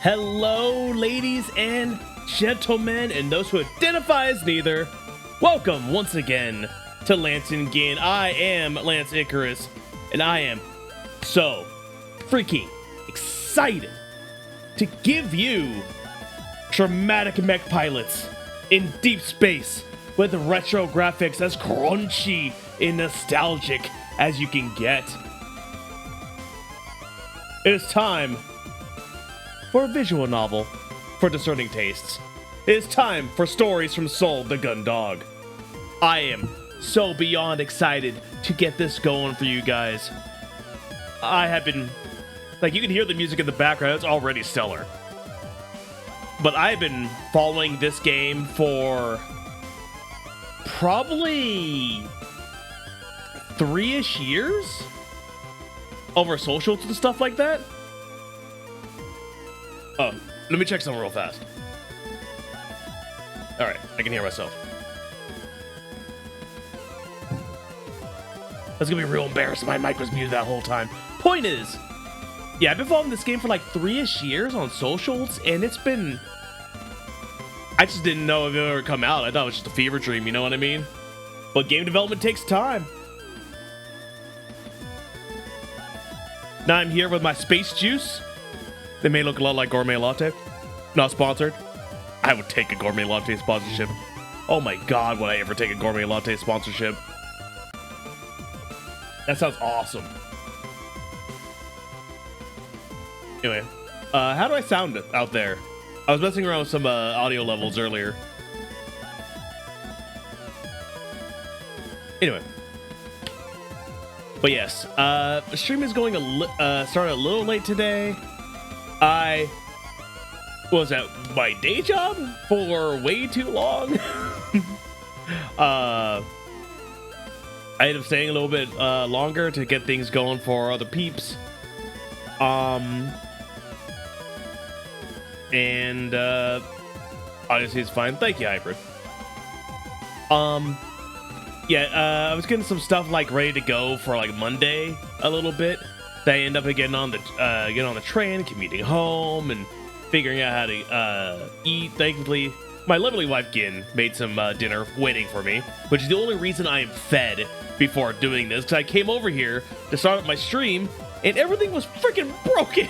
Hello, ladies and gentlemen, and those who identify as neither. Welcome once again to Lance and Gain. I am Lance Icarus, and I am so freaking excited to give you dramatic mech pilots in deep space with retro graphics as crunchy and nostalgic as you can get. It is time for a visual novel for discerning tastes. It is time for stories from Soul the Gun Dog. I am so beyond excited to get this going for you guys. I have been, like, you can hear the music in the background, it's already stellar. But I've been following this game for probably 3-ish years over socials and stuff like that. Oh, let me check something real fast. Alright, I can hear myself. That's gonna be real embarrassing. My mic was muted that whole time. Point is, yeah, I've been following this game for like 3-ish years on socials, and it's been... I just didn't know if it would ever come out. I thought it was just a fever dream, you know what I mean? But game development takes time. Now I'm here with my space juice. They may look a lot like gourmet latte. Not sponsored. I would take a gourmet latte sponsorship. Oh my god, would I ever take a gourmet latte sponsorship? That sounds awesome. Anyway, how do I sound out there? I was messing around with some audio levels earlier. Anyway. But yes, the stream is going started a little late today. I was at my day job for way too long. I ended up staying a little bit longer to get things going for other peeps. And obviously it's fine. Thank you, Hybrid. Yeah, I was getting some stuff like ready to go for like Monday a little bit. They end up getting on the train, commuting home, and figuring out how to eat. Thankfully, my lovely wife Gin made some dinner waiting for me, which is the only reason I am fed before doing this. Because I came over here to start up my stream, and everything was freaking broken.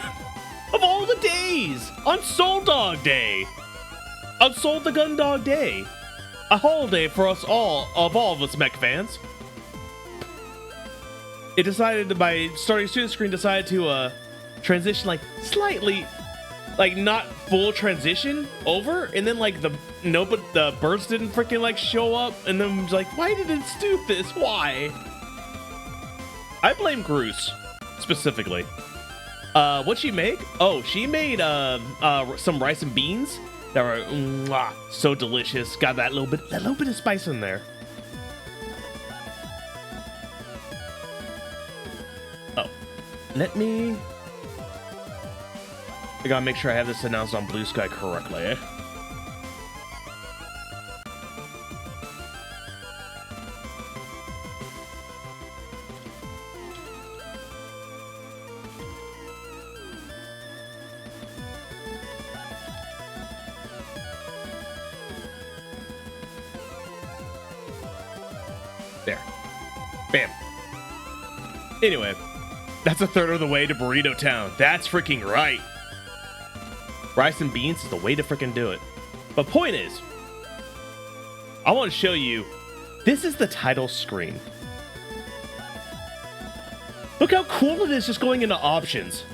Of all the days, on Soul Dog Day, on Soul the Gun Dog Day, a holiday for us all of us mech fans. It decided, my starting student screen decided to transition like slightly, like not full transition over, and then like the birds didn't freaking like show up, and then was like, why did it do this? Why? I blame Groose specifically. What'd she make? Oh, she made some rice and beans that were so delicious. Got that little bit of spice in there. Oh, let me. I gotta make sure I have this announced on Blue Sky correctly. Eh? There. Bam. Anyway, that's a third of the way to Burrito Town. That's freaking right. Rice and beans is the way to freaking do it. But point is, I want to show you, this is the title screen. Look how cool it is just going into options.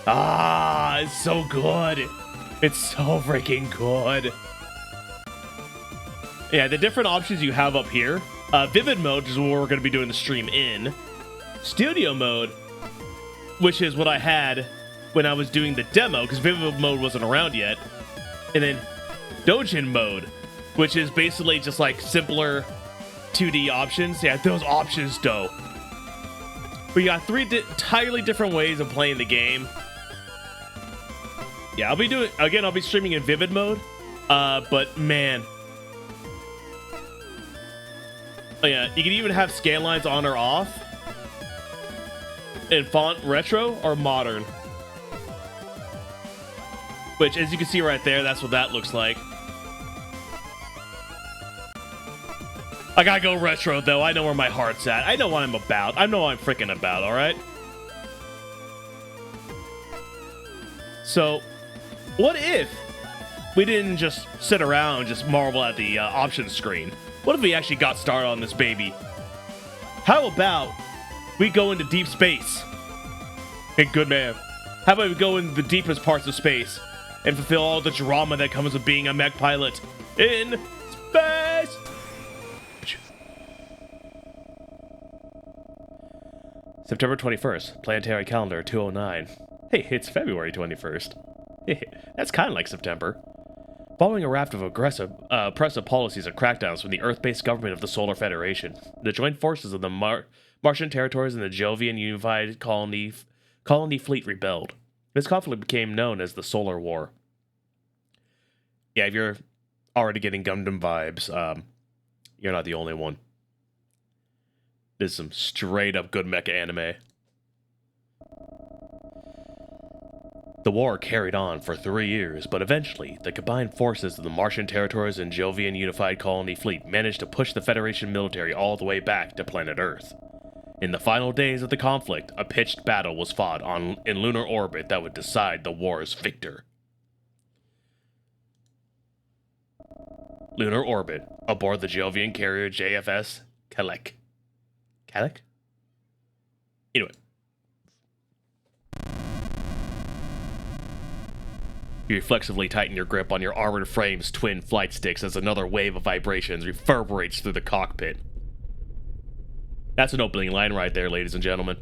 Ah, it's so good. It's so freaking good. Yeah, the different options you have up here. Vivid mode is what we're going to be doing the stream in. Studio mode, which is what I had when I was doing the demo, because Vivid mode wasn't around yet. And then Dojin mode, which is basically just like simpler 2D options. Yeah, those options though. We got three entirely different ways of playing the game. Yeah, I'll be streaming in Vivid mode. But man, oh yeah, you can even have scan lines on or off. And font retro or modern. Which, as you can see right there, that's what that looks like. I gotta go retro, though. I know where my heart's at. I know what I'm about. I know what I'm freaking about, alright? So, what if we didn't just sit around and just marvel at the options screen? What if we actually got started on this baby? How about we go into deep space? Hey, good man. How about we go into the deepest parts of space and fulfill all the drama that comes with being a mech pilot in space? September 21st, planetary calendar 209. Hey, it's February 21st. That's kind of like September. Following a raft of oppressive policies and crackdowns from the Earth-based government of the Solar Federation, the joint forces of the Martian territories and the Jovian Unified Colony Fleet rebelled. This conflict became known as the Solar War. Yeah, if you're already getting Gundam vibes, you're not the only one. This is some straight-up good mecha anime. The war carried on for 3 years, but eventually, the combined forces of the Martian territories and Jovian Unified Colony Fleet managed to push the Federation military all the way back to planet Earth. In the final days of the conflict, a pitched battle was fought in lunar orbit that would decide the war's victor. Lunar orbit, aboard the Jovian carrier JFS Kalek. Kalek? Anyway. You reflexively tighten your grip on your armored frame's twin flight sticks as another wave of vibrations reverberates through the cockpit. That's an opening line right there, ladies and gentlemen.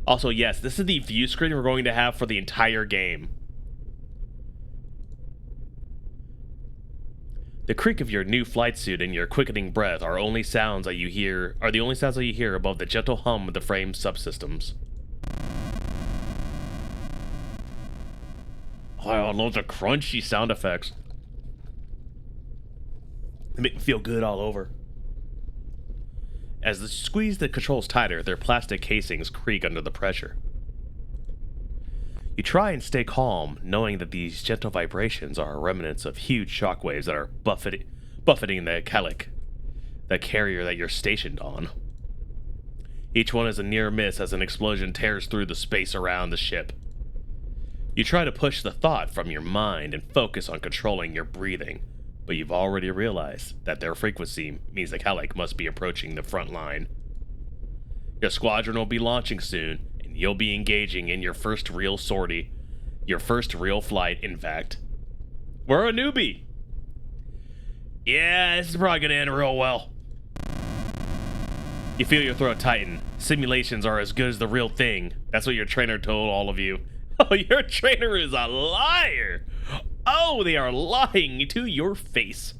Also, yes, this is the view screen we're going to have for the entire game. The creak of your new flight suit and your quickening breath are the only sounds that you hear above the gentle hum of the frame's subsystems. Oh, I love the crunchy sound effects. They make me feel good all over. As they squeeze the controls tighter, their plastic casings creak under the pressure. You try and stay calm, knowing that these gentle vibrations are remnants of huge shockwaves that are buffeting the Kalek, the carrier that you're stationed on. Each one is a near miss as an explosion tears through the space around the ship. You try to push the thought from your mind and focus on controlling your breathing, but you've already realized that their frequency means the Kalek must be approaching the front line. Your squadron will be launching soon, and you'll be engaging in your first real sortie. Your first real flight, in fact. We're a newbie! Yeah, this is probably gonna end real well. You feel your throat tighten. Simulations are as good as the real thing. That's what your trainer told all of you. Oh, your trainer is a liar! Oh, they are lying to your face.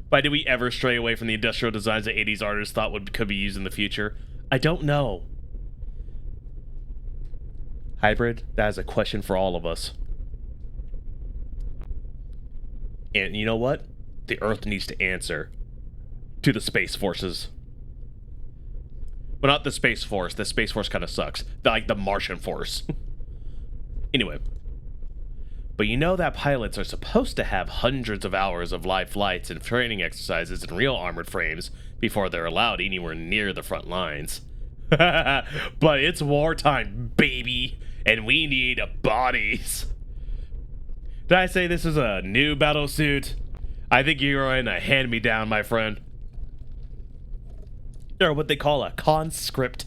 Why did we ever stray away from the industrial designs that 80s artists thought could be used in the future? I don't know. Hybrid, that is a question for all of us. And you know what? The Earth needs to answer to the Space Forces. Well, not the Space Force. The Space Force kind of sucks. Like the Martian Force. Anyway. But you know that pilots are supposed to have hundreds of hours of live flights and training exercises in real armored frames before they're allowed anywhere near the front lines. But it's wartime, baby, and we need bodies. Did I say this is a new battle suit? I think you're in a hand-me-down, my friend. Or what they call a conscript.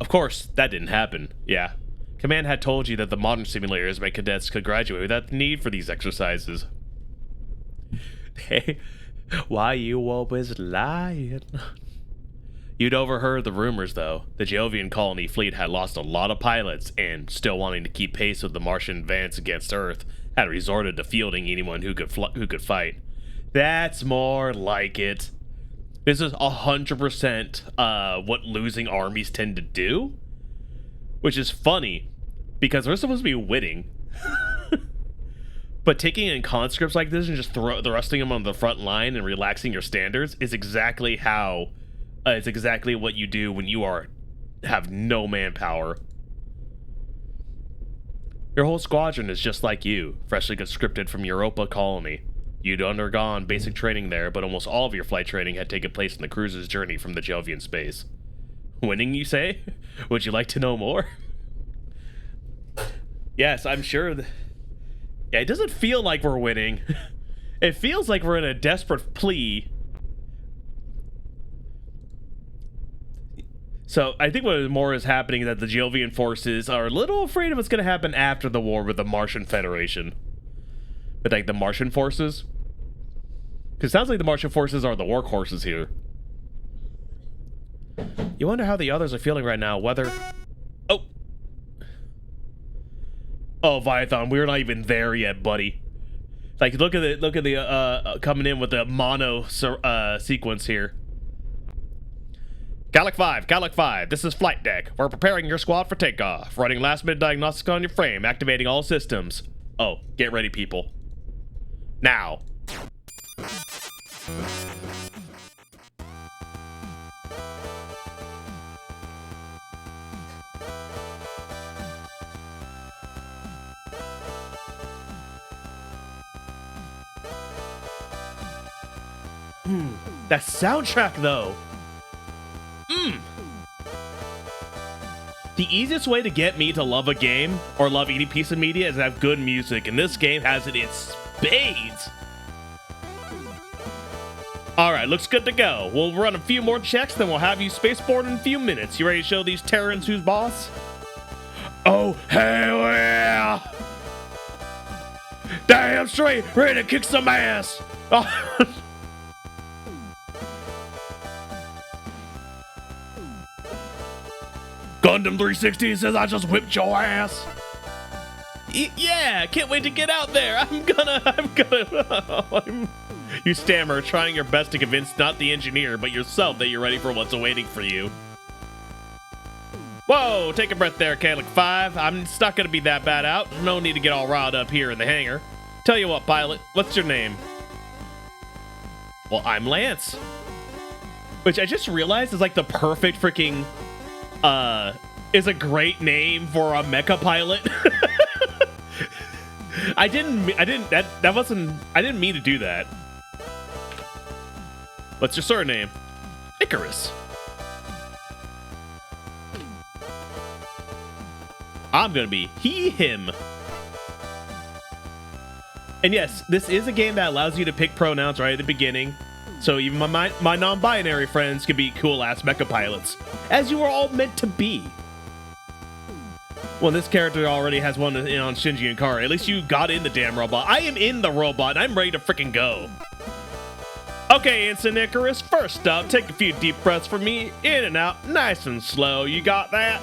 Of course, that didn't happen, yeah. Command had told you that the modern simulators make cadets could graduate without the need for these exercises. Hey, why you always lying? You'd overheard the rumors, though. The Jovian colony fleet had lost a lot of pilots, and, still wanting to keep pace with the Martian advance against Earth, had resorted to fielding anyone who could fight. That's more like it. This is 100% what losing armies tend to do, which is funny because they're supposed to be winning. But taking in conscripts like this and just thrusting them on the front line and relaxing your standards is exactly how it's exactly what you do when you have no manpower. Your whole squadron is just like you, freshly conscripted from Europa colony. You'd undergone basic training there, but almost all of your flight training had taken place in the cruise's journey from the Jovian space. Winning, you say? Would you like to know more? Yes, I'm sure. Yeah, it doesn't feel like we're winning. It feels like we're in a desperate plea. So I think what more is happening is that the Jovian forces are a little afraid of what's going to happen after the war with the Martian Federation. But like the Martian forces? Because it sounds like the Martian forces are the workhorses here. You wonder how the others are feeling right now, whether... Oh! Oh, Viathon, we're not even there yet, buddy. Like, look at the coming in with the mono sequence here. Gallic 5, this is flight deck. We're preparing your squad for takeoff. Running last-minute diagnostics on your frame, activating all systems. Oh, get ready, people. Now. That soundtrack, though. The easiest way to get me to love a game or love any piece of media is to have good music, and this game has it in spades. Alright, looks good to go. We'll run a few more checks, then we'll have you spaceborne in a few minutes. You ready to show these Terrans who's boss? Oh, hell yeah! Damn straight, ready to kick some ass! Oh. Gundam 360 says I just whipped your ass. Yeah, can't wait to get out there. I'm gonna. You stammer, trying your best to convince not the engineer, but yourself that you're ready for what's awaiting for you. Whoa, take a breath there, Gallic 5. It's not gonna be that bad out. No need to get all riled up here in the hangar. Tell you what, pilot, what's your name? Well, I'm Lance. Which I just realized is like the perfect freaking is a great name for a mecha pilot. I didn't mean to do that. What's your surname? Icarus. I'm gonna be he, him. And yes, this is a game that allows you to pick pronouns right at the beginning. So even my non-binary friends can be cool-ass mecha pilots, as you are all meant to be. Well, this character already has one on Shinji and Kari. At least you got in the damn robot. I am in the robot, and I'm ready to freaking go. Okay, Ensign Icarus, first up, take a few deep breaths for me. In and out, nice and slow. You got that?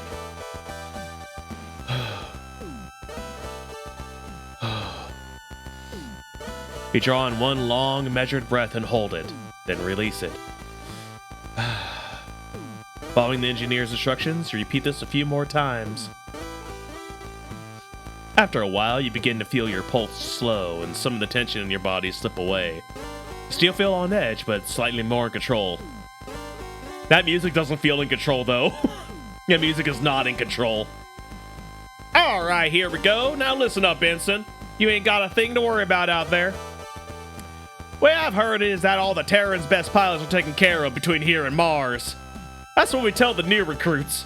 You draw in one long, measured breath and hold it. Then release it. Following the engineer's instructions, repeat this a few more times. After a while, you begin to feel your pulse slow and some of the tension in your body slip away. You still feel on edge, but slightly more in control. That music doesn't feel in control, though. That music is not in control. Alright, here we go. Now listen up, Ensign. You ain't got a thing to worry about out there. Way I've heard is that all the Terran's best pilots are taken care of between here and Mars. That's what we tell the new recruits.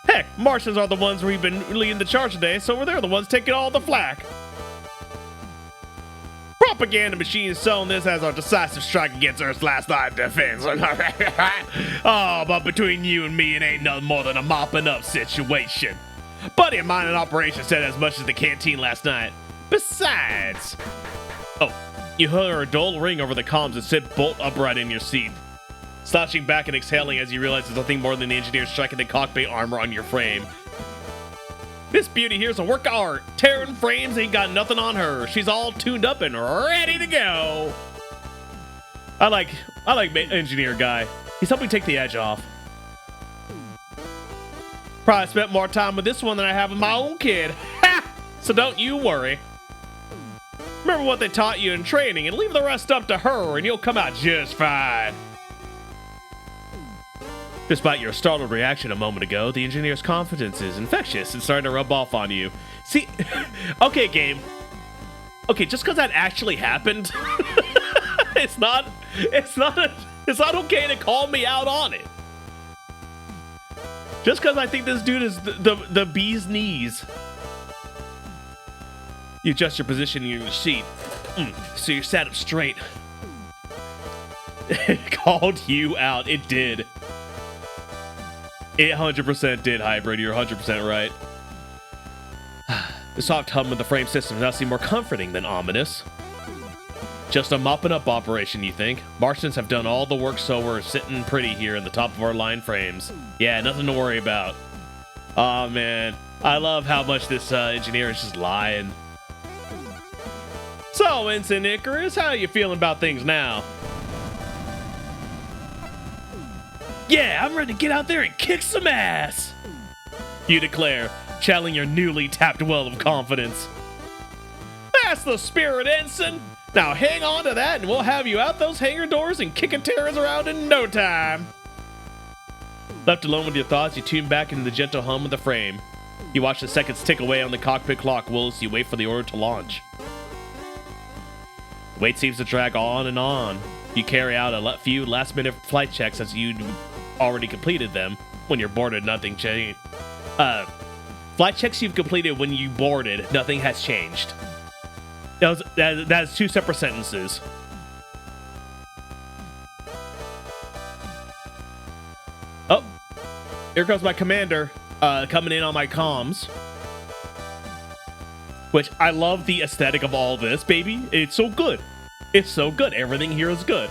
Heck, Martians are the ones we've been leading the charge today, so they're the ones taking all the flack. Propaganda machines selling this as our decisive strike against Earth's last line of defense. Oh, but between you and me, it ain't nothing more than a mopping up situation. Buddy of mine in operation said as much as the canteen last night. Besides... Oh, you heard a dull ring over the comms and sit bolt upright in your seat. Slouching back and exhaling as you realize there's nothing more than the engineer striking the cockpit armor on your frame. This beauty here's a work of art. Terran frames ain't got nothing on her. She's all tuned up and ready to go. I like engineer guy. He's helping take the edge off. Probably spent more time with this one than I have with my own kid. Ha! So don't you worry. Remember what they taught you in training and leave the rest up to her and you'll come out just fine. Despite your startled reaction a moment ago, the engineer's confidence is infectious and starting to rub off on you. See, okay, game. Okay, just because that actually happened, it's not okay to call me out on it. Just because I think this dude is the bee's knees. You adjust your position in your seat, so you're sat up straight. It called you out. It did. It 100% did, Hybrid. You're 100% right. The soft hum of the frame system now seem more comforting than ominous. Just a mopping up operation, you think? Martians have done all the work, so we're sitting pretty here in the top of our line frames. Yeah, nothing to worry about. Aw, man. I love how much this engineer is just lying. So, Ensign Icarus, how are you feeling about things now? Yeah, I'm ready to get out there and kick some ass! You declare, channeling your newly tapped well of confidence. That's the spirit, Ensign! Now hang on to that and we'll have you out those hangar doors and kicking terrors around in no time! Left alone with your thoughts, you tune back into the gentle hum of the frame. You watch the seconds tick away on the cockpit clock whilst you wait for the order to launch. The wait seems to drag on and on. You carry out a few last-minute flight checks as you'd already completed them. When you're boarded, nothing changed. Flight checks you've completed when you boarded, nothing has changed. That is two separate sentences. Oh, here comes my commander coming in on my comms. Which, I love the aesthetic of all this, baby. It's so good. It's so good. Everything here is good.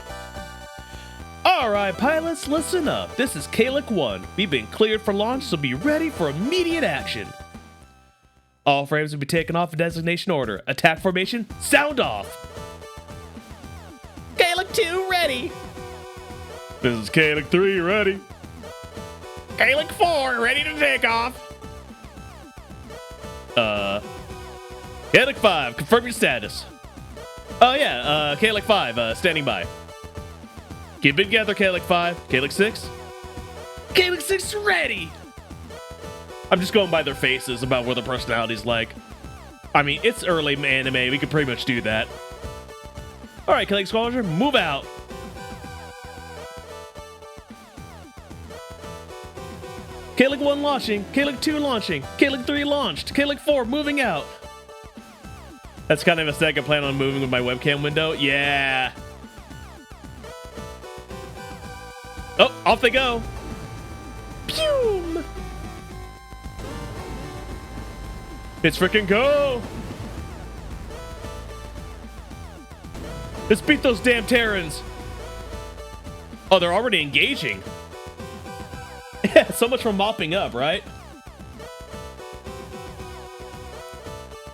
Alright, pilots, listen up. This is Kalik 1. We've been cleared for launch, so be ready for immediate action. All frames will be taken off in designation order. Attack formation, sound off. Kalik 2, ready. This is Kalik 3, ready. Kalik 4, ready to take off. Kalik 5, confirm your status. Oh yeah, Kalik 5, standing by. Keep it together, Kalik 5. Kalik 6? Kalik 6 ready! I'm just going by their faces about what their personality's like. I mean, it's early anime. We could pretty much do that. Alright, Kalik Squadron, move out. Kalik 1 launching. Kalik 2 launching. Kalik 3 launched. Kalik 4 moving out. That's kind of a second plan on moving with my webcam window. Yeah. Oh, off they go. Pew! Let's freaking go. Let's beat those damn Terrans. Oh, they're already engaging. Yeah, so much for mopping up, right?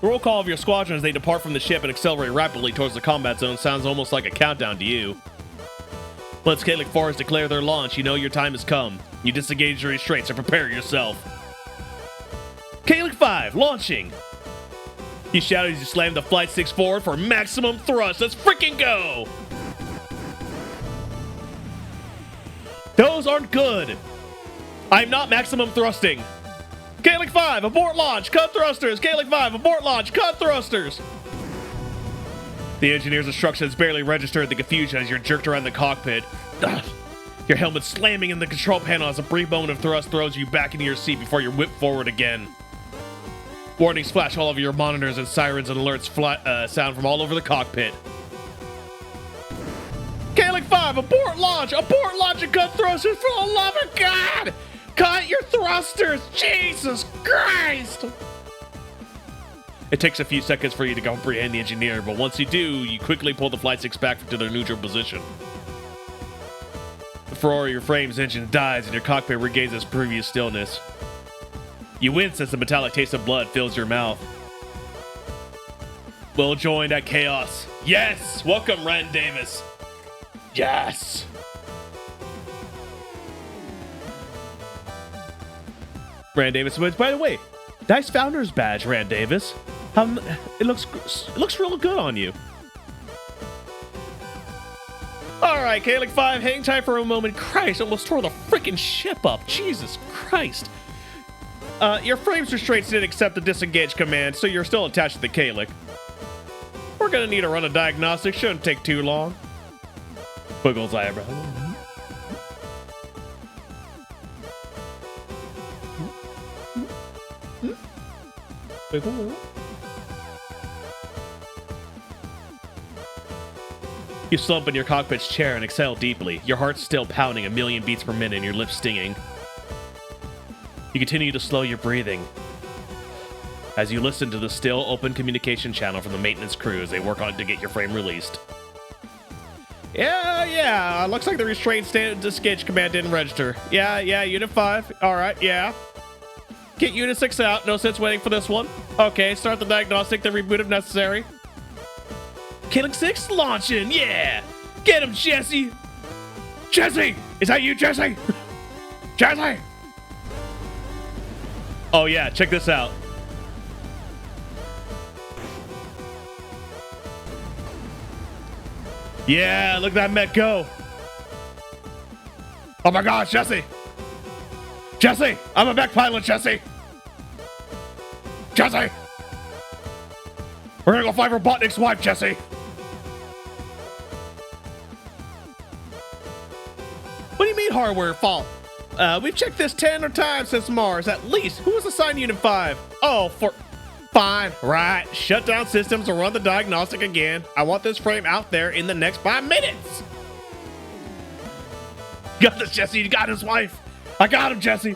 Roll call of your squadron as they depart from the ship and accelerate rapidly towards the combat zone sounds almost like a countdown to you. Once Kalik 4 has declared their launch, you know your time has come. You disengage your restraints and prepare yourself. Kalik 5, launching! You shout as you slam the Flight 6 forward for maximum thrust. Let's freaking go! Those aren't good! I'm not maximum thrusting. Kalik 5, abort launch, cut thrusters! Kalik 5, abort launch, cut thrusters! The engineer's instructions barely registered the confusion as you're jerked around the cockpit. Ugh. Your helmet slamming in the control panel as a brief moment of thrust throws you back into your seat before you're whipped forward again. Warnings flash all over your monitors and sirens and alerts sound from all over the cockpit. Kalik 5, abort launch and cut thrusters for the love of God! Cut your thrusters! Jesus Christ! It takes a few seconds for you to comprehend the engineer, but once you do, you quickly pull the Flight 6 back to their neutral position. The Ferrari, your frame's engine dies and your cockpit regains its previous stillness. You wince as the metallic taste of blood fills your mouth. Well joined at chaos. Yes! Welcome, Rand Davis. Yes! Rand Davis, by the way, nice founder's badge, Rand Davis. It looks real good on you. All right, Calyx 5, hang tight for a moment. Christ, almost tore the freaking ship up. Jesus Christ. Your frames restraints didn't accept the disengage command, so you're still attached to the Calyx. We're gonna need to run a diagnostic. Shouldn't take too long. Wiggles eyebrow. You slump in your cockpit's chair and exhale deeply. Your heart's still pounding a million beats per minute and your lips stinging. You continue to slow your breathing as you listen to the still open communication channel from the maintenance crew as they work on to get your frame released. Yeah, looks like the restraint disengage command didn't register. Yeah, Unit 5. All right, yeah. Get Unit 6 out. No sense waiting for this one. Okay, start the diagnostic, then reboot if necessary. Calyx 6 launching, yeah! Get him, Jesse! Jesse! Is that you, Jesse? Jesse! Oh yeah, check this out. Yeah, look at that mech go. Oh my gosh, Jesse! Jesse! I'm a mech pilot, Jesse! Jesse! We're gonna go find Robotnik's wife, Jesse! What do you mean hardware fault? We've checked this 10 times since Mars, at least. Who was assigned Unit 5? Oh, fine, right. Shut down systems or run the diagnostic again. I want this frame out there in the next 5 minutes. Got this, Jesse. You got his wife. I got him, Jesse.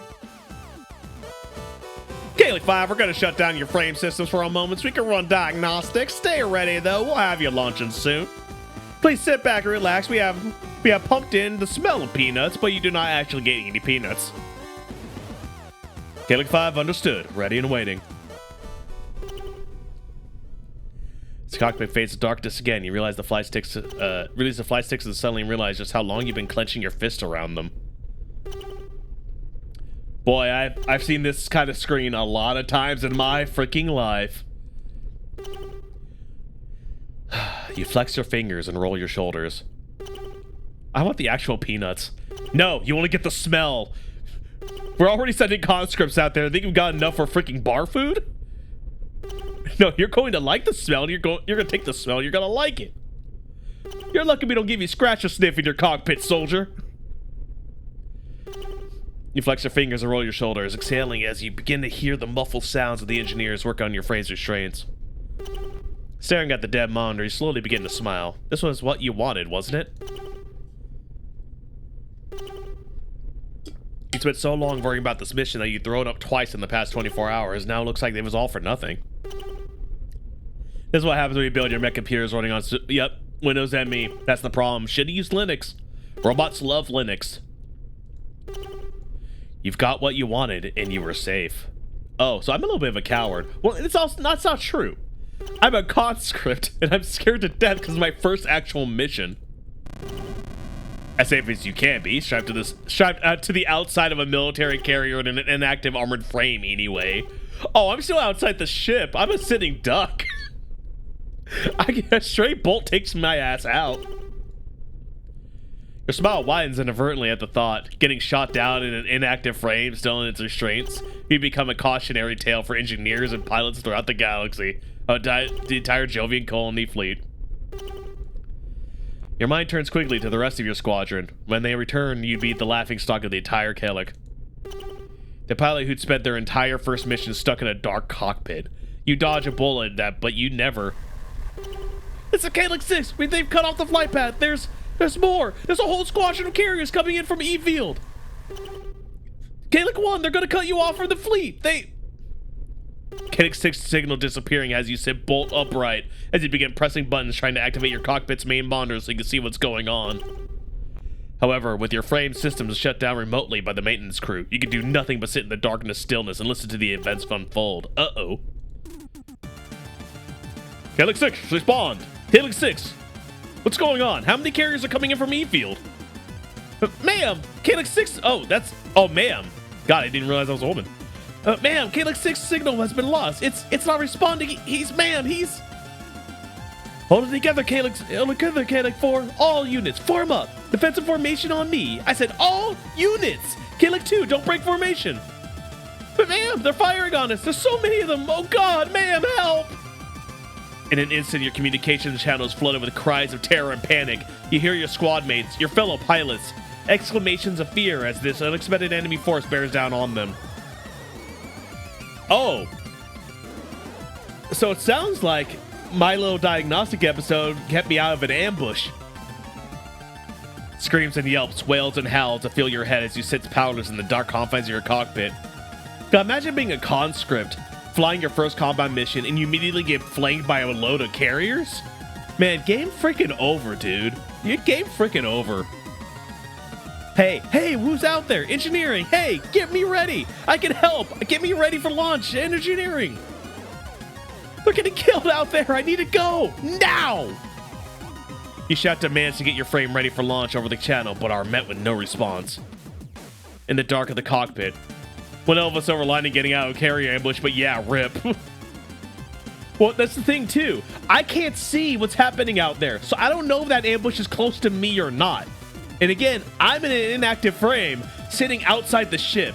Calyx 5, we're gonna shut down your frame systems for a moment so we can run diagnostics. Stay ready, though. We'll have you launching soon. Please sit back and relax. We have pumped in the smell of peanuts, but you do not actually get any peanuts. Calyx 5, understood. Ready and waiting. As the cockpit fades to darkness again, you realize the fly sticks, release the fly sticks and suddenly realize just how long you've been clenching your fist around them. Boy, I've seen this kind of screen a lot of times in my freaking life. You flex your fingers and roll your shoulders. I want the actual peanuts. No, you only get the smell. We're already sending conscripts out there. Think you've got enough for freaking bar food? No, you're going to like the smell. You're going to take the smell. You're going to like it. You're lucky we don't give you scratch a sniff in your cockpit, soldier. You flex your fingers and roll your shoulders, exhaling as you begin to hear the muffled sounds of the engineers work on your frame's restraints. Staring at the dead monitor, you slowly begin to smile. This was what you wanted, wasn't it? You spent so long worrying about this mission that you threw it up twice in the past 24 hours. Now it looks like it was all for nothing. This is what happens when you build your mech computers running on... Yep, Windows ME. That's the problem. Should've used Linux. Robots love Linux. You've got what you wanted, and you were safe. Oh, so I'm a little bit of a coward. Well, that's not true. I'm a conscript, and I'm scared to death because of my first actual mission. As safe as you can be, strapped out to the outside of a military carrier in an inactive armored frame, anyway. Oh, I'm still outside the ship. I'm a sitting duck. A stray bolt takes my ass out. Your smile widens inadvertently at the thought. Getting shot down in an inactive frame, still in its restraints, you become a cautionary tale for engineers and pilots throughout the galaxy. The entire Jovian colony fleet. Your mind turns quickly to the rest of your squadron. When they return, you'd be the laughingstock of the entire Calyx. The pilot who'd spent their entire first mission stuck in a dark cockpit. You dodge a bullet but you never. It's a Calyx 6! They've cut off the flight path! There's more! There's a whole squadron of carriers coming in from E-Field! Calyx 1, they're gonna cut you off from the fleet! Calyx 6 signal disappearing as you sit bolt upright as you begin pressing buttons trying to activate your cockpit's main monitor so you can see what's going on. However, with your frame systems shut down remotely by the maintenance crew, you can do nothing but sit in the darkness stillness and listen to the events unfold. Uh-oh. Calyx 6, respond! Calyx 6! What's going on? How many carriers are coming in from E-Field? Ma'am! Calyx 6... Oh, that's... Oh, ma'am. God, I didn't realize I was a woman. Ma'am, Calyx 6 signal has been lost. It's not responding. He's... Hold it together, Kalik 4. All units, form up. Defensive formation on me. I said all units. Kalik 2, don't break formation. But ma'am, they're firing on us. There's so many of them. Oh God, ma'am, help. In an instant, your communications channel is flooded with cries of terror and panic. You hear your squad mates, your fellow pilots, exclamations of fear as this unexpected enemy force bears down on them. Oh. So it sounds like my little diagnostic episode kept me out of an ambush. Screams and yelps, wails and howls to fill your head as you sit powerless in the dark confines of your cockpit. God, imagine being a conscript, flying your first combat mission, and you immediately get flanked by a load of carriers? Man, game freaking over, dude. Game freaking over. Hey, who's out there? Engineering, hey, get me ready. I can help. Get me ready for launch. Engineering. They're getting killed out there. I need to go now. You shout demands to get your frame ready for launch over the channel, but are met with no response. In the dark of the cockpit, one Elvis overlining getting out of a carrier ambush, but yeah, rip. Well, that's the thing too. I can't see what's happening out there, so I don't know if that ambush is close to me or not. And again, I'm in an inactive frame, sitting outside the ship.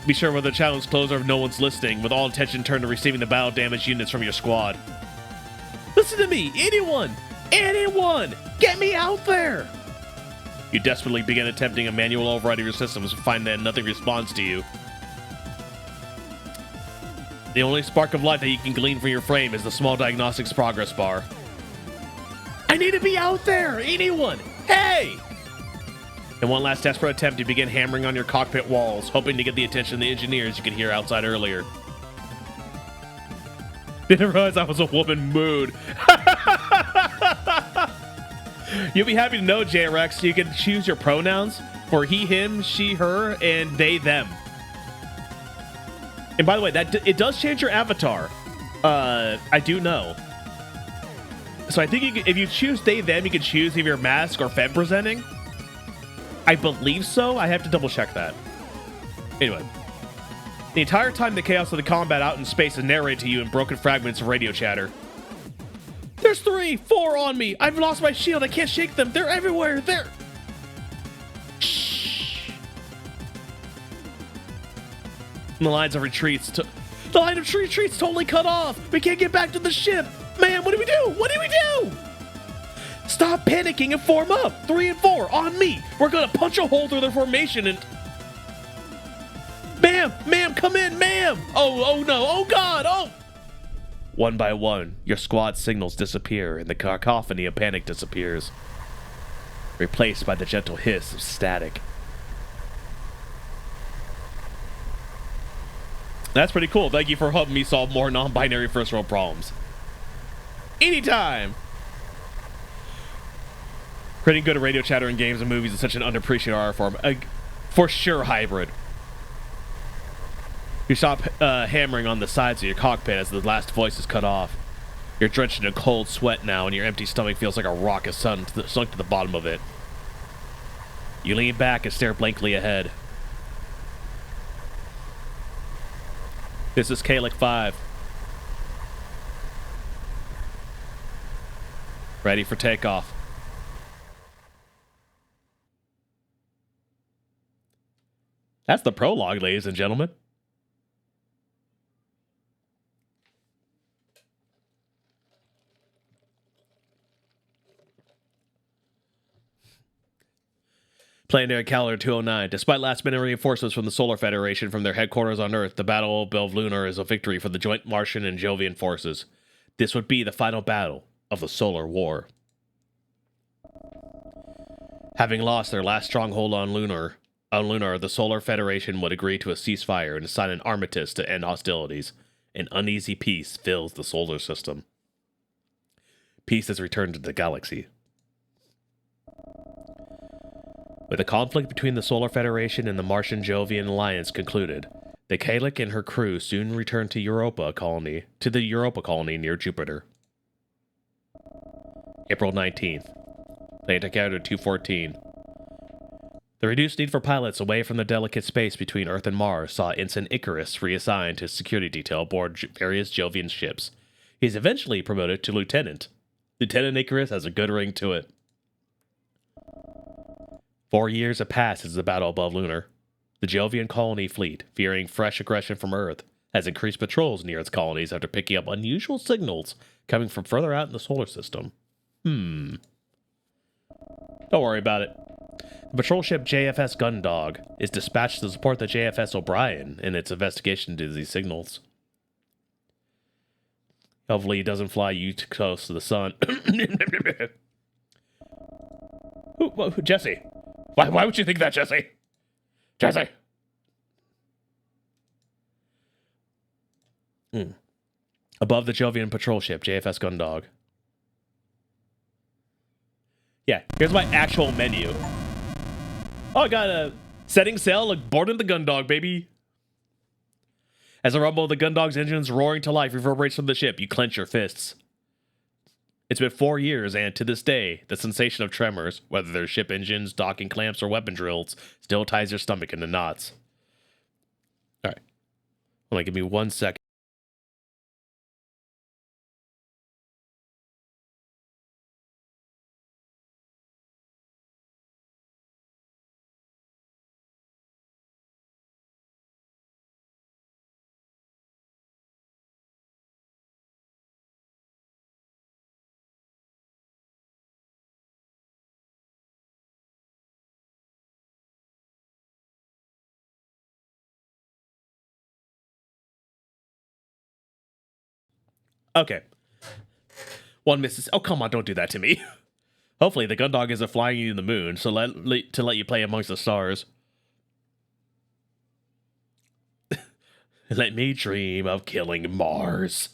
Be sure whether the channel is closed or if no one's listening, with all attention turned to receiving the battle damage units from your squad. Listen to me, anyone, get me out there. You desperately begin attempting a manual override of your systems and find that nothing responds to you. The only spark of light that you can glean from your frame is the small diagnostics progress bar. I need to be out there, anyone, hey! In one last desperate attempt, you begin hammering on your cockpit walls, hoping to get the attention of the engineers you could hear outside earlier. Didn't realize I was a woman mood. You'll be happy to know, JRX, you can choose your pronouns for he, him, she, her, and they, them. And by the way, it does change your avatar. I do know. So I think if you choose they, them, you can choose if you're mask or femme presenting. I believe so. I have to double check that. Anyway. The entire time the chaos of the combat out in space is narrated to you in broken fragments of radio chatter. There's 3, 4 on me. I've lost my shield. I can't shake them. They're everywhere. They're... Shh. And the lines of retreats... The line of retreats totally cut off. We can't get back to the ship. Man, what do we do? What do we do? Stop panicking and form up. 3 and 4 on me. We're gonna punch a hole through their formation and... Ma'am, come in, ma'am. Oh no, oh God, oh. One by one, your squad signals disappear and the cacophony of panic disappears, replaced by the gentle hiss of static. That's pretty cool. Thank you for helping me solve more non-binary first world problems. Anytime. Creating good radio chatter in games and movies is such an underappreciated art form. For sure, hybrid. You stop hammering on the sides of your cockpit as the last voice is cut off. You're drenched in a cold sweat now, and your empty stomach feels like a rock has sunk to the bottom of it. You lean back and stare blankly ahead. This is Kalik 5. Ready for takeoff. That's the prologue, ladies and gentlemen. Planetary Calendar 209. Despite last-minute reinforcements from the Solar Federation from their headquarters on Earth, the Battle of Lunar is a victory for the joint Martian and Jovian forces. This would be the final battle of the Solar War. Having lost their last stronghold on Lunar, the Solar Federation would agree to a ceasefire and sign an armistice to end hostilities. An uneasy peace fills the solar system. Peace has returned to the galaxy. With the conflict between the Solar Federation and the Martian-Jovian alliance concluded, the Kalik and her crew soon returned to the Europa colony near Jupiter. April 19th. Planetary Calendar 214. The reduced need for pilots away from the delicate space between Earth and Mars saw Ensign Icarus reassigned to security detail aboard various Jovian ships. He's eventually promoted to lieutenant. Lieutenant Icarus has a good ring to it. 4 years have passed since the battle above Lunar. The Jovian colony fleet, fearing fresh aggression from Earth, has increased patrols near its colonies after picking up unusual signals coming from further out in the solar system. Don't worry about it. The patrol ship JFS Gundog is dispatched to support the JFS O'Brien in its investigation into these signals. Hopefully it doesn't fly you too close to the sun. Jesse. Why would you think that, Jesse? Jesse! Above the Jovian patrol ship, JFS Gundog. Yeah, here's my actual menu. Oh, I got a setting sail, like boarding the Gundog, baby. As the rumble of the Gundog's engines roaring to life reverberates from the ship, you clench your fists. It's been 4 years, and to this day, the sensation of tremors, whether they're ship engines, docking clamps, or weapon drills, still ties your stomach into knots. Alright. Hold on, give me 1 second. Okay. One misses. Oh, come on, don't do that to me. Hopefully, the Gundog isn't flying you to the moon, so let you play amongst the stars. Let me dream of killing Mars.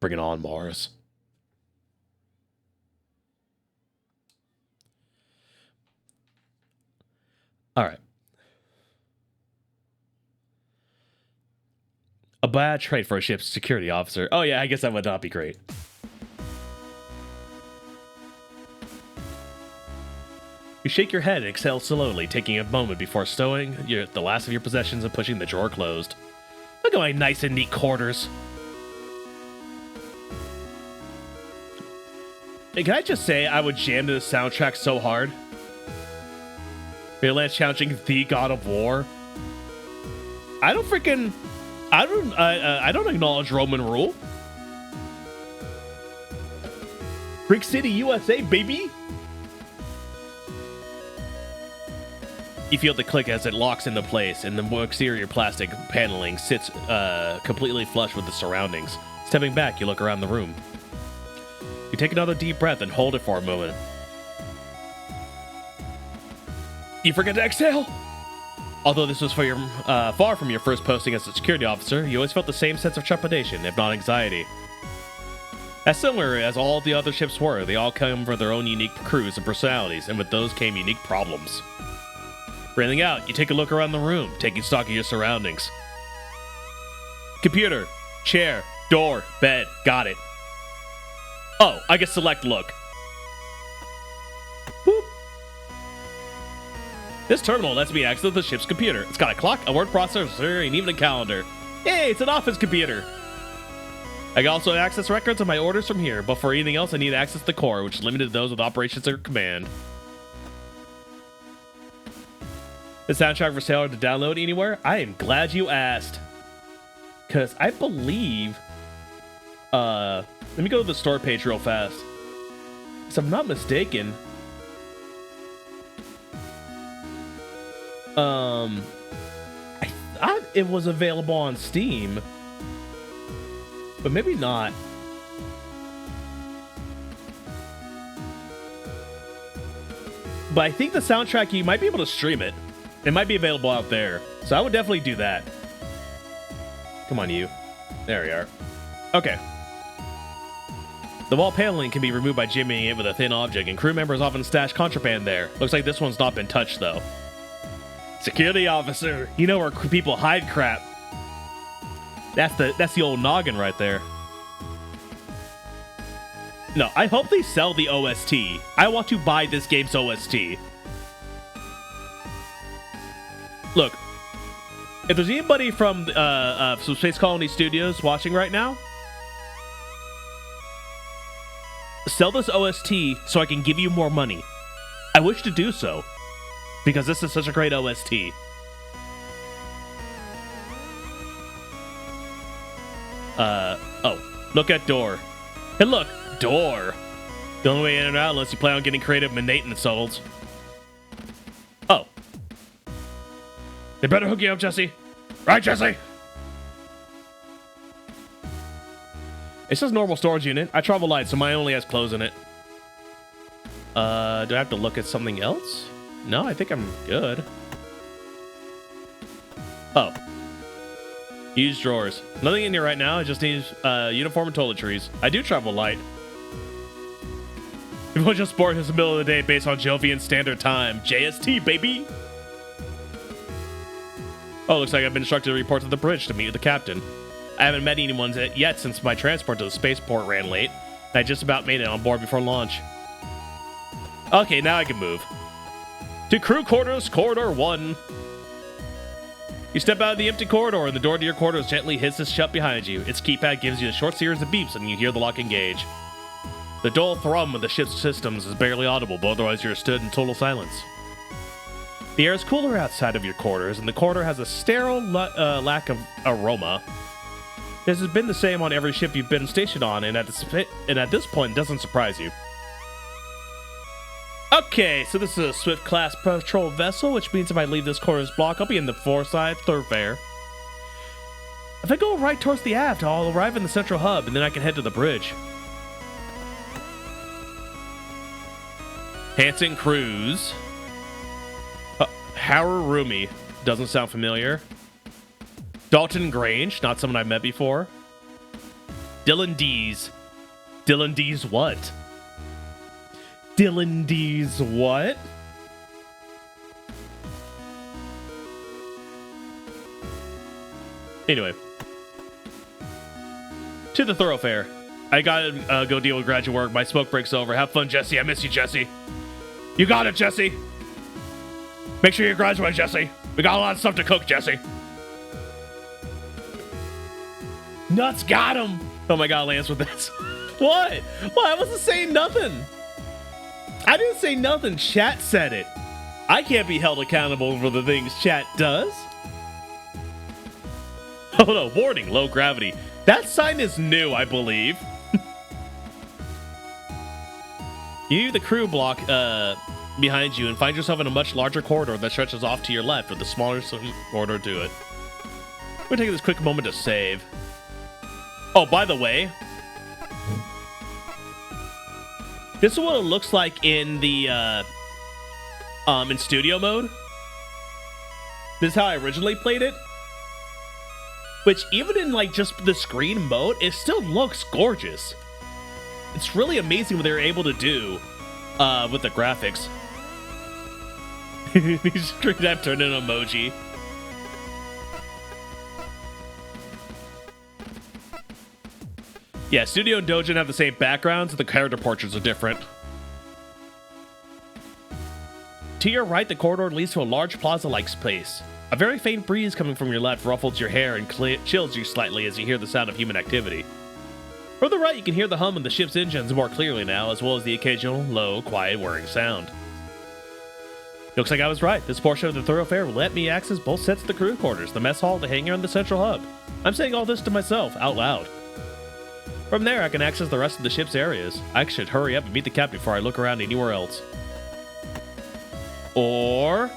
Bring it on, Mars. Alright. A bad trait for a ship's security officer. Oh yeah, I guess that would not be great. You shake your head and exhale slowly, taking a moment before stowing the last of your possessions and pushing the drawer closed. Look at my nice and neat quarters. Hey, can I just say I would jam to the soundtrack so hard? Lance challenging the God of War. I don't acknowledge Roman rule. Brick City, USA, baby. You feel the click as it locks into place, and the exterior plastic paneling sits completely flush with the surroundings. Stepping back, you look around the room. You take another deep breath and hold it for a moment. You forget to exhale? Although this was for your, far from your first posting as a security officer, you always felt the same sense of trepidation, if not anxiety. As similar as all the other ships were, they all come with their own unique crews and personalities, and with those came unique problems. Railing out, you take a look around the room, taking stock of your surroundings. Computer, chair, door, bed, got it. Oh, I can select look. Boop. This terminal lets me access the ship's computer. It's got a clock, a word processor, and even a calendar. Hey, it's an office computer. I can also access records of my orders from here, but for anything else I need to access the core, which is limited to those with operations or command. The soundtrack for Sailor to download anywhere? I am glad you asked. Because I believe... let me go to the store page real fast. If I'm not mistaken... I thought it was available on Steam. But maybe not. But I think the soundtrack, you might be able to stream it. It might be available out there. So I would definitely do that. Come on, you. There we are. Okay. The wall paneling can be removed by jimmying it with a thin object, and crew members often stash contraband there. Looks like this one's not been touched, though. Security officer. You know where people hide crap. That's the old noggin right there. No, I hope they sell the OST. I want to buy this game's OST. Look, If there's anybody from some Space Colony Studios watching right now, sell this OST so I can give you more money. I wish to do so, because this is such a great OST. Oh, look at door. Hey, look, door. The only way in and out unless you plan on getting creative and maintenance tunnels. Oh. They better hook you up, Jesse. Right, Jesse? It says normal storage unit. I travel light, so mine only has clothes in it. Do I have to look at something else? No, I think I'm good. Oh. Use drawers. Nothing in here right now. I just need uniform and toiletries. I do travel light. People just board in the middle of the day based on Jovian Standard Time. JST, baby! Oh, looks like I've been instructed to report to the bridge to meet with the captain. I haven't met anyone yet since my transport to the spaceport ran late, and I just about made it on board before launch. Okay, now I can move. To crew quarters, corridor 1. You step out of the empty corridor, and the door to your quarters gently hisses shut behind you. Its keypad gives you a short series of beeps, and you hear the lock engage. The dull thrum of the ship's systems is barely audible, but otherwise you're stood in total silence. The air is cooler outside of your quarters, and the corridor has a sterile lack of aroma. This has been the same on every ship you've been stationed on, and at this point, it doesn't surprise you. Okay, so this is a Swift-class patrol vessel, which means if I leave this quarters block, I'll be in the foreside thoroughfare. If I go right towards the aft, I'll arrive in the central hub, and then I can head to the bridge. Hanson Cruise. Harurumi. Doesn't sound familiar. Dalton Grange. Not someone I've met before. Dylan D's. Dylan D's what? Dylan D's what? Anyway. To the thoroughfare. I gotta go deal with graduate work. My smoke break's over. Have fun, Jesse. I miss you, Jesse. You got it, Jesse. Make sure you graduate, Jesse. We got a lot of stuff to cook, Jesse. Nuts got him. Oh my god, Lance with this. What? Well, I wasn't saying nothing. I didn't say nothing. Chat said it. I can't be held accountable for the things chat does. Oh no, warning, low gravity. That sign is new, I believe. You leave the crew block behind you and find yourself in a much larger corridor that stretches off to your left with a smaller corridor to it. I'm gonna take this quick moment to save. Oh, by the way, this is what it looks like in the in studio mode. This is how I originally played it. Which, even in like just the screen mode, it still looks gorgeous. It's really amazing what they're able to do with the graphics. These screen have turned into an emoji. Yeah, Studio and Dojin have the same backgrounds, the character portraits are different. To your right, the corridor leads to a large plaza-like space. A very faint breeze coming from your left ruffles your hair and chills you slightly as you hear the sound of human activity. From the right, you can hear the hum of the ship's engines more clearly now, as well as the occasional, low, quiet whirring sound. Looks like I was right. This portion of the thoroughfare will let me access both sets of the crew quarters, the mess hall, the hangar, and the central hub. I'm saying all this to myself, out loud. From there, I can access the rest of the ship's areas. I should hurry up and meet the captain before I look around anywhere else. Or...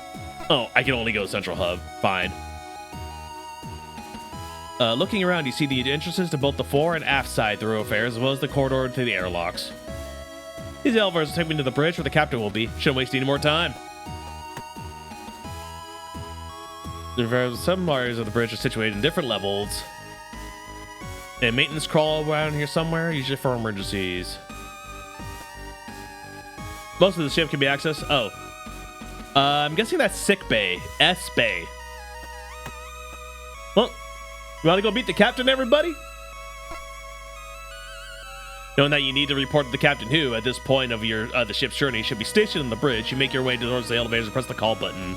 oh, I can only go Central Hub. Fine. Looking around, you see the entrances to both the fore and aft side thoroughfares, as well as the corridor to the airlocks. These elevators will take me to the bridge where the captain will be. Shouldn't waste any more time. Some areas of the bridge are situated in different levels. And maintenance crawl around here somewhere, usually for emergencies. Most of the ship can be accessed. Oh. I'm guessing that's sick bay. S bay. Well, you want to go beat the captain, everybody? Knowing that you need to report to the captain who, at this point of your the ship's journey, should be stationed on the bridge, you make your way towards the elevators and press the call button.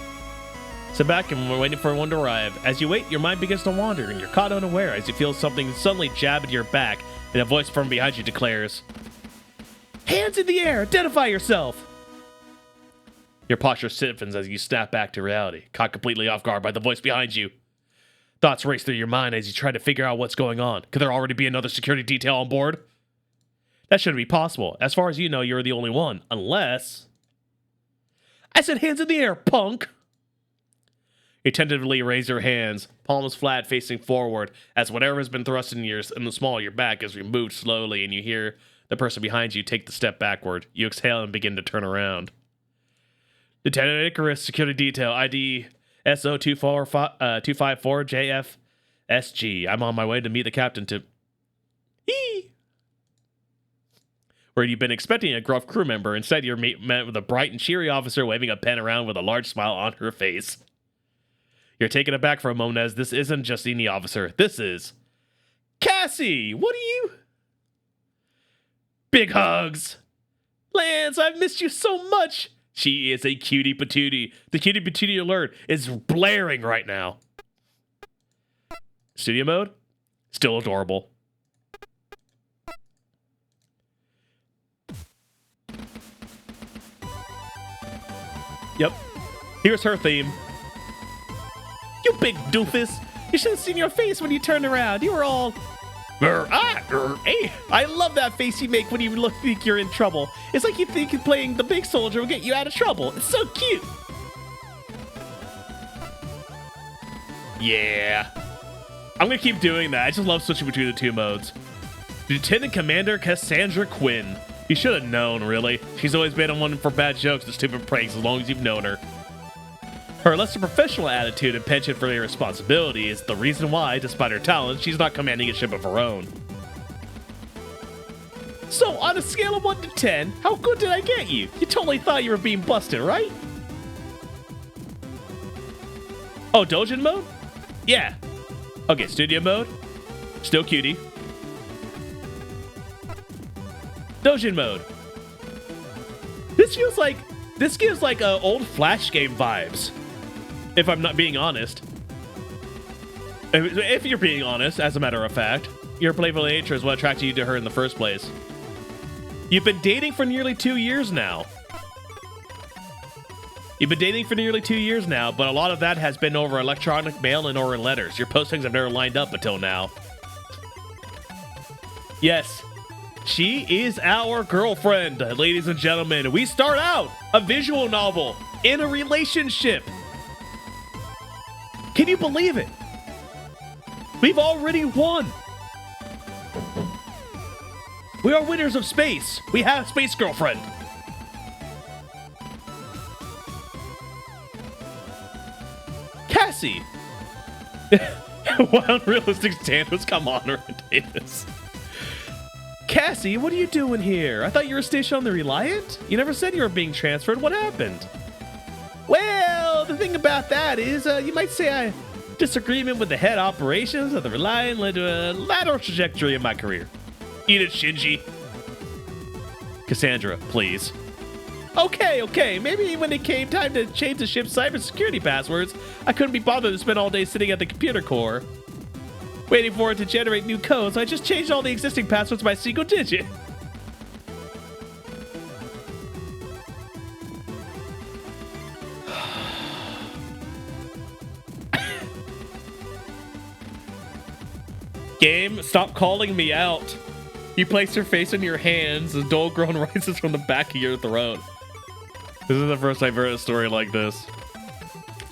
Sit back and we're waiting for one to arrive. As you wait, your mind begins to wander, and you're caught unaware as you feel something suddenly jab into your back, and a voice from behind you declares, "Hands in the air! Identify yourself!" Your posture stiffens as you snap back to reality, caught completely off guard by the voice behind you. Thoughts race through your mind as you try to figure out what's going on. Could there already be another security detail on board? That shouldn't be possible. As far as you know, you're the only one. Unless... I said hands in the air, punk! You tentatively raise your hands, palms flat, facing forward, as whatever has been thrust in the small of your back is removed slowly, and you hear the person behind you take the step backward. You exhale and begin to turn around. Lieutenant Icarus, security detail, ID SO254JFSG. I'm on my way to meet the captain to... Where you've been expecting a gruff crew member, instead you're met with a bright and cheery officer waving a pen around with a large smile on her face. You're taken aback for a moment as this isn't just any officer. This is... Cassie! What are you... Big hugs! Lance, I've missed you so much! She is a cutie patootie. The cutie patootie alert is blaring right now. Studio mode? Still adorable. Yep. Here's her theme. You big doofus. You should have seen your face when you turned around. You were all... Hey, I love that face you make when you think you're in trouble. It's like you think playing the big soldier will get you out of trouble. It's so cute. Yeah. I'm going to keep doing that. I just love switching between the two modes. Lieutenant Commander Cassandra Quinn. You should have known, really. She's always been on one for bad jokes and stupid pranks as long as you've known her. Her lesser professional attitude and penchant for irresponsibility is the reason why, despite her talent, she's not commanding a ship of her own. So, on a scale of 1 to 10, how good did I get you? You totally thought you were being busted, right? Oh, Dojin mode? Yeah. Okay, studio mode. Still cutie. Dojin mode. This gives like old Flash game vibes. If I'm not being honest. If you're being honest, as a matter of fact, your playful nature is what attracted you to her in the first place. You've been dating for nearly 2 years now. But a lot of that has been over electronic mail and or in letters. Your postings have never lined up until now. Yes, she is our girlfriend, ladies and gentlemen. We start out a visual novel in a relationship. Can you believe it? We've already won. We are winners of space. We have Space Girlfriend. Cassie. What unrealistic standards? Come on, Davis. Cassie, what are you doing here? I thought you were stationed on the Reliant? You never said you were being transferred. What happened? Well, the thing about that is, you might say I disagreement with the head operations of the Reliant led to a lateral trajectory in my career. Eat it, Shinji. Cassandra, please. Okay. Maybe when it came time to change the ship's cybersecurity passwords, I couldn't be bothered to spend all day sitting at the computer core, waiting for it to generate new codes. I just changed all the existing passwords by a single digit. Game, stop calling me out. You place your face in your hands. A dull groan rises from the back of your throat. This is the first I've heard a story like this.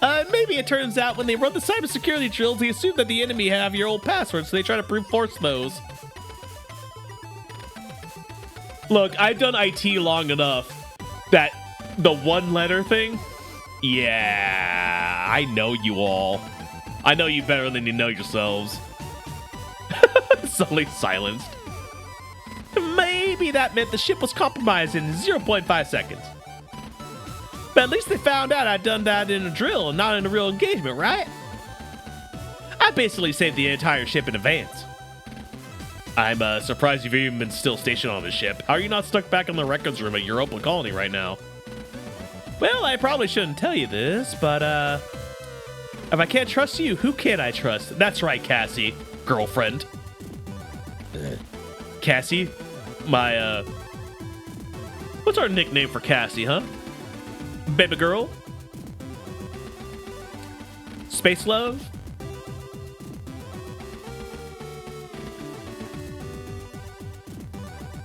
Maybe it turns out when they run the cybersecurity drills, they assume that the enemy have your old passwords, so they try to brute force those. Look, I've done IT long enough that the one letter thing, yeah, I know you all. I know you better than you know yourselves. Suddenly silenced. Maybe that meant the ship was compromised in 0.5 seconds. But at least they found out I'd done that in a drill and not in a real engagement, right? I basically saved the entire ship in advance. I'm surprised you've even been still stationed on the ship. How are you not stuck back in the records room at Europa Colony right now? Well, I probably shouldn't tell you this, but If I can't trust you, who can I trust? That's right, Cassie, girlfriend. Cassie, my, what's our nickname for Cassie, huh? Baby girl? Space love?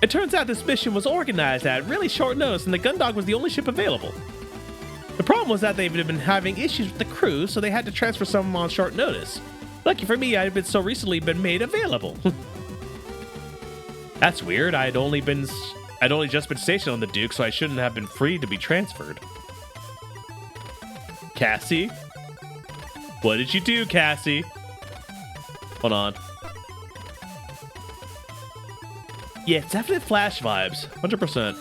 It turns out this mission was organized at really short notice and the Gundog was the only ship available. The problem was that they've been having issues with the crew, so they had to transfer some on short notice. Lucky for me, I had so recently been made available. That's weird. I'd only just been stationed on the Duke, so I shouldn't have been free to be transferred. Cassie? What did you do, Cassie? Hold on. Yeah, it's definitely Flash vibes. 100%.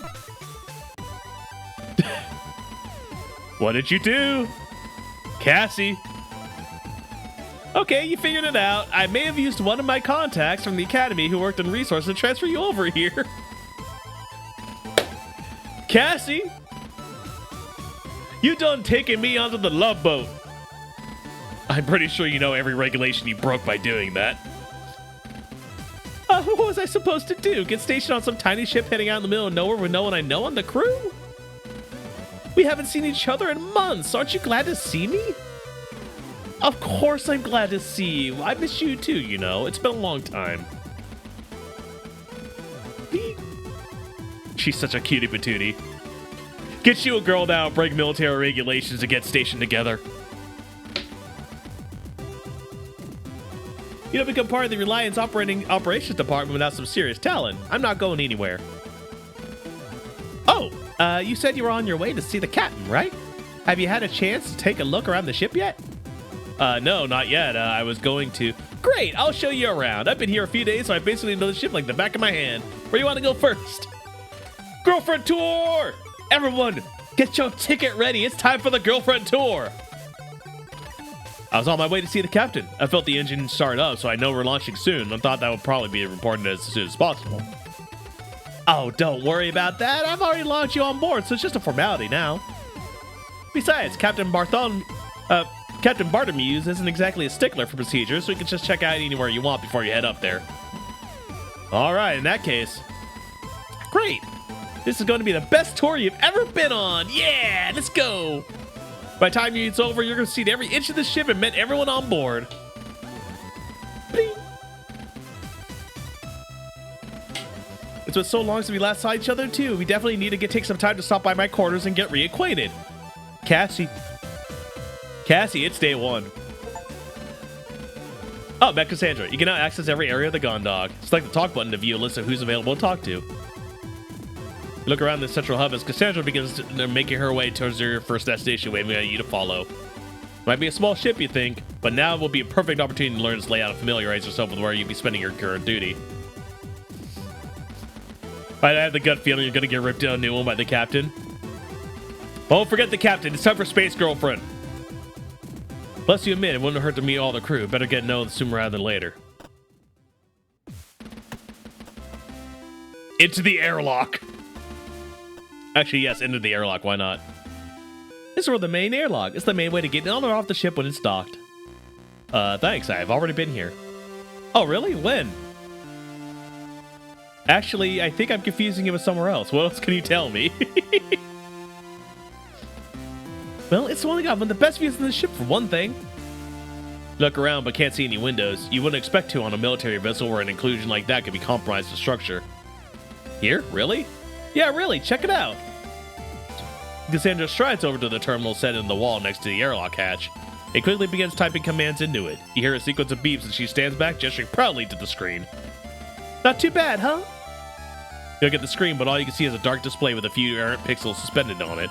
What did you do? Cassie? Okay, you figured it out. I may have used one of my contacts from the Academy who worked in resources to transfer you over here. Cassie? You done taking me onto the love boat. I'm pretty sure you know every regulation you broke by doing that. What was I supposed to do? Get stationed on some tiny ship heading out in the middle of nowhere with no one I know on the crew? We haven't seen each other in months. Aren't you glad to see me? Of course I'm glad to see you. I miss you too, you know. It's been a long time. She's such a cutie patootie. Get you a girl now, break military regulations to get stationed together. You don't become part of the Reliance Operations Department without some serious talent. I'm not going anywhere. Oh, you said you were on your way to see the captain, right? Have you had a chance to take a look around the ship yet? No, not yet. I was going to. Great, I'll show you around. I've been here a few days, so I basically know the ship like the back of my hand. Where do you want to go first? Girlfriend tour! Everyone, get your ticket ready. It's time for the girlfriend tour. I was on my way to see the captain. I felt the engine start up, so I know we're launching soon. I thought that would probably be reported as soon as possible. Oh, don't worry about that. I've already launched you on board, so it's just a formality now. Besides, Captain Barthomuse isn't exactly a stickler for procedures, so you can just check out anywhere you want before you head up there. All right, in that case. Great. This is going to be the best tour you've ever been on. Yeah, let's go. By the time it's over, you're going to see every inch of the ship and met everyone on board. Bling. It's been so long since we last saw each other, too. We definitely need to take some time to stop by my quarters and get reacquainted. Cassie, it's day one. Oh, met Cassandra. You can now access every area of the Gondog. Select the talk button to view a list of who's available to talk to. Look around the central hub as Cassandra begins making her way towards her first destination, waiting for you to follow. Might be a small ship, you think, but now will be a perfect opportunity to learn its layout and familiarize yourself with where you'll be spending your current duty. I have the gut feeling you're going to get ripped a new one by the captain. Don't forget the captain. It's time for Space Girlfriend. Plus, you admit it wouldn't hurt to meet all the crew. Better get to know them sooner rather than later. Into the airlock. Actually, yes, into the airlock. Why not? This is where the main airlock. It's the main way to get on or off the ship when it's docked. Thanks. I've already been here. Oh, really? When? Actually, I think I'm confusing it with somewhere else. What else can you tell me? Well, it's the one that got one of the best views in the ship for one thing. Look around but can't see any windows. You wouldn't expect to on a military vessel where an inclusion like that could be compromised to structure. Here? Really? Yeah, really. Check it out. Cassandra strides over to the terminal set in the wall next to the airlock hatch. It quickly begins typing commands into it. You hear a sequence of beeps and she stands back, gesturing proudly to the screen. Not too bad, huh? You look at the screen, but all you can see is a dark display with a few errant pixels suspended on it.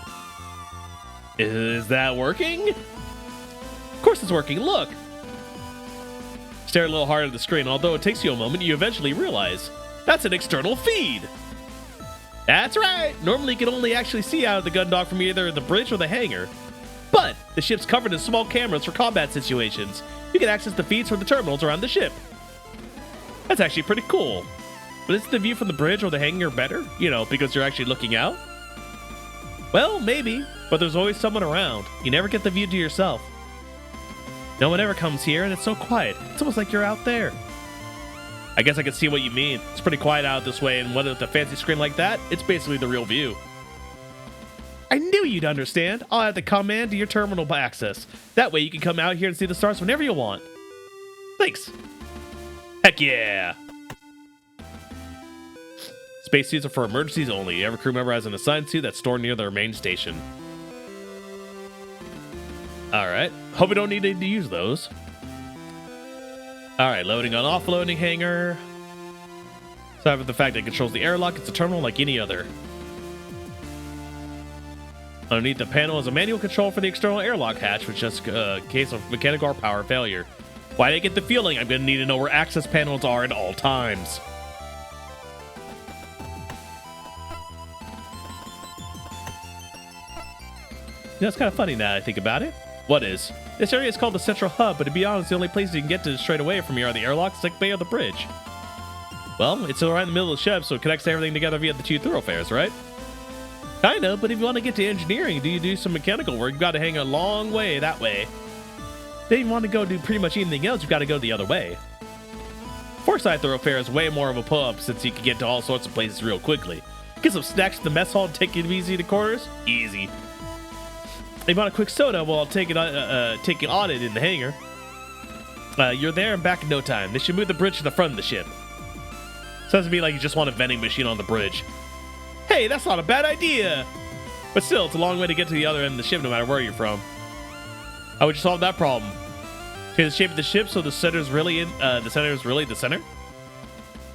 Is that working? Of course it's working, look! Stare a little hard at the screen, although it takes you a moment, you eventually realize that's an external feed! That's right! Normally you can only actually see out of the Gundog from either the bridge or the hangar. But the ship's covered in small cameras for combat situations. You can access the feeds from the terminals around the ship. That's actually pretty cool. But isn't the view from the bridge or the hangar better? You know, because you're actually looking out? Well, maybe, but there's always someone around. You never get the view to yourself. No one ever comes here, and it's so quiet. It's almost like you're out there. I guess I can see what you mean. It's pretty quiet out this way, and with a fancy screen like that, it's basically the real view. I knew you'd understand. I'll add the command to your terminal access. That way you can come out here and see the stars whenever you want. Thanks. Heck yeah. Spacesuits are for emergencies only. Every crew member has an assigned suit that's stored near their main station. Alright. Hope we don't need to use those. Alright, loading on offloading hangar. Aside from the fact that it controls the airlock, it's a terminal like any other. Underneath the panel is a manual control for the external airlock hatch, which is a case of mechanical or power failure. Why do I get the feeling I'm going to need to know where access panels are at all times? You know, it's kind of funny now that I think about it. What is? This area is called the Central Hub, but to be honest, the only place you can get to straight away from here are the airlock, sick bay, or the bridge. Well, it's right in the middle of the ship, so it connects everything together via the two thoroughfares, right? Kinda, but if you want to get to engineering, do you do some mechanical work, you've got to hang a long way that way. Then you want to go do pretty much anything else, you've got to go the other way. Foresight thoroughfare is way more of a pull-up since you can get to all sorts of places real quickly. Get some snacks to the mess hall, take it easy to quarters? Easy. If you want a quick soda, well, I'll take an audit in the hangar. You're there and back in no time. They should move the bridge to the front of the ship. Sounds to me like you just want a vending machine on the bridge. Hey, that's not a bad idea! But still, it's a long way to get to the other end of the ship no matter where you're from. How would you solve that problem? Change the shape of the ship so the center is really the center?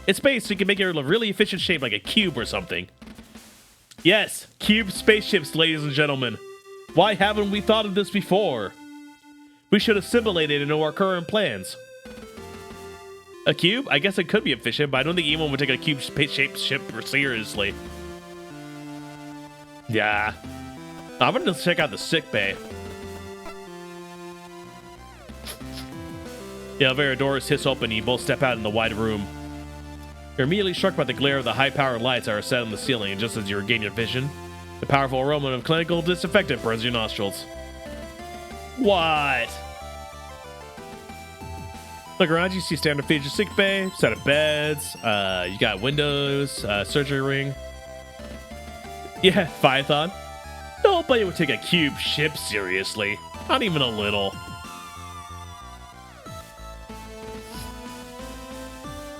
It's space, so you can make it a really efficient shape like a cube or something. Yes, cube spaceships, ladies and gentlemen. Why haven't we thought of this before? We should assimilate it into our current plans. A cube? I guess it could be efficient, but I don't think anyone would take a cube-shaped ship seriously. Yeah. I'm gonna check out the sick bay. The elevator doors hiss open and you both step out in the wide room. You're immediately struck by the glare of the high-powered lights that are set on the ceiling, and just as you regain your vision, the powerful aroma of clinical disinfectant burns your nostrils. What? Look around, you see standard features sick bay, set of beds, you got windows, surgery ring. Yeah, Phython. Nobody would take a cube ship seriously. Not even a little.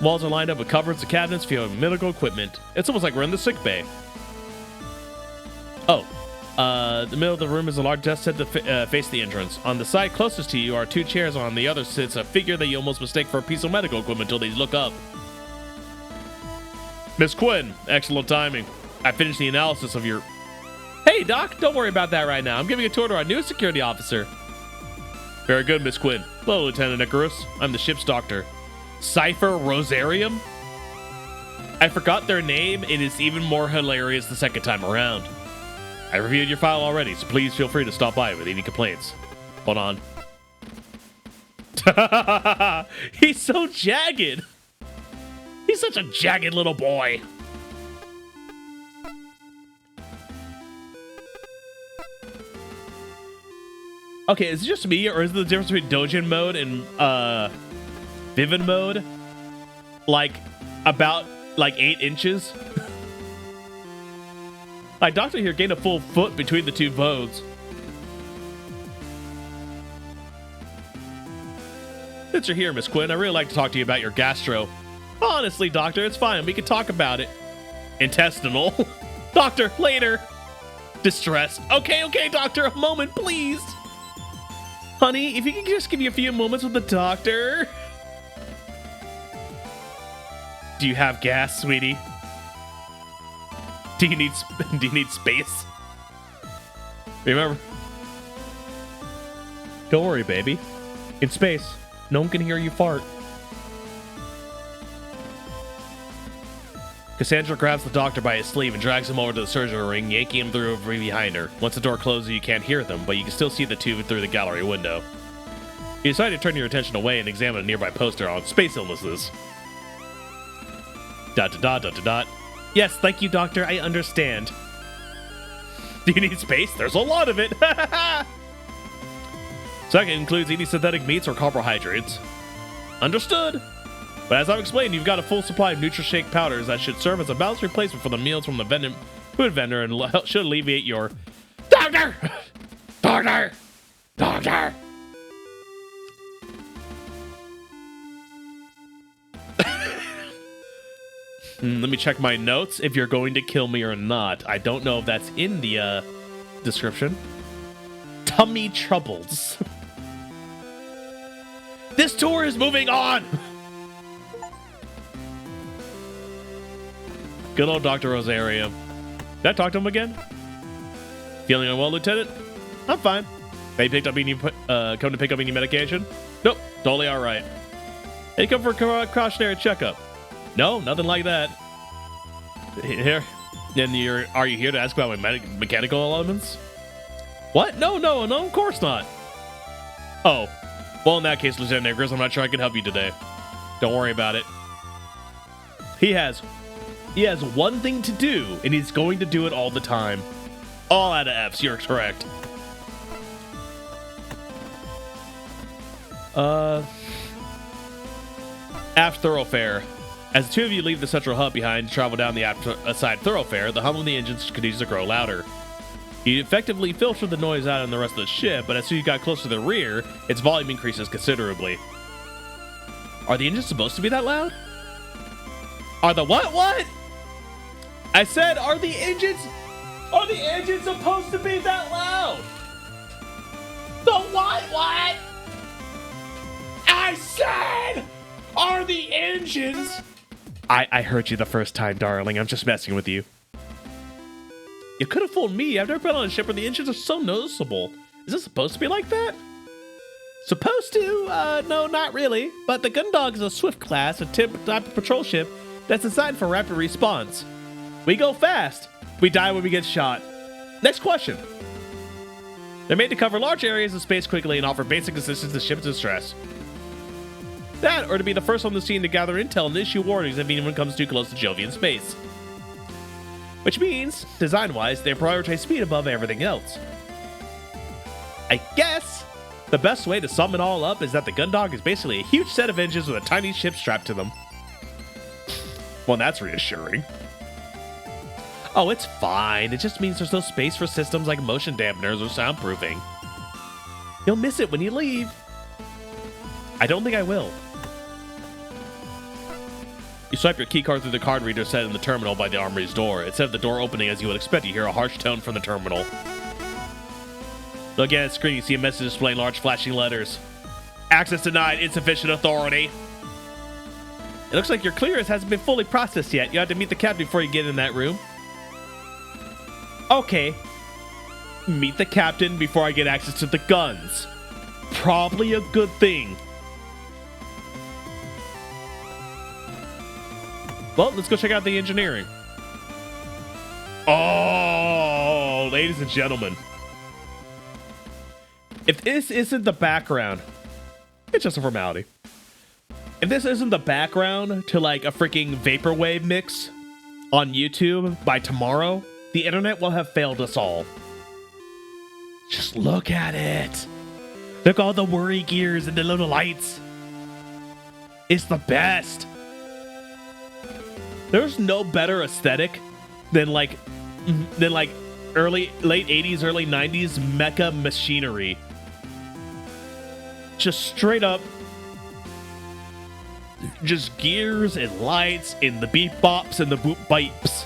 Walls are lined up with cupboards and cabinets for medical equipment. It's almost like we're in the sick bay. Oh, the middle of the room is a large desk set to face the entrance. On the side closest to you are two chairs. On the other sits a figure that you almost mistake for a piece of medical equipment until they look up. Miss Quinn, excellent timing. I finished the analysis of your... Hey, Doc, don't worry about that right now. I'm giving a tour to our newest security officer. Very good, Miss Quinn. Hello, Lieutenant Icarus. I'm the ship's doctor. Cypher Rosarium? I forgot their name. It is even more hilarious the second time around. I reviewed your file already, so please feel free to stop by with any complaints. Hold on. He's so jagged. He's such a jagged little boy. Okay, is it just me, or is the difference between Dojin mode and Vivid mode like about 8 inches? Like, Doctor here gained a full foot between the two modes. Since you're here, Miss Quinn, I really like to talk to you about your gastro. Honestly, Doctor, it's fine. We can talk about it. Intestinal. Doctor, later. Distress. Okay, Doctor, a moment, please. Honey, if you could just give me a few moments with the doctor. Do you have gas, sweetie? Do you need space? Remember. Don't worry, baby. In space, no one can hear you fart. Cassandra grabs the doctor by his sleeve and drags him over to the surgery ring, yanking him through behind her. Once the door closes, you can't hear them, but you can still see the two through the gallery window. You decide to turn your attention away and examine a nearby poster on space illnesses. ... Yes, thank you, Doctor. I understand. Do you need space? There's a lot of it. Second includes eating synthetic meats or carbohydrates. Understood. But as I've explained, you've got a full supply of NutriShake powders that should serve as a balanced replacement for the meals from the food vendor and should alleviate your... Doctor! Doctor! Doctor! Let me check my notes if you're going to kill me or not. I don't know if that's in the description. Tummy troubles. This tour is moving on! Good old Dr. Rosario. Did I talk to him again? Feeling unwell, Lieutenant? I'm fine. Have you picked up any, come to pick up any medication? Nope, totally alright. Hey, come for a cautionary checkup. No, nothing like that. Here, then are you here to ask about my mechanical elements? What? No, of course not. Oh, well, in that case, Lieutenant Icarus, I'm not sure I can help you today. Don't worry about it. He has one thing to do, and he's going to do it all the time. All out of F's, you're correct. Aft thoroughfare. As the two of you leave the central hub behind to travel down the side thoroughfare, the hum of the engines continues to grow louder. You effectively filter the noise out in the rest of the ship, but as soon as you got closer to the rear, its volume increases considerably. Are the engines supposed to be that loud? Are the what? I said, are the engines supposed to be that loud? The what? I said, are the engines? I heard you the first time, darling. I'm just messing with you. You could have fooled me. I've never been on a ship where the engines are so noticeable. Is this supposed to be like that? Supposed to? No, not really. But the Gundog is a Swift class, a type of patrol ship that's designed for rapid response. We go fast. We die when we get shot. Next question. They're made to cover large areas of space quickly and offer basic assistance to ships in distress. That, or to be the first on the scene to gather intel and issue warnings if anyone comes too close to Jovian space. Which means, design-wise, they prioritize speed above everything else. I guess the best way to sum it all up is that the Gundog is basically a huge set of engines with a tiny ship strapped to them. Well, that's reassuring. Oh, it's fine. It just means there's no space for systems like motion dampeners or soundproofing. You'll miss it when you leave. I don't think I will. You swipe your keycard through the card reader set in the terminal by the armory's door. Instead of the door opening as you would expect, you hear a harsh tone from the terminal. Look at the screen, you see a message displaying large flashing letters. Access denied, insufficient authority. It looks like your clearance hasn't been fully processed yet. You have to meet the captain before you get in that room. Okay. Meet the captain before I get access to the guns. Probably a good thing. Well, let's go check out the engineering. Oh, ladies and gentlemen. If this isn't the background, it's just a formality. If this isn't the background to like a freaking vaporwave mix on YouTube by tomorrow, the internet will have failed us all. Just look at it. Look at all the worry gears and the little lights. It's the best. There's no better aesthetic than like late 80s, early 90s mecha machinery. Just straight up, just gears and lights and the beep bops and the boop bipes.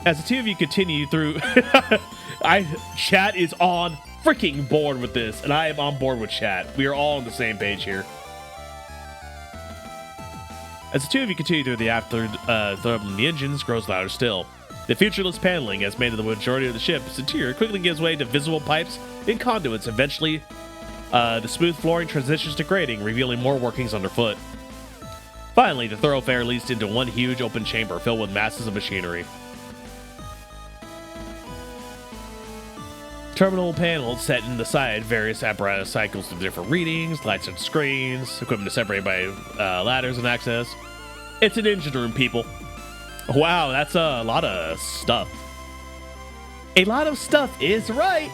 As the two of you continue through, chat is on freaking board with this, and I am on board with chat. We are all on the same page here. As the two of you continue through the aft third, the engines grows louder still. The featureless paneling, as made of the majority of the ship's interior, quickly gives way to visible pipes and conduits. Eventually, the smooth flooring transitions to grating, revealing more workings underfoot. Finally, the thoroughfare leads into one huge open chamber filled with masses of machinery. Terminal panels set in the side, various apparatus cycles with different readings, lights and screens, equipment is separated by ladders and access. It's an engine room, people. Wow, that's a lot of stuff. A lot of stuff is right.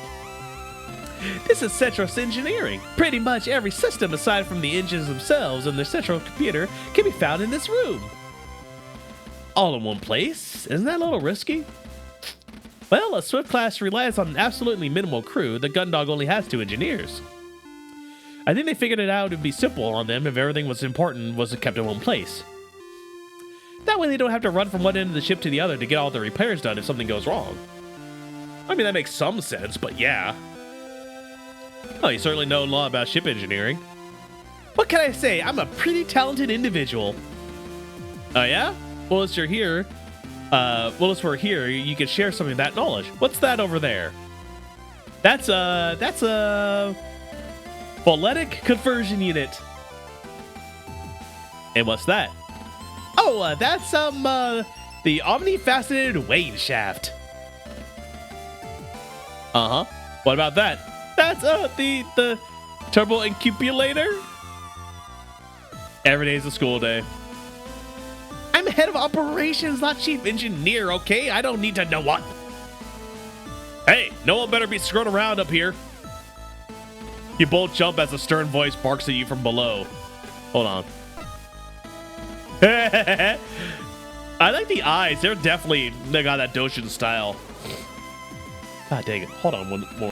This is Centros Engineering. Pretty much every system aside from the engines themselves and their central computer can be found in this room. All in one place? Isn't that a little risky? Well, a Swift class relies on an absolutely minimal crew. The Gundog only has 2 engineers. I think they figured it out it'd be simple on them if everything was important was kept in one place. That way they don't have to run from one end of the ship to the other to get all the repairs done if something goes wrong. I mean, that makes some sense, but yeah. Oh, you certainly know a lot about ship engineering. What can I say? I'm a pretty talented individual. Oh, yeah? Well, as you're here, as we're here, you can share some of that knowledge. What's that over there? That's a phonetic conversion unit. And what's that? Oh, that's the omni-faceted Wayne shaft. Uh-huh. What about that? That's the turbo incubator. Every day's a school day. I'm head of operations, not chief engineer, okay? I don't need to know what. Hey, no one better be screwed around up here. You both jump as a stern voice barks at you from below. Hold on. I like the eyes. They got that Doshin style. God dang it. Hold on one more.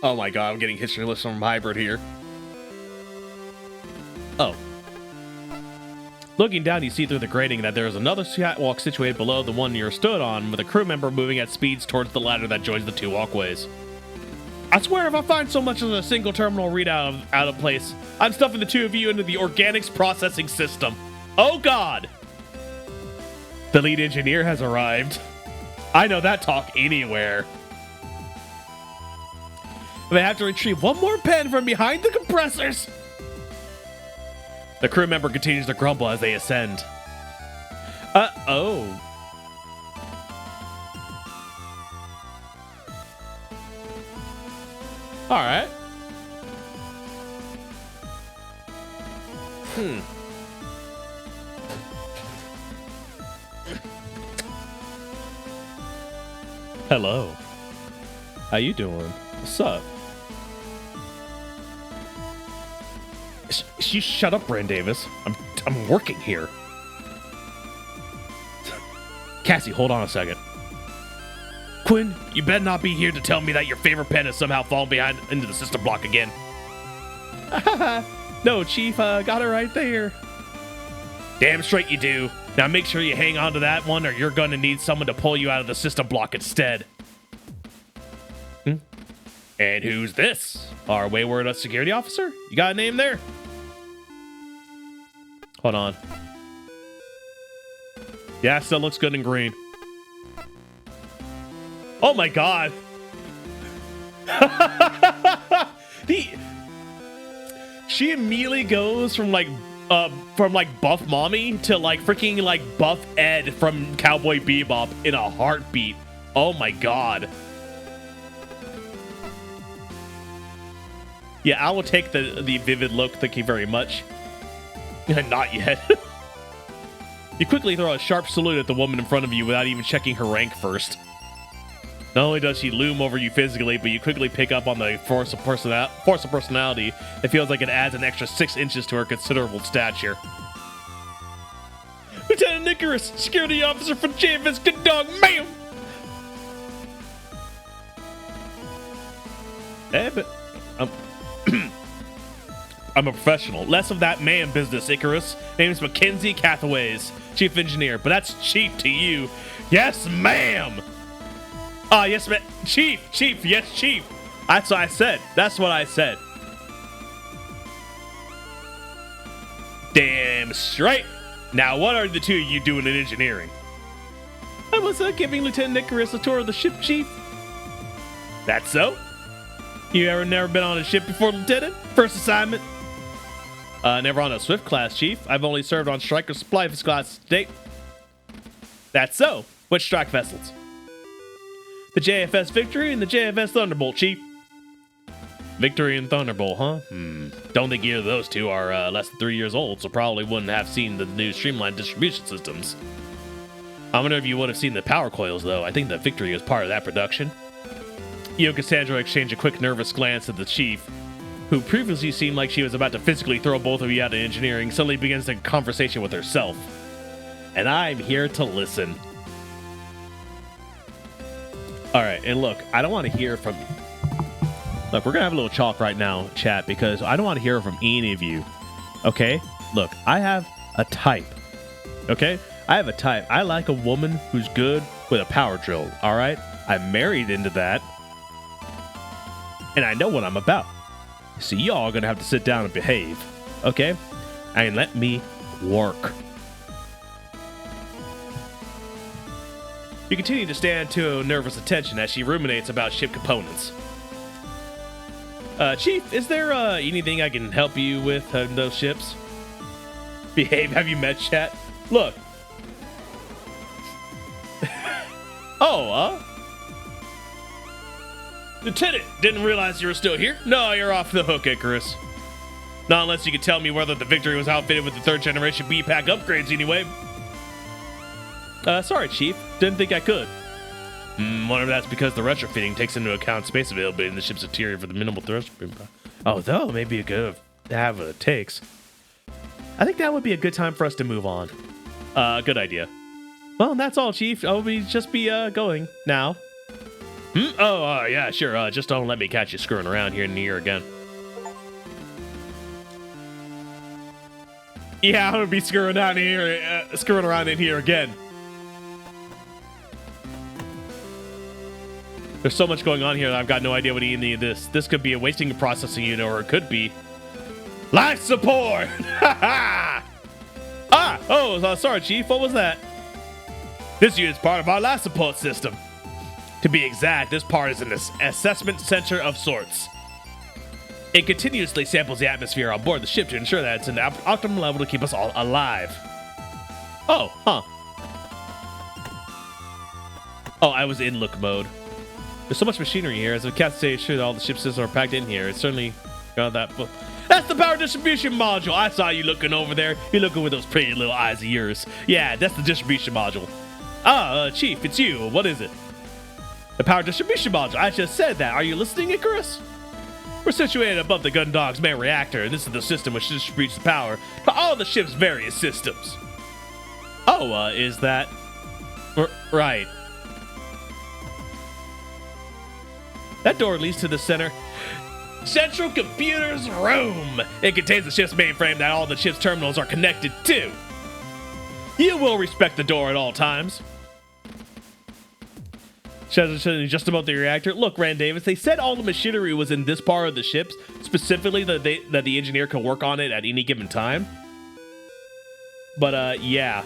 Oh my god, I'm getting history lists from Hybrid here. Oh. Looking down, you see through the grating that there is another catwalk situated below the one you're stood on, with a crew member moving at speeds towards the ladder that joins the 2 walkways. I swear if I find so much as a single terminal readout out of place, I'm stuffing the 2 of you into the organics processing system. Oh god! The lead engineer has arrived. I know that talk anywhere. They have to retrieve one more pen from behind the compressors. The crew member continues to grumble as they ascend. Oh. All right. Hello. How you doing? What's up? You shut up, Brand Davis. I'm working here. Cassie, hold on a second. Quinn, you better not be here to tell me that your favorite pen has somehow fallen behind into the system block again. No, Chief, got it right there. Damn straight you do. Now make sure you hang on to that one or you're gonna need someone to pull you out of the system block instead. And who's this? Our wayward security officer? You got a name there? Hold on. Yeah, still looks good in green. Oh my god. She immediately goes from like buff mommy to like freaking like buff Ed from Cowboy Bebop in a heartbeat. Oh my god. Yeah, I will take the vivid look. Thank you very much. Not yet. You quickly throw a sharp salute at the woman in front of you without even checking her rank first. Not only does she loom over you physically, but you quickly pick up on the force of personality that feels like it adds an extra 6 inches to her considerable stature. Lieutenant Icarus, security officer for JFS Good Dog, ma'am! But I'm a professional. Less of that man business, Icarus. Name's Mackenzie Cathaways, chief engineer, but that's chief to you. Yes, ma'am! Yes, ma'am. Chief, yes, chief. That's what I said. That's what I said. Damn straight. Now, what are the 2 of you doing in engineering? I was giving Lieutenant Icarus a tour of the ship, chief. That's so? You never been on a ship before, Lieutenant? First assignment? Never on a Swift class, Chief. I've only served on Striker Supply class to date. That's so. Which strike vessels? The JFS Victory and the JFS Thunderbolt, Chief. Victory and Thunderbolt, huh? Don't think either of those two are less than 3 years old, so probably wouldn't have seen the new streamlined distribution systems. I wonder if you would have seen the power coils, though. I think the Victory was part of that production. You and Cassandra exchange a quick nervous glance at the Chief, who previously seemed like she was about to physically throw both of you out of engineering, suddenly begins a conversation with herself. And I'm here to listen. Alright, and look, I don't want to hear from you. Look, we're going to have a little chalk right now, chat, because I don't want to hear from any of you. Okay? Look, I have a type. Okay? I have a type. I like a woman who's good with a power drill, alright? I'm married into that. And I know what I'm about. So y'all are going to have to sit down and behave. Okay? And let me work. You continue to stand to nervous attention as she ruminates about ship components. Chief, is there anything I can help you with on those ships? Behave, have you met chat? Look. Lieutenant, didn't realize you were still here? No, you're off the hook, Icarus. Not unless you could tell me whether the Victory was outfitted with the 3rd generation B-Pack upgrades anyway. Sorry, Chief. Didn't think I could. Wonder if that's because the retrofitting takes into account space availability in the ship's interior for the minimal thrust. Oh, though, maybe a good have what it takes. I think that would be a good time for us to move on. Good idea. Well, that's all, Chief. I'll just be going now. Yeah, sure. Just don't let me catch you screwing around here in the year again. Yeah, I'm gonna be screwing around in here again. There's so much going on here that I've got no idea what any of this. This could be a wasting and processing unit, or it could be life support. Sorry, Chief. What was that? This unit's part of our life support system. To be exact, this part is an assessment center of sorts. It continuously samples the atmosphere on board the ship to ensure that it's an optimal level to keep us all alive. Oh, I was in look mode. There's so much machinery here, as I can't say sure that all the ship systems are packed in here. It's certainly got that. That's the power distribution module. I saw you looking over there. You're looking with those pretty little eyes of yours. Yeah, that's the distribution module. Chief, it's you. What is it? The power distribution module. I just said that. Are you listening, Icarus? We're situated above the Gundog's main reactor, and this is the system which distributes the power to all the ship's various systems. Is that... Right. That door leads to the Central Computer's room. It contains the ship's mainframe that all the ship's terminals are connected to. You will respect the door at all times. Just about the reactor. Look, Rand Davis, they said all the machinery was in this part of the ships, specifically that the engineer can work on it at any given time. But, yeah.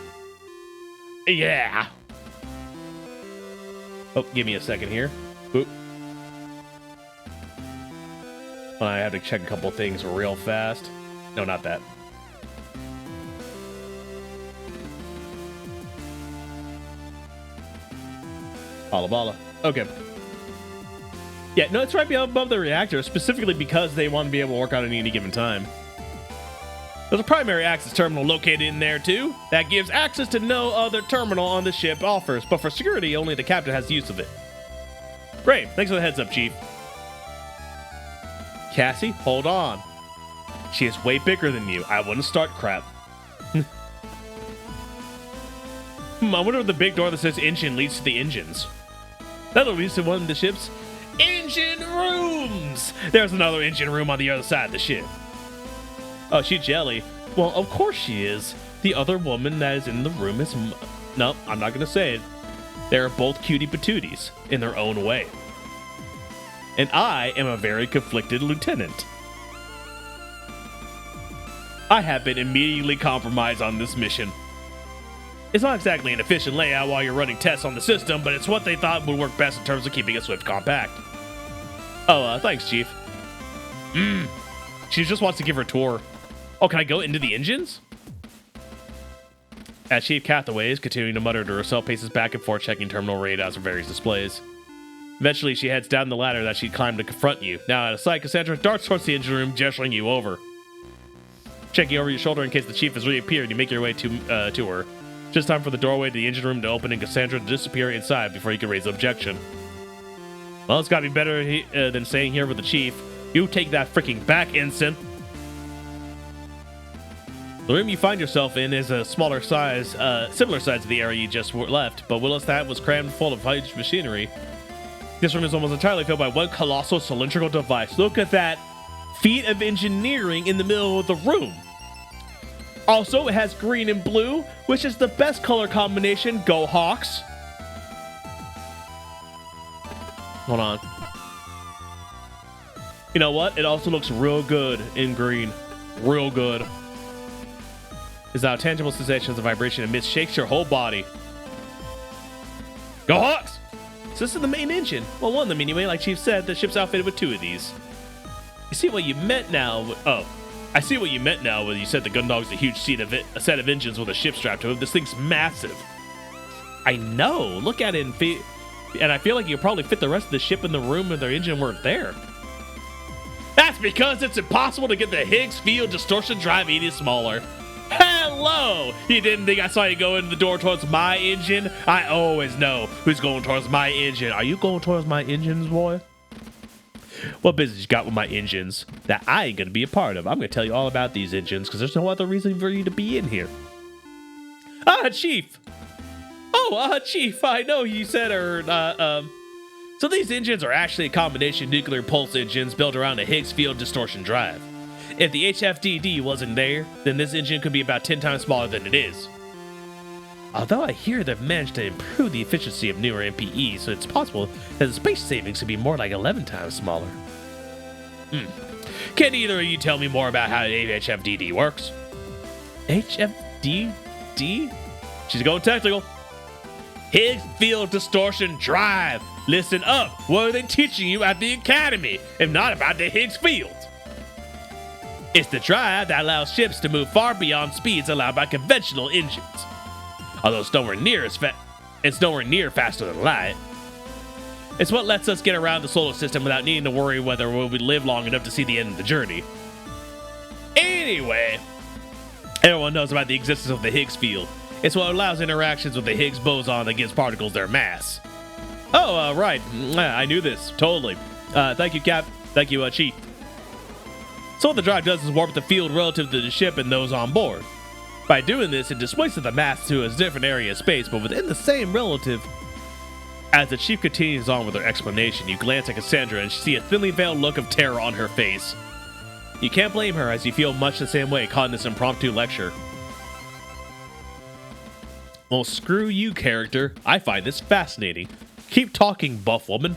Yeah. Oh, give me a second here. Oop. I have to check a couple things real fast. No, not that. Bala. Okay. Yeah, no, it's right above the reactor, specifically because they want to be able to work on it at any given time. There's a primary access terminal located in there, too. That gives access to no other terminal on the ship offers, but for security, only the captain has use of it. Great, thanks for the heads up, Chief. Cassie, hold on. She is way bigger than you. I wouldn't start crap. I wonder if the big door that says engine leads to the engines. That'll lead to one of the ship's engine rooms. There's another engine room on the other side of the ship. Oh, she's jelly. Well, of course she is. The other woman that is in the room is... No, I'm not going to say it. They're both cutie patooties in their own way. And I am a very conflicted lieutenant. I have been immediately compromised on this mission. It's not exactly an efficient layout while you're running tests on the system, but it's what they thought would work best in terms of keeping it swift compact. Oh, thanks, Chief. She just wants to give her a tour. Oh, can I go into the engines? As Chief Cathaways, continuing to mutter to herself, paces back and forth, checking terminal radars for various displays. Eventually, she heads down the ladder that she'd climbed to confront you. Now, out of sight, Cassandra darts towards the engine room, gesturing you over. Checking over your shoulder in case the Chief has reappeared, you make your way to her. Just time for the doorway to the engine room to open and Cassandra to disappear inside before you can raise an objection. Well, it's gotta be better than staying here with the Chief. You take that freaking back, ensign. The room you find yourself in is a smaller size, similar size to the area you just left, but Willis that was crammed full of huge machinery. This room is almost entirely filled by one colossal cylindrical device. Look at that feat of engineering in the middle of the room. Also, it has green and blue, which is the best color combination. Go Hawks. Hold on. You know what? It also looks real good in green. Real good. Is now tangible sensations of vibration and mist shakes your whole body. Go Hawks! So this is the main engine. Well, one of them anyway, like Chief said, the ship's outfitted with 2 of these. You see what you meant now. I see what you meant now when you said the Gundog's a huge a set of engines with a ship strapped to it. This thing's massive. I know. Look at it and I feel like you could probably fit the rest of the ship in the room if their engine weren't there. That's because it's impossible to get the Higgs field distortion drive any smaller. Hello! You didn't think I saw you go in the door towards my engine? I always know who's going towards my engine. Are you going towards my engines, boy? What business you got with my engines that I ain't gonna be a part of? I'm gonna tell you all about these engines because there's no other reason for you to be in here. Chief! Oh, Chief, I know you said so these engines are actually a combination nuclear pulse engines built around a Higgs field distortion drive. If the HFDD wasn't there, then this engine could be about 10 times smaller than it is. Although I hear they've managed to improve the efficiency of newer MPEs, so it's possible that the space savings could be more like 11 times smaller. Can either of you tell me more about how the HFDD works? HFDD? She's going technical. Higgs field distortion drive. Listen up. What are they teaching you at the academy, if not about the Higgs field? It's the drive that allows ships to move far beyond speeds allowed by conventional engines. Although it's nowhere near faster than light. It's what lets us get around the solar system without needing to worry whether we'll live long enough to see the end of the journey. Anyway, everyone knows about the existence of the Higgs field. It's what allows interactions with the Higgs boson that gives particles their mass. Oh, right. I knew this. Totally. Thank you, Cap. Thank you, Chief. So what the drive does is warp the field relative to the ship and those on board. By doing this, it displaces the mass to a different area of space, but within the same relative. As the Chief continues on with her explanation, you glance at Cassandra and see a thinly veiled look of terror on her face. You can't blame her, as you feel much the same way caught in this impromptu lecture. Well, screw you, character. I find this fascinating. Keep talking, buff woman.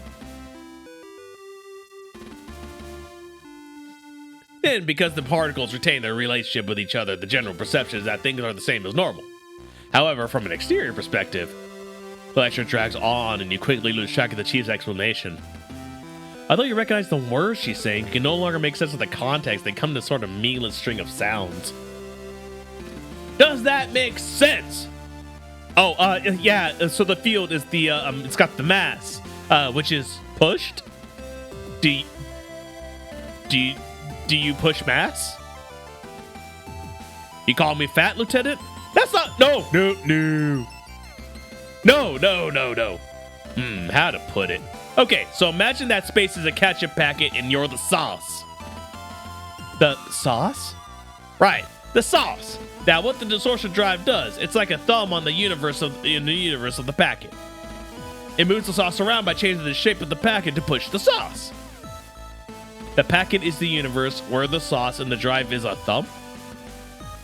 And because the particles retain their relationship with each other, the general perception is that things are the same as normal. However, from an exterior perspective, the lecture drags on and you quickly lose track of the Chief's explanation. Although you recognize the words she's saying, you can no longer make sense of the context. They come to sort of meaningless string of sounds. Does that make sense? Oh, yeah, so the field is the, it's got the mass, which is pushed? Do you push mass? You call me fat, Lieutenant? That's not, no. How to put it? Okay, so imagine that space is a ketchup packet and you're the sauce. The sauce? Right, the sauce. Now, what the distortion drive does, it's like a thumb on the universe of the packet. It moves the sauce around by changing the shape of the packet to push the sauce. The packet is the universe, where the sauce and the drive is a thumb.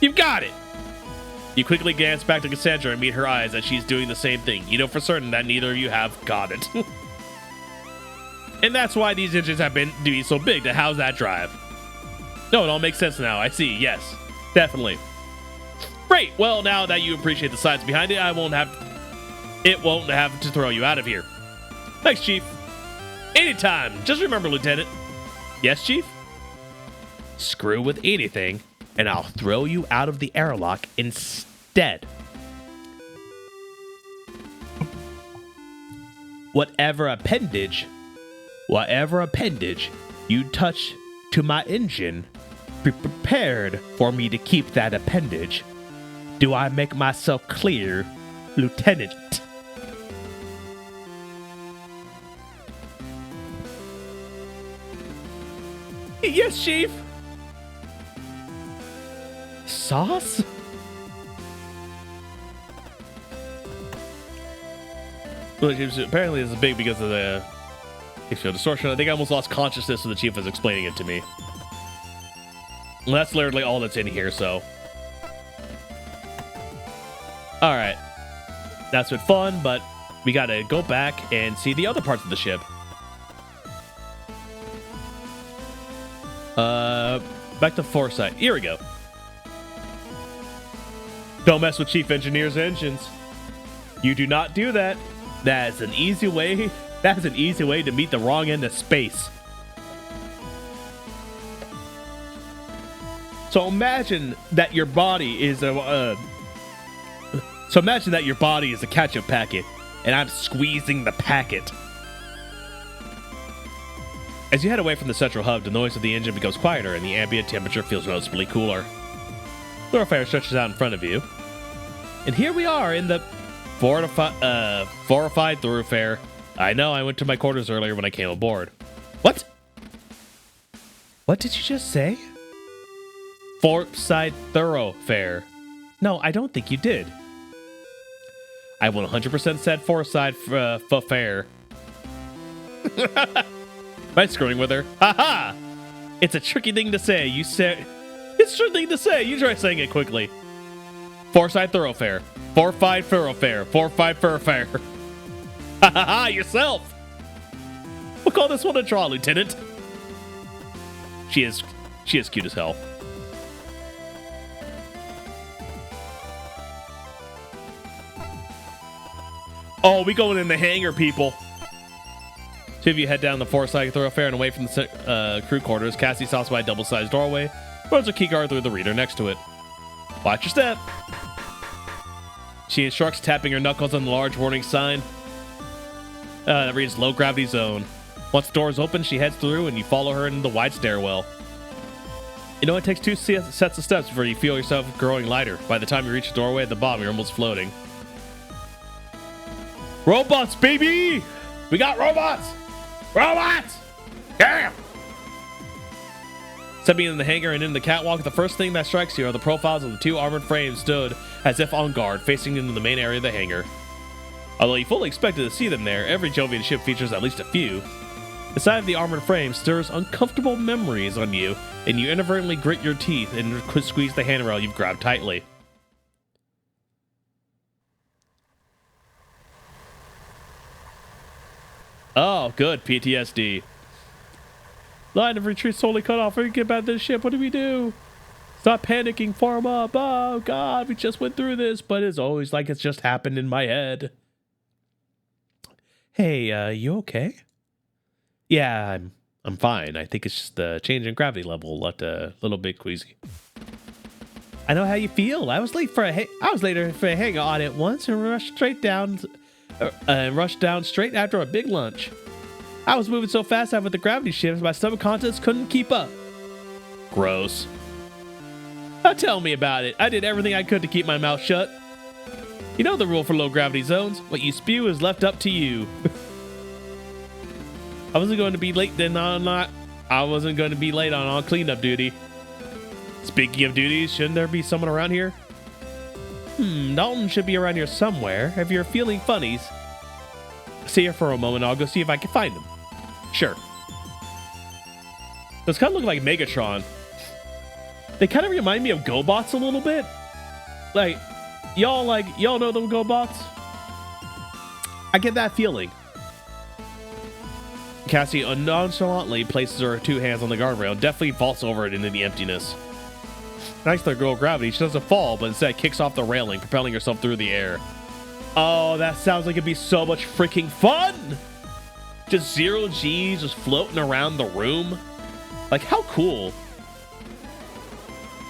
You've got it. You quickly glance back to Cassandra and meet her eyes as she's doing the same thing. You know for certain that neither of you have got it. And that's why these engines have been to be so big to house that drive. No, it all makes sense now. I see. Yes, definitely. Great. Well, now that you appreciate the science behind it, it won't have to throw you out of here. Thanks, Chief. Anytime. Just remember, Lieutenant. Yes, Chief? Screw with anything, and I'll throw you out of the airlock instead. Whatever appendage you touch to my engine, be prepared for me to keep that appendage. Do I make myself clear, Lieutenant? Yes, Chief. Sauce? Well, apparently this is big because of the distortion. I think I almost lost consciousness when the Chief was explaining it to me. Well, that's literally all that's in here, so. Alright. That's been fun, but we gotta go back and see the other parts of the ship. Back to Foresight. Here we go. Don't mess with Chief Engineer's engines. You do not do that. That's an easy way. That's an easy way to meet the wrong end of space. So imagine that your body is a. So imagine that your body is a ketchup packet, and I'm squeezing the packet. As you head away from the central hub, the noise of the engine becomes quieter, and the ambient temperature feels noticeably cooler. Thoroughfare stretches out in front of you, and here we are in the fortified thoroughfare. I know, I went to my quarters earlier when I came aboard. What? What did you just say? Fortified thoroughfare. No, I don't think you did. I 100% said fortified fair. Am I screwing with her? Haha! It's a tricky thing to say. You said it's a tricky thing to say. You try saying it quickly. Foresight thoroughfare. Fortified thoroughfare. Fortified thoroughfare. Ha ha ha! Yourself. We'll call this one a draw, Lieutenant. She is cute as hell. Oh, we going in the hangar, people. Two of you head down the Foresight thoroughfare and away from the crew quarters. Cassie stops by a double-sized doorway, runs her keycard through the reader next to it. Watch your step. She instructs, tapping her knuckles on the large warning sign that reads low gravity zone. Once the door is open, she heads through and you follow her into the wide stairwell. You know, it takes two sets of steps before you feel yourself growing lighter. By the time you reach the doorway at the bottom, you're almost floating. Robots, baby! We got robots! Robots! Damn! Stepping in the hangar and in the catwalk, the first thing that strikes you are the profiles of the two armored frames stood as if on guard, facing into the main area of the hangar. Although you fully expected to see them there, every Jovian ship features at least a few. The sight of the armored frame stirs uncomfortable memories on you, and you inadvertently grit your teeth and squeeze the handrail you've grabbed tightly. Oh, good. PTSD. Line of retreat solely cut off. We get back to the ship. What do we do? Stop panicking. Form up. Oh, God. We just went through this, but it's always like it's just happened in my head. Hey, you okay? Yeah, I'm fine. I think it's just the change in gravity level left a little bit queasy. I know how you feel. I was late for a hangar audit once and rushed down straight after a big lunch. I was moving so fast out with the gravity shifts, my stomach contents couldn't keep up. Gross. Now tell me about it. I did everything I could to keep my mouth shut. You know the rule for low gravity zones. What you spew is left up to you. I wasn't going to be late on cleanup duty. Speaking of duties, shouldn't there be someone around here? Dalton should be around here somewhere. If you're feeling funnies, stay here for a moment. I'll go see if I can find him. Sure. Those kind of look like Megatron. They kind of remind me of GoBots a little bit. Y'all know them GoBots? I get that feeling. Cassie nonchalantly places her two hands on the guardrail and deftly vaults over it into the emptiness. Thanks to girl gravity, she doesn't fall, but instead kicks off the railing, propelling herself through the air. Oh, that sounds like it'd be so much freaking fun! just 0 G's just floating around the room. Like, how cool.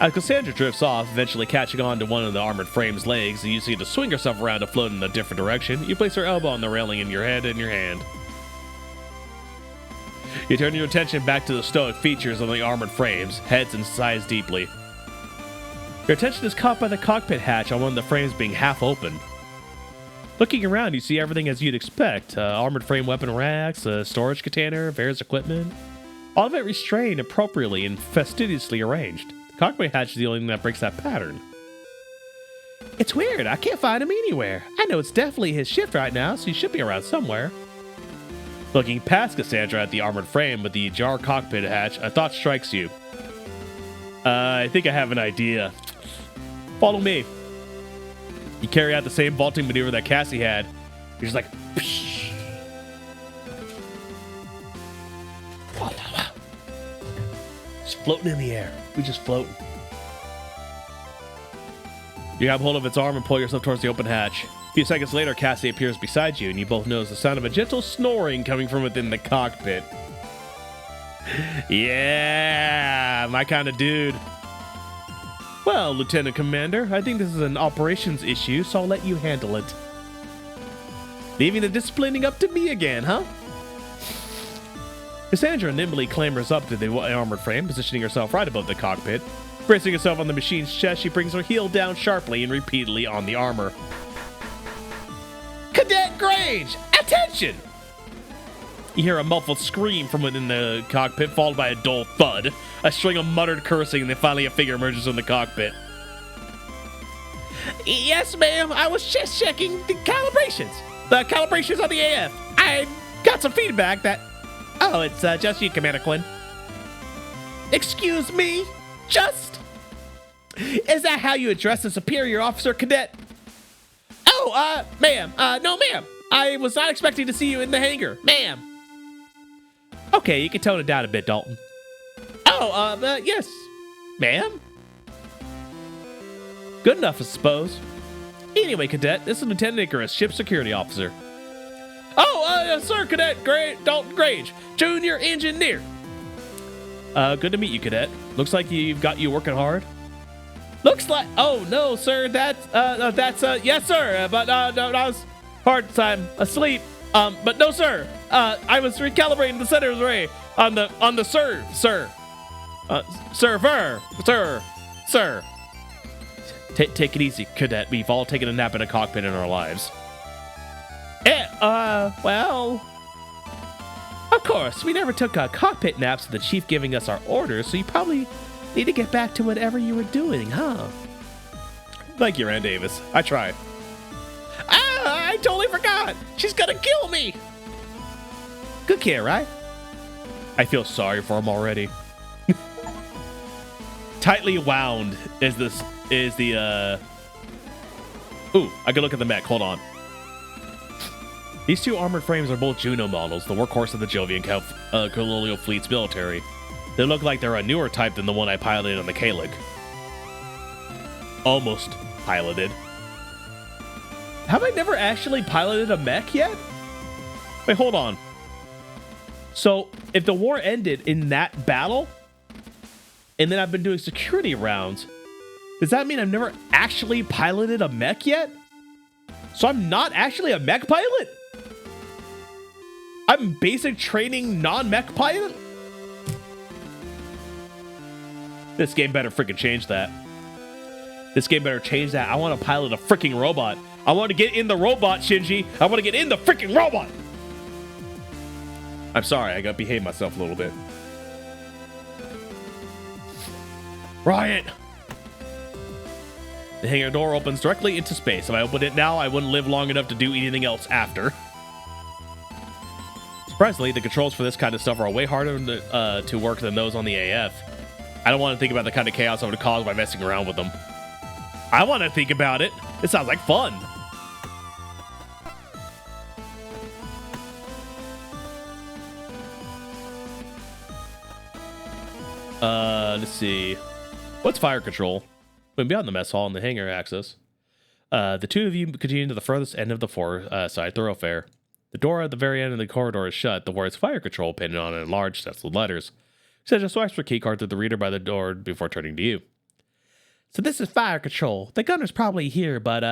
As Cassandra drifts off, eventually catching on to one of the armored frame's legs and using it to swing herself around to float in a different direction, you place her elbow on the railing in your head and your hand. You turn your attention back to the stoic features on the armored frames, heads and sighs deeply. Your attention is caught by the cockpit hatch on one of the frames being half open. Looking around, you see everything as you'd expect. Armored frame weapon racks, a storage container, various equipment. All of it restrained appropriately and fastidiously arranged. The cockpit hatch is the only thing that breaks that pattern. It's weird, I can't find him anywhere. I know it's definitely his shift right now, so he should be around somewhere. Looking past Cassandra at the armored frame with the ajar cockpit hatch, a thought strikes you. I think I have an idea. Follow me. You carry out the same vaulting maneuver that Cassie had. You're just like, psh. Just floating in the air. We just floating. You grab hold of its arm and pull yourself towards the open hatch. A few seconds later, Cassie appears beside you, and you both notice the sound of a gentle snoring coming from within the cockpit. Yeah, my kind of dude. Well, Lieutenant Commander, I think this is an operations issue, so I'll let you handle it. Leaving the disciplining up to me again, huh? Cassandra nimbly clambers up to the armored frame, positioning herself right above the cockpit. Bracing herself on the machine's chest, she brings her heel down sharply and repeatedly on the armor. Cadet Grange, attention! You hear a muffled scream from within the cockpit, followed by a dull thud, a string of muttered cursing, and then finally a figure emerges from the cockpit. Yes, ma'am. I was just checking the calibrations. The calibrations on the AF. I got some feedback that... Oh, it's just you, Commander Quinn. Excuse me? Just? Is that how you address a superior officer, cadet? Oh, ma'am. No, ma'am. I was not expecting to see you in the hangar, ma'am. Okay, you can tone it down a bit, Dalton. Oh, yes. Ma'am? Good enough, I suppose. Anyway, Cadet, this is Lieutenant Icarus, Ship Security Officer. Oh, Sir Cadet Dalton Grange, Junior Engineer. Good to meet you, Cadet. Looks like you've got you working hard. Looks like... Oh, no, sir, that's, yes, sir, but, no, I was hard time asleep. But no, sir. I was recalibrating the center's array on the server, sir. Take it easy, Cadet. We've all taken a nap in a cockpit in our lives. Well, of course, we never took cockpit naps with the chief giving us our orders, so you probably need to get back to whatever you were doing, huh? Thank you, Rand Davis. I tried. I totally forgot. She's gonna kill me. Good kid, right? I feel sorry for him already. Tightly wound is the Ooh, I can look at the mech. Hold on. These two armored frames are both Juno models, the workhorse of the Jovian colonial fleet's military. They look like they're a newer type than the one I piloted on the Kalix. Almost piloted. Have I never actually piloted a mech yet? Wait, hold on. So, if the war ended in that battle, and then I've been doing security rounds, does that mean I've never actually piloted a mech yet? So I'm not actually a mech pilot? I'm basic training non-mech pilot? This game better freaking change that. This game better change that. I want to pilot a freaking robot. I want to get in the robot, Shinji. I want to get in the freaking robot. I'm sorry, I got to behave myself a little bit. Riot. The hangar door opens directly into space. If I opened it now, I wouldn't live long enough to do anything else after. Surprisingly, the controls for this kind of stuff are way harder to work than those on the AF. I don't want to think about the kind of chaos I would cause by messing around with them. I want to think about it. It sounds like fun. Let's see. What's fire control? When beyond the mess hall and the hangar access. The two of you continue to the furthest end of the side thoroughfare. The door at the very end of the corridor is shut, the words fire control painted on it in large stenciled letters. Cassandra swipes her keycard through the reader by the door before turning to you. So this is fire control. The gunner's probably here, but,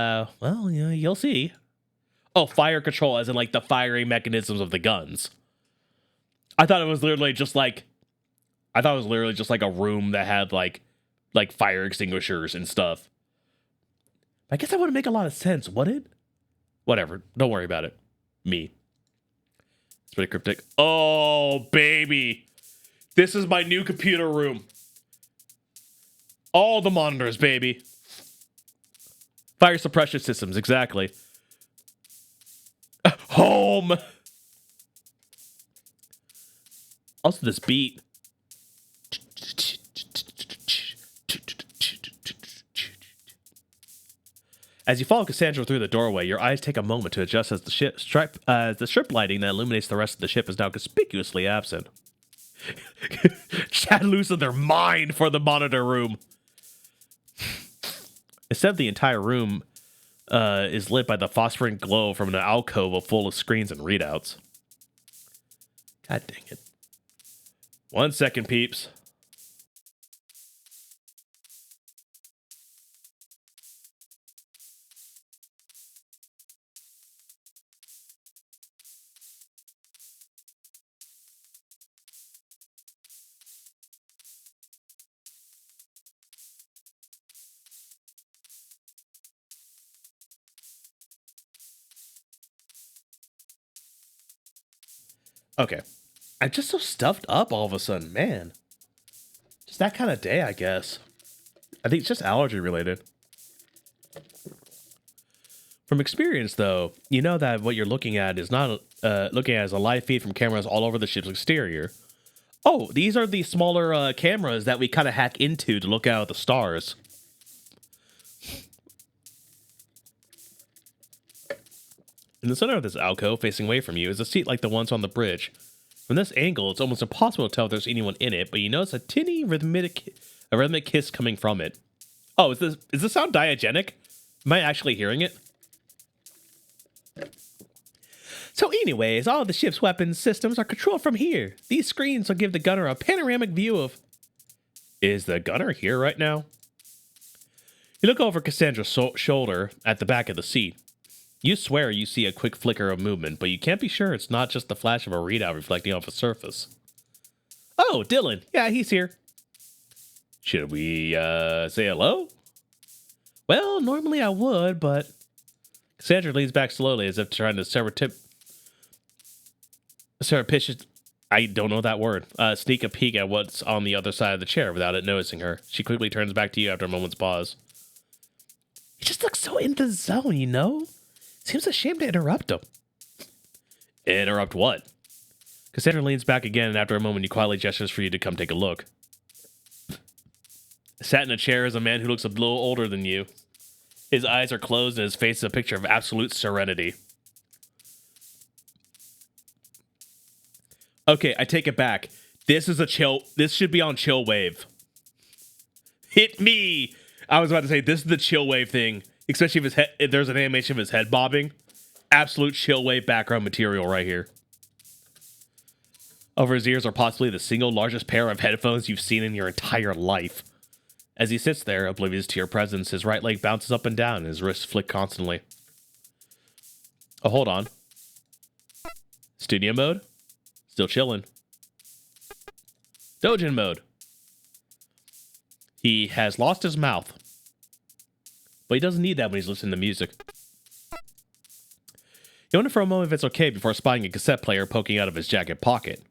well, yeah, you'll see. Oh, fire control as in, like, the firing mechanisms of the guns. I thought it was literally just like a room that had, like fire extinguishers and stuff. I guess that wouldn't make a lot of sense, would it? Whatever. Don't worry about it. Me. It's pretty cryptic. Oh, baby. This is my new computer room. All the monitors, baby. Fire suppression systems, exactly. Home. Also, this beat. As you follow Cassandra through the doorway, your eyes take a moment to adjust as the strip lighting that illuminates the rest of the ship is now conspicuously absent. Chad losing their mind for the monitor room. Instead, the entire room is lit by the phosphorescent glow from an alcove full of screens and readouts. God dang it. 1 second, peeps. Okay. I'm just so stuffed up all of a sudden, man. Just that kind of day, I guess. I think it's just allergy related. From experience, though, you know that what you're looking at is not looking at as a live feed from cameras all over the ship's exterior. Oh, these are the smaller cameras that we kind of hack into to look out at the stars. In the center of this alcove, facing away from you, is a seat like the ones on the bridge. From this angle, it's almost impossible to tell if there's anyone in it, but you notice a tinny rhythmic hiss coming from it. Oh, is this sound diegetic? Am I actually hearing it? So anyways, all of the ship's weapons systems are controlled from here. These screens will give the gunner a panoramic view of... Is the gunner here right now? You look over Cassandra's shoulder at the back of the seat. You swear you see a quick flicker of movement, but you can't be sure it's not just the flash of a readout reflecting off a surface. Oh, Dylan. Yeah, he's here. Should we, say hello? Well, normally I would, but... Cassandra leans back slowly as if trying to surreptitious... I don't know that word. Sneak a peek at what's on the other side of the chair without it noticing her. She quickly turns back to you after a moment's pause. He just looks so in the zone, you know? Seems a shame to interrupt him. Interrupt what? Cassandra leans back again, and after a moment, he quietly gestures for you to come take a look. Sat in a chair is a man who looks a little older than you. His eyes are closed, and his face is a picture of absolute serenity. Okay, I take it back. This should be on chill wave. Hit me! I was about to say, this is the chill wave thing. Especially if there's an animation of his head bobbing. Absolute chill wave background material right here. Over his ears are possibly the single largest pair of headphones you've seen in your entire life. As he sits there, oblivious to your presence, his right leg bounces up and down and his wrists flick constantly. Oh, hold on. Studio mode? Still chilling. Dojin mode. He has lost his mouth. But he doesn't need that when he's listening to music. You wonder for a moment if it's okay before spotting a cassette player poking out of his jacket pocket.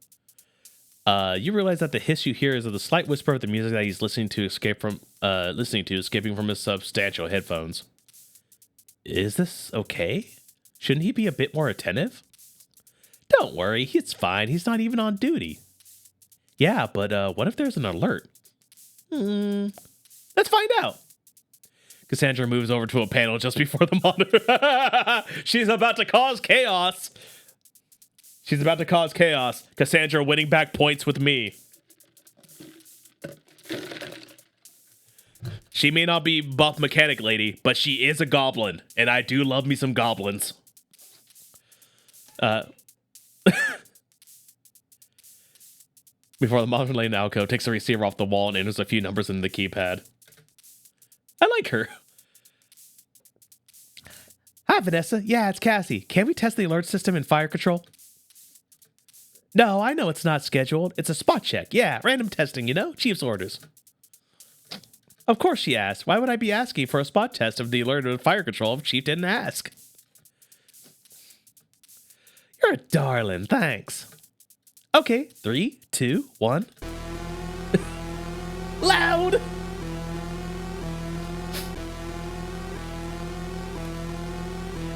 You realize that the hiss you hear is of the slight whisper of the music that he's listening to escaping from his substantial headphones. Is this okay? Shouldn't he be a bit more attentive? Don't worry, it's fine. He's not even on duty. Yeah, but what if there's an alert? Let's find out. Cassandra moves over to a panel just before the monitor. She's about to cause chaos. Cassandra winning back points with me. She may not be buff mechanic lady, but she is a goblin, and I do love me some goblins. Uh, before the modern lane alcove takes the receiver off the wall and enters a few numbers in the keypad. I like her. Hi, Vanessa. Yeah, it's Cassie. Can we test the alert system in fire control? No, I know it's not scheduled. It's a spot check. Yeah, random testing, you know? Chief's orders. Of course she asked. Why would I be asking for a spot test of the alert of fire control if Chief didn't ask? You're a darling. Thanks. Okay, 3, 2, 1. Loud!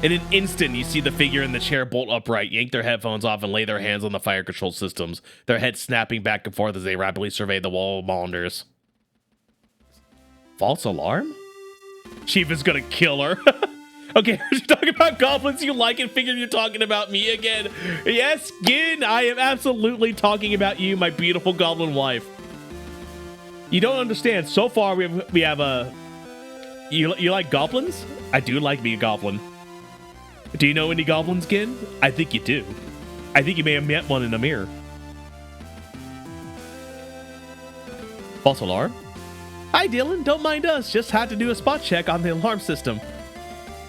In an instant, you see the figure in the chair bolt upright, yank their headphones off, and lay their hands on the fire control systems, their heads snapping back and forth as they rapidly survey the wall of monitors. False alarm? Chief is gonna kill her. Okay, you're talking about goblins you like and figured you're talking about me again. Yes, Gin, I am absolutely talking about you, my beautiful goblin wife. You don't understand. So far, we have a... You like goblins? I do like me a goblin. Do you know any goblins, Gin? I think you do. I think you may have met one in a mirror. False alarm? Hi, Dylan. Don't mind us. Just had to do a spot check on the alarm system.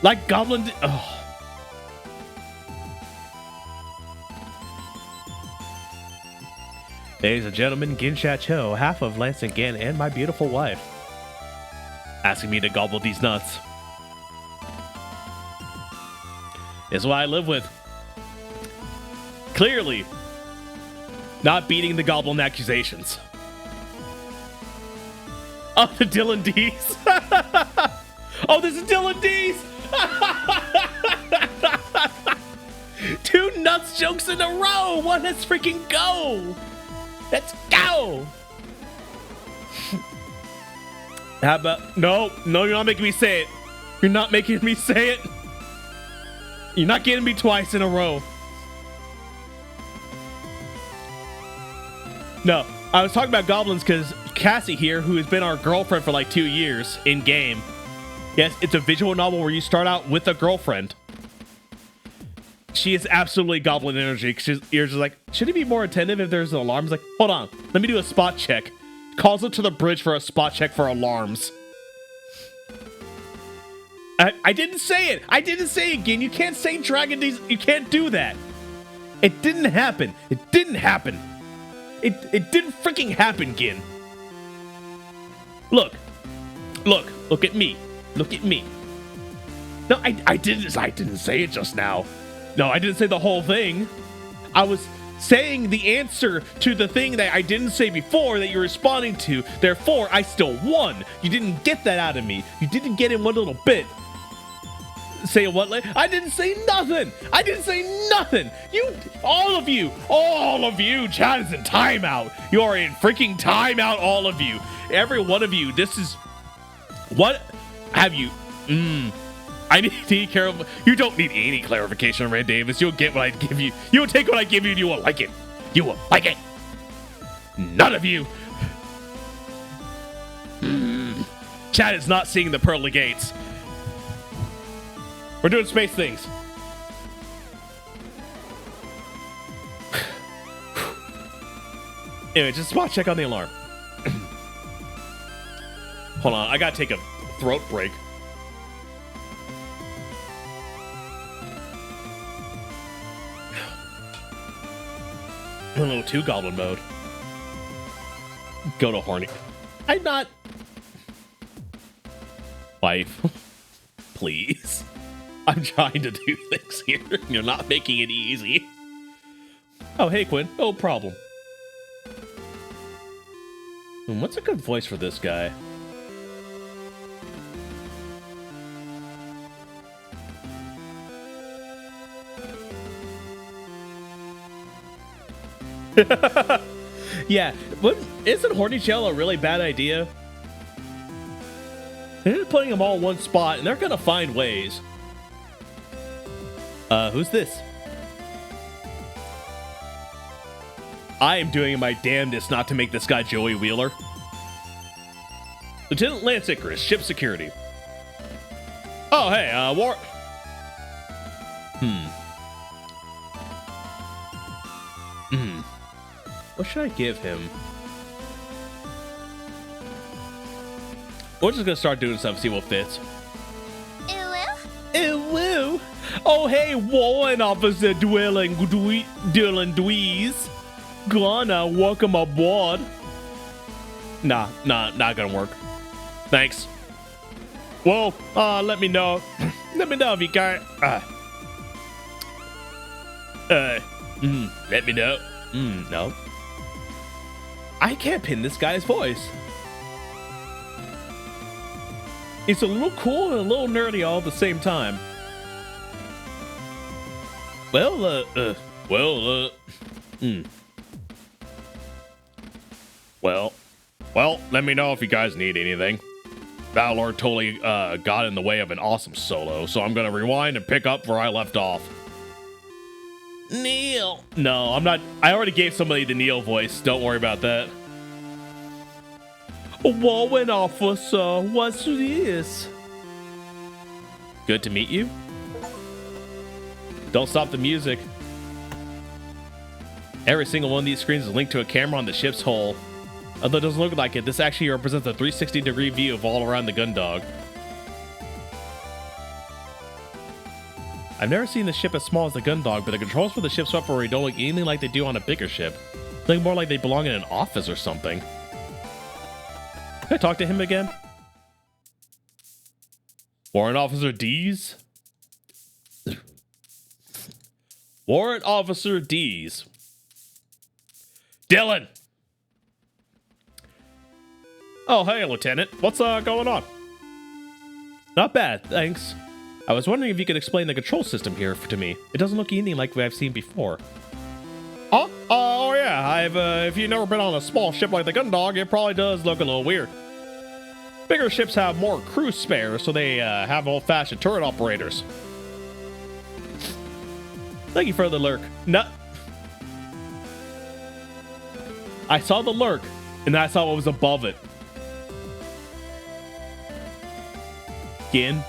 Like goblin... Oh. Ladies and gentlemen, Gin Chacho, half of Lance and Gin, and my beautiful wife. Asking me to gobble these nuts. Is what I live with. Clearly, not beating the goblin accusations. Oh, the Dylan D's. Oh, this is Dylan D's. 2 nuts jokes in a row. Let's freaking go. Let's go. How about... No, you're not making me say it. You're not making me say it. You're not getting me twice in a row. No, I was talking about goblins because Cassie here, who has been our girlfriend for like 2 years in game. Yes, it's a visual novel where you start out with a girlfriend. She is absolutely goblin energy. You're just like, should he be more attentive if there's an alarm? He's like, hold on, let me do a spot check. Calls it to the bridge for a spot check for alarms. I didn't say it. I didn't say it again. You can't say Dragon Days. You can't do that. It didn't happen. It didn't happen. It didn't freaking happen, Gin. Look at me. Look at me. No, I didn't say it just now. No, I didn't say the whole thing. I was saying the answer to the thing that I didn't say before that you're responding to. Therefore, I still won. You didn't get that out of me. You didn't get in one little bit. Say what? I didn't say nothing. I didn't say nothing. All of you, Chad is in timeout. You are in freaking timeout, all of you. Every one of you. This is... What have you... I need to be careful. You don't need any clarification, Red Davis. You'll get what I give you. You'll take what I give you and you will like it. You will like it. None of you. Chad is not seeing the pearly gates. We're doing space things. Anyway, just spot check on the alarm. Hold on, I gotta take a throat break. A little 2 goblin mode. Go to horny. I'm not... Wife. Please. I'm trying to do things here. You're not making it easy. Oh, hey, Quinn. No problem. What's a good voice for this guy? Yeah, isn't Horny Shell a really bad idea? They're just putting them all in one spot, and they're gonna find ways. Who's this? I am doing my damnedest not to make this guy Joey Wheeler. Lieutenant Lance Icarus, ship security. Oh, hey, What should I give him? We're just gonna start doing stuff, see what fits. Ew. Oh, hey, Warrant Officer Dylan Dweez. Gonna welcome aboard. Nah, not gonna work. Thanks. Well, let me know. Let me know if you got. Let me know. No. I can't pin this guy's voice. It's a little cool and a little nerdy all at the same time. Well, let me know if you guys need anything. Valor totally got in the way of an awesome solo, so I'm gonna rewind and pick up where I left off. Neil. No, I'm not. I already gave somebody the Neil voice. Don't worry about that. Warrant Officer, what's this? Good to meet you. Don't stop the music. Every single one of these screens is linked to a camera on the ship's hull. Although it doesn't look like it, this actually represents a 360-degree view of all around the Gundog. I've never seen the ship as small as the Gundog, but the controls for the ship's weaponry don't look anything like they do on a bigger ship. They look more like they belong in an office or something. Can I talk to him again? Warrant Officer D's? Warrant Officer D's. Dylan! Oh, hey, Lieutenant. What's going on? Not bad, thanks. I was wondering if you could explain the control system here to me. It doesn't look anything like I've seen before. Oh yeah, if you've never been on a small ship like the Gundog, it probably does look a little weird. Bigger ships have more crew spares, so they have old-fashioned turret operators. Thank you for the lurk. No. I saw the lurk, and then I saw what was above it. Again.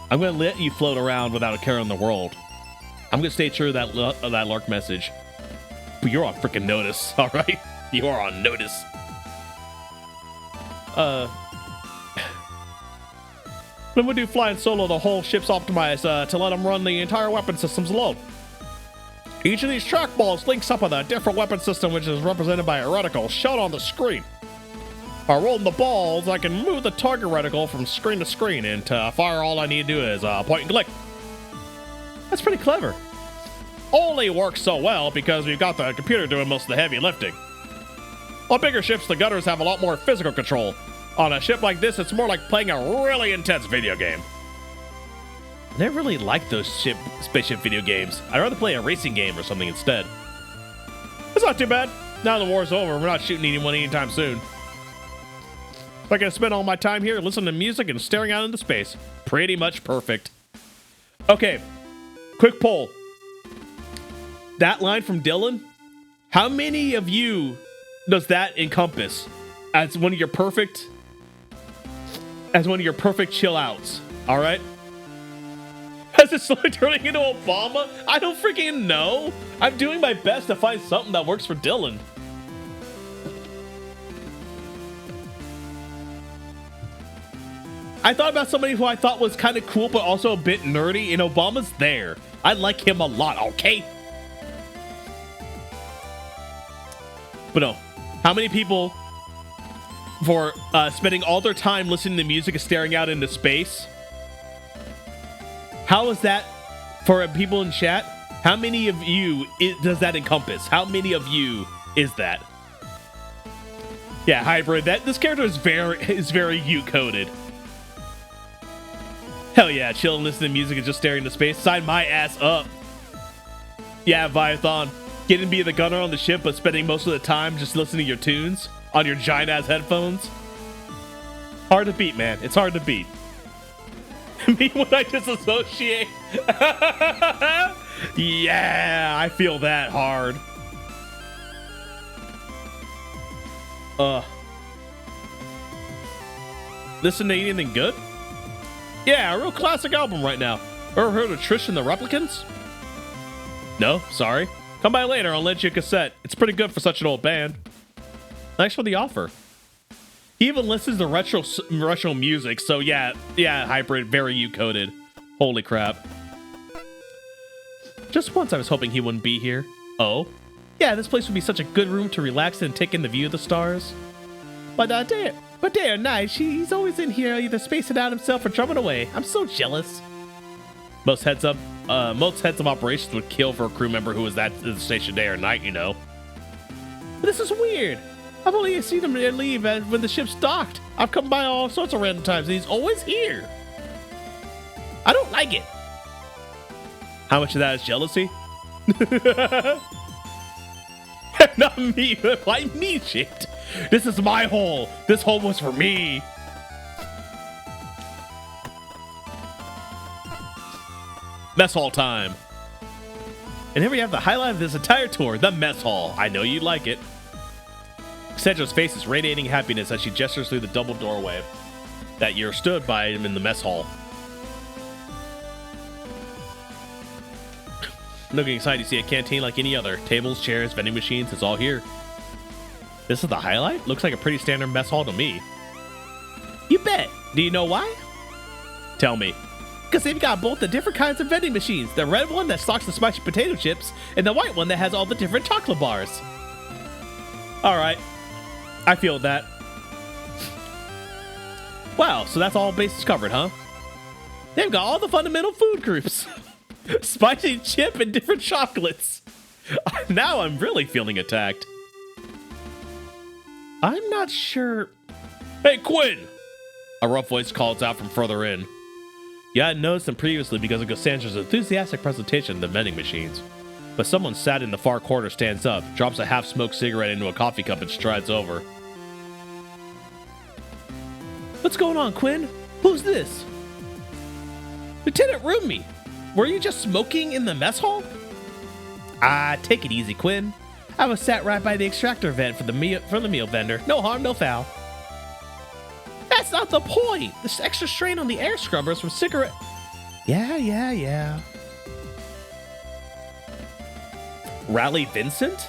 I'm going to let you float around without a care in the world. I'm going to stay true to that lurk message. But you're on freaking notice, all right? You are on notice. When we do flying solo, the whole ship's optimized to let them run the entire weapon systems alone. Each of these trackballs links up with a different weapon system, which is represented by a reticle shown on the screen. By rolling the balls, I can move the target reticle from screen to screen, and to fire, all I need to do is point and click. That's pretty clever. Only works so well because we've got the computer doing most of the heavy lifting. On bigger ships, the gunners have a lot more physical control. On a ship like this, it's more like playing a really intense video game. I never really liked those spaceship video games. I'd rather play a racing game or something instead. It's not too bad. Now the war's over, we're not shooting anyone anytime soon. I can spend all my time here listening to music and staring out into space. Pretty much perfect. Okay, quick poll. That line from Dylan, how many of you does that encompass as one of your perfect chill outs? All right. Is it slowly turning into Obama? I don't freaking know. I'm doing my best to find something that works for Dylan. I thought about somebody who I thought was kind of cool, but also a bit nerdy, and Obama's there. I like him a lot, okay? But no, how many people for spending all their time listening to music and staring out into space? How is that for people in chat? How many of you does that encompass? How many of you is that? Yeah, hybrid. This character is very you-coded. Hell yeah, chilling, listening to music and just staring into space. Sign my ass up. Yeah, Viathon. Getting to be the gunner on the ship, but spending most of the time just listening to your tunes on your giant-ass headphones. Hard to beat, man. It's hard to beat. Me when I disassociate. Yeah, I feel that hard. Listen to anything good? Yeah, a real classic album right now. Ever heard of Trish and the Replicants? No, sorry. Come by later, I'll lend you a cassette. It's pretty good for such an old band. Thanks for the offer. He even listens to retro music, so yeah, Hybrid, very U-coded. Holy crap. Just once I was hoping he wouldn't be here. Oh? Yeah, this place would be such a good room to relax in and take in the view of the stars. But day or night, he's always in here either spacing out himself or drumming away. I'm so jealous. Most heads of operations would kill for a crew member who was at the station day or night, you know. But this is weird. I've only seen him leave when the ship's docked. I've come by all sorts of random times, and he's always here. I don't like it. How much of that is jealousy? Not me. Why me, shit? This is my hole. This hole was for me. Mess hall time. And here we have the highlight of this entire tour, the mess hall. I know you'd like it. Sandra's face is radiating happiness as she gestures through the double doorway that you're stood by him in the mess hall. Looking inside, you see a canteen like any other. Tables, chairs, vending machines, it's all here. This is the highlight? Looks like a pretty standard mess hall to me. You bet. Do you know why? Tell me. Because they've got both the different kinds of vending machines. The red one that stocks the spicy potato chips, and the white one that has all the different chocolate bars. Alright. I feel that. Wow, so that's all bases covered, huh? They've got all the fundamental food groups. Spicy chip and different chocolates. Now I'm really feeling attacked. I'm not sure. Hey, Quinn! A rough voice calls out from further in. You hadn't noticed them previously because of Cassandra's enthusiastic presentation of the vending machines. But someone sat in the far corner stands up, drops a half-smoked cigarette into a coffee cup and strides over. What's going on, Quinn? Who's this? Lieutenant Rumi! Were you just smoking in the mess hall? Ah, take it easy, Quinn. I was sat right by the extractor vent for the meal vendor. No harm, no foul. That's not the point. This extra strain on the air scrubbers from cigarette. Yeah. Raleigh Vincent?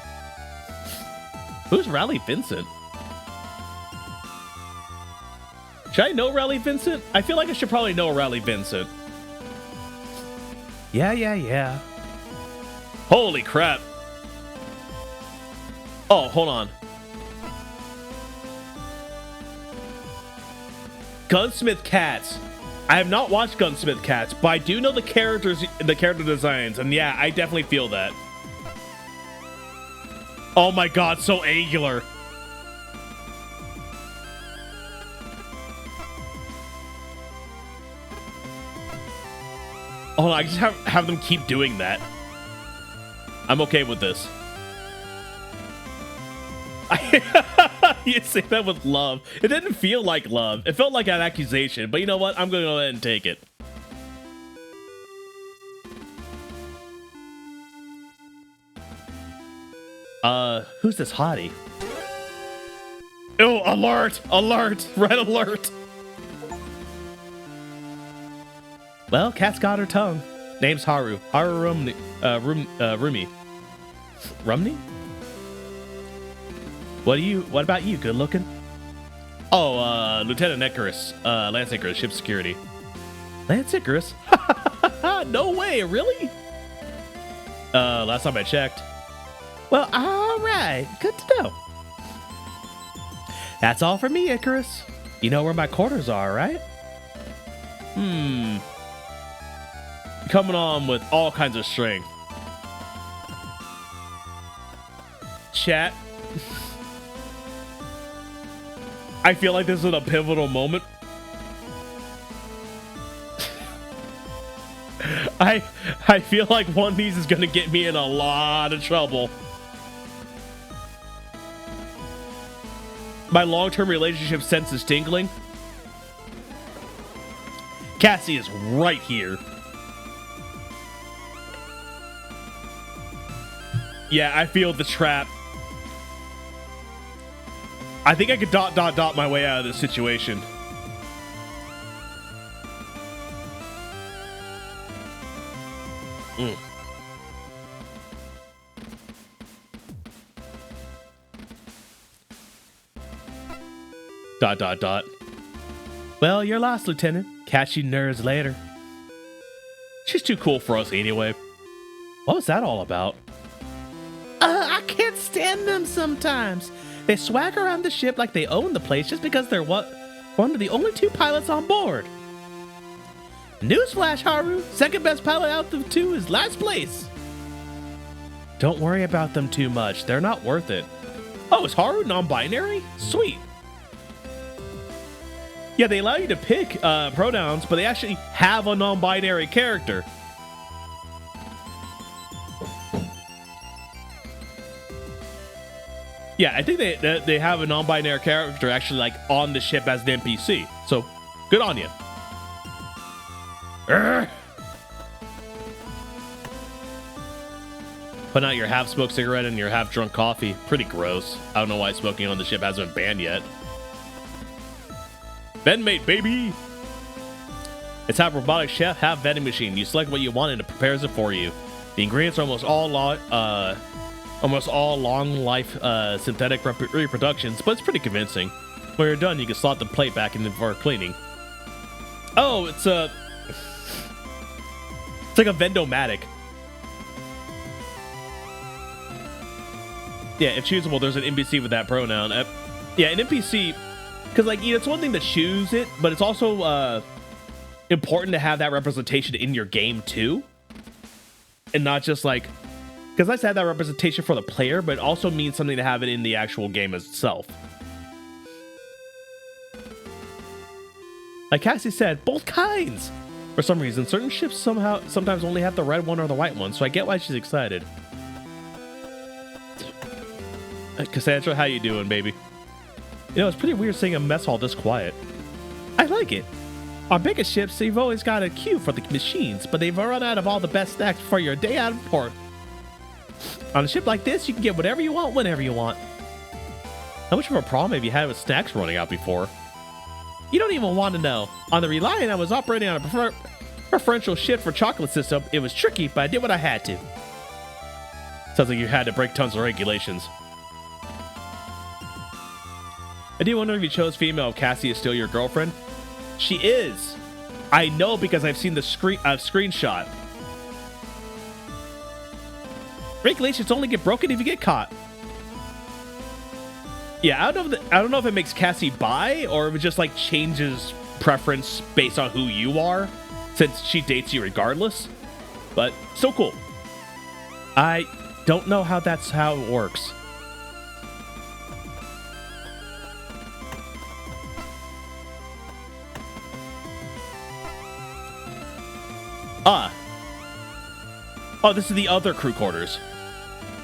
Who's Raleigh Vincent? Should I know Raleigh Vincent? I feel like I should probably know Raleigh Vincent. Yeah. Holy crap. Oh, hold on. Gunsmith Cats. I have not watched Gunsmith Cats, but I do know the character designs, and yeah, I definitely feel that. Oh my god, so angular. Oh, I just have them keep doing that. I'm okay with this. You say that with love. It didn't feel like love. It felt like an accusation, but you know what? I'm going to go ahead and take it. Who's this hottie? Oh, alert! Alert! Red alert! Well, cat's got her tongue. Name's Haru. Haru Rumi. Rumney? What about you? Good looking? Oh, Lieutenant Icarus. Lance Icarus, ship security. Lance Icarus? No way, really? Last time I checked. Well, alright. Good to know. That's all for me, Icarus. You know where my quarters are, right? Coming on with all kinds of strength. Chat. I feel like this is a pivotal moment. I feel like one of these is gonna get me in a lot of trouble. My long-term relationship sense is tingling. Cassie is right here. Yeah, I feel the trap. I think I could dot my way out of this situation. Dot dot dot. Well, you're lost, Lieutenant. Catch you nerds later. She's too cool for us anyway. What was that all about? I can't stand them sometimes. They swag around the ship like they own the place just because they're one of the only 2 pilots on board. Newsflash, Haru. Second best pilot out of 2 is last place. Don't worry about them too much. They're not worth it. Oh, is Haru non-binary? Sweet. Yeah, they allow you to pick pronouns, but they actually have a non-binary character. Yeah, I think they have a non-binary character actually like on the ship as an NPC. So, good on you. Putting out your half-smoked cigarette and your half-drunk coffee. Pretty gross. I don't know why smoking on the ship hasn't been banned yet. Vendmate, baby! It's half robotic chef, half vending machine. You select what you want and it prepares it for you. The ingredients are almost all long life synthetic reproductions, but it's pretty convincing. When you're done, you can slot the plate back in for cleaning. Oh, it's like a Vendomatic. Yeah, if choosable, there's an NPC with that pronoun. Yeah, an NPC, because like it's one thing to choose it, but it's also important to have that representation in your game too, and not just like, because I said that representation for the player, but it also means something to have it in the actual game itself. Like Cassie said, both kinds. For some reason, certain ships sometimes only have the red one or the white one, so I get why she's excited. Cassandra, how you doing, baby? You know, it's pretty weird seeing a mess hall this quiet. I like it. On bigger ships, they've always got a queue for the machines, but they've run out of all the best snacks for your day out of port. On a ship like this, you can get whatever you want whenever you want. How much of a problem have you had with snacks running out before? You don't even want to know. On the Reliant, I was operating on a preferential shift for chocolate system. It was tricky, but I did what I had to. Sounds like you had to break tons of regulations. I do wonder if you chose female if Cassie is still your girlfriend. She is. I know because I've seen the screenshot. Regulations only get broken if you get caught. Yeah, I don't know if it makes Cassie bi or if it just like changes preference based on who you are, since she dates you regardless. But still cool. I don't know how that's how it works. Oh, this is the other crew quarters.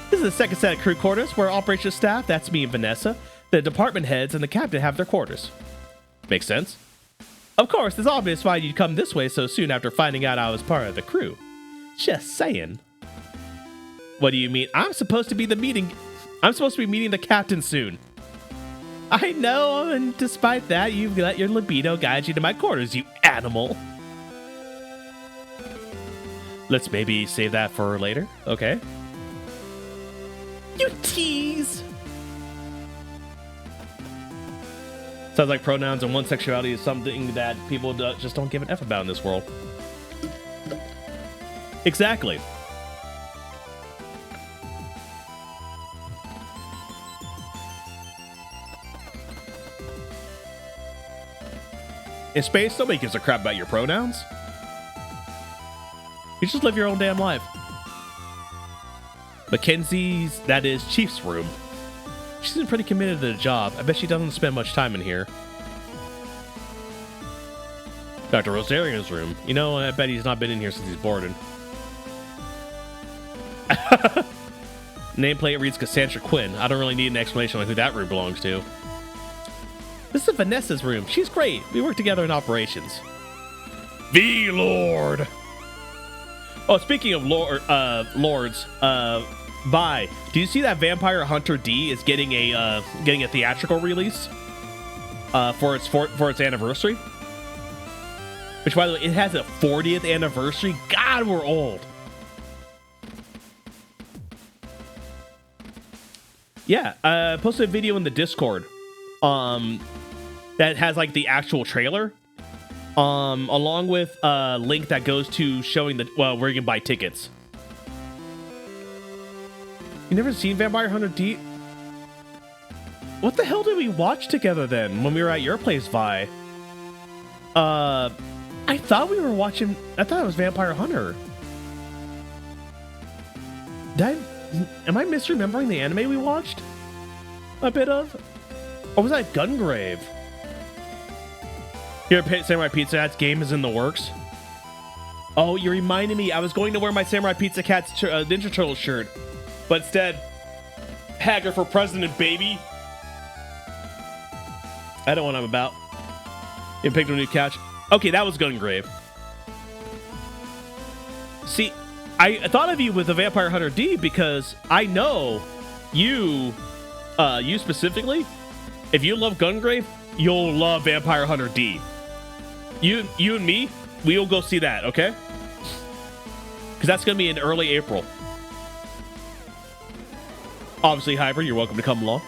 This is the second set of crew quarters where operations staff, that's me and Vanessa, the department heads, and the captain have their quarters. Makes sense. Of course, it's obvious why you'd come this way so soon after finding out I was part of the crew. Just saying. What do you mean? I'm supposed to be meeting the captain soon. I know, and despite that, you've let your libido guide you to my quarters, you animal. Let's maybe save that for later. Okay. You tease. Sounds like pronouns and one sexuality is something that people just don't give an F about in this world. Exactly. In space, nobody gives a crap about your pronouns. You just live your own damn life. Mackenzie's, that is, Chief's room. She's pretty committed to the job. I bet she doesn't spend much time in here. Dr. Rosarian's room. You know, I bet he's not been in here since he's boarded. Nameplate reads Cassandra Quinn. I don't really need an explanation on who that room belongs to. This is Vanessa's room. She's great. We work together in operations. V-Lord! Oh, speaking of lords, Vi, do you see that Vampire Hunter D is getting a theatrical release for its anniversary? Which, by the way, it has a 40th anniversary. God, we're old. Yeah, I posted a video in the Discord. that has like the actual trailer, along with a link that goes to showing the where you can buy tickets. You never seen Vampire Hunter D? What the hell did we watch together then when we were at your place, Vi? I thought we were watching. I thought it was Vampire Hunter. Am I misremembering the anime we watched? A bit of? Or was that Gungrave? Here, Samurai Pizza Cat's game is in the works. Oh, you reminded me. I was going to wear my Samurai Pizza Cat's Ninja Turtle shirt, but instead, Hacker for president, baby. I don't know what I'm about. You picked a new couch. Okay, that was Gungrave. See, I thought of you with the Vampire Hunter D because I know you specifically. If you love Gungrave, you'll love Vampire Hunter D. You and me, we'll go see that, okay? Because that's going to be in early April. Obviously, Hybrid, you're welcome to come along.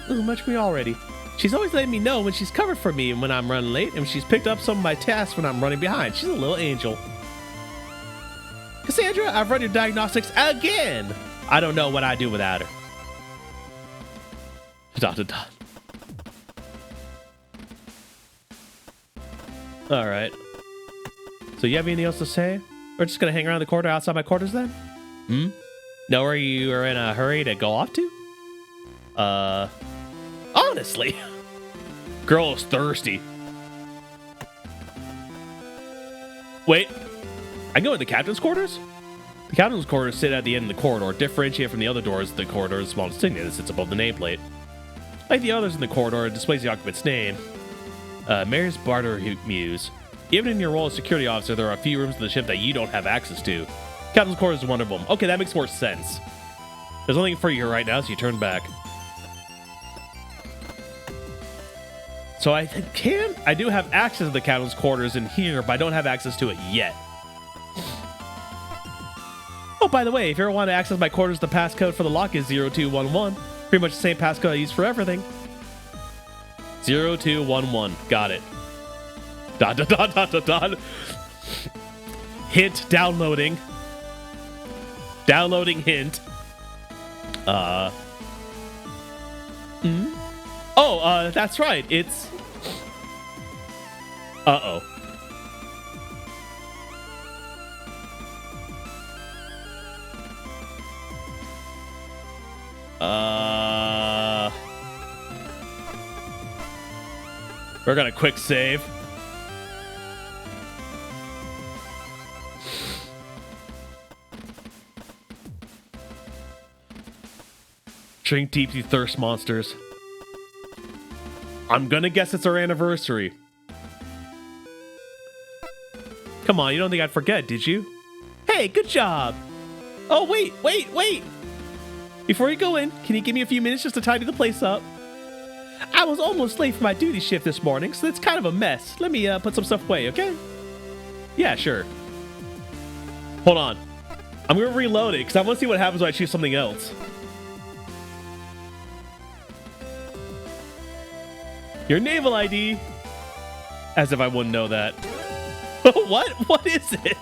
Ooh, much me already. She's always letting me know when she's covered for me and when I'm running late, and she's picked up some of my tasks when I'm running behind. She's a little angel. Cassandra, I've run your diagnostics again. I don't know what I'd do without her. Dot, dot, dot. All right. So you have anything else to say? We're just going to hang around the corridor outside my quarters then? Know where you are in a hurry to go off to? Honestly. Girl is thirsty. Wait. I can go in the captain's quarters? The captain's quarters sit at the end of the corridor. Differentiate from the other doors, the corridor's small insignia that sits above the nameplate. Like the others in the corridor, it displays the occupant's name. Mayor's Barter Muse. Even in your role as security officer, there are a few rooms of the ship that you don't have access to. Captain's quarters is one of them. Okay, that makes more sense. There's nothing for you here right now, so you turn back. So I do have access to the captain's quarters in here, but I don't have access to it yet. Oh, by the way, if you ever want to access my quarters, the passcode for the lock is 0211. Pretty much the same passcode I use for everything. 0211. Got it. Dot, dot, dot, dot, dot, dot. Hint downloading. Downloading hint. Oh, that's right. It's... Uh-oh. We're gonna quick save. Drink deep, you thirst monsters. I'm gonna guess it's our anniversary. Come on, you don't think I'd forget, did you? Hey, good job. Oh, wait. Before you go in, can you give me a few minutes just to tidy the place up? I was almost late for my duty shift this morning, so it's kind of a mess. Let me put some stuff away, okay? Yeah, sure. Hold on. I'm going to reload it, because I want to see what happens when I choose something else. Your naval ID. As if I wouldn't know that. What? What is it?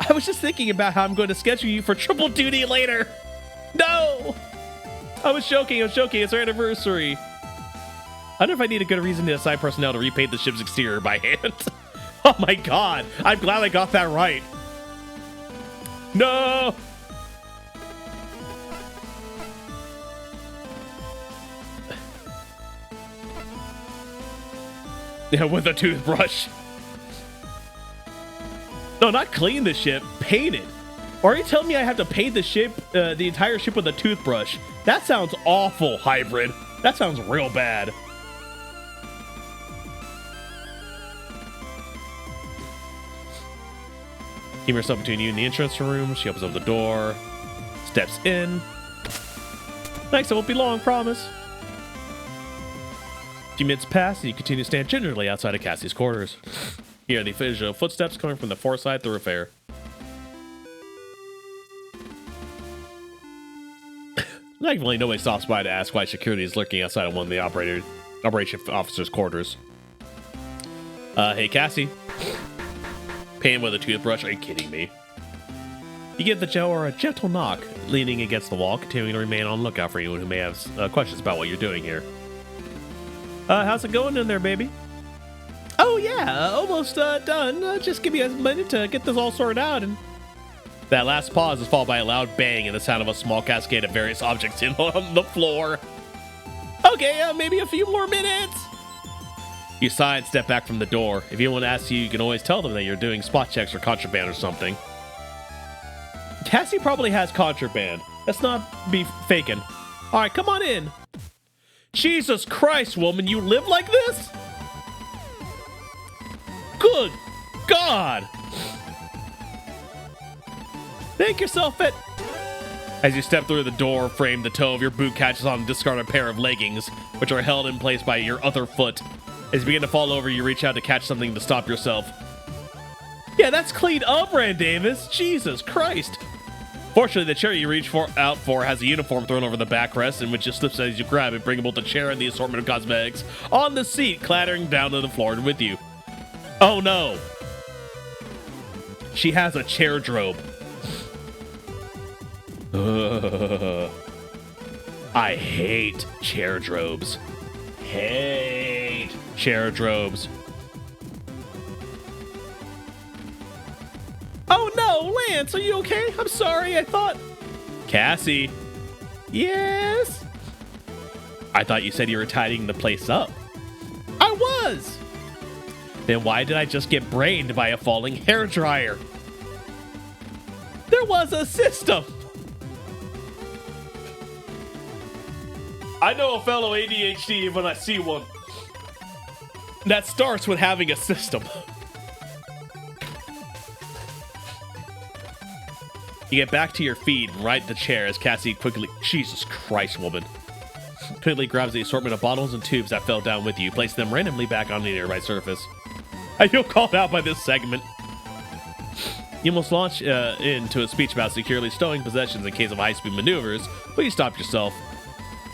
I was just thinking about how I'm going to schedule you for triple duty later. No! I was joking. It's our anniversary. I wonder if I need a good reason to assign personnel to repaint the ship's exterior by hand. Oh my god. I'm glad I got that right. No! Yeah, with a toothbrush. No, not clean the ship. Paint it. Or are you telling me I have to paint the ship, the entire ship with a toothbrush? That sounds awful, Hybrid. That sounds real bad. Keep yourself between you and the entrance room. She opens up the door, steps in. Thanks, it won't be long, promise. A few minutes pass, and you continue to stand gingerly outside of Cassie's quarters. You hear the official footsteps coming from the foreside thoroughfare. Thankfully, nobody stops by to ask why security is lurking outside of one of the operation officer's quarters. Hey, Cassie. Painting with a toothbrush? Are you kidding me? You give the Joe a gentle knock, leaning against the wall, continuing to remain on the lookout for anyone who may have questions about what you're doing here. How's it going in there, baby? Oh, yeah, almost done. Just give me a minute to get this all sorted out. And that last pause is followed by a loud bang and the sound of a small cascade of various objects in on the floor. Okay, maybe a few more minutes. You sigh and step back from the door. If anyone asks you, you can always tell them that you're doing spot checks or contraband or something. Cassie probably has contraband. Let's not be faking. All right, come on in. Jesus Christ, woman, you live like this? Good God. Make yourself at... As you step through the door frame, the toe of your boot catches on a discarded pair of leggings, which are held in place by your other foot. As you begin to fall over, you reach out to catch something to stop yourself. Yeah, that's cleaned up, Rand Davis. Jesus Christ. Fortunately, the chair you reach out for has a uniform thrown over the backrest, in which it slips as you grab it, bringing both the chair and the assortment of cosmetics on the seat, clattering down to the floor with you. Oh no. She has a chair drobe. I hate chair drobes. Hate chair drobes. Oh no, Lance, are you okay? I'm sorry, I thought... Cassie? Yes? I thought you said you were tidying the place up. I was! Then why did I just get brained by a falling hairdryer? There was a system! I know a fellow ADHD when I see one. That starts with having a system. You get back to your feet and right in the chair as Cassie quickly... Jesus Christ, woman. Quickly grabs the assortment of bottles and tubes that fell down with you, placing them randomly back on the nearby surface. I feel called out by this segment. You almost launch into a speech about securely stowing possessions in case of high-speed maneuvers, but you stop yourself.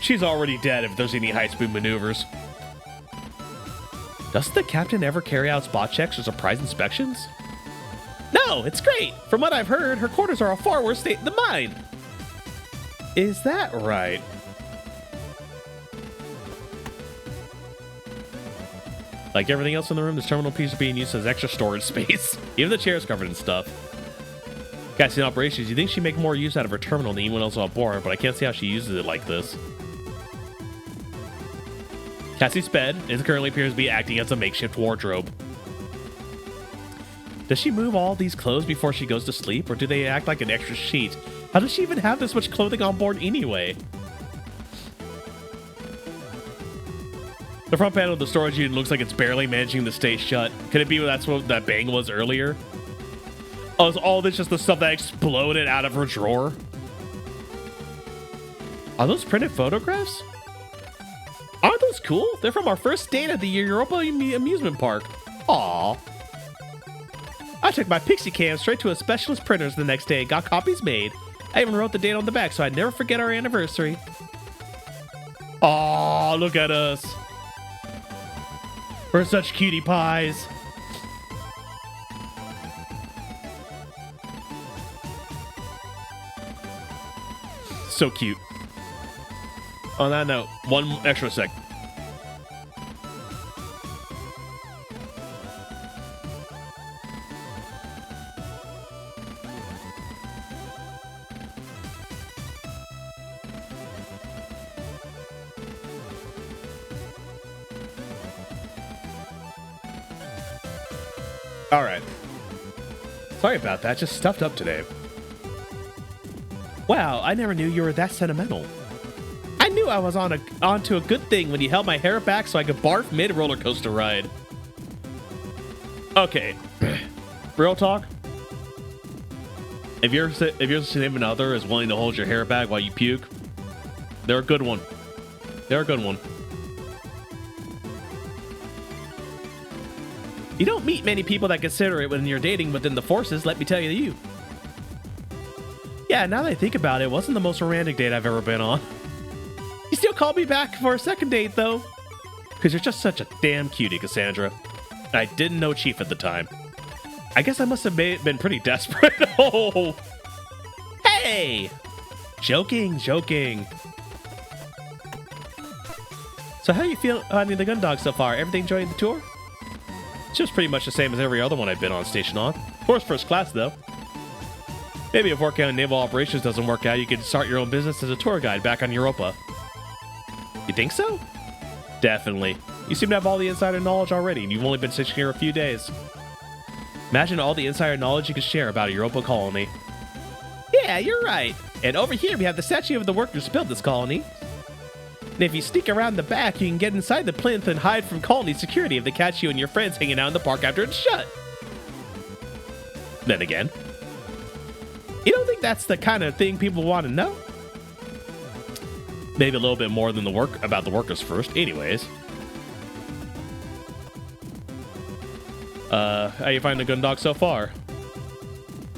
She's already dead if there's any high-speed maneuvers. Doesn't the captain ever carry out spot checks or surprise inspections? No, it's great. From what I've heard, her quarters are a far worse state than mine. Is that right? Like everything else in the room, this terminal piece is being used as extra storage space. Even the chair is covered in stuff. Cassie in operations, you think she'd make more use out of her terminal than anyone else on board, but I can't see how she uses it like this. Cassie's bed currently appears to be acting as a makeshift wardrobe. Does she move all these clothes before she goes to sleep, or do they act like an extra sheet? How does she even have this much clothing on board anyway? The front panel of the storage unit looks like it's barely managing to stay shut. Could it be that's what that bang was earlier? Oh, is all this just the stuff that exploded out of her drawer? Are those printed photographs? Aren't those cool? They're from our first date at the Europa amusement park. Aww. I took my Pixie cam straight to a specialist printer's the next day and got copies made. I even wrote the date on the back so I'd never forget our anniversary. Aw, look at us. We're such cutie pies. So cute. On that note, one extra sec. All right. Sorry about that. Just stuffed up today. Wow, I never knew you were that sentimental. I knew I was onto a good thing when you held my hair back so I could barf mid-roller coaster ride. Okay. Real talk. If your significant other is willing to hold your hair back while you puke, they're a good one. They're a good one. You don't meet many people that consider it when you're dating within the forces, let me tell you. Yeah, now that I think about it, it wasn't the most romantic date I've ever been on. still called me back for a second date, though. Because you're just such a damn cutie, Cassandra. I didn't know Chief at the time. I guess I must have been pretty desperate. Oh! Hey! Joking, joking. So how do you feel finding the gun dog so far? Everything enjoying the tour? It's just pretty much the same as every other one I've been on station on. Of course, first class, though. Maybe if working on naval operations doesn't work out, you could start your own business as a tour guide back on Europa. You think so? Definitely. You seem to have all the insider knowledge already, and you've only been stationed here a few days. Imagine all the insider knowledge you could share about a Europa colony. Yeah, you're right. And over here, we have the statue of the workers who built this colony. And if you sneak around the back, you can get inside the plinth and hide from colony security if they catch you and your friends hanging out in the park after it's shut. Then again, you don't think that's the kind of thing people want to know? Maybe a little bit more than about the workers first. Anyways. How you find the gun dog so far?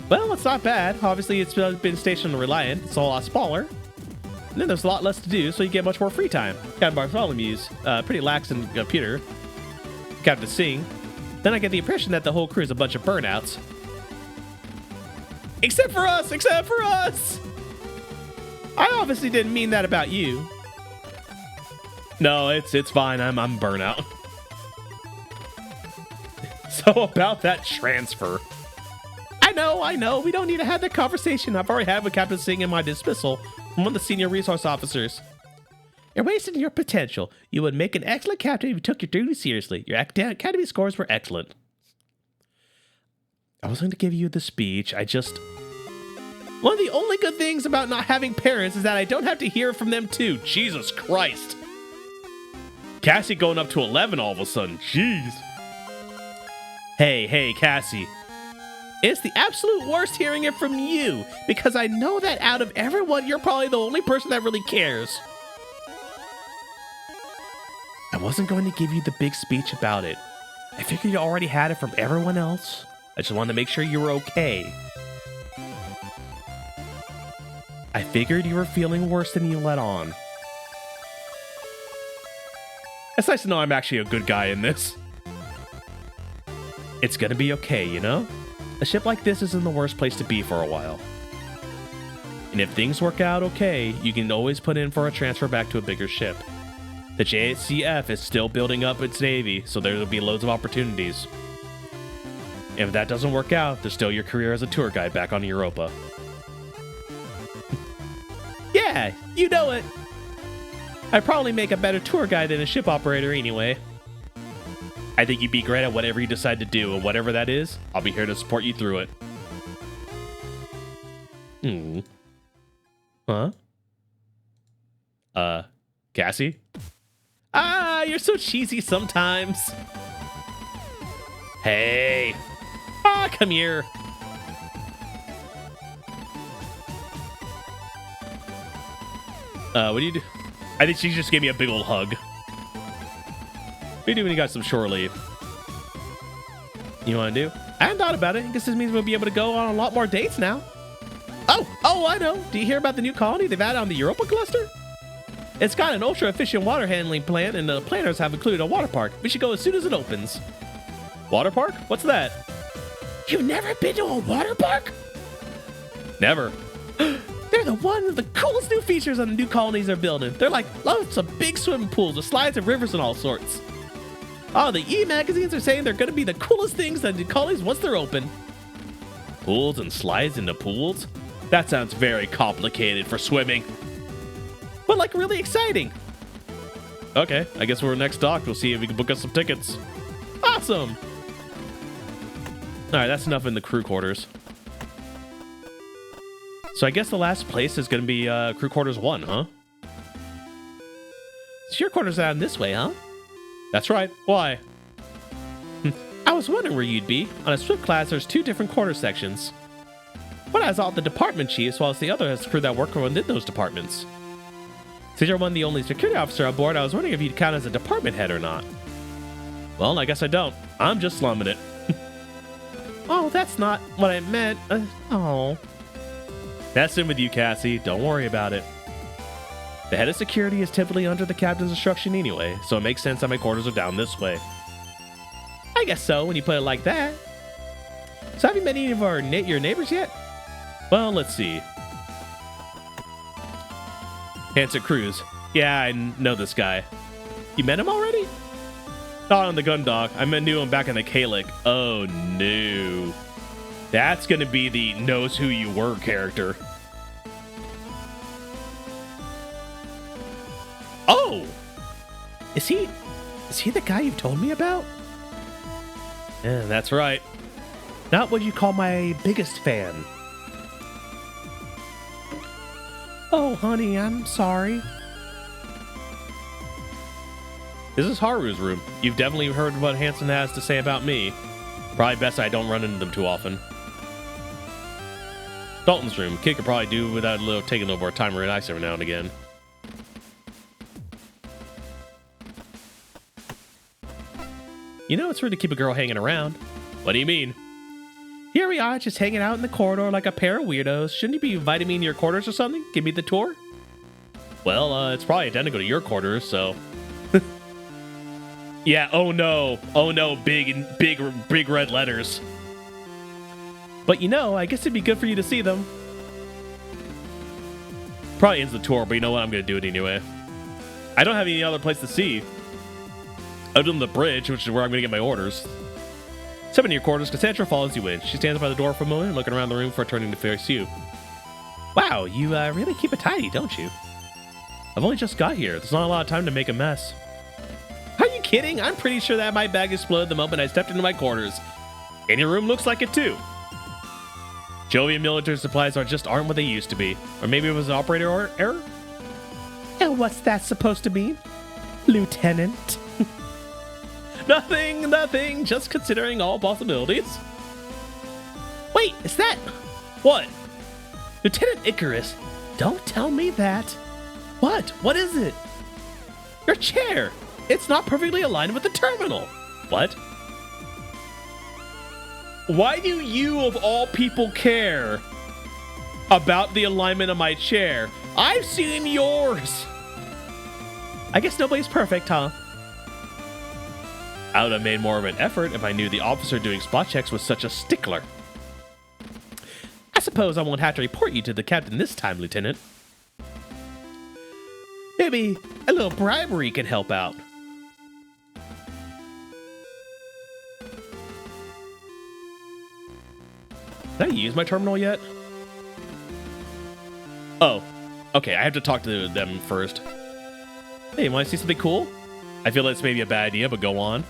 Well, it's not bad. Obviously, it's been stationed on Reliant. It's a lot smaller. And then there's a lot less to do, so you get much more free time. Captain Bartholomew's pretty lax in computer. Captain Singh. Then I get the impression that the whole crew is a bunch of burnouts. Except for us! Except for us! I obviously didn't mean that about you. No, it's fine. I'm burnout. So about that transfer. I know. We don't need to have that conversation. I've already had with Captain Singh in my dismissal from one of the senior resource officers. You're wasting your potential. You would make an excellent captain if you took your duty seriously. Your academy scores were excellent. I was going to give you the speech. One of the only good things about not having parents is that I don't have to hear from them too. Jesus Christ. Cassie going up to 11 all of a sudden. Jeez. Hey, Cassie. It's the absolute worst hearing it from you, because I know that out of everyone, you're probably the only person that really cares. I wasn't going to give you the big speech about it. I figured you already had it from everyone else. I just wanted to make sure you were okay. I figured you were feeling worse than you let on. It's nice to know I'm actually a good guy in this. It's gonna be okay, you know? A ship like this isn't the worst place to be for a while. And if things work out okay, you can always put in for a transfer back to a bigger ship. The JCF is still building up its navy, so there'll be loads of opportunities. And if that doesn't work out, there's still your career as a tour guide back on Europa. Yeah, you know it. I'd probably make a better tour guide than a ship operator anyway. I think you'd be great at whatever you decide to do, and whatever that is, I'll be here to support you through it. Huh? Cassie? Ah, you're so cheesy sometimes. Hey. Ah, come here. What do you do? I think she just gave me a big old hug. What do you do when you got some shore leave? You want to do? I hadn't thought about it. I guess this means we'll be able to go on a lot more dates now. Oh, I know. Do you hear about the new colony they've added on the Europa cluster? It's got an ultra-efficient water handling plant, and the planners have included a water park. We should go as soon as it opens. Water park? What's that? You've never been to a water park? Never. They're one of the coolest new features on the new colonies they're building. They're like lots of big swimming pools with slides and rivers and all sorts. Oh, the E-magazines are saying they're going to be the coolest things that the colonies once they're open. Pools and slides into pools? That sounds very complicated for swimming. But like really exciting. Okay, I guess we're next dock. We'll see if we can book us some tickets. Awesome. All right, that's enough in the crew quarters. So I guess the last place is going to be crew quarters 1, huh? So your quarters are down this way, huh? That's right. Why? I was wondering where you'd be. On a Swift class, there's 2 different quarter sections. One has all the department chiefs, while the other has crew that work within those departments. Since you're one of the only security officer on board, I was wondering if you'd count as a department head or not. Well, I guess I don't. I'm just slumming it. Oh, that's not what I meant. Oh. That's in with you, Cassie. Don't worry about it. The head of security is typically under the captain's instruction anyway, so it makes sense that my quarters are down this way. I guess so, when you put it like that. So have you met any of your neighbors yet? Well, let's see. Hanson Cruz. Yeah, I know this guy. You met him already? Not on the Gundog. I knew him back in the Kalik. Oh, no. That's going to be the knows who you were character. Oh! Is he the guy you've told me about? Yeah, that's right. Not what you call my biggest fan. Oh, honey, I'm sorry. This is Haru's room. You've definitely heard what Hanson has to say about me. Probably best I don't run into them too often. Dalton's room. Kid could probably do without a little taking over a timer and ice every now and again. You know it's rude to keep a girl hanging around. What do you mean? Here we are, just hanging out in the corridor like a pair of weirdos. Shouldn't you be inviting me into your quarters or something? Give me the tour? Well, it's probably identical to your quarters, so... Yeah, oh no, big red letters. But you know, I guess it'd be good for you to see them. Probably ends the tour, but you know what? I'm gonna do it anyway. I don't have any other place to see. Other than the bridge, which is where I'm gonna get my orders. Step into your quarters, Cassandra follows you in. She stands by the door for a moment, looking around the room before turning to face you. Wow, you really keep it tidy, don't you? I've only just got here. There's not a lot of time to make a mess. Are you kidding? I'm pretty sure that my bag exploded the moment I stepped into my quarters. And your room looks like it too. Jovian military supplies aren't what they used to be. Or maybe it was an operator error? And what's that supposed to mean, Lieutenant? Nothing. Just considering all possibilities. Wait, is that... What? Lieutenant Icarus, don't tell me that. What? What is it? Your chair. It's not perfectly aligned with the terminal. What? Why do you, of all people, care about the alignment of my chair? I've seen yours. I guess nobody's perfect, huh? I would have made more of an effort if I knew the officer doing spot checks was such a stickler. I suppose I won't have to report you to the captain this time, Lieutenant. Maybe a little bribery can help out. Did I use my terminal yet? Oh, okay, I have to talk to them first. Hey, want to see something cool? I feel that's maybe a bad idea, but go on.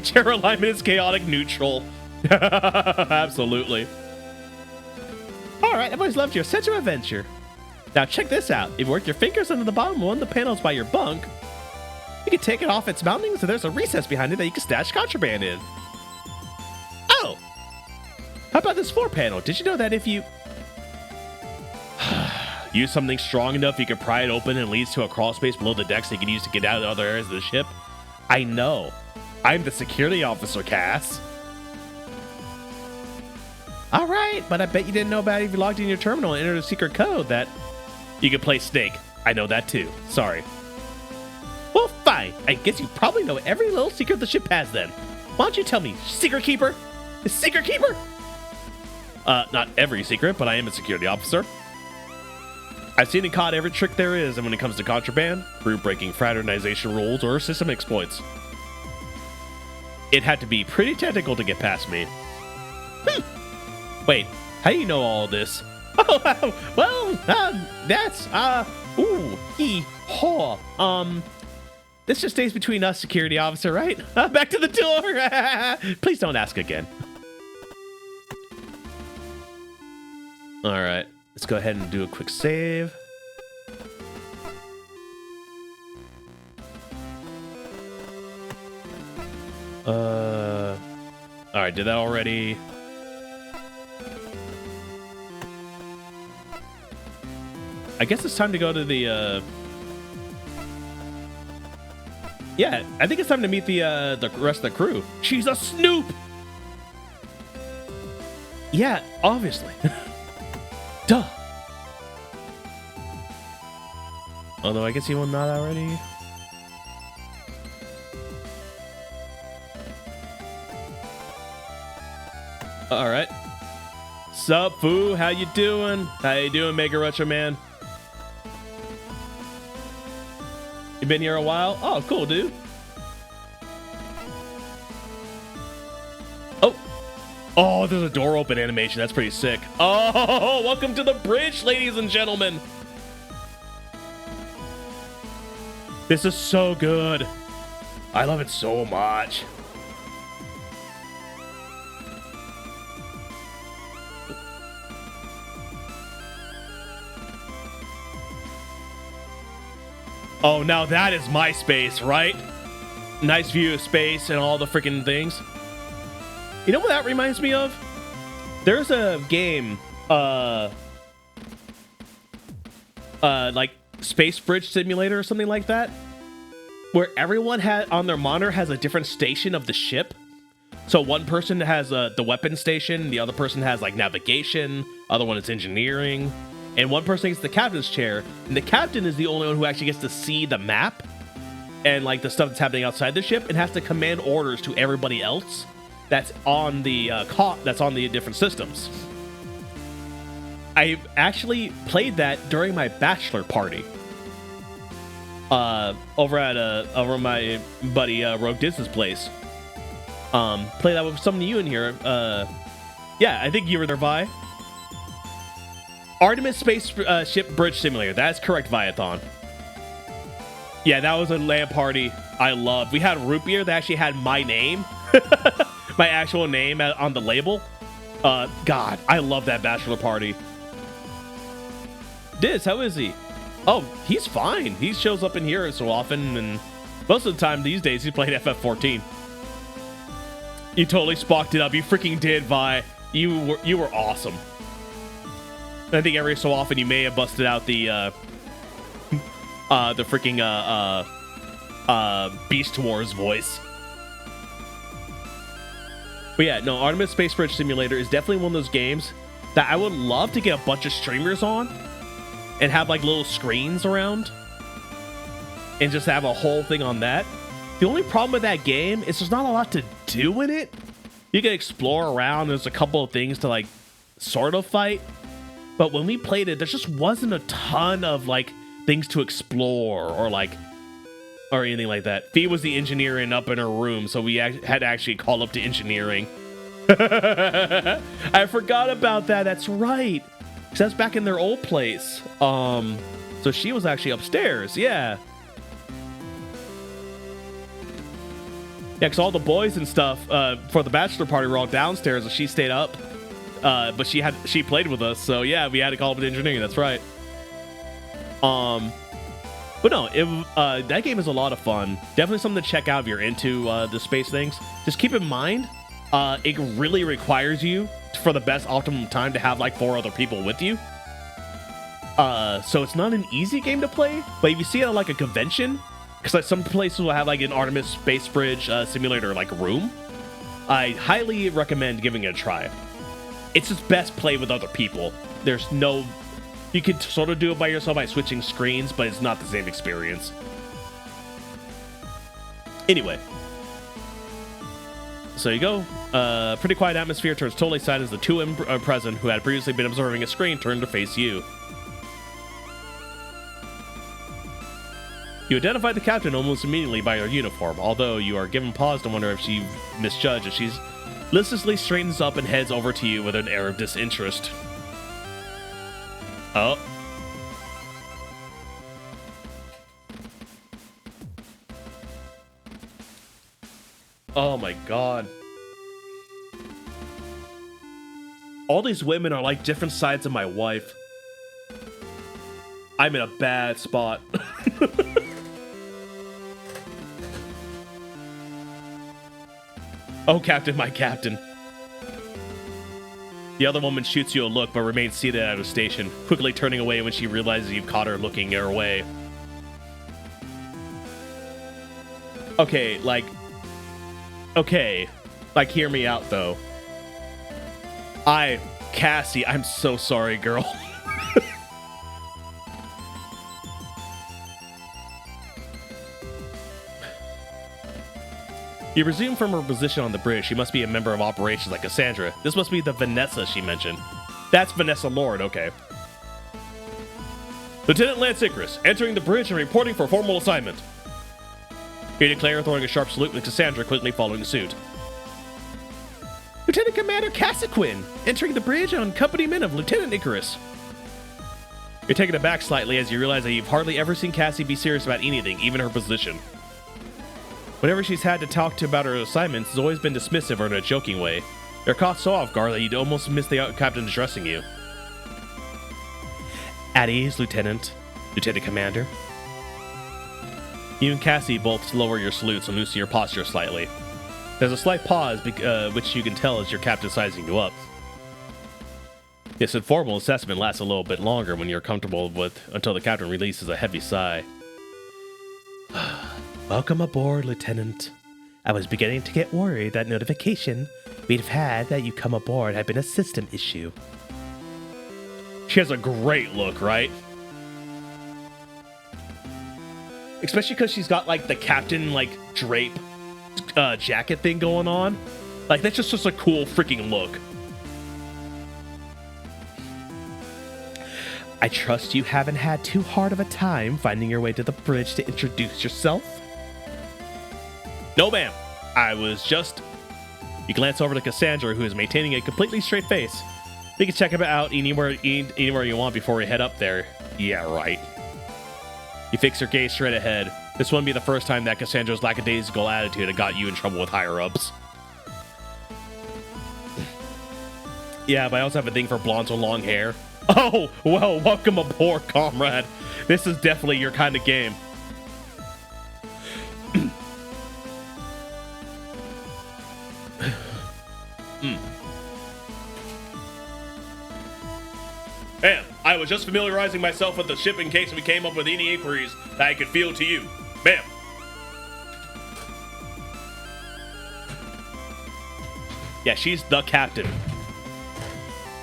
Chair alignment is chaotic neutral. Absolutely. Alright, I've always loved your sense of adventure. Now check this out. If you work your fingers under the bottom of one of the panels by your bunk, you can take it off its mounting so there's a recess behind it that you can stash contraband in. Oh! How about this floor panel? Did you know that if you... use something strong enough, you can pry it open and it leads to a crawl space below the deck so you can use to get out of other areas of the ship? I know. I'm the security officer, Cass. All right, but I bet you didn't know about it if you logged in your terminal and entered a secret code that you could play Snake. I know that too. Sorry. Well, fine. I guess you probably know every little secret the ship has then. Why don't you tell me, Secret Keeper? Secret Keeper? Not every secret, but I am a security officer. I've seen and caught every trick there is, and when it comes to contraband, crew-breaking fraternization rules, or system exploits. It had to be pretty technical to get past me. Wait, how do you know all this? Oh, well, that's, this just stays between us, security officer, right? Back to the door! Please don't ask again. Alright, let's go ahead and do a quick save. Alright, did that already. I guess it's time to go to the, yeah, I think it's time to meet the rest of the crew. She's a snoop! Yeah, obviously. Duh. Although I guess he will not already. All right. Sup, Foo? How you doing? How you doing, Mega Retro Man? You been here a while? Oh, cool, dude. Oh. Oh, there's a door open animation. That's pretty sick. Oh, welcome to the bridge, ladies and gentlemen. This is so good. I love it so much. Oh, now that is my space, right? Nice view of space and all the freaking things. You know what that reminds me of? There's a game, like Space Bridge Simulator or something like that, where everyone on their monitor has a different station of the ship. So one person has the weapon station, the other person has like navigation, other one is engineering, and one person gets the captain's chair, and the captain is the only one who actually gets to see the map and like the stuff that's happening outside the ship, and has to command orders to everybody else that's on the different systems. I actually played that during my bachelor party. Over my buddy Rogue Dis's place. Play that with some of you in here. Yeah, I think you were there, Vi. Artemis Space Ship Bridge Simulator. That's correct, Viathon. Yeah, that was a LAN party I loved. We had root beer that actually had my name, my actual name on the label. God, I love that bachelor party. Diz, how is he? Oh, he's fine. He shows up in here so often, and most of the time these days he's playing FF14. You totally spocked it up. You freaking did, Vi. You were awesome. I think every so often you may have busted out the freaking Beast Wars voice. But yeah, no, Artemis Space Bridge Simulator is definitely one of those games that I would love to get a bunch of streamers on and have like little screens around and just have a whole thing on that. The only problem with that game is there's not a lot to do in it. You can explore around. There's a couple of things to like sort of fight. But when we played it, there just wasn't a ton of like things to explore or anything like that. Fee was the engineer and up in her room, so we had to actually call up to engineering. I forgot about that. That's right. 'Cause that's back in their old place. So she was actually upstairs. Yeah. Yeah, because all the boys and stuff for the bachelor party were all downstairs, and she stayed up. But she played with us, so yeah, we had to call up to engineering. That's right. But no, that game is a lot of fun. Definitely something to check out if you're into the space things. Just keep in mind, it really requires you for the best optimum time to have like 4 other people with you. So it's not an easy game to play, but if you see it at like a convention, because like some places will have like an Artemis Space Bridge simulator like room, I highly recommend giving it a try. It's just best played with other people. There's no... You could sort of do it by yourself by switching screens, but it's not the same experience. Anyway. So you go. Pretty quiet atmosphere turns totally silent as the 2 present who had previously been observing a screen turn to face you. You identify the captain almost immediately by her uniform, although you are given pause to wonder if she misjudged as she's listlessly straightens up and heads over to you with an air of disinterest. Oh. Oh my god. All these women are like different sides of my wife. I'm in a bad spot. Oh, Captain, my Captain. The other woman shoots you a look, but remains seated at her station, quickly turning away when she realizes you've caught her looking her way. Okay, like, hear me out, though. Cassie, I'm so sorry, girl. You resume from her position on the bridge. She must be a member of operations like Cassandra. This must be the Vanessa she mentioned. That's Vanessa Lord, okay. Lieutenant Lance Icarus, entering the bridge and reporting for formal assignment. He declared, throwing a sharp salute with Cassandra quickly following suit. Lieutenant Commander Cassequin, entering the bridge on accompaniment of Lieutenant Icarus. You're taken aback slightly as you realize that you've hardly ever seen Cassie be serious about anything, even her position. Whenever she's had to talk to about her assignments, it's always been dismissive or in a joking way. You're caught so off guard that you'd almost miss the captain addressing you. At ease, Lieutenant Commander. You and Cassie both lower your salutes and loosen your posture slightly. There's a slight pause, which you can tell is your captain sizing you up. This informal assessment lasts a little bit longer when you're comfortable with, until the captain releases a heavy sigh. Welcome aboard, Lieutenant. I was beginning to get worried that notification we'd have had that you come aboard had been a system issue. She has a great look, right? Especially because she's got, like, the captain, like, drape jacket thing going on. Like, that's just a cool freaking look. I trust you haven't had too hard of a time finding your way to the bridge to introduce yourself? No, ma'am. I was just... You glance over to Cassandra, who is maintaining a completely straight face. You can check it out anywhere you want before we head up there. Yeah, right. You fix your gaze straight ahead. This wouldn't be the first time that Cassandra's lackadaisical attitude had got you in trouble with higher-ups. Yeah, but I also have a thing for blondes with long hair. Oh, well, welcome aboard, comrade. This is definitely your kind of game. Ma'am, I was just familiarizing myself with the ship in case we came up with any inquiries that I could field to you. Ma'am. Yeah, she's the captain.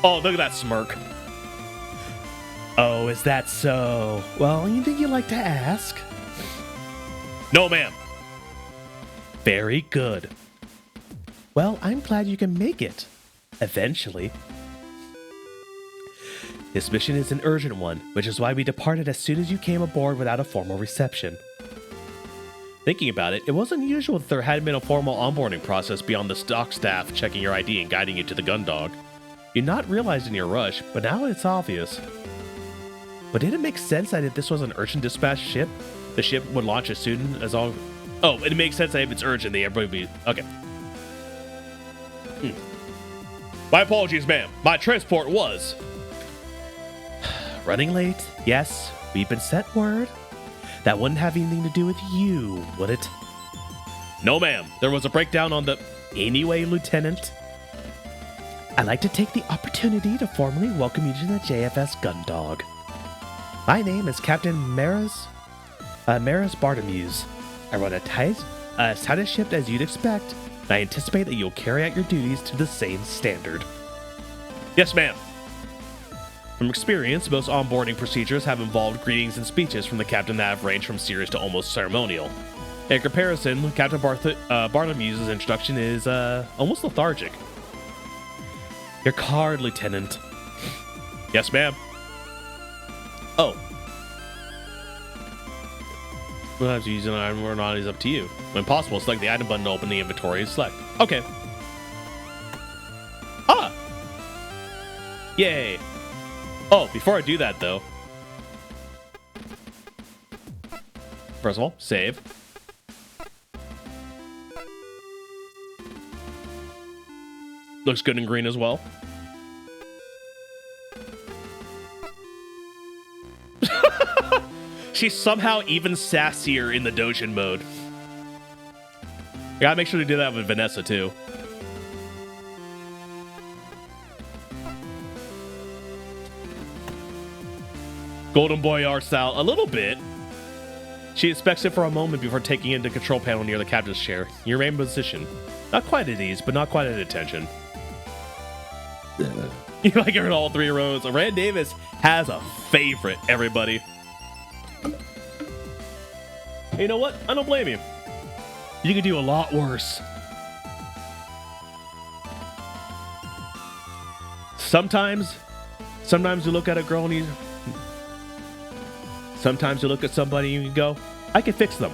Oh, look at that smirk. Oh, is that so? Well, anything you'd like to ask? No, ma'am. Very good. Well, I'm glad you can make it. Eventually. This mission is an urgent one, which is why we departed as soon as you came aboard without a formal reception. Thinking about it, it wasn't unusual that there hadn't been a formal onboarding process beyond the stock staff checking your ID and guiding you to the gun dog. You'd not realized in your rush, but now it's obvious. But did it make sense that if this was an urgent dispatch ship, the ship would launch as soon as all... Oh, it makes sense that if it's urgent, the everybody would be... Okay. My apologies, ma'am. My transport was... Running late? Yes, we've been sent word. That wouldn't have anything to do with you, would it? No, ma'am. There was a breakdown on the... Anyway, Lieutenant, I'd like to take the opportunity to formally welcome you to the JFS Gundog. My name is Captain Maris Bartamuse. I run as tight a ship as you'd expect, and I anticipate that you'll carry out your duties to the same standard. Yes, ma'am. From experience, most onboarding procedures have involved greetings and speeches from the captain that have ranged from serious to almost ceremonial. In comparison, Captain Bartamuse's introduction is almost lethargic. Your card, Lieutenant. Yes, ma'am. Oh. We'll have to use an item or not is up to you. When possible, select the item button to open the inventory and select. Okay. Ah! Yay. Oh, before I do that, though. First of all, save. Looks good in green as well. She's somehow even sassier in the Dojin mode. I gotta make sure to do that with Vanessa, too. Golden Boy art style, a little bit. She inspects it for a moment before taking it into the control panel near the captain's chair. You remain in position. Not quite at ease, but not quite at attention. You like her in all three rows. Rand Davis has a favorite, everybody. Hey, you know what? I don't blame you. You could do a lot worse. Sometimes you look at a girl and you... Sometimes you look at somebody and you go, I can fix them.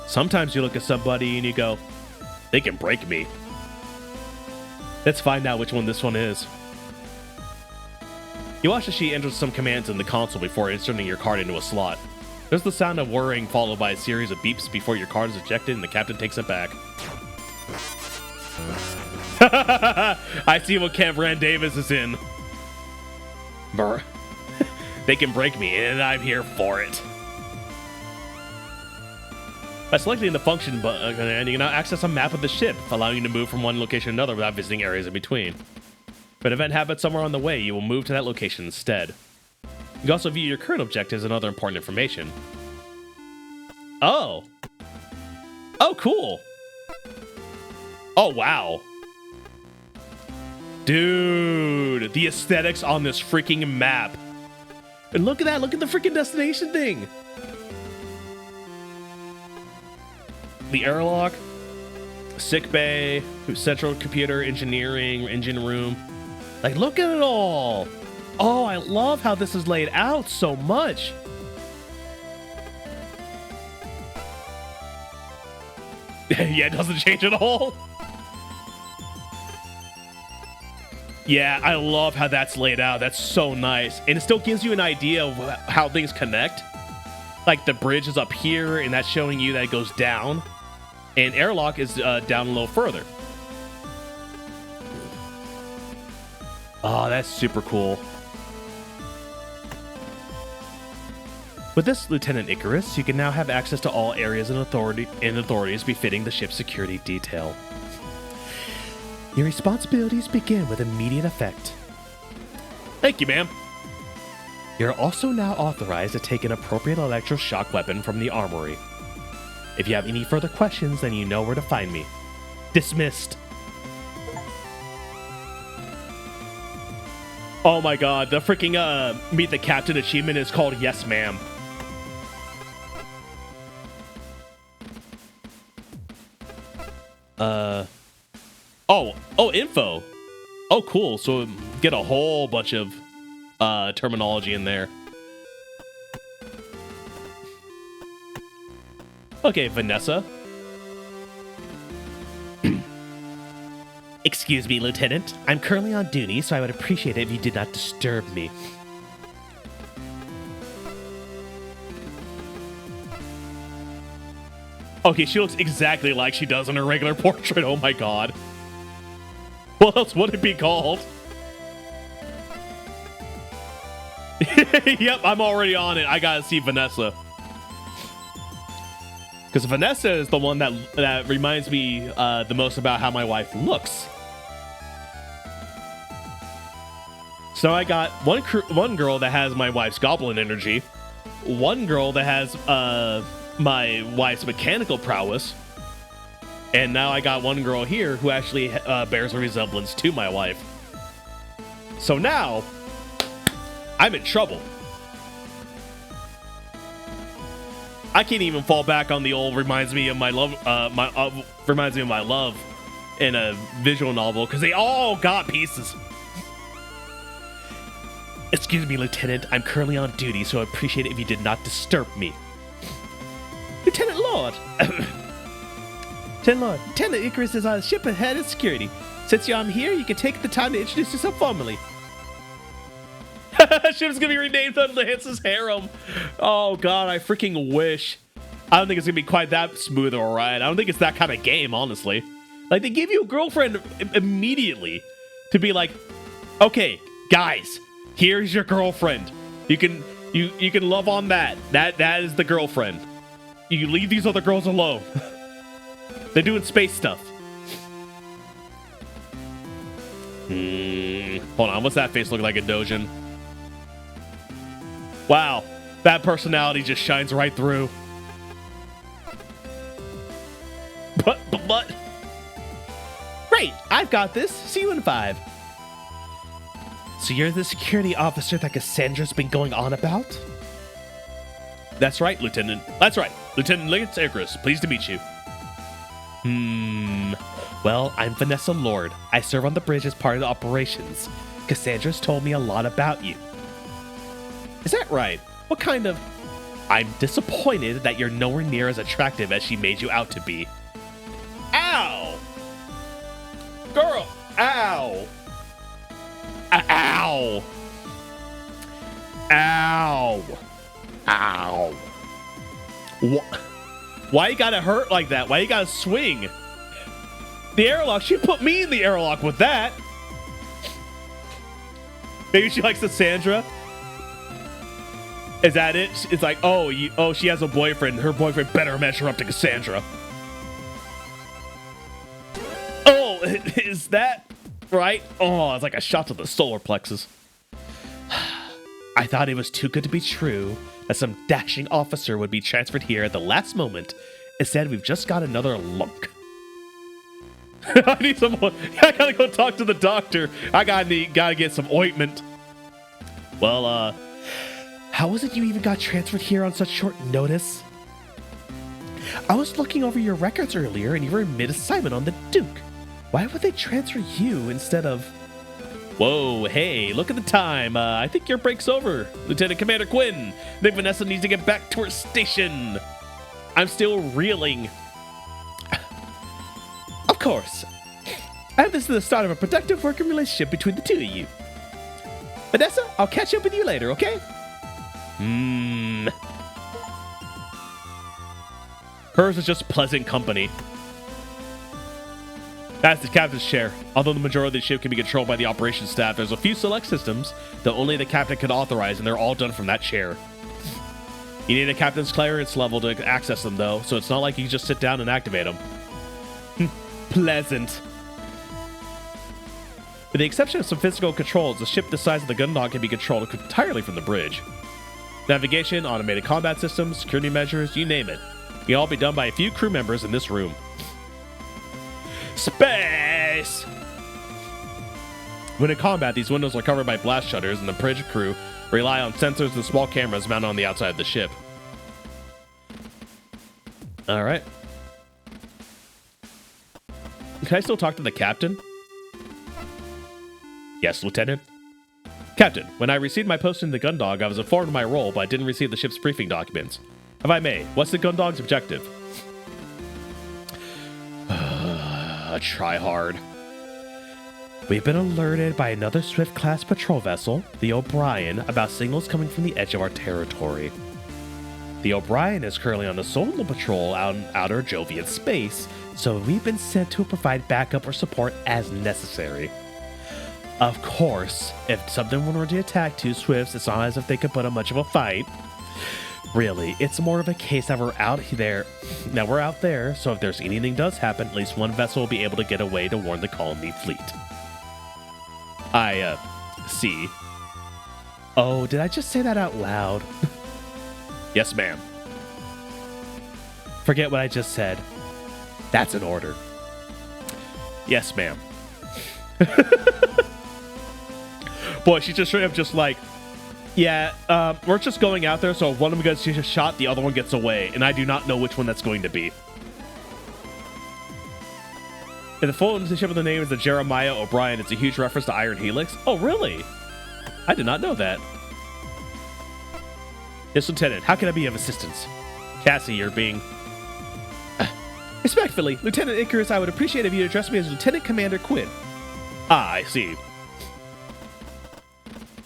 Sometimes you look at somebody and you go, they can break me. Let's find out which one this one is. You watch as she enters some commands in the console before inserting your card into a slot. There's the sound of whirring followed by a series of beeps before your card is ejected and the captain takes it back. I see what Camp Rand Davis is in. Brr. They can break me, and I'm here for it. By selecting the function button, you can now access a map of the ship, allowing you to move from one location to another without visiting areas in between. If an event happens somewhere on the way, you will move to that location instead. You can also view your current objectives and other important information. Oh. Oh, cool. Oh, wow. Dude, the aesthetics on this freaking map. And look at that. Look at the freaking destination thing. The airlock, sick bay, central computer, engineering, engine room. Like, look at it all. Oh, I love how this is laid out so much. Yeah, it doesn't change at all. Yeah, I love how that's laid out. That's so nice. And it still gives you an idea of how things connect. Like the bridge is up here, and that's showing you that it goes down. And airlock is down a little further. Oh, that's super cool. With this, Lieutenant Icarus, you can now have access to all areas and authorities befitting the ship's security detail. Your responsibilities begin with immediate effect. Thank you, ma'am. You're also now authorized to take an appropriate electroshock weapon from the armory. If you have any further questions, then you know where to find me. Dismissed. Oh my god, the freaking Meet the Captain achievement is called Yes, Ma'am. Oh, info. Oh, cool. So get a whole bunch of terminology in there. Okay, Vanessa. Excuse me, Lieutenant. I'm currently on duty, so I would appreciate it if you did not disturb me. Okay, she looks exactly like she does in her regular portrait. Oh my god. What else would it be called? Yep, I'm already on it. I gotta see Vanessa. Because Vanessa is the one that reminds me the most about how my wife looks. So I got one girl that has my wife's goblin energy, one girl that has my wife's mechanical prowess, and now I got one girl here who actually bears a resemblance to my wife. So now I'm in trouble. I can't even fall back on the old reminds me of my love in a visual novel because they all got pieces. Excuse me, Lieutenant. I'm currently on duty, so I appreciate it if you did not disturb me. Lieutenant Lord. Lieutenant Icarus is on ship ahead of security. Since I'm here, you can take the time to introduce yourself formally. Ship's gonna be renamed the Lance's Harem. Oh god, I freaking wish. I don't think it's gonna be quite that smooth or right. I don't think it's that kind of game, honestly. Like, they give you a girlfriend immediately to be like, okay, guys, here's your girlfriend. You can love on that. That is the girlfriend. You leave these other girls alone. They're doing space stuff. Hold on, what's that face look like in Dojin? Wow, that personality just shines right through. But. Great, I've got this. See you in 5. So you're the security officer that Cassandra's been going on about? That's right, Lieutenant. That's right, Lieutenant Lance Icarus. Pleased to meet you. Well, I'm Vanessa Lord. I serve on the bridge as part of the operations. Cassandra's told me a lot about you. Is that right? What kind of... I'm disappointed that you're nowhere near as attractive as she made you out to be. Ow! Girl! Ow! Ow! Ow! Ow! Why you gotta hurt like that? Why you gotta swing? The airlock, she put me in the airlock with that. Maybe she likes Cassandra. Is that it? It's like, oh, she has a boyfriend. Her boyfriend better measure up to Cassandra. Oh, is that right? Oh, it's like a shot to the solar plexus. I thought it was too good to be true that some dashing officer would be transferred here at the last moment. Instead, we've just got another lunk. I need some. I gotta go talk to the doctor. I gotta get some ointment. Well, how was it you even got transferred here on such short notice? I was looking over your records earlier, and you were mid-assignment on the Duke. Why would they transfer you instead of? Whoa, hey, look at the time. I think your break's over, Lieutenant Commander Quinn. I think Vanessa needs to get back to her station. I'm still reeling. Of course. I have this is the start of a productive working relationship between the two of you. Vanessa, I'll catch up with you later, okay? Hers is just pleasant company. That's the captain's chair. Although the majority of the ship can be controlled by the operations staff, there's a few select systems that only the captain can authorize, and they're all done from that chair. You need a captain's clearance level to access them, though, so it's not like you can just sit down and activate them. Pleasant. With the exception of some physical controls, the ship the size of the Gundog can be controlled entirely from the bridge. Navigation, automated combat systems, security measures, you name it. Can all be done by a few crew members in this room. Space! When in combat, these windows are covered by blast shutters, and the bridge crew rely on sensors and small cameras mounted on the outside of the ship. Alright. Can I still talk to the captain? Yes, Lieutenant. Captain, when I received my posting in the Gundog, I was informed of my role, but I didn't receive the ship's briefing documents. If I may, what's the Gundog's objective? Try hard. We've been alerted by another Swift-class patrol vessel, the O'Brien, about signals coming from the edge of our territory. The O'Brien is currently on a solo patrol out in outer Jovian space, so we've been sent to provide backup or support as necessary. Of course, if something were to attack two Swifts, it's not as if they could put up much of a fight. Really, it's more of a case that we're out there, so if there's anything does happen, at least one vessel will be able to get away to warn the colony fleet. I see. Oh, did I just say that out loud? Yes, ma'am. Forget what I just said. That's an order. Yes, ma'am. Boy, she's just straight up just like, yeah, we're just going out there, so if one of them gets shot, the other one gets away, and I do not know which one that's going to be. In the full ownership of the name is the Jeremiah O'Brien. It's a huge reference to Iron Helix. Oh, really? I did not know that. Yes, Lieutenant, how can I be of assistance? Cassie, you're being... Respectfully, Lieutenant Icarus, I would appreciate if you address me as Lieutenant Commander Quinn. Ah, I see.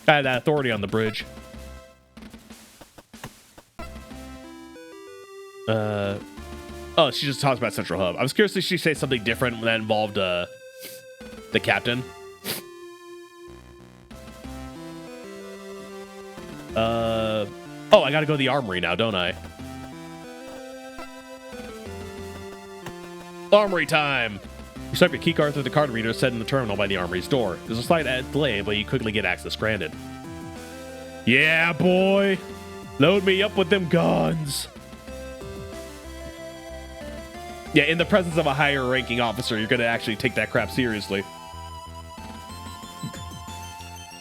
I had that authority on the bridge. Oh, she just talks about Central Hub. I was curious if she say something different that involved the captain. Oh, I gotta go to the armory now, don't I? Armory time! You swipe your keycard through the card reader set in the terminal by the armory's door. There's a slight delay, but you quickly get access granted. Yeah, boy! Load me up with them guns! Yeah, in the presence of a higher ranking officer, you're gonna actually take that crap seriously.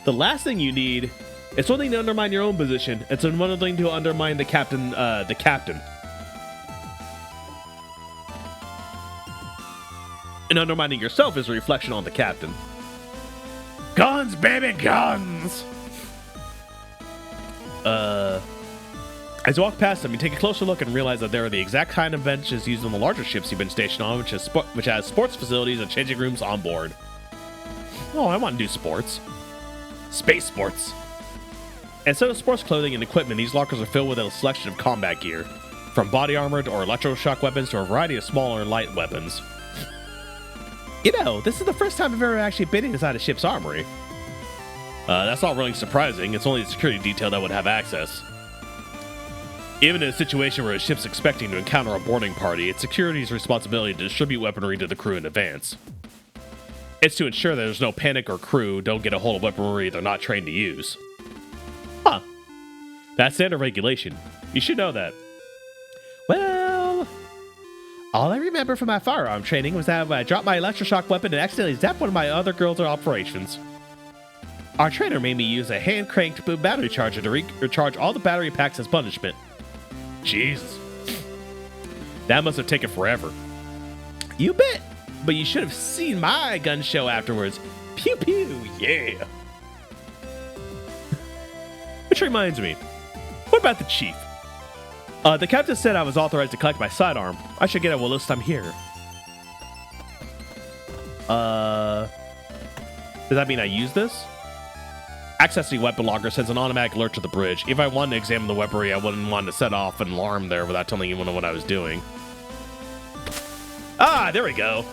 The last thing you need is something to undermine your own position. It's another thing to undermine the captain, and undermining yourself is a reflection on the captain. Guns, baby, guns! As you walk past them, you take a closer look and realize that they are the exact kind of benches used on the larger ships you've been stationed on, which has sports facilities and changing rooms on board. Oh, I want to do sports. Space sports. Instead of sports clothing and equipment, these lockers are filled with a selection of combat gear, from body armor or electroshock weapons to a variety of smaller and light weapons. You know, this is the first time I've ever actually been inside a ship's armory. That's not really surprising. It's only the security detail that would have access. Even in a situation where a ship's expecting to encounter a boarding party, it's security's responsibility to distribute weaponry to the crew in advance. It's to ensure that there's no panic or crew don't get a hold of weaponry they're not trained to use. Huh. That's standard regulation. You should know that. Well, all I remember from my firearm training was that I dropped my electroshock weapon and accidentally zapped one of my other girls in operations. Our trainer made me use a hand-cranked battery charger to recharge all the battery packs as punishment. Jesus. That must have taken forever. You bet. But you should have seen my gun show afterwards. Pew pew, yeah. Which reminds me, what about the chief? The captain said I was authorized to collect my sidearm. I should get it whilst I'm here. Does that mean I use this? Accessing weapon locker sends an automatic alert to the bridge. If I wanted to examine the weaponry, I wouldn't want to set off an alarm there without telling anyone what I was doing. Ah, there we go.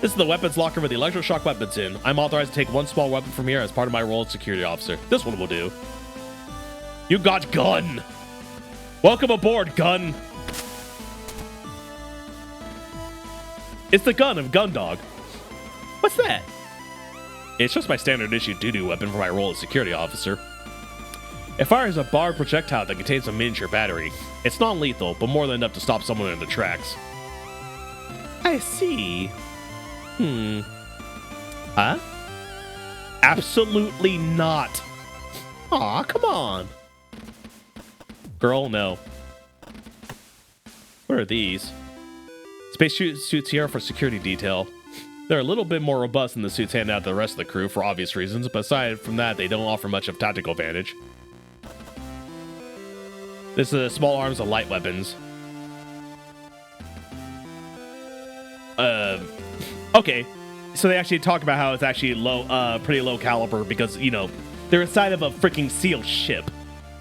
This is the weapons locker with the electroshock weapons in. I'm authorized to take one small weapon from here as part of my role as security officer. This one will do. You got gun! Welcome aboard, gun! It's the gun of Gundog. What's that? It's just my standard issue doo-doo weapon for my role as security officer. It fires a barbed projectile that contains a miniature battery. It's non-lethal, but more than enough to stop someone in the tracks. I see. Huh? Absolutely not. Aw, come on. Girl, no. What are these? Space suits here for security detail. They're a little bit more robust than the suits handed out to the rest of the crew for obvious reasons, but aside from that, they don't offer much of tactical advantage. This is small arms and light weapons. Okay. So they actually talk about how it's actually low, pretty low caliber because, you know, they're inside of a freaking SEAL ship.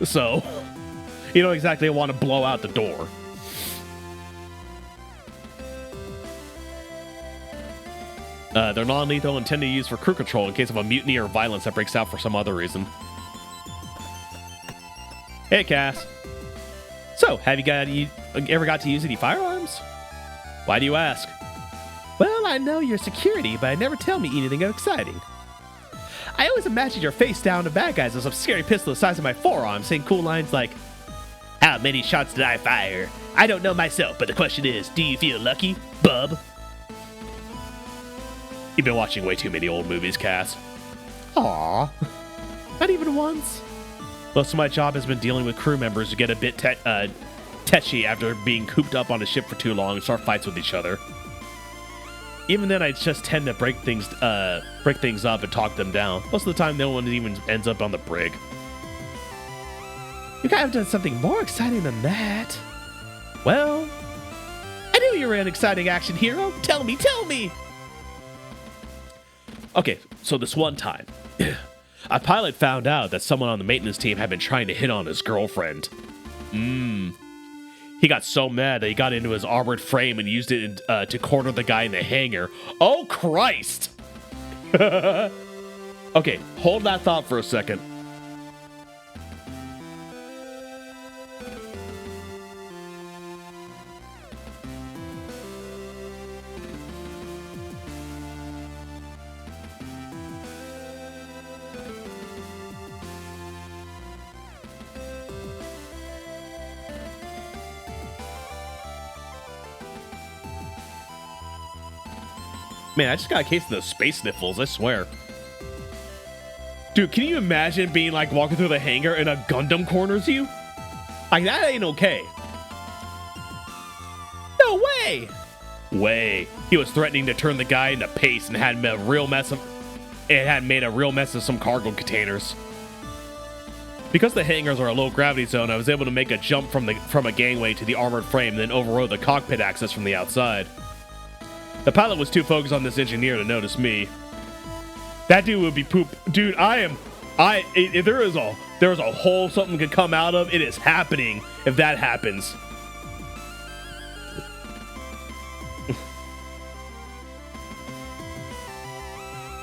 So, you don't exactly want to blow out the door. They're non-lethal, intended to use for crew control in case of a mutiny or violence that breaks out for some other reason. Hey, Cass. So, have you ever got to use any firearms? Why do you ask? Well, I know you're security, but never tell me anything exciting. I always imagine your face down to bad guys with some scary pistol the size of my forearm, saying cool lines like, "How many shots did I fire? I don't know myself, but the question is, do you feel lucky, bub?" You've been watching way too many old movies, Cass. Aww. Not even once. Most of my job has been dealing with crew members who get a bit tetchy after being cooped up on a ship for too long and start fights with each other. Even then, I just tend to break things up and talk them down. Most of the time, no one even ends up on the brig. You gotta have done something more exciting than that. Well, I knew you were an exciting action hero. Tell me, tell me! Okay, so this one time, a pilot found out that someone on the maintenance team had been trying to hit on his girlfriend. He got so mad that he got into his armored frame and used it to corner the guy in the hangar. Oh, Christ! Okay, hold that thought for a second. Man, I just got a case of those space sniffles, I swear. Dude, can you imagine being like walking through the hangar and a Gundam corners you? Like, that ain't okay. No way! way. He was threatening to turn the guy into paste and had made a real mess of some cargo containers. Because the hangars are a low gravity zone, I was able to make a jump from a gangway to the armored frame and then overrode the cockpit access from the outside. The pilot was too focused on this engineer to notice me. That dude would be poop. Dude, if there is a hole something could come out of, it is happening if that happens.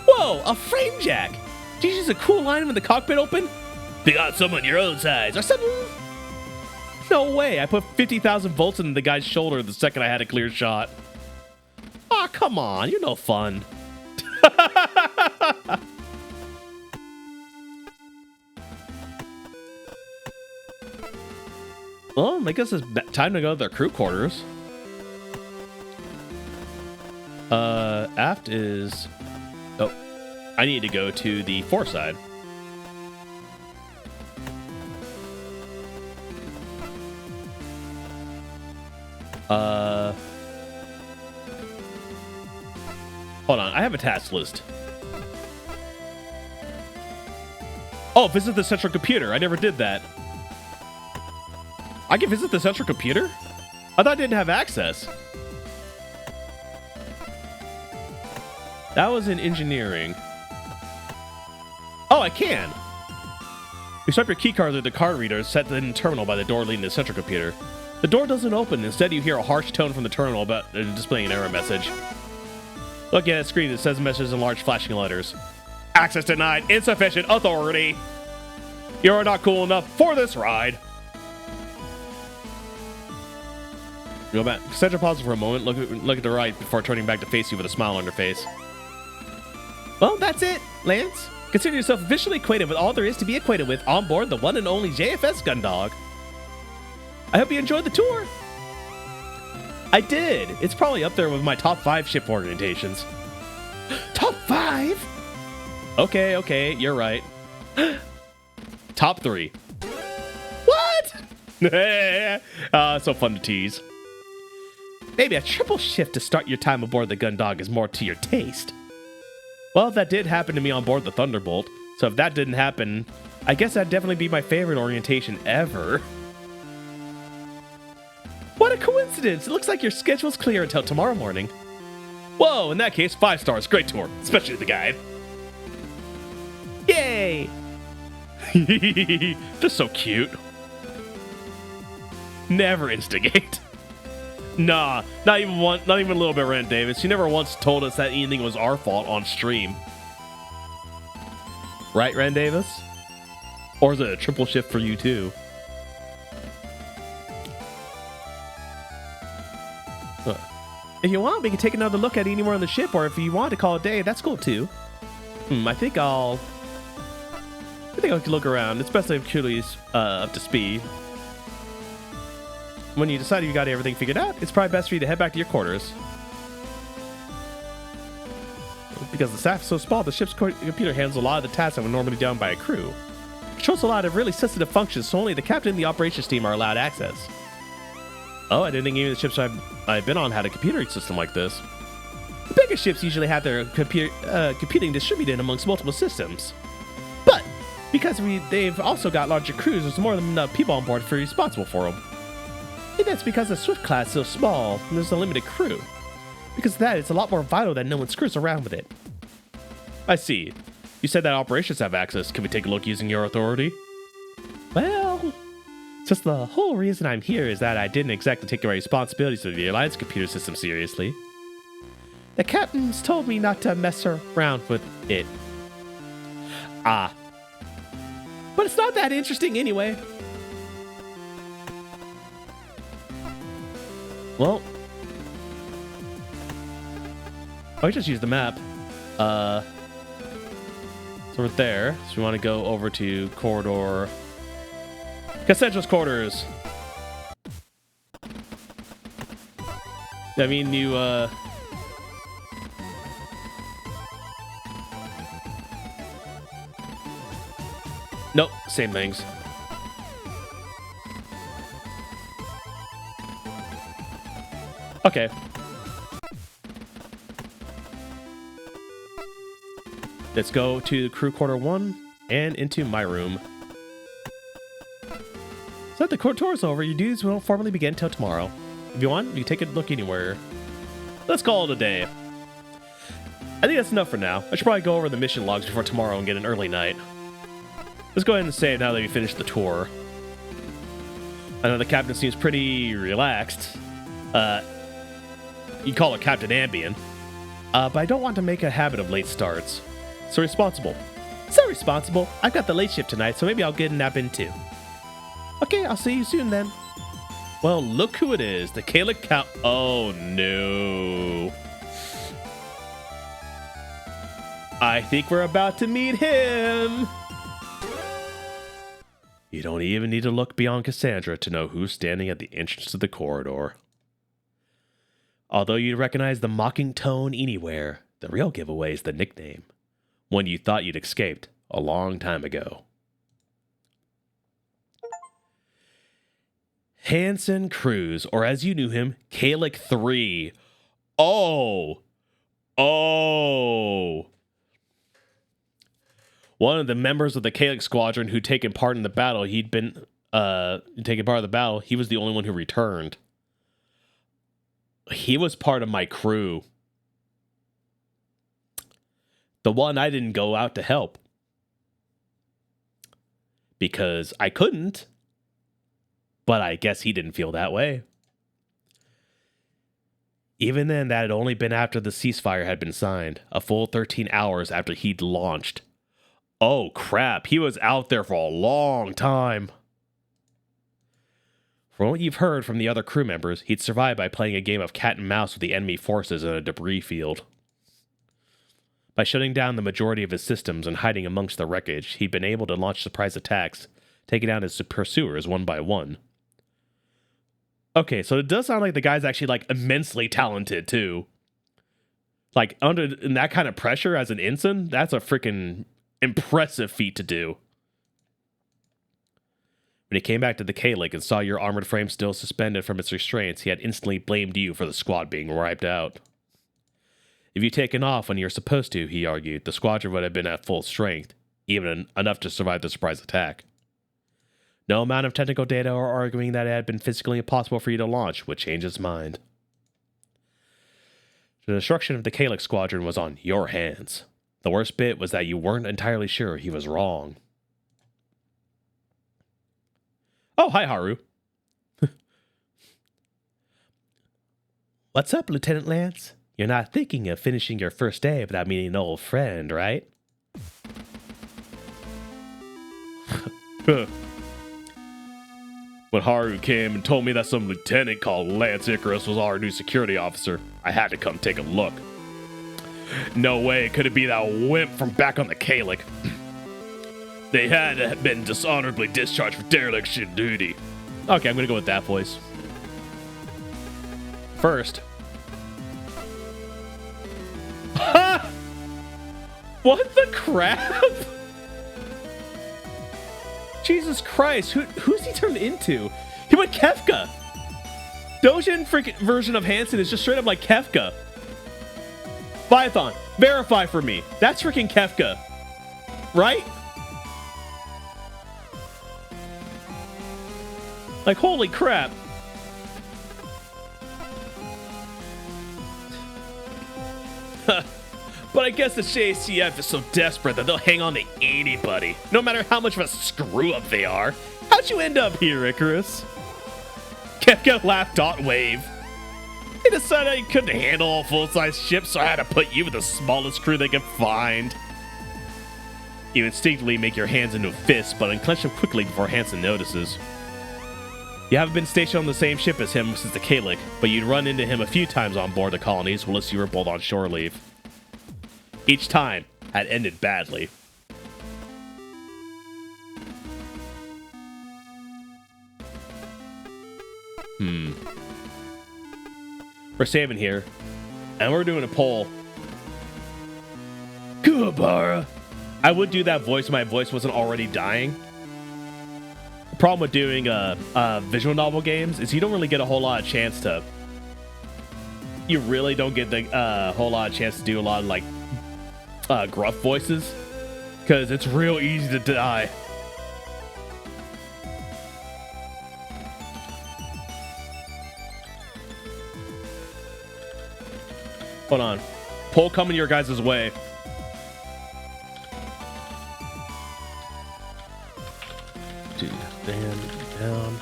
Whoa, a frame jack! Did you use a cool line with the cockpit open? They got someone your own size or something? No way, I put 50,000 volts into the guy's shoulder the second I had a clear shot. Aw, come on, you're no fun. Well, I guess it's time to go to their crew quarters. Aft is... Oh, I need to go to the fore side. Hold on, I have a task list. Oh, visit the central computer. I never did that. I can visit the central computer? I thought I didn't have access. That was in engineering. Oh, I can. You swipe your key card through the card reader set in the terminal by the door leading to the central computer. The door doesn't open. Instead, you hear a harsh tone from the terminal about displaying an error message. Looking at the screen, it says messages in large flashing letters. Access denied. Insufficient authority. You are not cool enough for this ride. Go back. Center pause for a moment. Look at the right before turning back to face you with a smile on her face. Well, that's it, Lance. Consider yourself officially acquainted with all there is to be acquainted with on board the one and only JFS Gundog. I hope you enjoyed the tour. I did. It's probably up there with my top 5 ship orientations. Top 5? Okay, you're right. Top 3. What? So fun to tease. Maybe a triple shift to start your time aboard the Gundog is more to your taste. Well, that did happen to me on board the Thunderbolt, so if that didn't happen, I guess that'd definitely be my favorite orientation ever. What a coincidence! It looks like your schedule's clear until tomorrow morning. Whoa, in that case, 5 stars. Great tour, especially the guide. Yay! They're so cute. Never instigate. Nah, not even a little bit, Rand Davis. You never once told us that anything was our fault on stream. Right, Rand Davis? Or is it a triple shift for you too? If you want, we can take another look at anywhere on the ship, or if you want to call it a day, that's cool too. I think I can look around. It's best if Curly's up to speed. When you decide you got everything figured out, it's probably best for you to head back to your quarters. Because the staff is so small, the ship's computer handles a lot of the tasks that would normally be done by a crew. It controls a lot of really sensitive functions, so only the captain and the operations team are allowed access. Oh, I didn't think any of the ships I've been on had a computer system like this. The bigger ships usually have their computing distributed amongst multiple systems. But because they've also got larger crews, there's more than enough people on board for responsible for them. I think that's because the Swift class is so small and there's a limited crew. Because of that, it's a lot more vital that no one screws around with it. I see. You said that operations have access. Can we take a look using your authority? Well, since the whole reason I'm here is that I didn't exactly take my responsibilities for the Alliance computer system seriously. The captains told me not to mess around with it. Ah. But it's not that interesting anyway. Well, I just use the map. So we're there. So we want to go over to corridor Cassandra's quarters. I mean, you nope, same things. Okay. let's go to crew quarter 1 and into my room. So that the court tour is over, your duties won't formally begin until tomorrow. If you want, you can take a look anywhere. Let's call it a day. I think that's enough for now. I should probably go over the mission logs before tomorrow and get an early night. Let's go ahead and save now that we finished the tour. I know the captain seems pretty relaxed. You call her Captain Ambien. But I don't want to make a habit of late starts. So responsible. So responsible. I've got the late shift tonight, so maybe I'll get a nap in too. Okay, I'll see you soon then. Well, look who it is. The Kalik Cow. Oh, no. I think we're about to meet him. You don't even need to look beyond Cassandra to know who's standing at the entrance to the corridor. Although you'd recognize the mocking tone anywhere, the real giveaway is the nickname. One you thought you'd escaped a long time ago. Hanson Cruz, or as you knew him, Kalik 3. Oh! One of the members of the Kalik squadron who'd taken part in the battle, he was the only one who returned. He was part of my crew. The one I didn't go out to help. Because I couldn't. But I guess he didn't feel that way. Even then, that had only been after the ceasefire had been signed, a full 13 hours after he'd launched. Oh crap, he was out there for a long time. From what you've heard from the other crew members, he'd survived by playing a game of cat and mouse with the enemy forces in a debris field. By shutting down the majority of his systems and hiding amongst the wreckage, he'd been able to launch surprise attacks, taking down his pursuers one by one. Okay, so it does sound like the guy's actually, like, immensely talented, too. Like, in that kind of pressure as an ensign, that's a freaking impressive feat to do. When he came back to the Kalik and saw your armored frame still suspended from its restraints, he had instantly blamed you for the squad being wiped out. If you'd taken off when you were supposed to, he argued, the squadron would have been at full strength, even enough to survive the surprise attack. No amount of technical data or arguing that it had been physically impossible for you to launch would change his mind. The destruction of the Kalik squadron was on your hands. The worst bit was that you weren't entirely sure he was wrong. Oh, hi, Haru. What's up, Lieutenant Lance? You're not thinking of finishing your first day without meeting an old friend, right? When Haru came and told me that some lieutenant called Lance Icarus was our new security officer, I had to come take a look. No way could it be that wimp from back on the Kalik. They had been dishonorably discharged for dereliction duty. Okay, I'm gonna go with that voice. First. What the crap? Jesus Christ, who's he turned into? He went Kefka. Dojin freaking version of Hanson is just straight up like Kefka. Python, verify for me. That's freaking Kefka. Right? Like, holy crap. But I guess the JCF is so desperate that they'll hang on to anybody, no matter how much of a screw-up they are. How'd you end up here, Icarus? Kefka laughed wave. They decided I couldn't handle a full-size ship, so I had to put you with the smallest crew they could find. You instinctively make your hands into a fist, but unclench them quickly before Hanson notices. You haven't been stationed on the same ship as him since the Kalik, but you'd run into him a few times on board the colonies whilst you were both on shore leave. Each time had ended badly. We're saving here, and we're doing a poll. Kuwabara. I would do that voice if my voice wasn't already dying. The problem with doing visual novel games is you don't really get a whole lot of chance to... You really don't get the whole lot of chance to do a lot of, like, gruff voices, because it's real easy to die. Hold on. Pole coming your guys' way. Dude, stand down.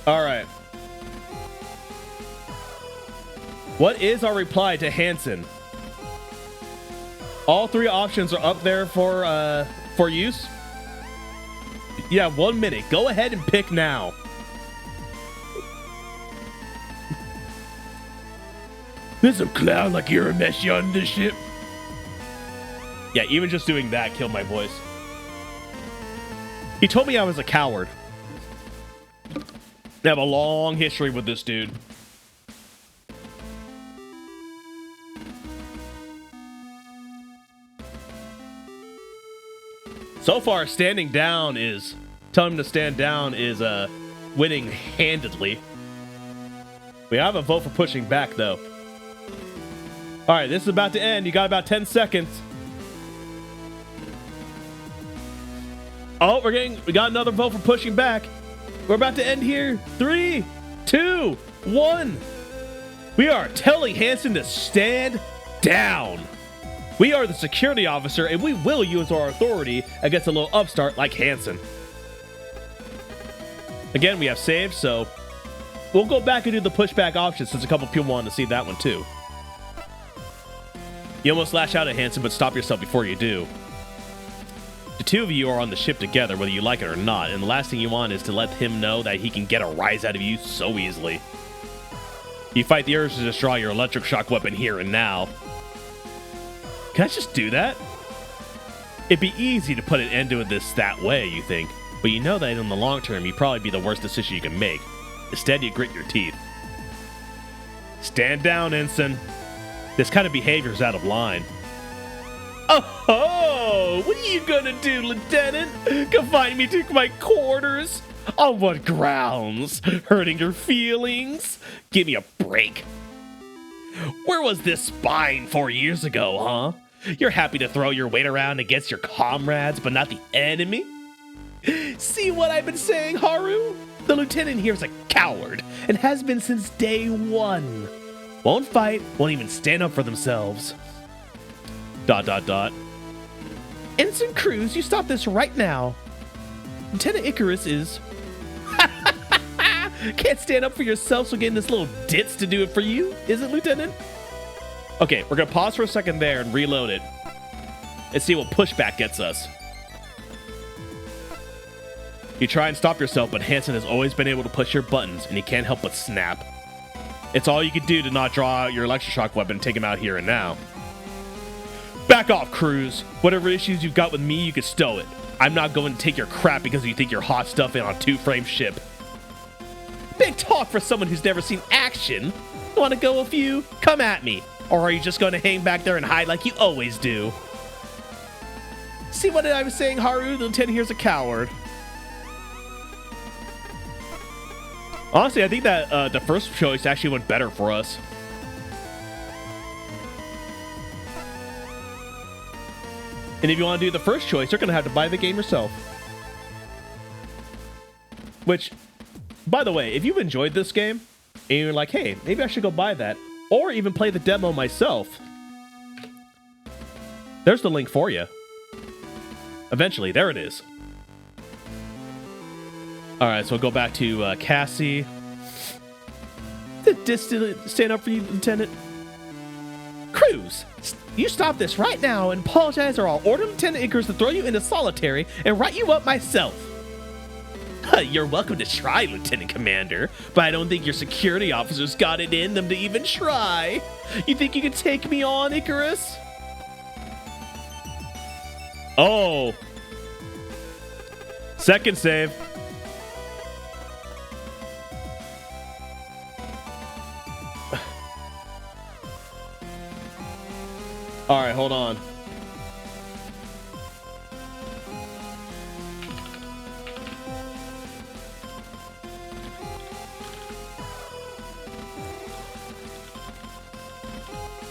All right. What is our reply to Hansen? All three options are up there for use. You have 1 minute. Go ahead and pick now. There's a clown like you're a mess on this ship. Yeah, even just doing that killed my voice. He told me I was a coward. I have a long history with this dude. So far, standing down is... Telling him to stand down is winning handedly. We have a vote for pushing back, though. Alright, this is about to end. You got about 10 seconds. Oh, we got another vote for pushing back. We're about to end here. 3, 2, 1. We are telling Hansen to stand down. We are the security officer, and we will use our authority against a little upstart like Hansen. Again, we have saved, so we'll go back and do the pushback option since a couple people wanted to see that one too. You almost lash out at Hansen, but stop yourself before you do. The two of you are on the ship together, whether you like it or not, and the last thing you want is to let him know that he can get a rise out of you so easily. You fight the urge to just draw your electric shock weapon here and now. Can I just do that? It'd be easy to put an end to this that way, you think, but you know that in the long term, you'd probably be the worst decision you can make. Instead, you grit your teeth. Stand down, Ensign. This kind of behavior is out of line. Oh, what are you gonna do, Lieutenant? Confine me to my quarters? On what grounds? Hurting your feelings? Give me a break. Where was this spine 4 years ago, huh? You're happy to throw your weight around against your comrades, but not the enemy? See what I've been saying, Haru? The lieutenant here is a coward, and has been since day one. Won't fight, won't even stand up for themselves. ... Ensign Cruz, you stop this right now. Lieutenant Icarus is... Can't stand up for yourself, so getting this little ditz to do it for you, is it, Lieutenant? Okay, we're gonna pause for a second there and reload it. And see what pushback gets us. You try and stop yourself, but Hansen has always been able to push your buttons, and he can't help but snap. It's all you can do to not draw out your electroshock weapon and take him out here and now. Back off, Cruz. Whatever issues you've got with me, you can stow it. I'm not going to take your crap because you think you're hot stuff in on a two-frame ship. Big talk for someone who's never seen action. You want to go a few? Come at me. Or are you just going to hang back there and hide like you always do? See what I was saying, Haru? The lieutenant here's a coward. Honestly, I think that the first choice actually went better for us. And if you want to do the first choice, you're going to have to buy the game yourself. Which, by the way, if you've enjoyed this game, and you're like, hey, maybe I should go buy that, or even play the demo myself, there's the link for you. Eventually, there it is. Alright, so we'll go back to Cassie. Stand up for you, Lieutenant. Cruz, you stop this right now and apologize, or I'll order Lieutenant Icarus to throw you into solitary and write you up myself. You're welcome to try, Lieutenant Commander, but I don't think your security officers got it in them to even try. You think you can take me on, Icarus? Oh. Second save. All right, hold on.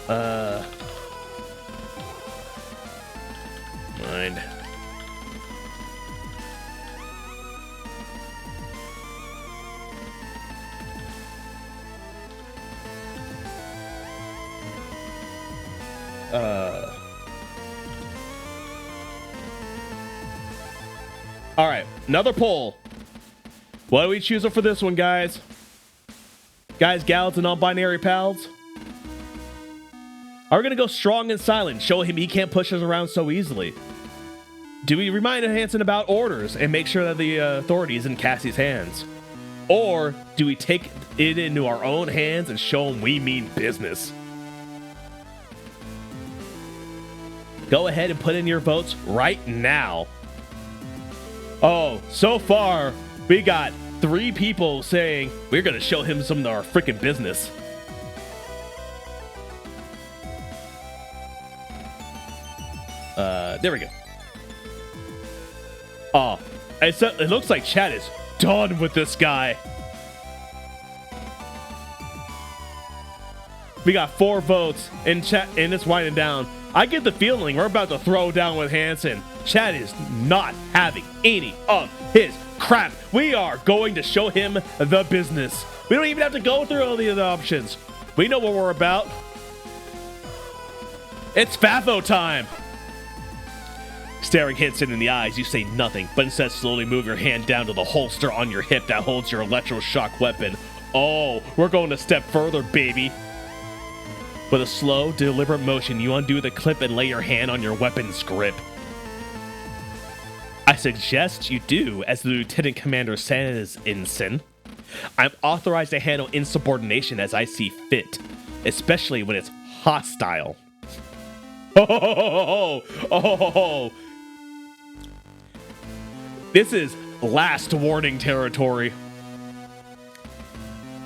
Mind. All right, another poll. What are we choosing for this one, guys? Guys, gals, and non-binary pals? Are we gonna go strong and silent, show him he can't push us around so easily? Do we remind Hanson about orders and make sure that the authority is in Cassie's hands? Or do we take it into our own hands and show him we mean business? Go ahead and put in your votes right now. Oh, so far, we got 3 people saying we're gonna show him some of our freaking business. There we go. Oh, it looks like chat is done with this guy. We got 4 votes in chat, and it's winding down. I get the feeling we're about to throw down with Hanson. Chad is not having any of his crap. We are going to show him the business. We don't even have to go through all the other options. We know what we're about. It's FAFO time. Staring Hanson in the eyes, you say nothing, but instead slowly move your hand down to the holster on your hip that holds your electroshock weapon. Oh, we're going a step further, baby. With a slow, deliberate motion, you undo the clip and lay your hand on your weapon's grip. I suggest you do, as the Lieutenant Commander says, Ensign. I'm authorized to handle insubordination as I see fit, especially when it's hostile. Oh. This is last warning territory.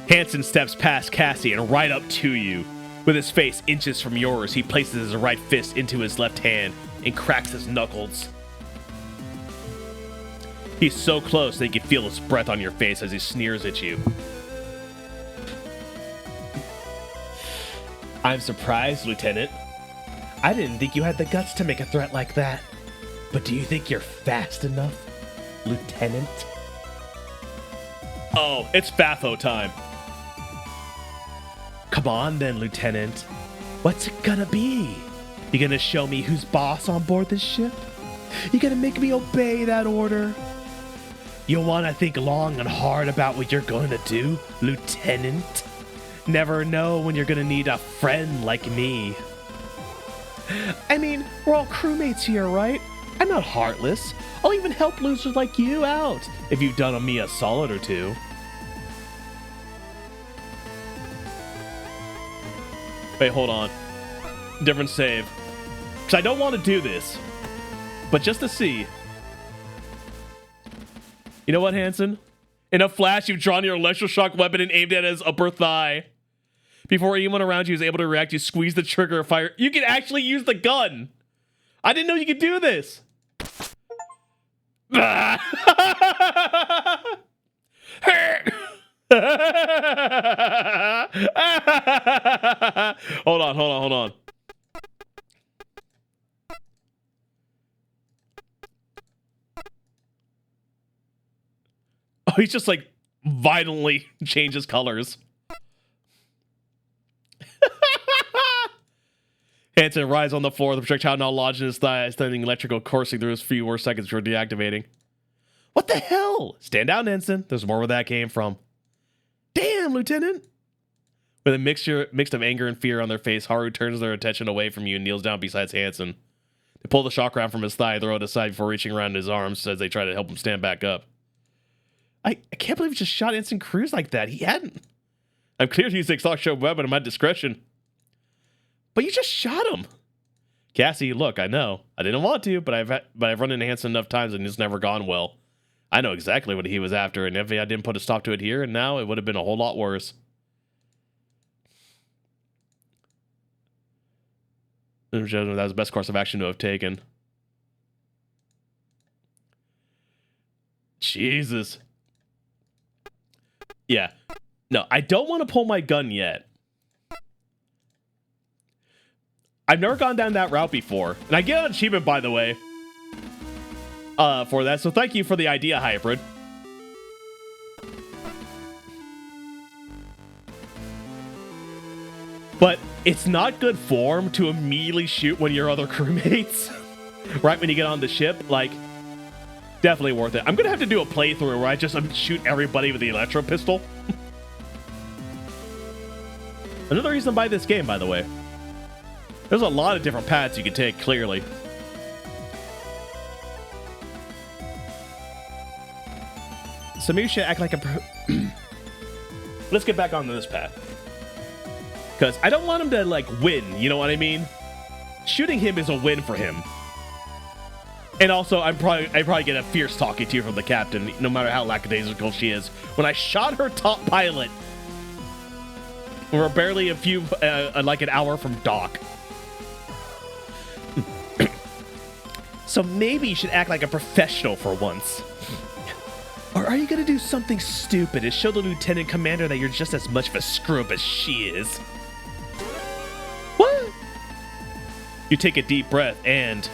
Hanson steps past Cassie and right up to you. With his face inches from yours, he places his right fist into his left hand and cracks his knuckles. He's so close that you can feel his breath on your face as he sneers at you. I'm surprised, Lieutenant. I didn't think you had the guts to make a threat like that. But do you think you're fast enough, Lieutenant? Oh, it's FAFO time. Come on then, Lieutenant. What's it gonna be? You gonna show me who's boss on board this ship? You gonna make me obey that order? You wanna think long and hard about what you're gonna do, Lieutenant? Never know when you're gonna need a friend like me. I mean, we're all crewmates here, right? I'm not heartless. I'll even help losers like you out if you've done me a solid or two. Wait, hold on. Different save. Because I don't want to do this. But just to see. You know what, Hanson? In a flash, you've drawn your electroshock weapon and aimed it at his upper thigh. Before anyone around you is able to react, you squeeze the trigger and fire. You can actually use the gun. I didn't know you could do this. Hold on. Oh, he's just like violently changes colors. Hanson rides on the floor, the projectile now lodged in his thigh, sending electrical coursing through his few more seconds before deactivating. What the hell? Stand down, Ensign. There's more where that came from. Damn, Lieutenant. With a mix of anger and fear on their face, Haru turns their attention away from you and kneels down beside Hanson. They pull the shock round from his thigh and throw it aside before reaching around his arms as they try to help him stand back up. I can't believe he just shot Ensign Cruz like that. He hadn't. I'm clear to use the exhaust weapon at my discretion. But you just shot him. Cassie, look, I know. I didn't want to, but I've run into Hanson enough times and it's never gone well. I know exactly what he was after, and if I didn't put a stop to it here and now, it would have been a whole lot worse. That was the best course of action to have taken. Jesus. Yeah. No, I don't want to pull my gun yet. I've never gone down that route before. And I get an achievement, by the way, for that. So thank you for the idea, Hybrid. But it's not good form to immediately shoot one of your other crewmates right when you get on the ship. Like, definitely worth it. I'm going to have to do a playthrough where I just shoot everybody with the electro pistol. Another reason to buy this game, by the way. There's a lot of different paths you can take, clearly. So maybe you should act like a... Let's get back onto this path. Because I don't want him to, like, win, you know what I mean? Shooting him is a win for him. And also, I probably get a fierce talking to from the captain, no matter how lackadaisical she is. When I shot her top pilot, we were barely like an hour from dock. So maybe you should act like a professional for once. Or are you going to do something stupid and show the lieutenant commander that you're just as much of a screw-up as she is? What? You take a deep breath and...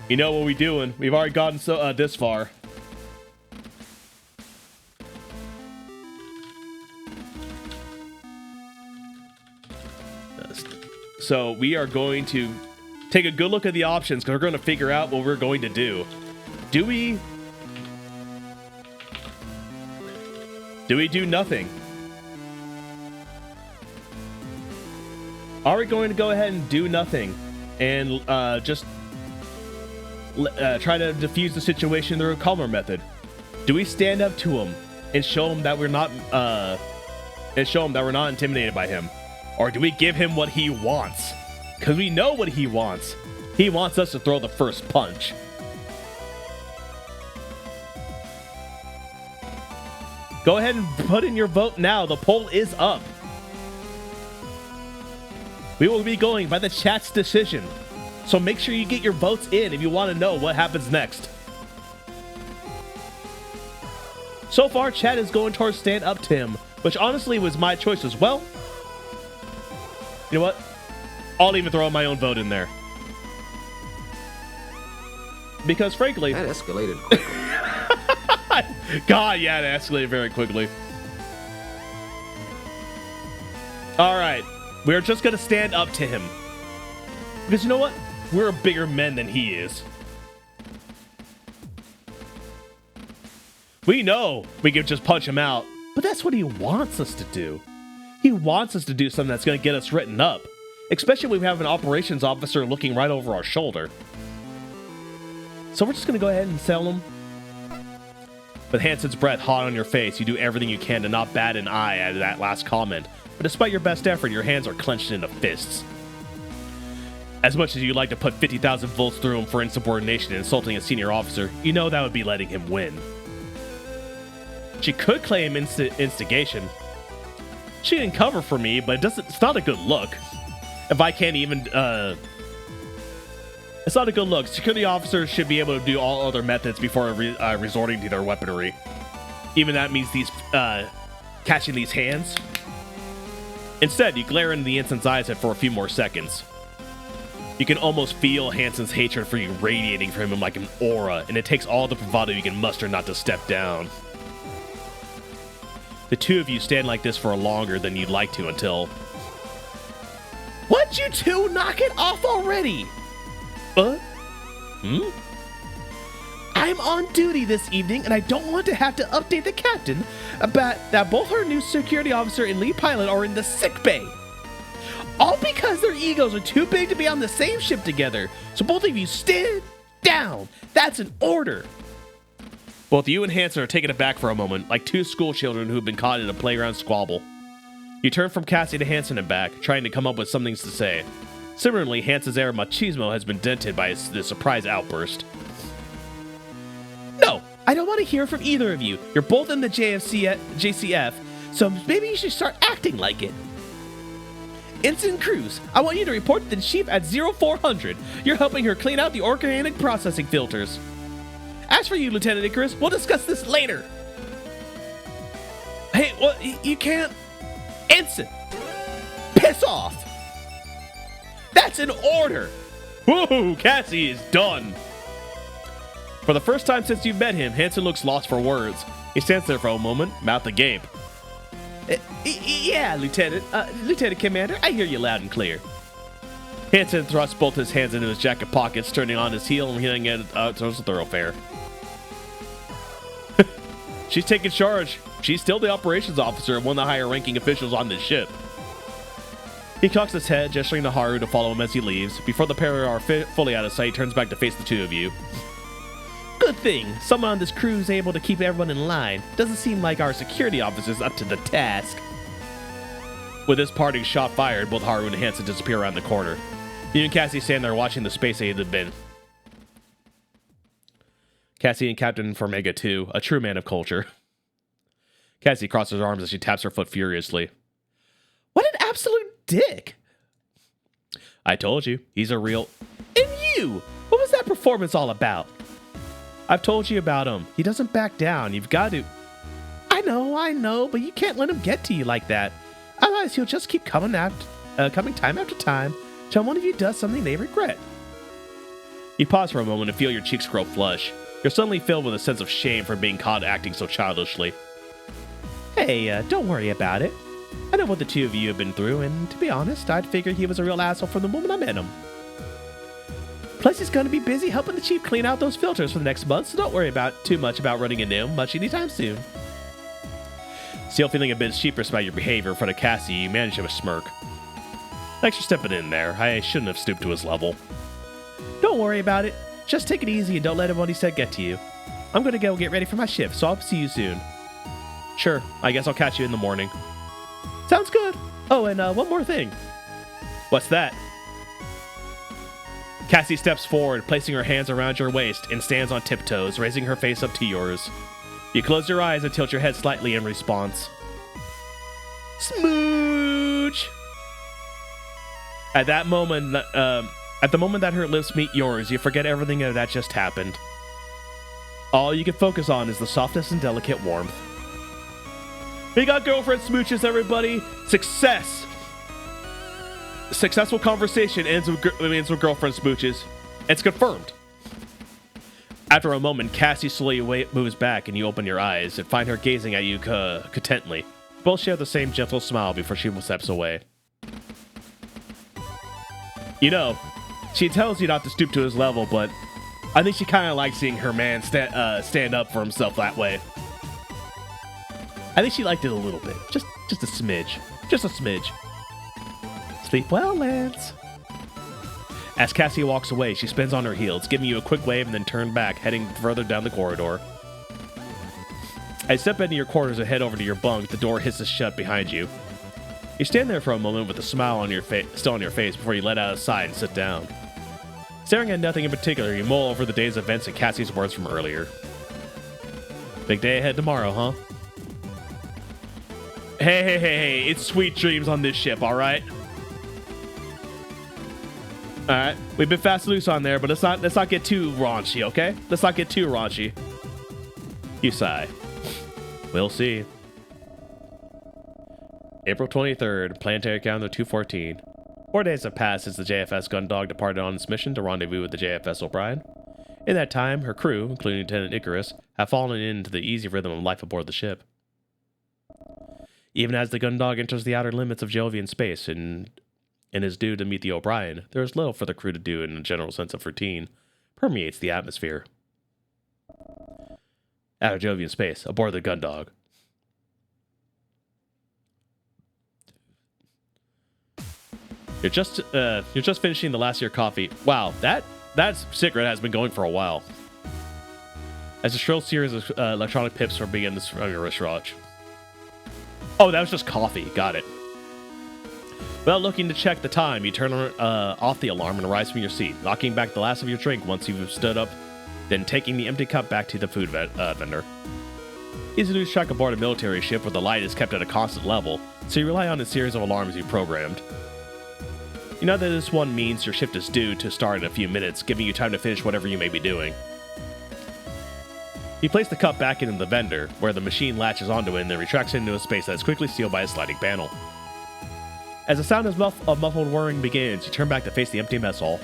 You know what we're doing. We've already gotten this far. So we are going to take a good look at the options because we're going to figure out what we're going to do. Do we do nothing? Are we going to go ahead and do nothing and just try to defuse the situation through a calmer method? Do we stand up to him and show him that we're not intimidated by him? Or do we give him what he wants? Because we know what he wants. He wants us to throw the first punch. Go ahead and put in your vote now. The poll is up. We will be going by the chat's decision. So make sure you get your votes in if you want to know what happens next. So far, chat is going towards stand up to him, which honestly was my choice as well. You know what? I'll even throw my own vote in there. Because frankly... That escalated quickly. God, yeah, it escalated very quickly. Alright. We're just going to stand up to him. Because you know what? We're bigger men than he is. We know we can just punch him out. But that's what he wants us to do. He wants us to do something that's going to get us written up. Especially when we have an operations officer looking right over our shoulder. So we're just going to go ahead and sell him. With Hansen's breath hot on your face, you do everything you can to not bat an eye at that last comment. But despite your best effort, your hands are clenched into fists. As much as you'd like to put 50,000 volts through him for insubordination and insulting a senior officer, you know that would be letting him win. She could claim instigation. She didn't cover for me, but it's not a good look. If I can't even, it's not a good look. Security officers should be able to do all other methods before resorting to their weaponry. Even that means catching these hands. Instead, you glare into the ensign's eyes for a few more seconds. You can almost feel Hansen's hatred for you radiating from him like an aura, and it takes all the bravado you can muster not to step down. The two of you stand like this for longer than you'd like to until... What'd you two knock it off already? I'm on duty this evening, and I don't want to have to update the captain about that both our new security officer and lead pilot are in the sick bay. All because their egos are too big to be on the same ship together. So both of you stand down. That's an order. Both you and Hansen are taken aback for a moment, like two school children who've been caught in a playground squabble. You turn from Cassie to Hansen and back, trying to come up with something to say. Similarly, Hansen's air of machismo has been dented by the surprise outburst. No, I don't want to hear from either of you. You're both in the JCF, so maybe you should start acting like it. Ensign Cruz, I want you to report to the chief at 0400. You're helping her clean out the organic processing filters. As for you, Lieutenant Icarus, we'll discuss this later. Hey, well, you can't. Ensign, piss off. That's an order. Whoa, Cassie is done. For the first time since you met him, Hansen looks lost for words. He stands there for a moment, mouth agape. Yeah, Lieutenant. Lieutenant Commander, I hear you loud and clear. Hansen thrusts both his hands into his jacket pockets, turning on his heel and heading it towards the thoroughfare. She's taking charge. She's still the operations officer and one of the higher-ranking officials on this ship. He cocks his head, gesturing to Haru to follow him as he leaves. Before the pair are fully out of sight, turns back to face the two of you. Good thing. Someone on this crew is able to keep everyone in line. Doesn't seem like our security officer's up to the task. With this parting shot fired, both Haru and Hansen disappear around the corner. You and Cassie stand there watching the space aid have been. Cassie and Captain Formega 2, a true man of culture. Cassie crosses her arms as she taps her foot furiously. What an absolute dick! I told you, he's a real... And you! What was that performance all about? I've told you about him. He doesn't back down. You've got to... I know, but you can't let him get to you like that. Otherwise, he'll just keep coming time after time till one of you does something they regret. You pause for a moment and feel your cheeks grow flush. You're suddenly filled with a sense of shame for being caught acting so childishly. Hey, don't worry about it. I know what the two of you have been through, and to be honest, I'd figured he was a real asshole from the moment I met him. Plus, he's going to be busy helping the chief clean out those filters for the next month, so don't worry too much about running into him much anytime soon. Still feeling a bit sheepish about your behavior in front of Cassie, you manage to smirk. Thanks for stepping in there. I shouldn't have stooped to his level. Don't worry about it. Just take it easy and don't let what he said get to you. I'm going to go get ready for my shift, so I'll see you soon. Sure, I guess I'll catch you in the morning. Sounds good. Oh, and one more thing. What's that? Cassie steps forward, placing her hands around your waist, and stands on tiptoes, raising her face up to yours. You close your eyes and tilt your head slightly in response. Smooch! At the moment that her lips meet yours, you forget everything that just happened. All you can focus on is the softness and delicate warmth. We got girlfriend smooches, everybody. Success. Successful conversation ends with girlfriend smooches. It's confirmed. After a moment, Cassie slowly moves back and you open your eyes and find her gazing at you contently. Both share the same gentle smile before she steps away. You know, she tells you not to stoop to his level, but I think she kind of likes seeing her man stand up for himself that way. I think she liked it a little bit. Just a smidge. Just a smidge. Sleep well, Lance. As Cassie walks away, she spins on her heels, giving you a quick wave and then turn back, heading further down the corridor. As you step into your quarters and head over to your bunk, the door hisses shut behind you. You stand there for a moment with a smile on your still on your face before you let out a sigh and sit down. Staring at nothing in particular, you mull over the day's events and Cassie's words from earlier. Big day ahead tomorrow, huh? Hey, it's sweet dreams on this ship, alright? Alright, we've been fast loose on there, but let's not get too raunchy, okay? Let's not get too raunchy. You sigh. We'll see. April 23rd, Planetary Calendar 214. 4 days have passed since the JFS Gundog departed on its mission to rendezvous with the JFS O'Brien. In that time, her crew, including Lieutenant Icarus, have fallen into the easy rhythm of life aboard the ship. Even as the Gundog enters the outer limits of Jovian space and is due to meet the O'Brien, there is little for the crew to do, and a general sense of routine permeates the atmosphere. Out of Jovian space, aboard the Gundog. You're just finishing the last of your coffee. Wow, that cigarette has been going for a while. As a shrill series of electronic pips begins from your wristwatch. Oh, that was just coffee. Got it. Without looking to check the time, you turn off the alarm and rise from your seat, knocking back the last of your drink once you've stood up, then taking the empty cup back to the food vendor. Easy to lose track aboard a military ship where the light is kept at a constant level, so you rely on a series of alarms you've programmed. You know that this one means your shift is due to start in a few minutes, giving you time to finish whatever you may be doing. He placed the cup back into the vendor, where the machine latches onto it and then retracts it into a space that is quickly sealed by a sliding panel. As the sound of muffled whirring begins, you turn back to face the empty mess hall.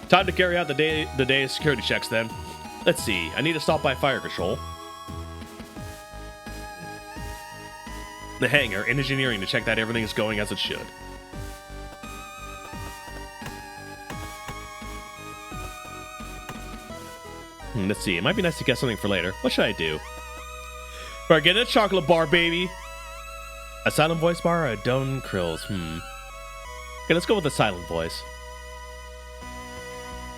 Time to carry out the day's security checks then. Let's see, I need to stop by fire control, the hangar, and engineering to check that everything is going as it should. Let's see, it might be nice to get something for later. What should I do? We're getting a chocolate bar, baby. A silent voice bar or a Don Krills? Okay, let's go with the silent voice.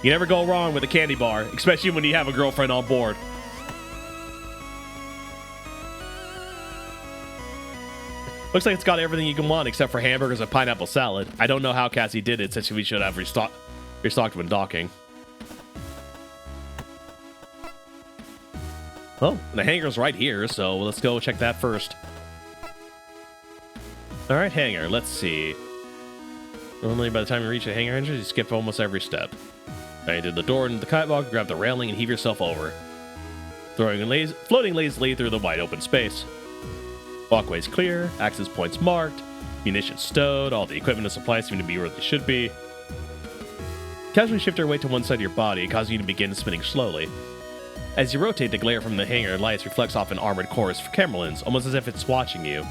You never go wrong with a candy bar, especially when you have a girlfriend on board. Looks like it's got everything you can want except for hamburgers and pineapple salad. I don't know how Cassie did it, since we should have restocked when docking. Oh, the hangar's right here, so let's go check that first. Alright, hangar, let's see. Normally by the time you reach a hangar entrance, you skip almost every step. Now you did the door into the catwalk, grab the railing, and heave yourself over, floating lazily through the wide open space. Walkway's clear, access points marked, munitions stowed, all the equipment and supplies seem to be where they should be. Casually shift your weight to one side of your body, causing you to begin spinning slowly. As you rotate, the glare from the hangar lights reflects off an armored course for camera lens, almost as if it's watching you.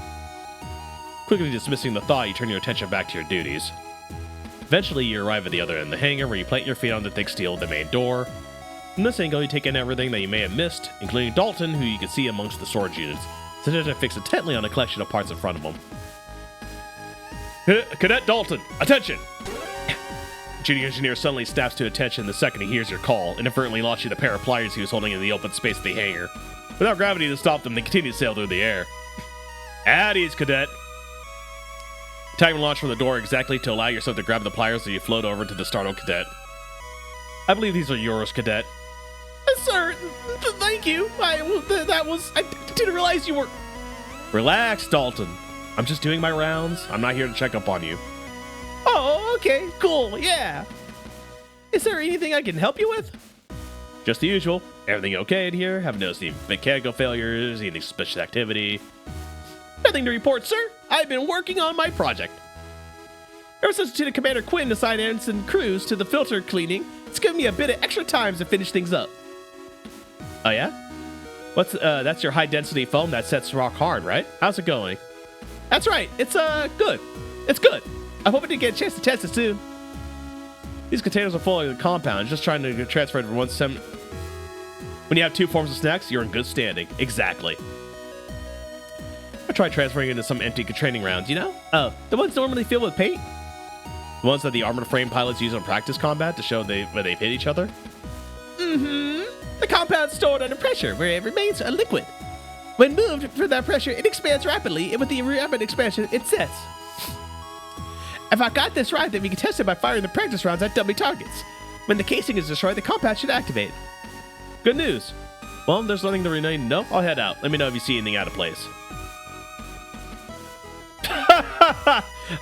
Quickly dismissing the thought, you turn your attention back to your duties. Eventually, you arrive at the other end of the hangar, where you plant your feet on the thick steel of the main door. From this angle, you take in everything that you may have missed, including Dalton, who you can see amongst the storage units, sitting there fixed intently on a collection of parts in front of him. Cadet Dalton, attention! Junior engineer suddenly snaps to attention the second he hears your call, inadvertently launching the pair of pliers he was holding in the open space of the hangar. Without gravity to stop them, they continue to sail through the air. At ease, cadet. Time to launch from the door exactly to allow yourself to grab the pliers as you float over to the startled cadet. I believe these are yours, cadet. Sir, thank you. I didn't realize you were... Relax, Dalton. I'm just doing my rounds. I'm not here to check up on you. Oh, okay, cool, yeah. Is there anything I can help you with? Just the usual. Everything okay in here? Haven't noticed any mechanical failures, any suspicious activity? Nothing to report, sir. I've been working on my project. Ever since Lieutenant Commander Quinn assigned Ensign Cruz to the filter cleaning, it's given me a bit of extra time to finish things up. Oh yeah? That's your high-density foam that sets rock hard, right? How's it going? That's right. It's, good. It's good. I'm hoping to get a chance to test it soon. These containers are full of the compound, just trying to transfer it from one sem... When you have two forms of snacks, you're in good standing. Exactly. I tried transferring into some empty training rounds, you know? Oh, the ones normally filled with paint? The ones that the armored frame pilots use on practice combat to show where they've hit each other? Mm-hmm. The compound's stored under pressure, where it remains a liquid. When moved for that pressure, it expands rapidly, and with the rapid expansion, it sets. If I got this right, then we can test it by firing the practice rounds at dummy targets. When the casing is destroyed, the compound should activate. Good news. Well, there's nothing to remain. No, I'll head out. Let me know if you see anything out of place.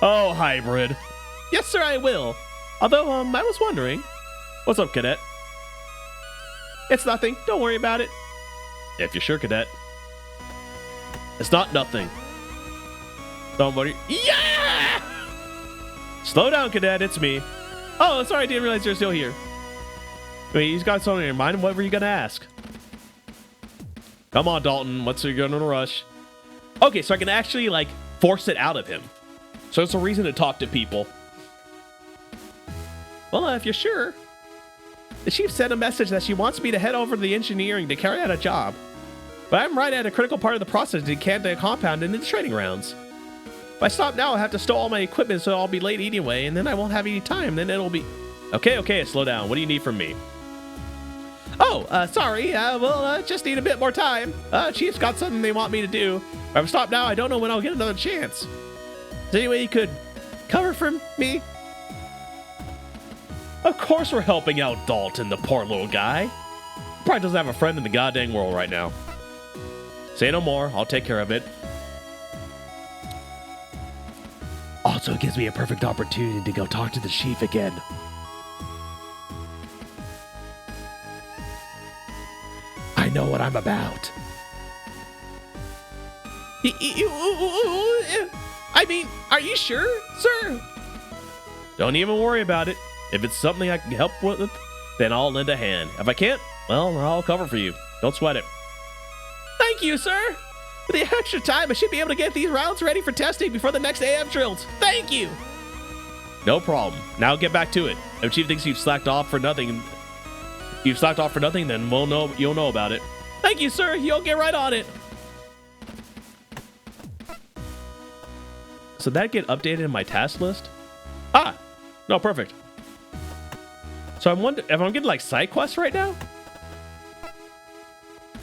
Oh, hybrid. Yes, sir, I will. Although, I was wondering. What's up, cadet? It's nothing. Don't worry about it. If you're sure, cadet. It's not nothing. Don't worry. Yeah! Slow down, cadet. It's me. Oh, sorry. I didn't realize you're still here. Wait, he's got something in your mind. What were you going to ask? Come on, Dalton. What's your going to rush? Okay, so I can actually, like, force it out of him. So it's a reason to talk to people. Well, if you're sure. The chief sent a message that she wants me to head over to the engineering to carry out a job. But I'm right at a critical part of the process to decant the compound into the training rounds. If I stop now, I'll have to stow all my equipment, so I'll be late anyway, and then I won't have any time. Then it'll be... Okay, slow down. What do you need from me? Oh, sorry. Just need a bit more time. Chief's got something they want me to do. If I stop now, I don't know when I'll get another chance. Is there any way you could cover for me? Of course we're helping out Dalton, the poor little guy. Probably doesn't have a friend in the goddamn world right now. Say no more. I'll take care of it. Also, it gives me a perfect opportunity to go talk to the chief again. know what I'm about. I mean, are you sure, sir? Don't even worry about it. If it's something I can help with, then I'll lend a hand. If I can't, well, I'll cover for you. Don't sweat it. Thank you, sir. With the extra time, I should be able to get these rounds ready for testing before the next AF drills. Thank you. No problem. Now get back to it. If Chief thinks you've slacked off for nothing, then you'll know about it. Thank you, sir. You'll get right on it. So that get updated in my task list? Ah, no, perfect. So I'm wondering if I'm getting like side quests right now.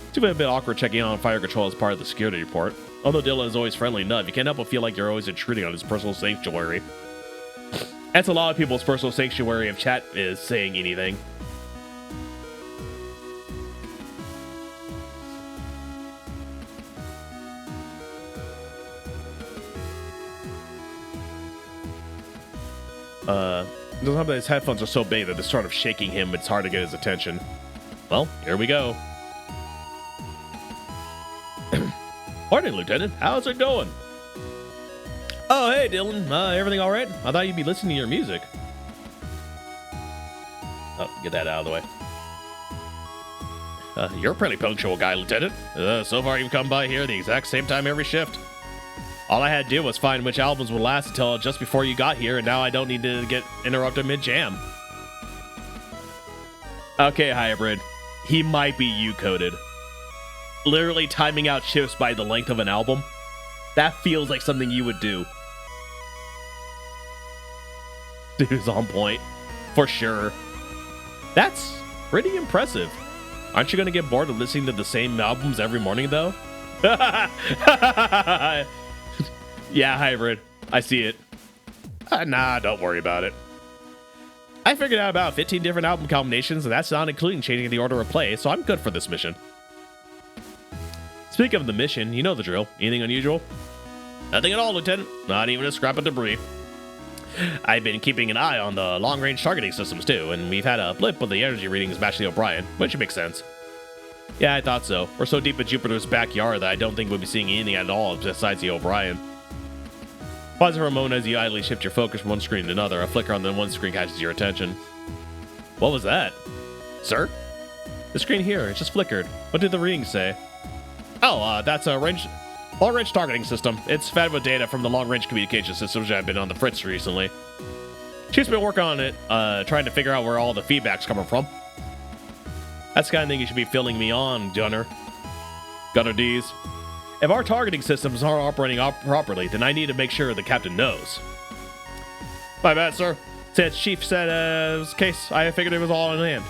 It's a bit awkward checking on fire control as part of the security report. Although Dylan is always friendly enough, you can't help but feel like you're always intruding on his personal sanctuary. That's a lot of people's personal sanctuary if chat is saying anything. Sometimes his headphones are so big that they're sort of shaking him, it's hard to get his attention. Well, here we go. Morning, Lieutenant. How's it going? Oh, hey, Dylan. Everything all right? I thought you'd be listening to your music. Oh, get that out of the way. You're a pretty punctual guy, Lieutenant. So far, you've come by here the exact same time every shift. All I had to do was find which albums would last until just before you got here, and now I don't need to get interrupted mid-jam. Okay, Hybrid. He might be U-coded. Literally timing out shifts by the length of an album. That feels like something you would do. Dude's on point. For sure. That's pretty impressive. Aren't you going to get bored of listening to the same albums every morning, though? Yeah, Hybrid. I see it. Nah, don't worry about it. I figured out about 15 different album combinations, and that's not including changing the order of play, so I'm good for this mission. Speaking of the mission, you know the drill. Anything unusual? Nothing at all, Lieutenant. Not even a scrap of debris. I've been keeping an eye on the long-range targeting systems, too, and we've had a blip with the energy readings matching the O'Brien, which makes sense. Yeah, I thought so. We're so deep in Jupiter's backyard that I don't think we'll be seeing anything at all besides the O'Brien. Pause for a moment as you idly shift your focus from one screen to another. A flicker on the one screen catches your attention. What was that? Sir? The screen here, it just flickered. What did the readings say? Oh, that's a long-range targeting system. It's fed with data from the long-range communication systems that have been on the fritz recently. Chief's been working on it, trying to figure out where all the feedback's coming from. That's the kind of thing you should be filling me on, Gunner. Gunner D's. If our targeting systems aren't operating properly, then I need to make sure the captain knows. My bad, sir. Since Chief said it was the case, I figured it was all in hand.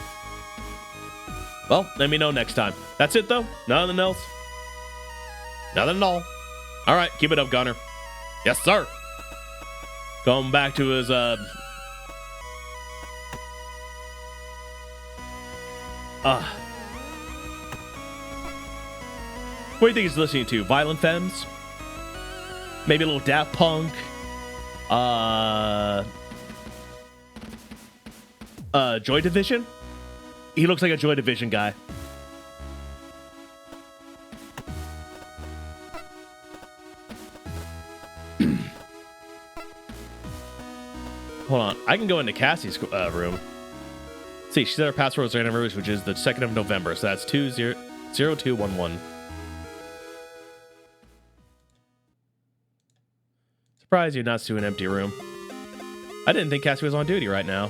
Well, let me know next time. That's it, though? Nothing else? Nothing at all. All right, keep it up, Gunner. Yes, sir. Going back to his, What do you think he's listening to? Violent Femmes? Maybe a little Daft Punk? Joy Division? He looks like a Joy Division guy. Hold on. I can go into Cassie's room. See, she said her password was her anniversary, which is the 2nd of November. So that's 0211. Surprised you're not to an empty room. I didn't think Cassie was on duty right now.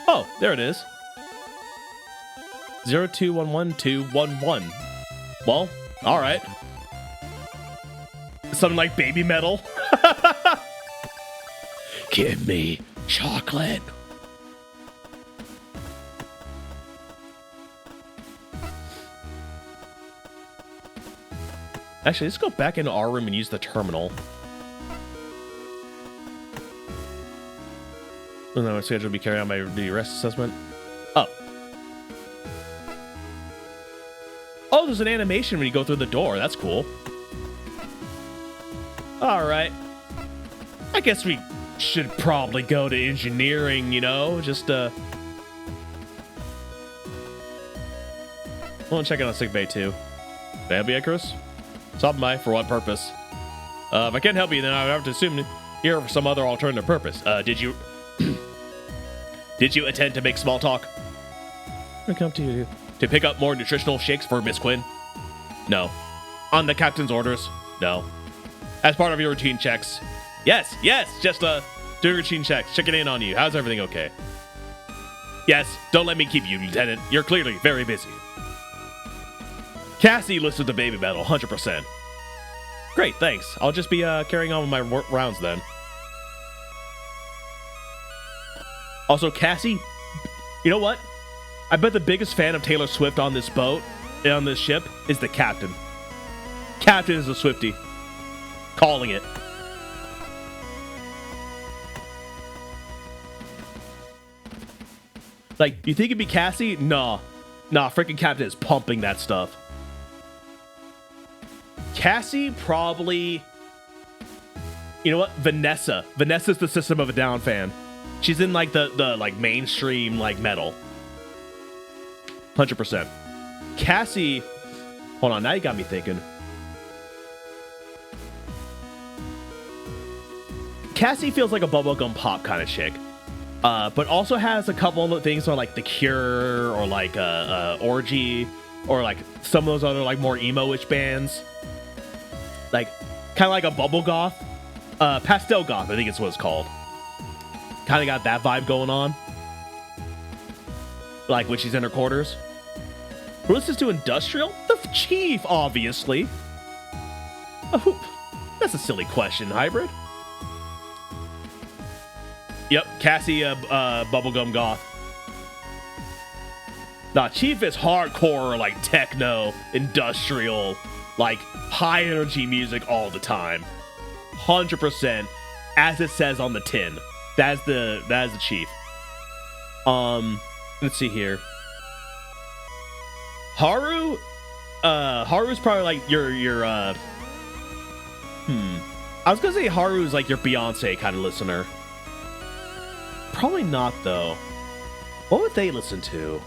Oh, there it is. 0211211. Well, all right. Something like baby metal. Give me chocolate. Actually, let's go back into our room and use the terminal. And then I'm scheduled to be carrying out my rest assessment. Oh. Oh, there's an animation when you go through the door. That's cool. All right. I guess we should probably go to engineering, you know? Just, I want to check out on sick bay, too. Can I help you, Icarus? Stop by. For what purpose? If I can't help you, then I would have to assume here for some other alternative purpose. Did you... Did you intend to make small talk? I come to you to pick up more nutritional shakes for Miss Quinn? No. On the captain's orders? No. As part of your routine checks? Yes, just doing routine checks, checking in on you. How's everything okay? Yes, don't let me keep you, Lieutenant. You're clearly very busy. Cassie listed the baby battle, 100%. Great, thanks. I'll just be carrying on with my rounds then. Also, Cassie, you know what? I bet the biggest fan of Taylor Swift on this boat, on this ship, is the captain. Captain is a Swiftie. Calling it. Like, you think it'd be Cassie? Nah, freaking Captain is pumping that stuff. Cassie probably... You know what? Vanessa. Vanessa's the System of a Down fan. She's in like the like mainstream like metal. 100%. Cassie, hold on, now you got me thinking. Cassie feels like a bubblegum pop kind of chick, but also has a couple of things on like The Cure or like Orgy or like some of those other like more emo-ish bands. Like kind of like a bubble goth, pastel goth, I think it's what it's called. Kind of got that vibe going on. Like when she's in her quarters. Who listens to industrial? The Chief, obviously. Oh, that's a silly question, Hybrid. Yep, Cassie, bubblegum goth. Nah, Chief is hardcore, like techno, industrial, like high energy music all the time. 100%, as it says on the tin. That is the Chief. Let's see here. Haru, Haru's probably like your I was gonna say Haru's like your Beyonce kind of listener. Probably not though. What would they listen to?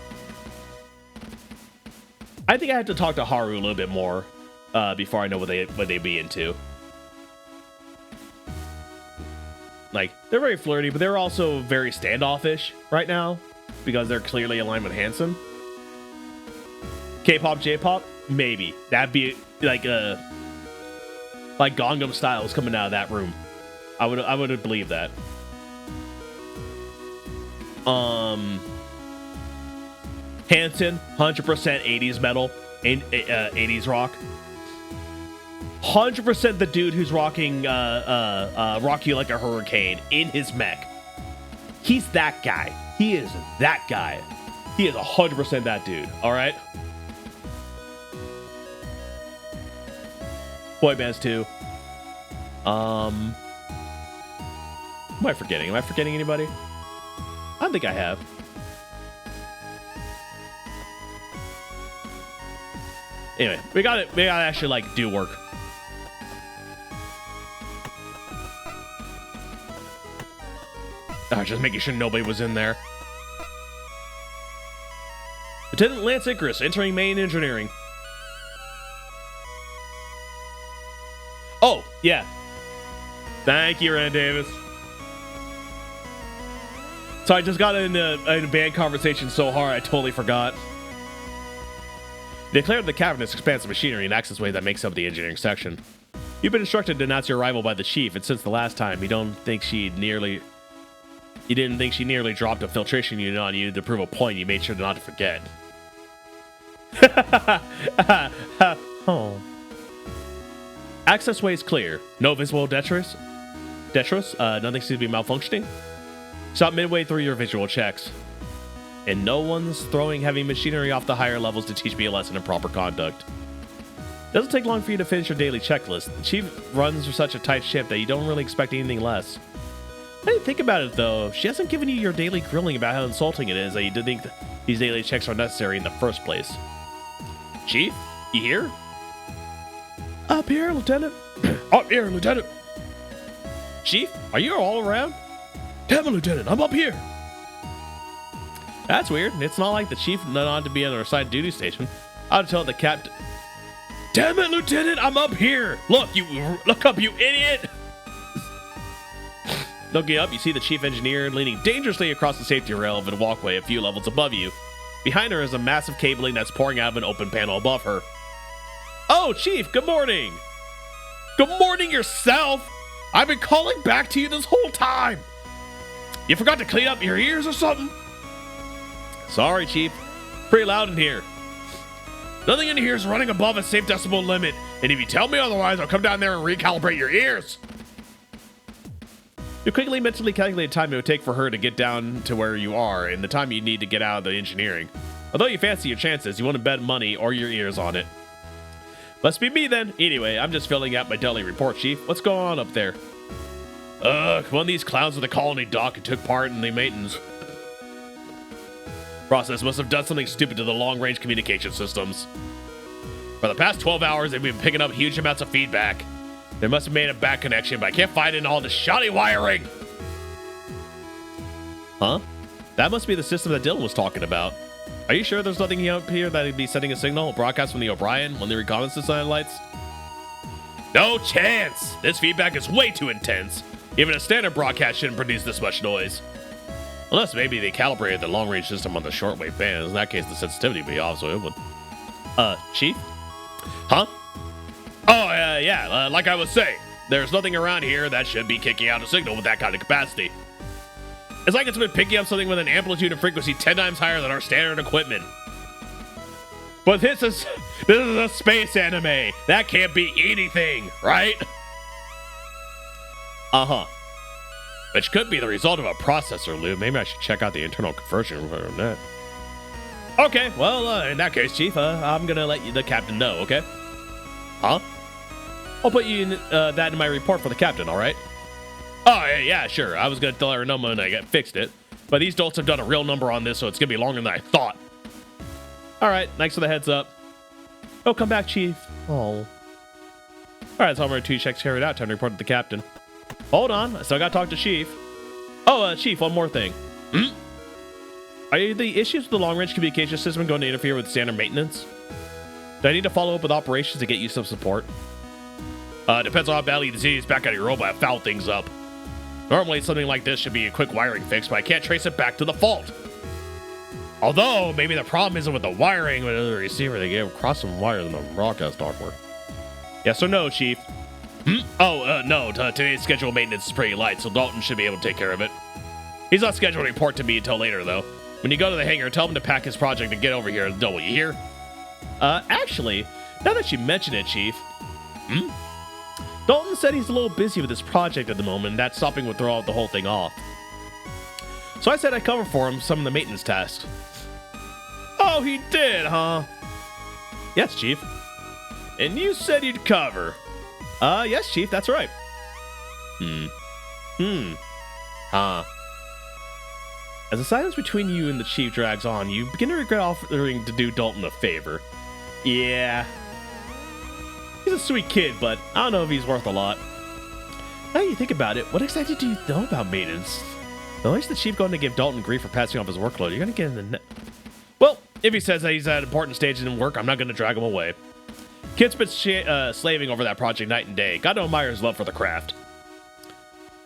I think I have to talk to Haru a little bit more before I know what they'd be into. Like, they're very flirty, but they're also very standoffish right now because they're clearly aligned with Hanson. K-pop, J-pop, maybe. That'd be like Gangnam Style is coming out of that room. I would believe that. Hanson, 100% 80s metal, 80s rock. 100% the dude who's rocking Rock You Like a Hurricane in his mech. He's that guy. He is that guy. He is 100% that dude. All right. Boy bands too. Am I forgetting? Am I forgetting anybody? I don't think I have. Anyway, we gotta actually like do work. Just making sure nobody was in there. Lieutenant Lance Icarus entering main engineering. Oh, yeah. Thank you, Rand Davis. So I just got in a band conversation so hard I totally forgot. Declared the cabinet's expansive machinery and access-way that makes up the engineering section. You've been instructed to announce your arrival by the chief, and since the last time, you didn't think she nearly dropped a filtration unit on you to prove a point you made sure not to forget. Oh. Access-way is clear. No visible detritus. Nothing seems to be malfunctioning. Stop midway through your visual checks. And no one's throwing heavy machinery off the higher levels to teach me a lesson in proper conduct. Doesn't take long for you to finish your daily checklist. The chief runs such a tight ship that you don't really expect anything less. I didn't think about it, though. She hasn't given you your daily grilling about how insulting it is that you did think that these daily checks are necessary in the first place. Chief, you here? Up here, Lieutenant. Up here, Lieutenant. Chief, are you all around? Damn it, Lieutenant, I'm up here. That's weird. It's not like the chief not to be on our side duty station. I'd tell the captain. Damn it, Lieutenant, I'm up here. Look up, you idiot. Looking up, you see the chief engineer leaning dangerously across the safety rail of a walkway a few levels above you. Behind her is a massive cabling that's pouring out of an open panel above her. Oh, Chief, good morning. Good morning yourself. I've been calling back to you this whole time. You forgot to clean up your ears or something? Sorry, Chief. Pretty loud in here. Nothing in here is running above a safe decibel limit, and if you tell me otherwise, I'll come down there and recalibrate your ears. You quickly mentally calculate the time it would take for her to get down to where you are and the time you need to get out of the engineering. Although you fancy your chances, you want to bet money or your ears on it. Must be me then. Anyway, I'm just filling out my daily report, Chief. What's going on up there? One of these clowns with the colony dock and took part in the maintenance process must have done something stupid to the long-range communication systems. For the past 12 hours, they've been picking up huge amounts of feedback. They must have made a back connection, but I can't find it in all the shoddy wiring. Huh? That must be the system that Dylan was talking about. Are you sure there's nothing up here that'd be sending a signal, broadcast from the O'Brien when the reconnaissance satellites? No chance! This feedback is way too intense. Even a standard broadcast shouldn't produce this much noise. Unless maybe they calibrated the long-range system on the shortwave bands. In that case, the sensitivity would be off, so it would... Chief? Huh? Oh, yeah, like I was saying, there's nothing around here that should be kicking out a signal with that kind of capacity. It's like it's been picking up something with an amplitude and frequency 10 times higher than our standard equipment. But this is a space anime. That can't be anything, right? Uh-huh. Which could be the result of a processor loop. Maybe I should check out the internal conversion from that. Okay, well, in that case, Chief, I'm gonna let the captain know, okay? Huh? I'll put you in, that in my report for the captain, all right? Oh, yeah, sure. I was going to tell her number when I fixed it. But these dolts have done a real number on this, so it's going to be longer than I thought. All right, thanks for the heads up. Oh, come back, Chief. Oh. All right, so I'm going to 2 checks carried out. Time to report to the captain. Hold on. I still got to talk to Chief. Oh, Chief, one more thing. Are the issues with the long-range communication system going to interfere with standard maintenance? Do I need to follow up with operations to get you some support? Depends on how badly the CD's back out of your robot fouled things up. Normally, something like this should be a quick wiring fix, but I can't trace it back to the fault. Although, maybe the problem isn't with the wiring, but the receiver. They gave across some wires in the broadcast hardware. Yes or no, Chief? Oh, no. Today's scheduled maintenance is pretty light, so Dalton should be able to take care of it. He's not scheduled to report to me until later, though. When you go to the hangar, tell him to pack his project and get over here and double. You hear? Actually, now that you mention it, Chief. Dalton said he's a little busy with his project at the moment, and that stopping would throw the whole thing off. So I said I'd cover for him some of the maintenance tasks. Oh, he did, huh? Yes, Chief. And you said you'd cover? Yes, Chief, that's right. Huh. As the silence between you and the Chief drags on, you begin to regret offering to do Dalton a favor. Yeah. He's a sweet kid, but I don't know if he's worth a lot. Now you think about it, what exactly do you know about maintenance? At least the Chief going to give Dalton grief for passing off his workload. You're going to get in the net. Well, if he says that he's at an important stage in work, I'm not going to drag him away. Kid's been slaving over that project night and day. Got to admire his love for the craft.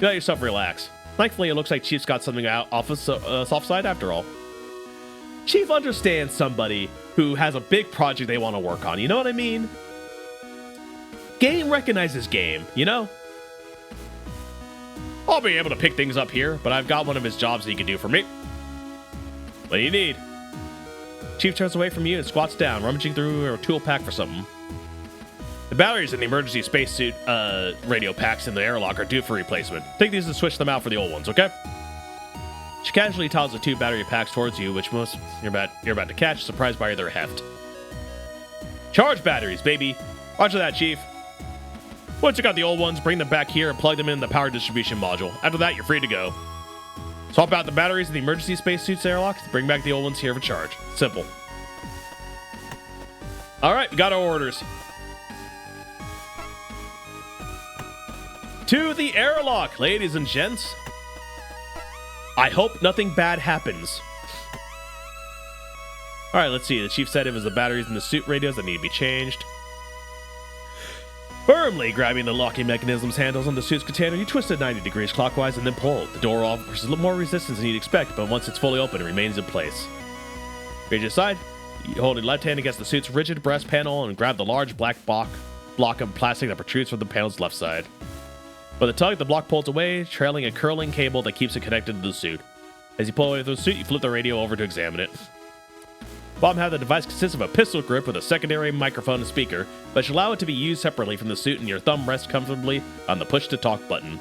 You let yourself relax. Thankfully, it looks like Chief's got something out off his soft side after all. Chief understands somebody who has a big project they want to work on. You know what I mean? Game recognizes game, you know? I'll be able to pick things up here, but I've got one of his jobs that he can do for me. What do you need? Chief turns away from you and squats down, rummaging through a tool pack for something. The batteries in the emergency spacesuit radio packs in the airlock are due for replacement. Take these and switch them out for the old ones, okay? She casually tosses the 2 battery packs towards you, which you're about to catch, surprised by their heft. Charge batteries, baby. Roger that, Chief. Once you got the old ones, bring them back here and plug them in the power distribution module. After that, you're free to go. Swap out the batteries in the emergency spacesuit's airlock. Bring back the old ones here for charge. Simple. All right, we got our orders. To the airlock, ladies and gents. I hope nothing bad happens. All right, let's see. The chief said it was the batteries in the suit radios that need to be changed. Firmly grabbing the locking mechanism's handles on the suit's container, you twist it 90 degrees clockwise and then pull. The door offers a little more resistance than you'd expect, but once it's fully open, it remains in place. Raise your side. You hold your left hand against the suit's rigid breast panel and grab the large black block of plastic that protrudes from the panel's left side. With a tug, the block pulls away, trailing a curling cable that keeps it connected to the suit. As you pull away from the suit, you flip the radio over to examine it. Bottom half of the device consists of a pistol grip with a secondary microphone and speaker, but should allow it to be used separately from the suit, and your thumb rests comfortably on the push-to-talk button.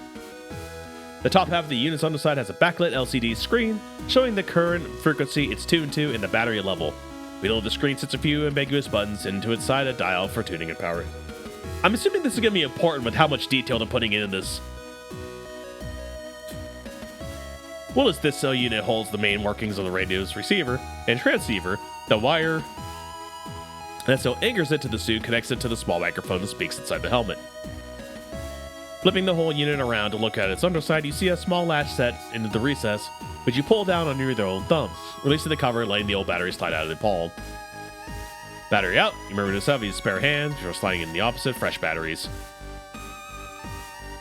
The top half of the unit's underside has a backlit LCD screen, showing the current frequency it's tuned to and the battery level. Below the screen sits a few ambiguous buttons, and to its side a dial for tuning and power. I'm assuming this is going to be important with how much detail they're putting into this. Well, as this cell unit holds the main workings of the radio's receiver and transceiver, the wire that so anchors it to the suit connects it to the small microphone that speaks inside the helmet. Flipping the whole unit around to look at its underside, you see a small latch set into the recess, which you pull down under your own thumb, releasing the cover and letting the old battery slide out of the palm. Battery out, you remember to have these spare hands before sliding in the opposite, fresh batteries.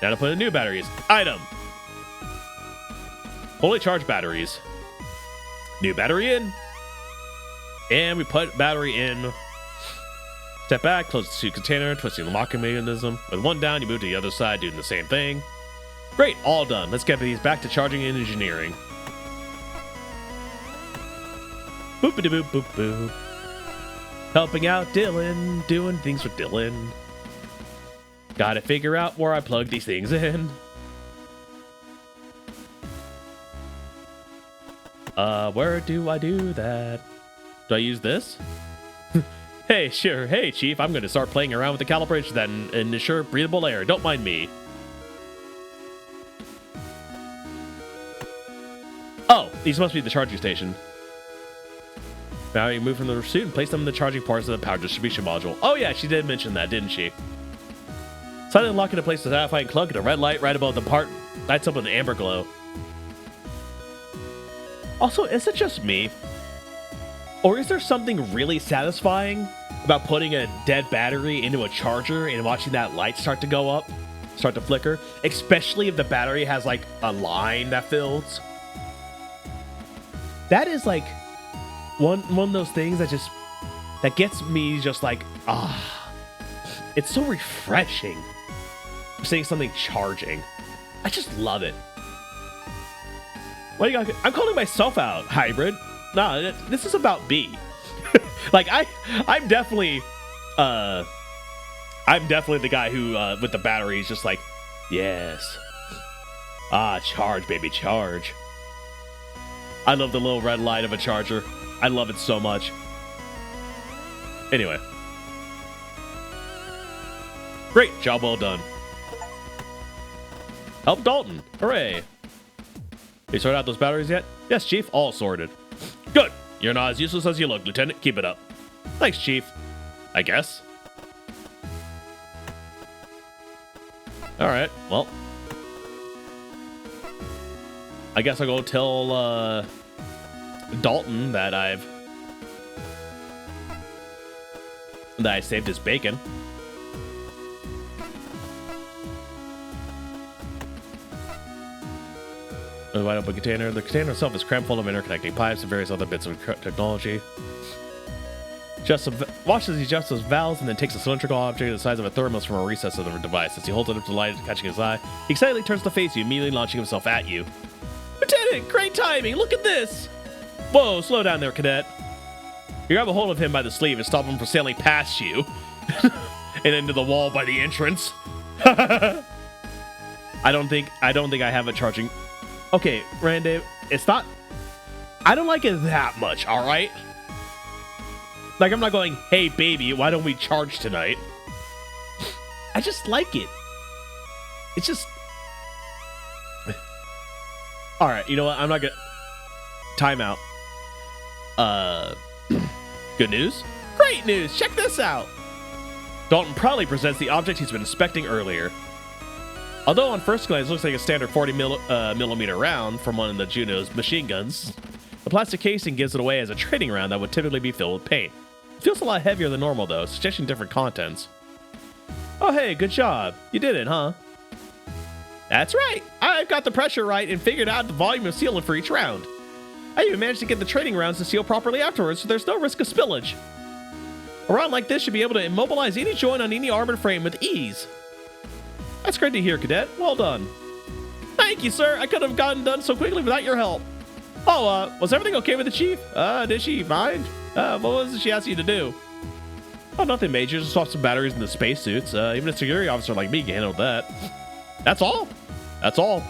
Now to put in new batteries. Item! Fully charged batteries. New battery in. And we put battery in. Step back, close the suit container, twisting the locking mechanism. With one down, you move to the other side, doing the same thing. Great, all done. Let's get these back to charging and engineering. Boop-a-doo-boop, boop-boop. Helping out Dylan, doing things for Dylan. Gotta figure out where I plug these things in. Where do I do that? Do I use this? Hey, sure. Hey, Chief, I'm gonna start playing around with the calibration then and ensure breathable air. Don't mind me. Oh, these must be the charging station. Now you move from the suit and place them in the charging ports of the power distribution module. Oh yeah, she did mention that, didn't she? Suddenly lock into place the satisfying clunk and a red light right above the part lights up with an amber glow. Also, is it just me? Or is there something really satisfying about putting a dead battery into a charger and watching that light start to go up, start to flicker? Especially if the battery has like a line that fills. That is like one of those things that gets me just like, it's so refreshing. Seeing something charging. I just love it. What do you got? I'm calling myself out, hybrid. Nah, this is about me. Like I'm definitely the guy who with the battery is just like, yes. Charge, baby, charge. I love the little red light of a charger. I love it so much. Anyway. Great, job well done. Help Dalton. Hooray. You sorted out those batteries yet? Yes, Chief. All sorted. Good. You're not as useless as you look, Lieutenant. Keep it up. Thanks, Chief. I guess. Alright, well. I guess I'll go tell Dalton that I saved his bacon. A wide open container. The container itself is crammed full of interconnecting pipes and various other bits of technology. Watch as he adjusts those valves and then takes a cylindrical object the size of a thermos from a recess of the device. As he holds it up to the light, catching his eye, he excitedly turns to face you, immediately launching himself at you. Lieutenant, great timing! Look at this! Whoa, slow down there, cadet. You grab a hold of him by the sleeve and stop him from sailing past you and into the wall by the entrance. I don't think I have it charging. Okay, Randy, it's not... I don't like it that much, alright? Like, I'm not going, hey, baby, why don't we charge tonight? I just like it. It's just... All right, you know what? I'm not gonna... Timeout. Good news? Great news! Check this out! Dalton proudly presents the object he's been inspecting earlier. Although on first glance it looks like a standard 40 millimeter round from one of the Juno's machine guns, the plastic casing gives it away as a trading round that would typically be filled with paint. It feels a lot heavier than normal though, suggesting different contents. Oh hey, good job. You did it, huh? That's right! I've got the pressure right and figured out the volume of sealant for each round. I even managed to get the trading rounds to seal properly afterwards, so there's no risk of spillage. A round like this should be able to immobilize any joint on any armored frame with ease. That's great to hear, Cadet. Well done. Thank you, sir. I couldn't have gotten done so quickly without your help. Oh, was everything okay with the chief? Did she mind? What was it she asked you to do? Oh, nothing major. Just swap some batteries in the spacesuits. Even a security officer like me can handle that. That's all. That's all.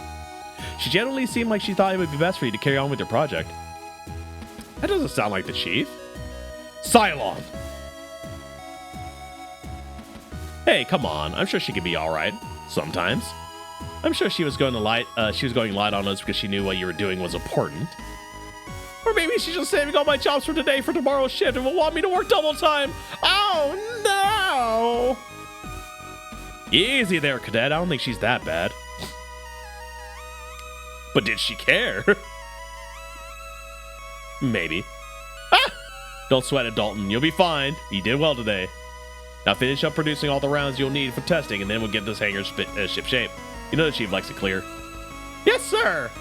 She generally seemed like she thought it would be best for you to carry on with your project. That doesn't sound like the chief. Cylon. Hey, come on. I'm sure she could be all right. Sometimes. I'm sure she was going light on us because she knew what you were doing was important. Or maybe she's just saving all my jobs for today for tomorrow's shift and will want me to work double time. Oh, no! Easy there, Cadet. I don't think she's that bad. But did she care? Maybe. Ah! Don't sweat it, Dalton. You'll be fine. You did well today. Now finish up producing all the rounds you'll need for testing, and then we'll get this hangar ship shape. You know the chief likes it clear. Yes, sir!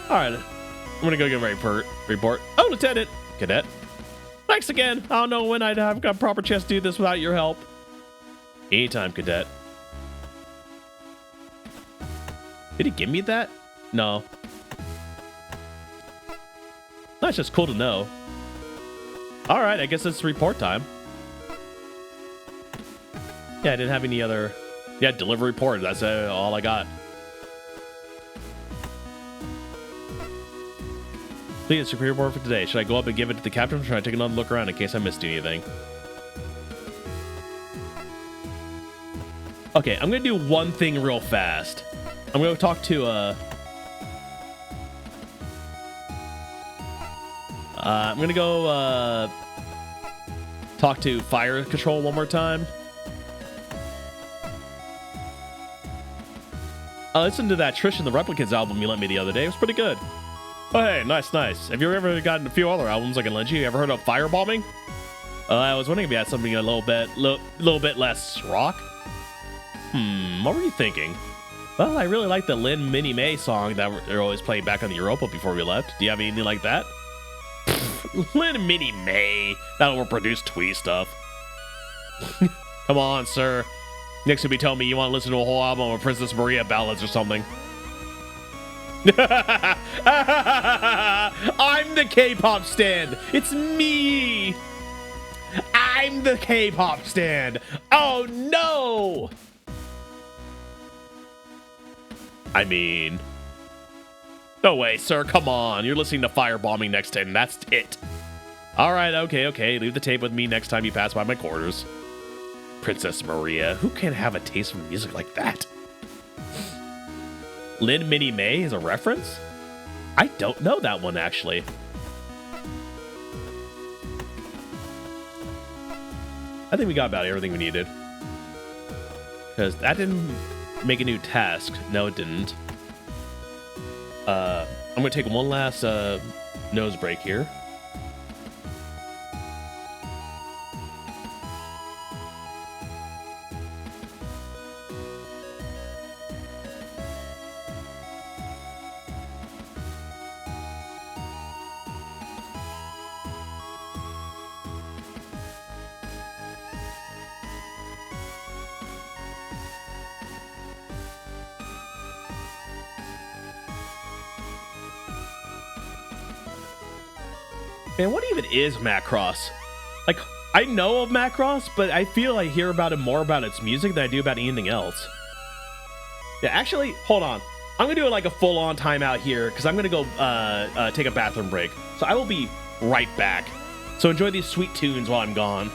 Alright, I'm gonna go get my report. Oh, Lieutenant! Cadet. Thanks again. I don't know when I'd have got a proper chance to do this without your help. Anytime, Cadet. Did he give me that? No. That's just cool to know. Alright, I guess it's report time. Yeah, I didn't have any other... Yeah, deliver report. That's all I got. Please, superior report for today. Should I go up and give it to the captain, or should I take another look around in case I missed anything? Okay, I'm gonna do one thing real fast. I'm gonna talk to I'm gonna go talk to fire control one more time. I listened to that Trish and the Replicants album you lent me the other day. It was pretty good. Oh, hey, nice. Have you ever gotten a few other albums I can lend you? You ever heard of firebombing? I was wondering if you had something a little bit less rock. What were you thinking? Well, I really like the Lynn Minnie May song that they're always playing back on the Europa before we left. Do you have anything like that? Lynn and Minnie May. That overproduced twee stuff. Come on, sir. Next will be telling me you want to listen to a whole album of Princess Maria ballads or something. I'm the K-pop stand. It's me. I'm the K-pop stand. Oh, no. I mean... No way, sir. Come on. You're listening to firebombing next time. That's it. All right. Okay. Leave the tape with me next time you pass by my quarters. Princess Maria. Who can have a taste for music like that? Lynn Minnie May is a reference? I don't know that one, actually. I think we got about everything we needed. Because that didn't make a new task. No, it didn't. I'm going to take one last nose break here. Man, what even is Macross? Like, I know of Macross, but I feel I hear about it more about its music than I do about anything else. Yeah, actually, hold on. I'm going to do like a full-on timeout here because I'm going to go take a bathroom break. So I will be right back. So enjoy these sweet tunes while I'm gone.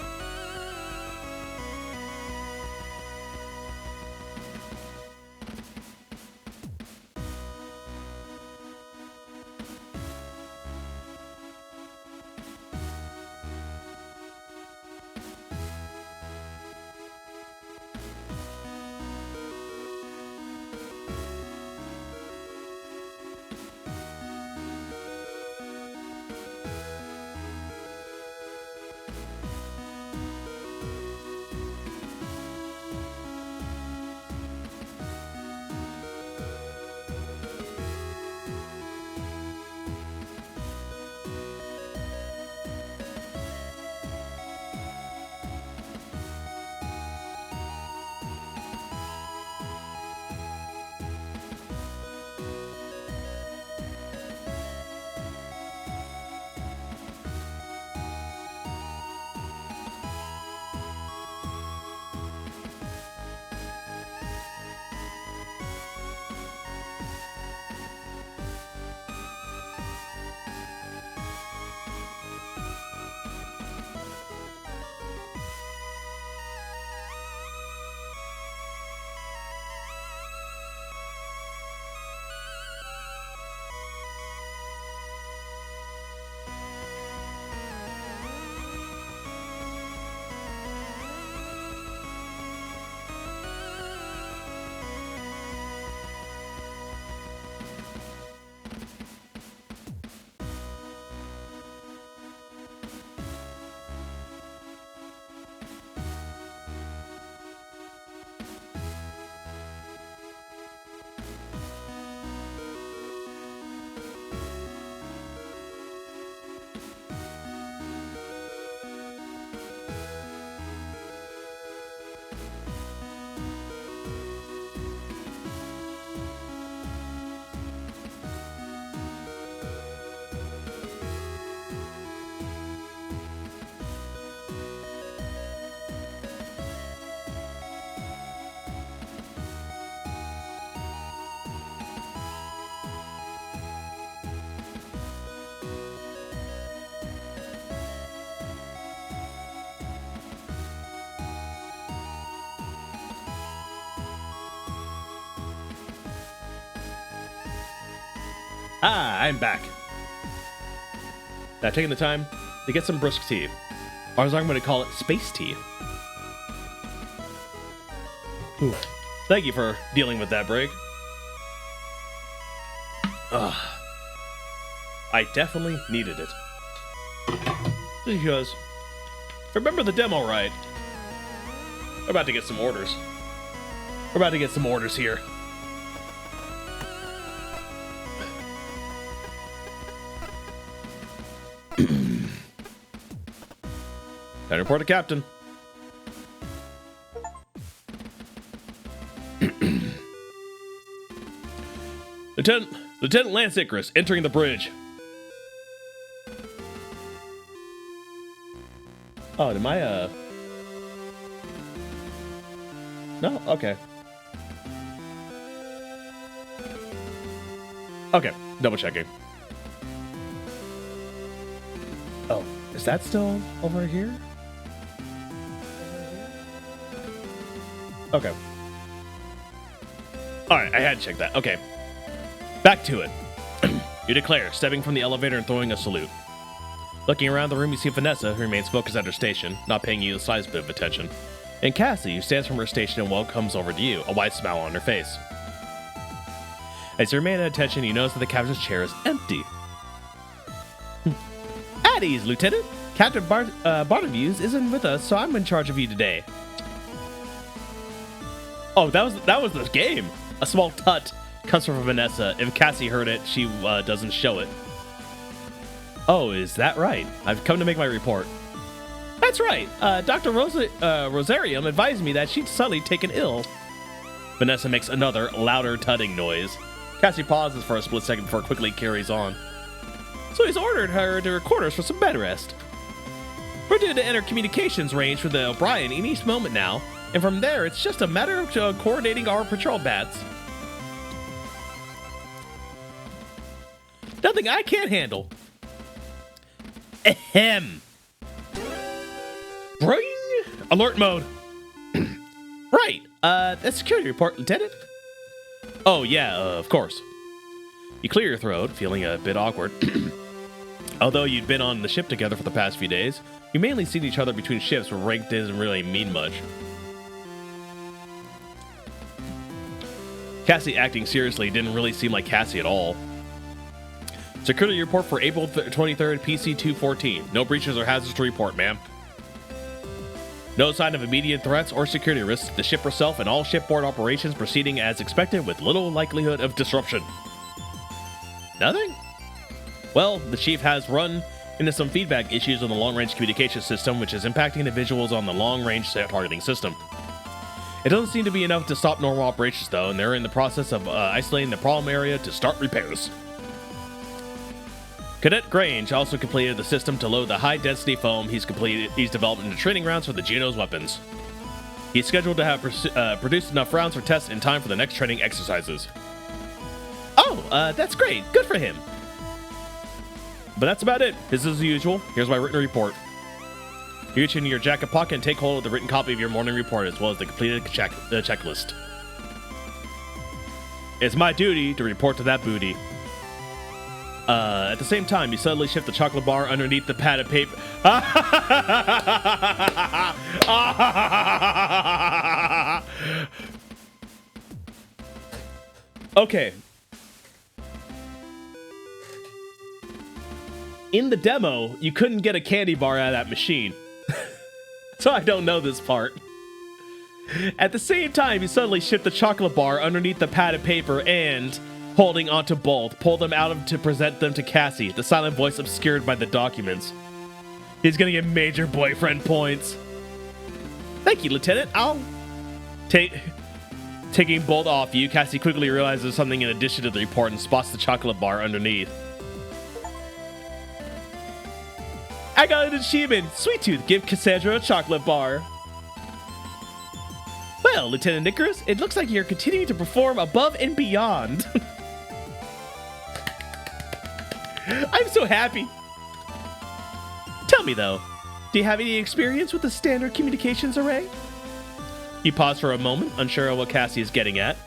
Ah, I'm back. Now, taking the time to get some brisk tea. Or as I'm going to call it, space tea. Ooh. Thank you for dealing with that break. Ugh. I definitely needed it. Because, remember the demo, right? We're about to get some orders. We're about to get some orders here. Time to report to Captain. Lieutenant Lance Icarus entering the bridge. Oh, am I, No? Okay. Okay, double checking. Oh, is that still over here? Okay. Alright, I had to check that. Okay. Back to it. You declare, stepping from the elevator and throwing a salute. Looking around the room, you see Vanessa, who remains focused at her station, not paying you the slightest bit of attention. And Cassie, who stands from her station and welcomes over to you, a wide smile on her face. As you remain at attention, you notice that the captain's chair is empty. At ease, Lieutenant. Captain Barnavius isn't with us, so I'm in charge of you today. Oh, that was the game. A small tut comes from Vanessa. If Cassie heard it, she doesn't show it. Oh, is that right? I've come to make my report. That's right. Dr. Rosarium advised me that she'd suddenly taken ill. Vanessa makes another, louder tutting noise. Cassie pauses for a split second before quickly carries on. So he's ordered her to her quarters for some bed rest. We're due to enter communications range with the O'Brien any moment now, and from there it's just a matter of coordinating our patrol bats. Nothing I can't handle. Ahem. Bring alert mode. Right. That's security report, Lieutenant. Oh yeah, of course. You clear your throat, feeling a bit awkward. Although you'd been on the ship together for the past few days, you mainly seen each other between shifts where rank doesn't really mean much. Cassie acting seriously didn't really seem like Cassie at all. Security report for April 23rd, PC 214. No breaches or hazards to report, ma'am. No sign of immediate threats or security risks. The ship herself and all shipboard operations proceeding as expected with little likelihood of disruption. Nothing? Well, the chief has run into some feedback issues on the long-range communication system, which is impacting the visuals on the long-range targeting system. It doesn't seem to be enough to stop normal operations, though, and they're in the process of isolating the problem area to start repairs. Cadet Grange also completed the system to load the high-density foam he's developed into training rounds for the Juno's weapons. He's scheduled to have produced enough rounds for tests in time for the next training exercises. Oh, that's great. Good for him. But that's about it. Business as usual. Here's my written report. You reach into your jacket pocket and take hold of the written copy of your morning report as well as the completed checklist. It's my duty to report to that booty. At the same time, you suddenly shift the chocolate bar underneath the pad of paper. Okay. In the demo, you couldn't get a candy bar out of that machine. So I don't know this part. At the same time, you suddenly shift the chocolate bar underneath the pad of paper and, holding onto both, pull them out to present them to Cassie, the silent voice obscured by the documents. He's gonna get major boyfriend points. Thank you, Lieutenant. I'll taking both off you, Cassie quickly realizes something in addition to the report and spots the chocolate bar underneath. I got an achievement! Sweet Tooth, give Cassandra a chocolate bar. Well, Lieutenant Icarus, it looks like you're continuing to perform above and beyond. I'm so happy. Tell me though, do you have any experience with the standard communications array? You pause for a moment, unsure of what Cassie is getting at.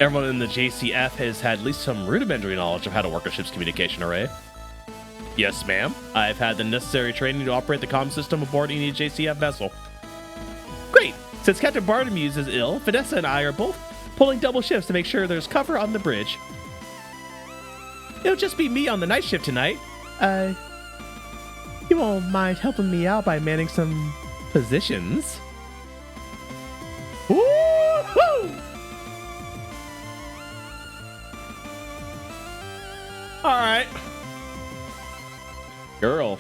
Everyone in the JCF has had at least some rudimentary knowledge of how to work a ship's communication array. Yes, ma'am. I've had the necessary training to operate the comm system aboard any JCF vessel. Great! Since Captain Bartholomew is ill, Vanessa and I are both pulling double shifts to make sure there's cover on the bridge. It'll just be me on the night shift tonight. You won't mind helping me out by manning some positions? Woo-hoo! Alright. Girl.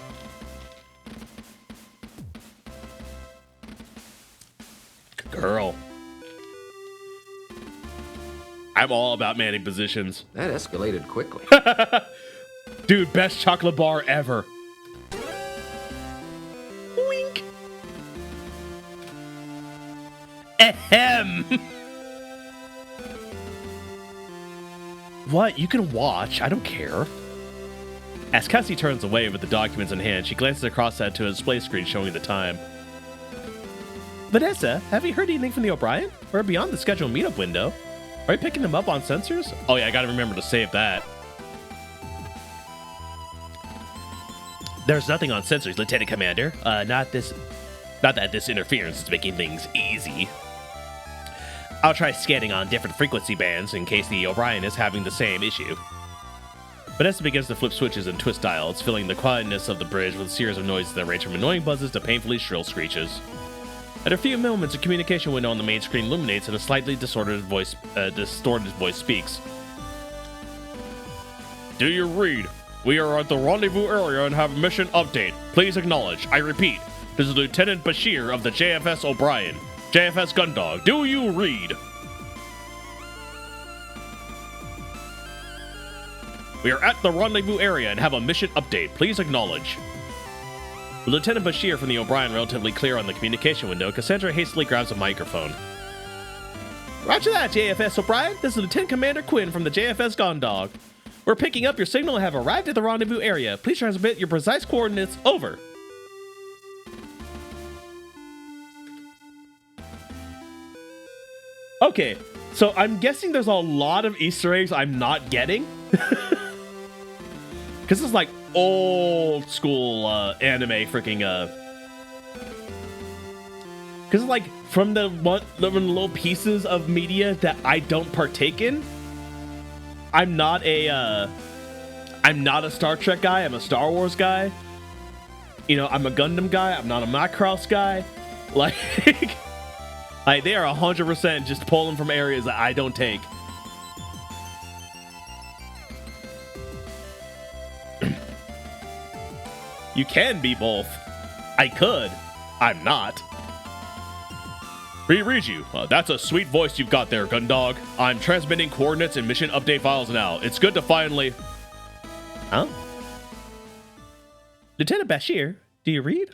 Girl. I'm all about manning positions. That escalated quickly. Dude, best chocolate bar ever. Wink. Ahem. What? You can watch. I don't care. As Cassie turns away with the documents in hand, she glances across that to a display screen showing the time. Vanessa, have you heard anything from the O'Brien? We're beyond the scheduled meetup window. Are you picking them up on sensors? Oh yeah, I gotta remember to save that. There's nothing on sensors, Lieutenant Commander. Not that this interference is making things easy. I'll try scanning on different frequency bands in case the O'Brien is having the same issue. Vanessa begins to flip switches and twist dials, filling the quietness of the bridge with a series of noises that range from annoying buzzes to painfully shrill screeches. After a few moments, a communication window on the main screen illuminates and a slightly distorted voice speaks. Do you read? We are at the rendezvous area and have a mission update. Please acknowledge. I repeat, this is Lieutenant Bashir of the JFS O'Brien. JFS Gundog, do you read? We are at the rendezvous area and have a mission update. Please acknowledge. With Lieutenant Bashir from the O'Brien relatively clear on the communication window, Cassandra hastily grabs a microphone. Roger that, JFS O'Brien. This is Lieutenant Commander Quinn from the JFS Gondog. We're picking up your signal and have arrived at the rendezvous area. Please transmit your precise coordinates. Over. Okay, so I'm guessing there's a lot of Easter eggs I'm not getting. Because it's like old school anime freaking because it's like from the little pieces of media that I don't partake in. I'm not a Star Trek guy. I'm a Star Wars guy. You know, I'm a Gundam guy. I'm not a Macross guy. Like, like they are 100% just pulling from areas that I don't take. You can be both. I could. I'm not. Reread you. That's a sweet voice you've got there, Gundog. I'm transmitting coordinates and mission update files now. It's good to finally... Huh? Lieutenant Bashir, do you read?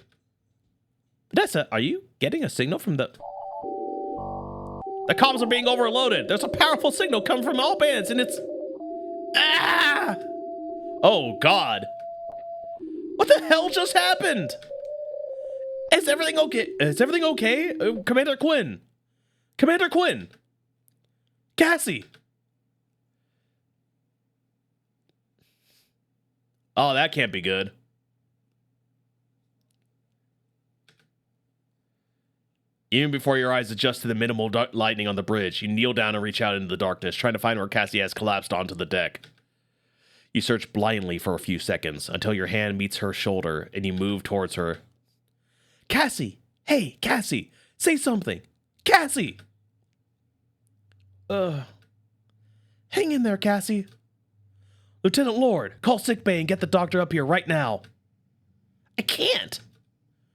Vanessa, are you getting a signal from the... The comms are being overloaded. There's a powerful signal coming from all bands, and it's... Ah! Oh, God. What the hell just happened? Is everything okay? Is everything okay? Commander Quinn. Commander Quinn. Cassie. Oh, that can't be good. Even before your eyes adjust to the minimal lightning on the bridge, you kneel down and reach out into the darkness, trying to find where Cassie has collapsed onto the deck. You search blindly for a few seconds until your hand meets her shoulder and you move towards her. Cassie! Hey, Cassie! Say something! Cassie! Hang in there, Cassie. Lieutenant Lord, call sickbay and get the doctor up here right now. I can't!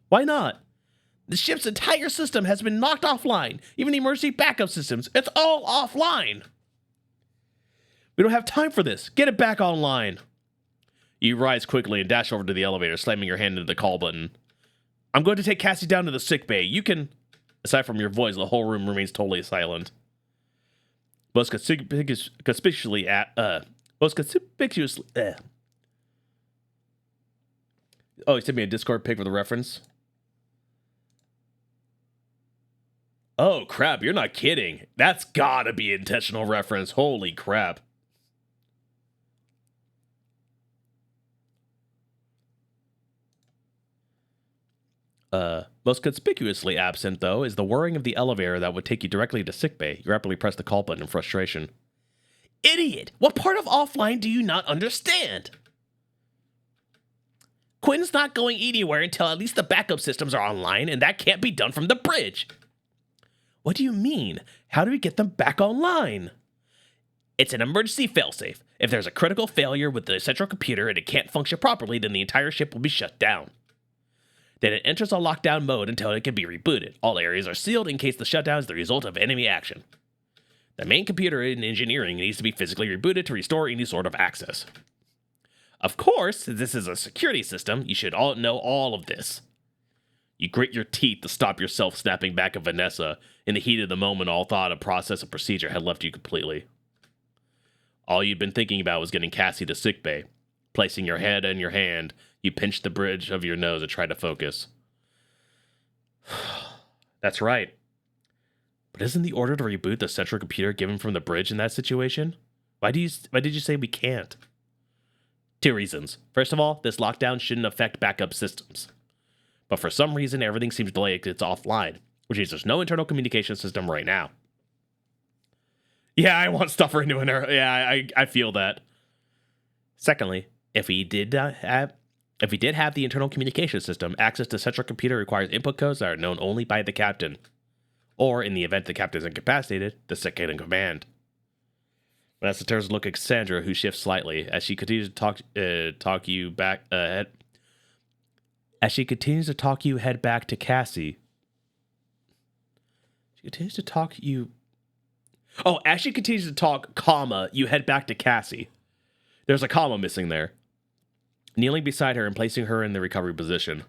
Why not? The ship's entire system has been knocked offline. Even the emergency backup systems. It's all offline. We don't have time for this. Get it back online. You rise quickly and dash over to the elevator, slamming your hand into the call button. I'm going to take Cassie down to the sick bay. You can... Aside from your voice, the whole room remains totally silent. Most conspicuously... Oh, he sent me a Discord pic with a reference. Oh, crap. You're not kidding. That's gotta be an intentional reference. Holy crap. Most conspicuously absent, though, is the whirring of the elevator that would take you directly to sickbay. You rapidly press the call button in frustration. Idiot! What part of offline do you not understand? Quinn's not going anywhere until at least the backup systems are online, and that can't be done from the bridge. What do you mean? How do we get them back online? It's an emergency failsafe. If there's a critical failure with the central computer and it can't function properly, then the entire ship will be shut down. Then it enters a lockdown mode until it can be rebooted. All areas are sealed in case the shutdown is the result of enemy action. The main computer in engineering needs to be physically rebooted to restore any sort of access. Of course, since this is a security system, you should all know all of this. You grit your teeth to stop yourself snapping back at Vanessa. In the heat of the moment, all thought of process and procedure had left you completely. All you'd been thinking about was getting Cassie to sickbay. Placing your head in your hand, you pinched the bridge of your nose and tried to focus. That's right. But isn't the order to reboot the central computer given from the bridge in that situation? Why did you say we can't? 2 reasons. First of all, this lockdown shouldn't affect backup systems. But for some reason, everything seems delayed. It's offline, which means there's no internal communication system right now. Yeah, I want stuff for into an error. Yeah, I feel that. Secondly, if we did have the internal communication system, access to central computer requires input codes that are known only by the captain. Or, in the event the captain is incapacitated, the second in command. Vanessa turns to look at Cassandra, who shifts slightly as she continues to talk you back head. As she continues to talk you head back to Cassie. She continues to talk you. Oh, as she continues to talk, comma, you head back to Cassie. There's a comma missing there. Kneeling beside her and placing her in the recovery position.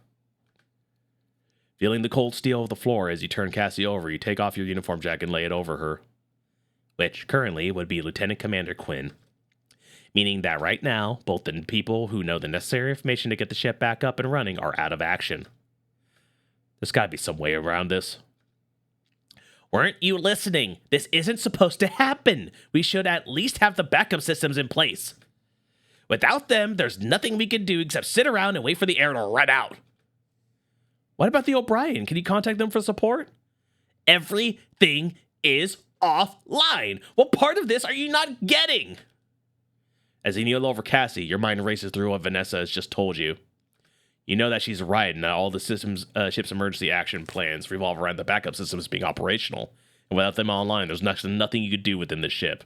Feeling the cold steel of the floor as you turn Cassie over, you take off your uniform jacket and lay it over her. Which, currently, would be Lieutenant Commander Quinn. Meaning that right now, both the people who know the necessary information to get the ship back up and running are out of action. There's gotta be some way around this. Weren't you listening? This isn't supposed to happen. We should at least have the backup systems in place. Without them, there's nothing we can do except sit around and wait for the air to run out. What about the O'Brien? Can you contact them for support? Everything is offline. What part of this are you not getting? As you kneel over Cassie, your mind races through what Vanessa has just told you. You know that she's right, and that all the ship's emergency action plans revolve around the backup systems being operational. And without them online, there's nothing you could do within the ship.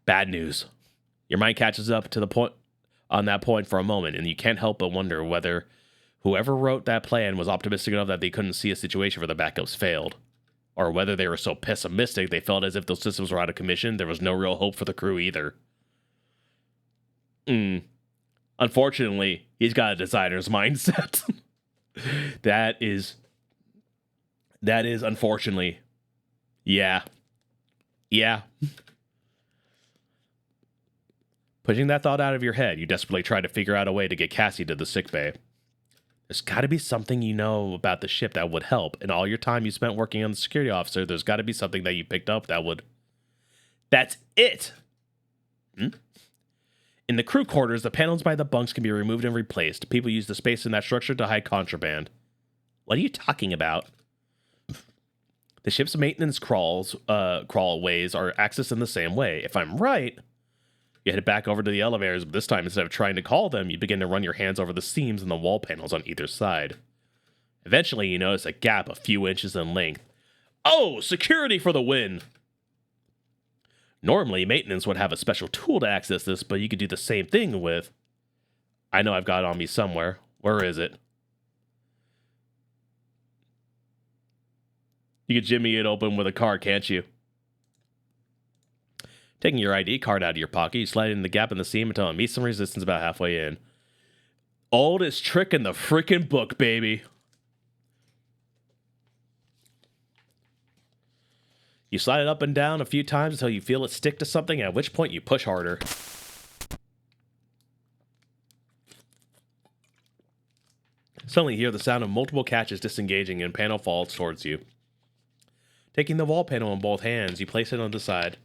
Bad news. Your mind catches up to the point on that point for a moment, and you can't help but wonder whether whoever wrote that plan was optimistic enough that they couldn't see a situation where the backups failed, or whether they were so pessimistic they felt as if those systems were out of commission. There was no real hope for the crew either. Unfortunately, he's got a designer's mindset. That is unfortunately. Yeah. Pushing that thought out of your head, you desperately try to figure out a way to get Cassie to the sickbay. There's got to be something you know about the ship that would help. In all your time you spent working on the security officer, there's got to be something that you picked up that would... That's it! In the crew quarters, the panels by the bunks can be removed and replaced. People use the space in that structure to hide contraband. What are you talking about? The ship's maintenance crawlways are accessed in the same way. If I'm right... You head back over to the elevators, but this time, instead of trying to call them, you begin to run your hands over the seams in the wall panels on either side. Eventually, you notice a gap a few inches in length. Oh, security for the win! Normally, maintenance would have a special tool to access this, but you could do the same thing with... I know I've got it on me somewhere. Where is it? You could jimmy it open with a card, can't you? Taking your ID card out of your pocket, you slide it in the gap in the seam until it meets some resistance about halfway in. Oldest trick in the freaking book, baby. You slide it up and down a few times until you feel it stick to something, at which point you push harder. Suddenly you hear the sound of multiple catches disengaging and panel falls towards you. Taking the wall panel in both hands, you place it on the side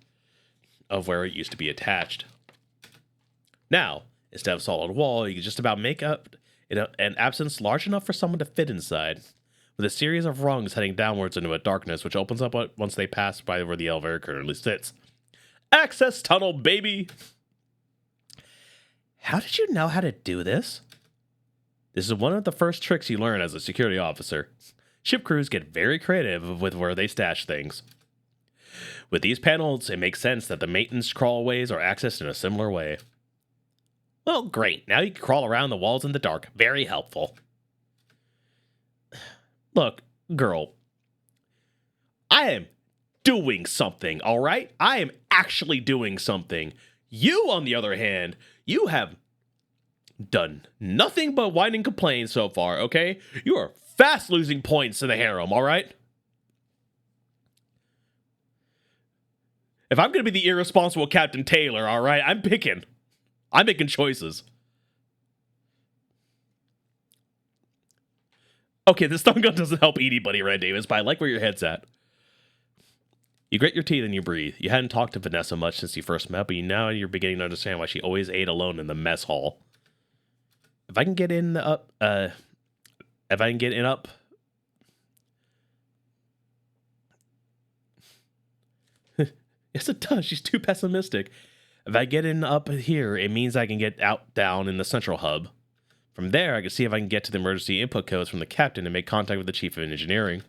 of where it used to be attached. Now, instead of solid wall, you can just about make up an absence large enough for someone to fit inside, with a series of rungs heading downwards into a darkness which opens up once they pass by where the elevator currently sits. Access tunnel, baby! How did you know how to do this? This is one of the first tricks you learn as a security officer. Ship crews get very creative with where they stash things. With these panels, it makes sense that the maintenance crawlways are accessed in a similar way. Well, great. Now you can crawl around the walls in the dark. Very helpful. Look, girl. I am doing something, all right? I am actually doing something. You, on the other hand, you have done nothing but whine and complain so far, okay? You are fast losing points in the harem, all right? If I'm going to be the irresponsible Captain Taylor, all right, I'm making choices. Okay, this thumb gun doesn't help anybody, Red Davis, but I like where your head's at. You grit your teeth and you breathe. You hadn't talked to Vanessa much since you first met, but now you're beginning to understand why she always ate alone in the mess hall. If I can get in up... Yes, it does. She's too pessimistic. If I get in up here, it means I can get down in the central hub. From there, I can see if I can get to the emergency input codes from the captain and make contact with the chief of engineering.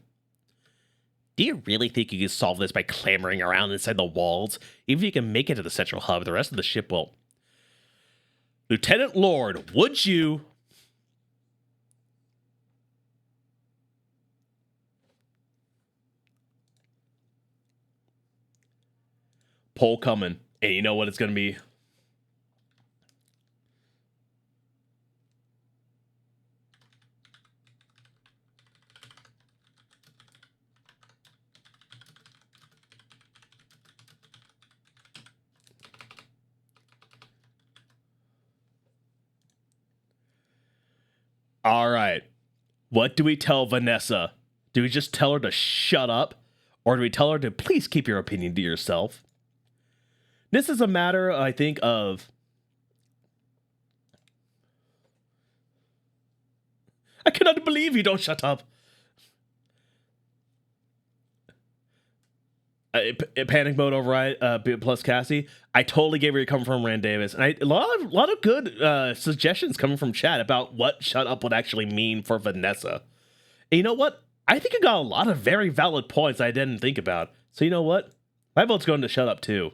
Do you really think you can solve this by clambering around inside the walls? Even if you can make it to the central hub, the rest of the ship will... Lieutenant Lord, would you... Poll coming, and you know what it's going to be? All right. What do we tell Vanessa? Do we just tell her to shut up? Or do we tell her to please keep your opinion to yourself? This is a matter, I think, of believe you don't shut up. Panic mode override plus Cassie. I totally get where you're coming from, Rand Davis, and a lot of good suggestions coming from chat about what shut up would actually mean for Vanessa. And you know what? I think I got a lot of very valid points I didn't think about. So you know what? My vote's going to shut up too.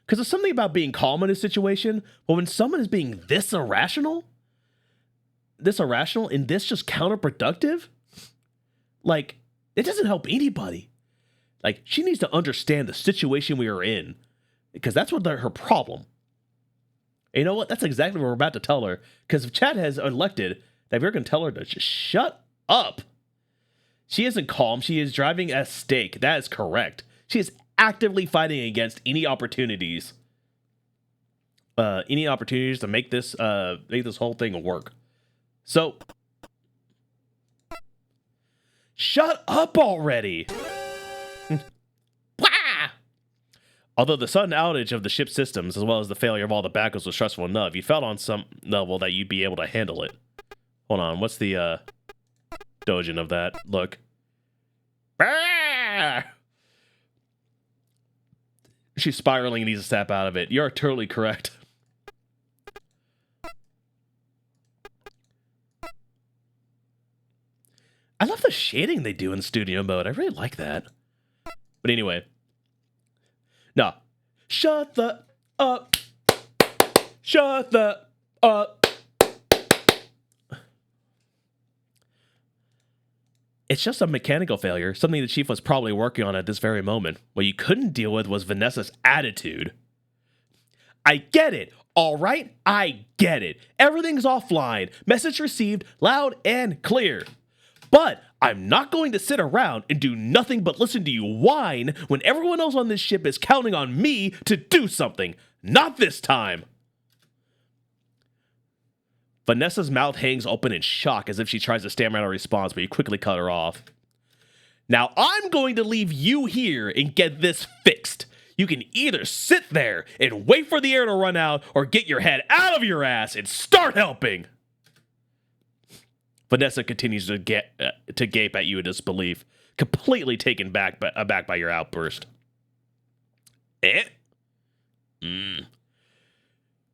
Because there's something about being calm in a situation, but when someone is being this irrational and this just counterproductive, like, it doesn't help anybody. Like, she needs to understand the situation we are in, because that's what her problem. And you know what? That's exactly what we're about to tell her, because if Chad has elected that we're going to tell her to just shut up. She isn't calm. She is driving a stake. That is correct. She is actively fighting against any opportunities to make this whole thing work. So, shut up already. Although the sudden outage of the ship's systems, as well as the failure of all the backups, was stressful enough, you felt on some level that you'd be able to handle it. Hold on, what's the dojin of that? Look. She's spiraling and needs to snap out of it. You're totally correct. I love the shading they do in studio mode. I really like that. But anyway. No. Shut the up. Shut the up. It's just a mechanical failure, something the chief was probably working on at this very moment. What you couldn't deal with was Vanessa's attitude. I get it, all right? I get it. Everything's offline. Message received, loud and clear. But I'm not going to sit around and do nothing but listen to you whine when everyone else on this ship is counting on me to do something. Not this time. Vanessa's mouth hangs open in shock as if she tries to stammer out a response, but you quickly cut her off. Now I'm going to leave you here and get this fixed. You can either sit there and wait for the air to run out or get your head out of your ass and start helping. Vanessa continues to gape at you in disbelief, completely taken aback by your outburst.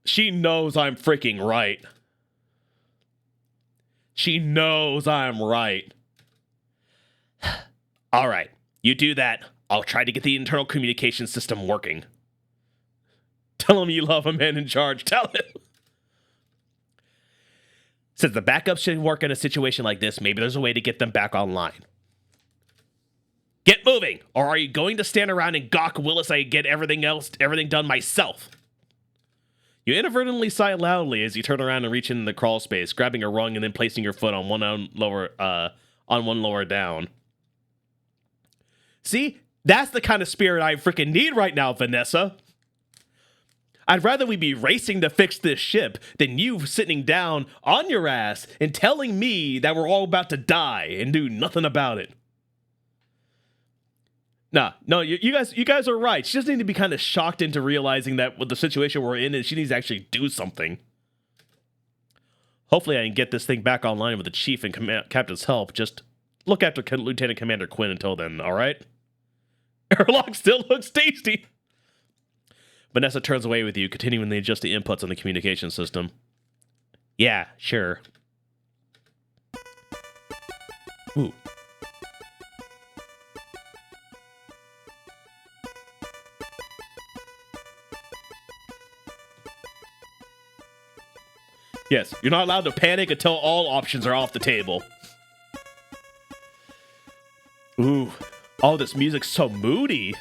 She knows I'm freaking right. She knows I'm right. All right, you do that. I'll try to get the internal communication system working. Tell him you love a man in charge. Tell him. Since the backup should work in a situation like this, maybe there's a way to get them back online. Get moving, or are you going to stand around and gawk Willis I get everything done myself? You inadvertently sigh loudly as you turn around and reach in the crawl space, grabbing a rung and then placing your foot on one lower down. See? That's the kind of spirit I freaking need right now, Vanessa. I'd rather we be racing to fix this ship than you sitting down on your ass and telling me that we're all about to die and do nothing about it. No, you guys are right. She just needs to be kind of shocked into realizing that with the situation we're in, and she needs to actually do something. Hopefully I can get this thing back online with the chief and captain's help. Just look after Lieutenant Commander Quinn until then, all right? Airlock still looks tasty. Vanessa turns away with you, continuing to adjust the inputs on the communication system. Yeah, sure. Ooh. Yes, you're not allowed to panic until all options are off the table. Ooh. Oh, this music's so moody.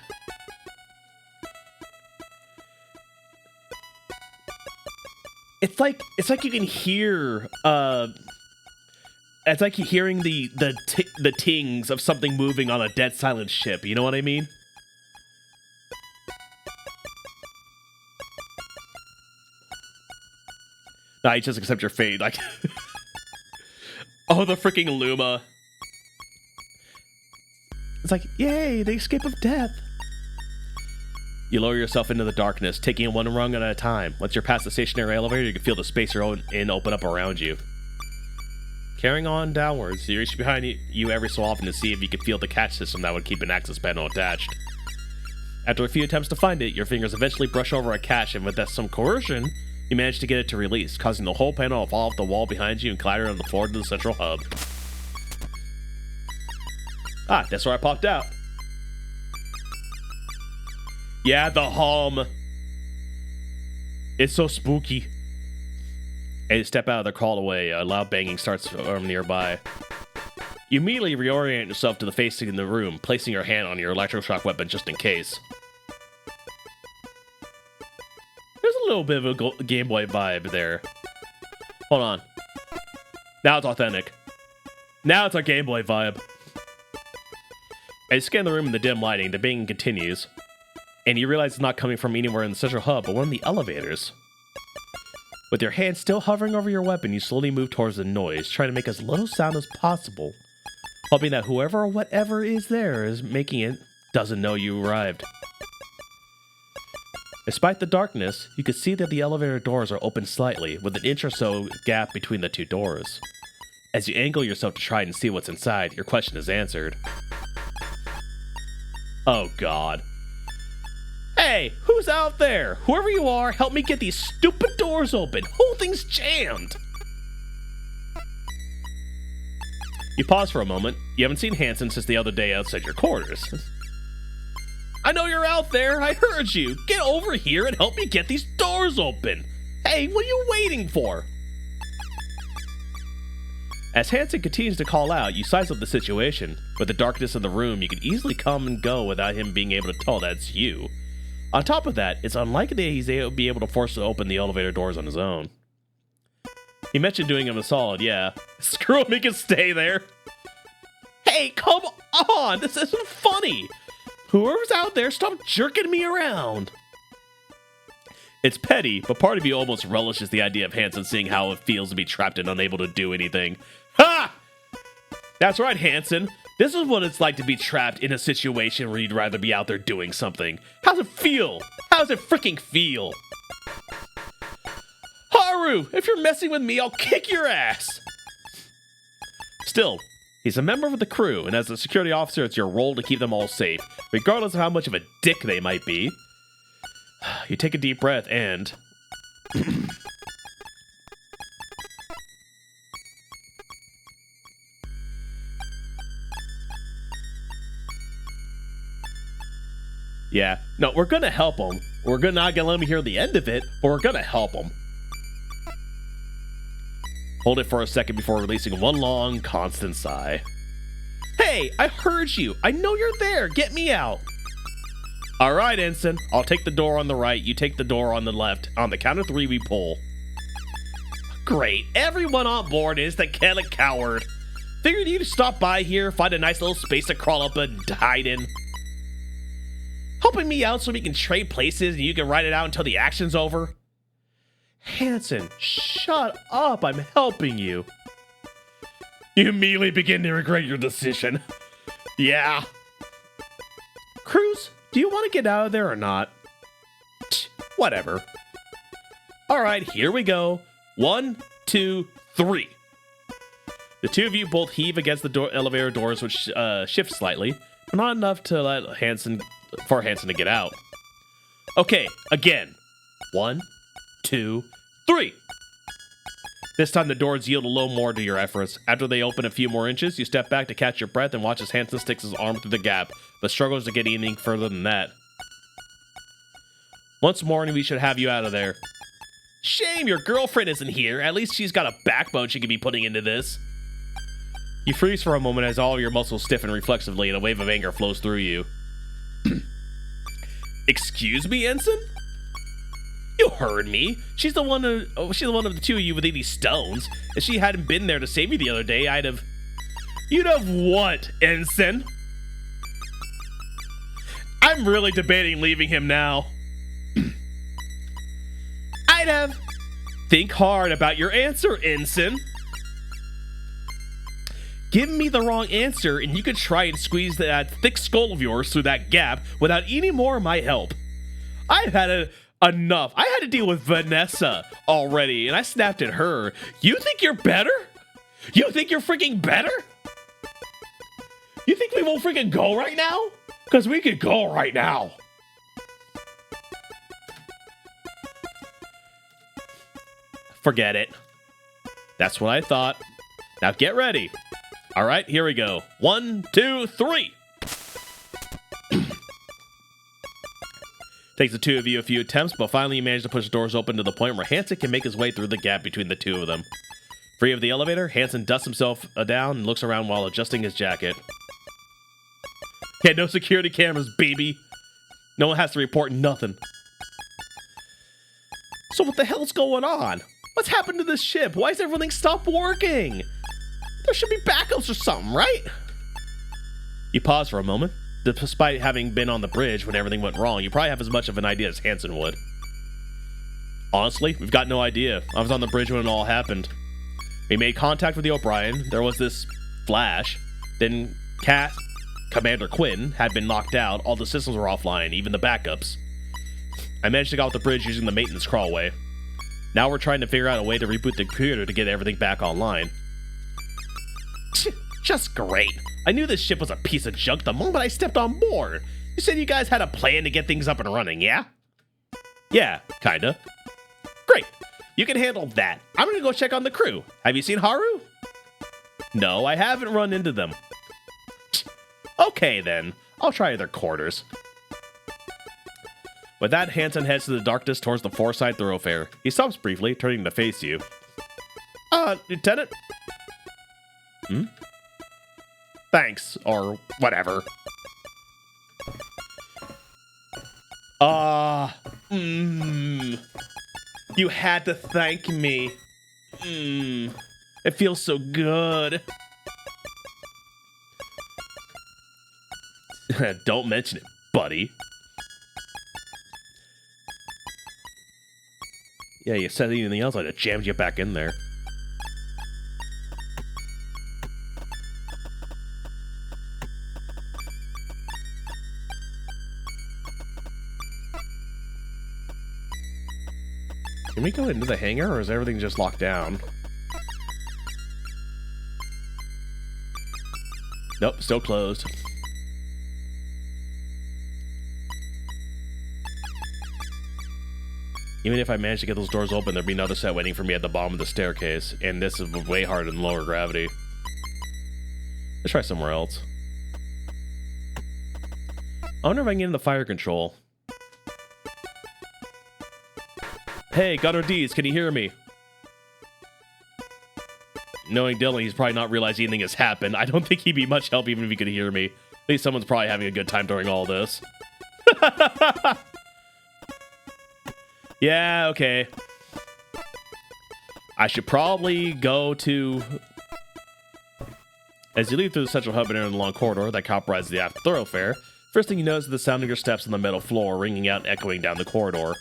It's like you can hear it's like you're hearing the tings of something moving on a dead silent ship. You know what I mean? Nah, you just accept your fate. Like, oh, the freaking Luma. It's like, yay, the escape of death. You lower yourself into the darkness, taking one rung at a time. Once you're past the stationary elevator, you can feel the space you're in open up around you. Carrying on downwards, you reach behind you every so often to see if you can feel the catch system that would keep an access panel attached. After a few attempts to find it, your fingers eventually brush over a catch, and with some coercion, you manage to get it to release, causing the whole panel to fall off the wall behind you and clatter on the floor to the central hub. Ah, that's where I popped out. Yeah, the hum. It's so spooky. As you step out of the crawl away, a loud banging starts from nearby. You immediately reorient yourself to the facing in the room, placing your hand on your electroshock weapon just in case. There's a little bit of a Game Boy vibe there. Hold on. Now it's authentic. Now it's a Game Boy vibe. As you scan the room in the dim lighting, the banging continues, and you realize it's not coming from anywhere in the central hub, but one of the elevators. With your hand still hovering over your weapon, you slowly move towards the noise, trying to make as little sound as possible, hoping that whoever or whatever is there is making it doesn't know you arrived. Despite the darkness, you can see that the elevator doors are open slightly, with an inch or so gap between the two doors. As you angle yourself to try and see what's inside, your question is answered. Oh god. Hey, who's out there? Whoever you are, help me get these stupid doors open. Whole thing's jammed. You pause for a moment. You haven't seen Hansen since the other day outside your quarters. I know you're out there. I heard you. Get over here and help me get these doors open. Hey, what are you waiting for? As Hansen continues to call out, you size up the situation. With the darkness in the room, you can easily come and go without him being able to tell that it's you. On top of that, it's unlikely that he's be able to force to open the elevator doors on his own. He mentioned doing him a solid, yeah. Screw him, he can stay there. Hey, come on! This isn't funny! Whoever's out there, stop jerking me around! It's petty, but part of you almost relishes the idea of Hansen seeing how it feels to be trapped and unable to do anything. Ha! That's right, Hansen. This is what it's like to be trapped in a situation where you'd rather be out there doing something. How's it feel? How's it freaking feel? Haru, if you're messing with me, I'll kick your ass! Still, he's a member of the crew, and as a security officer, it's your role to keep them all safe, regardless of how much of a dick they might be. You take a deep breath and... Yeah, no, we're gonna help him. We're not gonna let him hear the end of it, but we're gonna help him. Hold it for a second before releasing one long, constant sigh. Hey, I heard you. I know you're there. Get me out. All right, Ensign. I'll take the door on the right. You take the door on the left. On the count of 3, we pull. Great. Everyone on board is the kind of coward. Figured you'd stop by here, find a nice little space to crawl up and hide in. Helping me out so we can trade places and you can ride it out until the action's over? Hansen, shut up. I'm helping you. You immediately begin to regret your decision. Yeah. Cruz, do you want to get out of there or not? Whatever. All right, here we go. 1, 2, 3. The two of you both heave against the elevator doors, which shift slightly, but not enough to let Hansen to get out. Okay, again. 1, 2, 3. This time the doors yield a little more to your efforts. After they open a few more inches, you step back to catch your breath and watch as Hansen sticks his arm through the gap, but struggles to get anything further than that. Once more, and we should have you out of there. Shame your girlfriend isn't here. At least she's got a backbone she could be putting into this. You freeze for a moment as all of your muscles stiffen reflexively and a wave of anger flows through you. Excuse me, Ensign? You heard me. She's the one of the two of you with 80 stones. If she hadn't been there to save me the other day, You'd have what, Ensign? I'm really debating leaving him now. I'd have... Think hard about your answer, Ensign. Give me the wrong answer and you could try and squeeze that thick skull of yours through that gap without any more of my help. I've had enough. I had to deal with Vanessa already and I snapped at her. You think you're better? You think you're freaking better? You think we won't freaking go right now? Because we could go right now. Forget it. That's what I thought. Now get ready. All right, here we go. 1, 2, 3. Takes the two of you a few attempts, but finally you manage to push the doors open to the point where Hansen can make his way through the gap between the two of them. Free of the elevator, Hansen dusts himself down and looks around while adjusting his jacket. Yeah, no security cameras, baby. No one has to report nothing. So what the hell's going on? What's happened to this ship? Why has everything stopped working? There should be backups or something, right? You pause for a moment. Despite having been on the bridge when everything went wrong, you probably have as much of an idea as Hansen would. Honestly, we've got no idea. I was on the bridge when it all happened. We made contact with the O'Brien. There was this flash. Then Commander Quinn had been knocked out. All the systems were offline, even the backups. I managed to get off the bridge using the maintenance crawlway. Now we're trying to figure out a way to reboot the computer to get everything back online. Just great. I knew this ship was a piece of junk the moment I stepped on board. You said you guys had a plan to get things up and running, yeah? Yeah, kinda. Great. You can handle that. I'm gonna go check on the crew. Have you seen Haru? No, I haven't run into them. Okay, then. I'll try their quarters. With that, Hansen heads to the darkness towards the four-side thoroughfare. He stops briefly, turning to face you. Lieutenant? Thanks, or whatever. You had to thank me. It feels so good. Don't mention it, buddy. Yeah, you said anything else, I'd have jammed you back in there. Can we go into the hangar, or is everything just locked down? Nope, still closed. Even if I managed to get those doors open, there'd be another set waiting for me at the bottom of the staircase, and this is way harder than lower gravity. Let's try somewhere else. I wonder if I can get into fire control. Hey, Gunner D's, can you hear me? Knowing Dylan, he's probably not realized anything has happened. I don't think he'd be much help even if he could hear me. At least someone's probably having a good time during all this. Yeah, okay. I should probably go to... As you leave through the central hub and enter the long corridor that comprises the aft thoroughfare, first thing you notice is the sound of your steps on the metal floor ringing out and echoing down the corridor.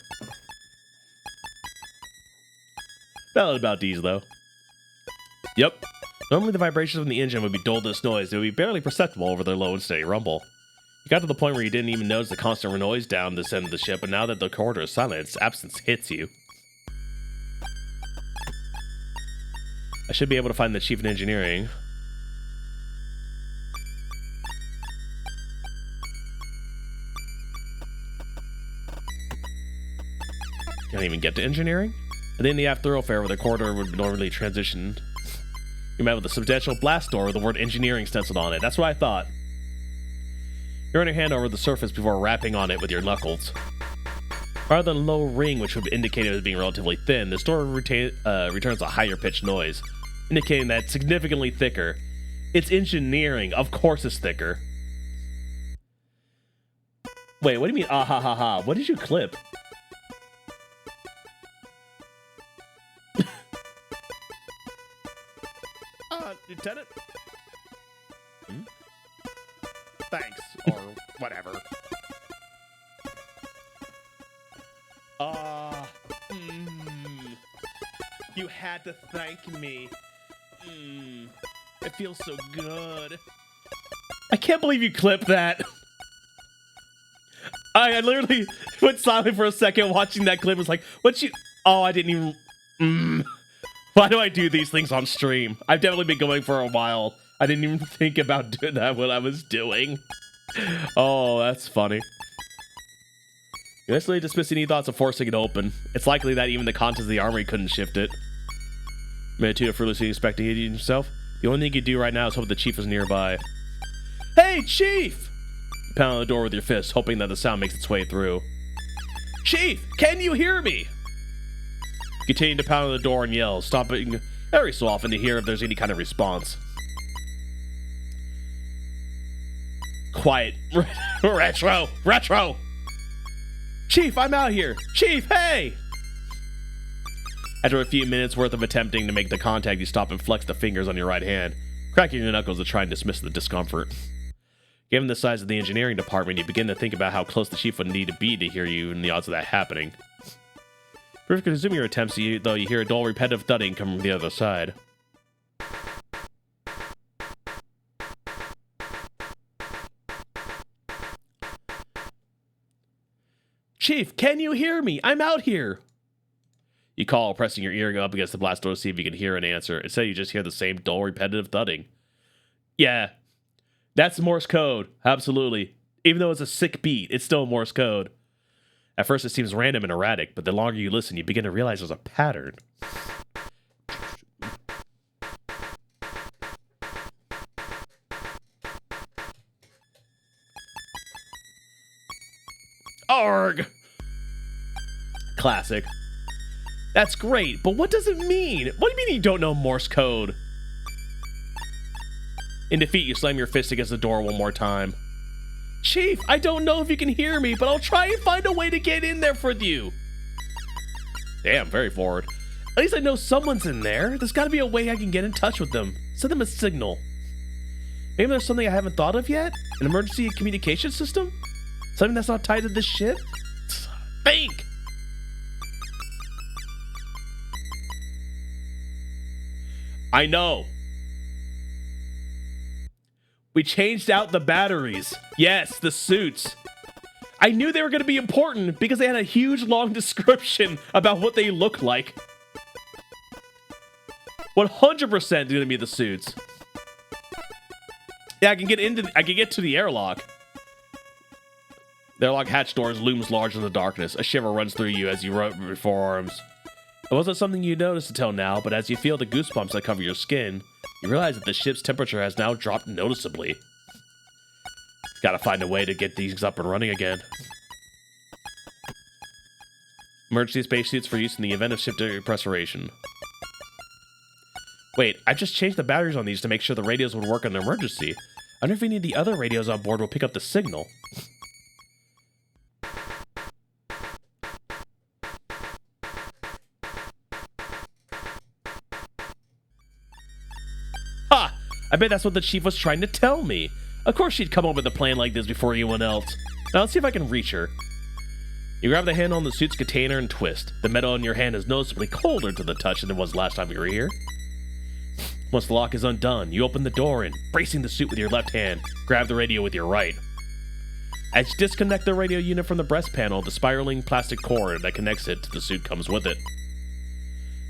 Valid about these, though. Yep. Normally the vibrations from the engine would be dulled to this noise. It would be barely perceptible over their low and steady rumble. You got to the point where you didn't even notice the constant noise down this end of the ship, but now that the corridor is silent, its absence hits you. I should be able to find the chief in engineering. Can't even get to engineering? And then the aft thoroughfare where the corridor would normally transition. You met with a substantial blast door with the word engineering stenciled on it. That's what I thought. You run your hand over the surface before rapping on it with your knuckles. Rather than a low ring, which would indicate it as being relatively thin, this door returns a higher pitched noise, indicating that it's significantly thicker. It's engineering. Of course it's thicker. Wait, what do you mean, ah ha ha ha? What did you clip? Lieutenant? Thanks, or whatever. You had to thank me. It feels so good. I can't believe you clipped that. I literally went silent for a second watching that clip. It was like, what you... Oh, I didn't even... Why do I do these things on stream? I've definitely been going for a while. I didn't even think about doing that when I was doing. Oh, that's funny. You instantly dismiss any thoughts of forcing it open. It's likely that even the contents of the armory couldn't shift it. Minute of foolishly expecting it himself. The only thing you could do right now is hope the chief is nearby. Hey, chief! You pound on the door with your fist, hoping that the sound makes its way through. Chief, can you hear me? Continue to pound on the door and yell, stopping every so often to hear if there's any kind of response. Quiet. Retro! Chief, I'm out here. Chief, hey! After a few minutes worth of attempting to make the contact, you stop and flex the fingers on your right hand, cracking your knuckles to try and dismiss the discomfort. Given the size of the engineering department, you begin to think about how close the chief would need to be to hear you and the odds of that happening. Perfect to resume your attempts, though you hear a dull, repetitive thudding come from the other side. Chief, can you hear me? I'm out here. You call, pressing your ear up against the blast door to see if you can hear an answer. Instead, you just hear the same dull, repetitive thudding. Yeah, that's Morse code. Absolutely. Even though it's a sick beat, it's still Morse code. At first, it seems random and erratic, but the longer you listen, you begin to realize there's a pattern. Arg! Classic. That's great, but what does it mean? What do you mean you don't know Morse code? In defeat, you slam your fist against the door one more time. Chief, I don't know if you can hear me, but I'll try and find a way to get in there for you. Damn, very forward. At least I know someone's in there. There's got to be a way I can get in touch with them. Send them a signal. Maybe there's something I haven't thought of yet? An emergency communication system? Something that's not tied to this ship? Think! I know. We changed out the batteries. Yes, the suits. I knew they were going to be important because they had a huge long description about what they look like. 100% going to be the suits. Yeah, I can get to the airlock. The airlock hatch doors looms large in the darkness. A shiver runs through you as you rub your forearms. It wasn't something you noticed until now, but as you feel the goosebumps that cover your skin, you realize that the ship's temperature has now dropped noticeably. Gotta find a way to get these up and running again. Emergency spacesuits for use in the event of ship depressuration. Wait, I just changed the batteries on these to make sure the radios would work in an emergency. I wonder if any of the other radios on board will pick up the signal. Ha! I bet that's what the chief was trying to tell me. Of course she'd come up with a plan like this before anyone else. Now let's see if I can reach her. You grab the handle on the suit's container and twist. The metal in your hand is noticeably colder to the touch than it was last time you were here. Once the lock is undone, you open the door and, bracing the suit with your left hand, grab the radio with your right. As you disconnect the radio unit from the breast panel, the spiraling plastic cord that connects it to the suit comes with it.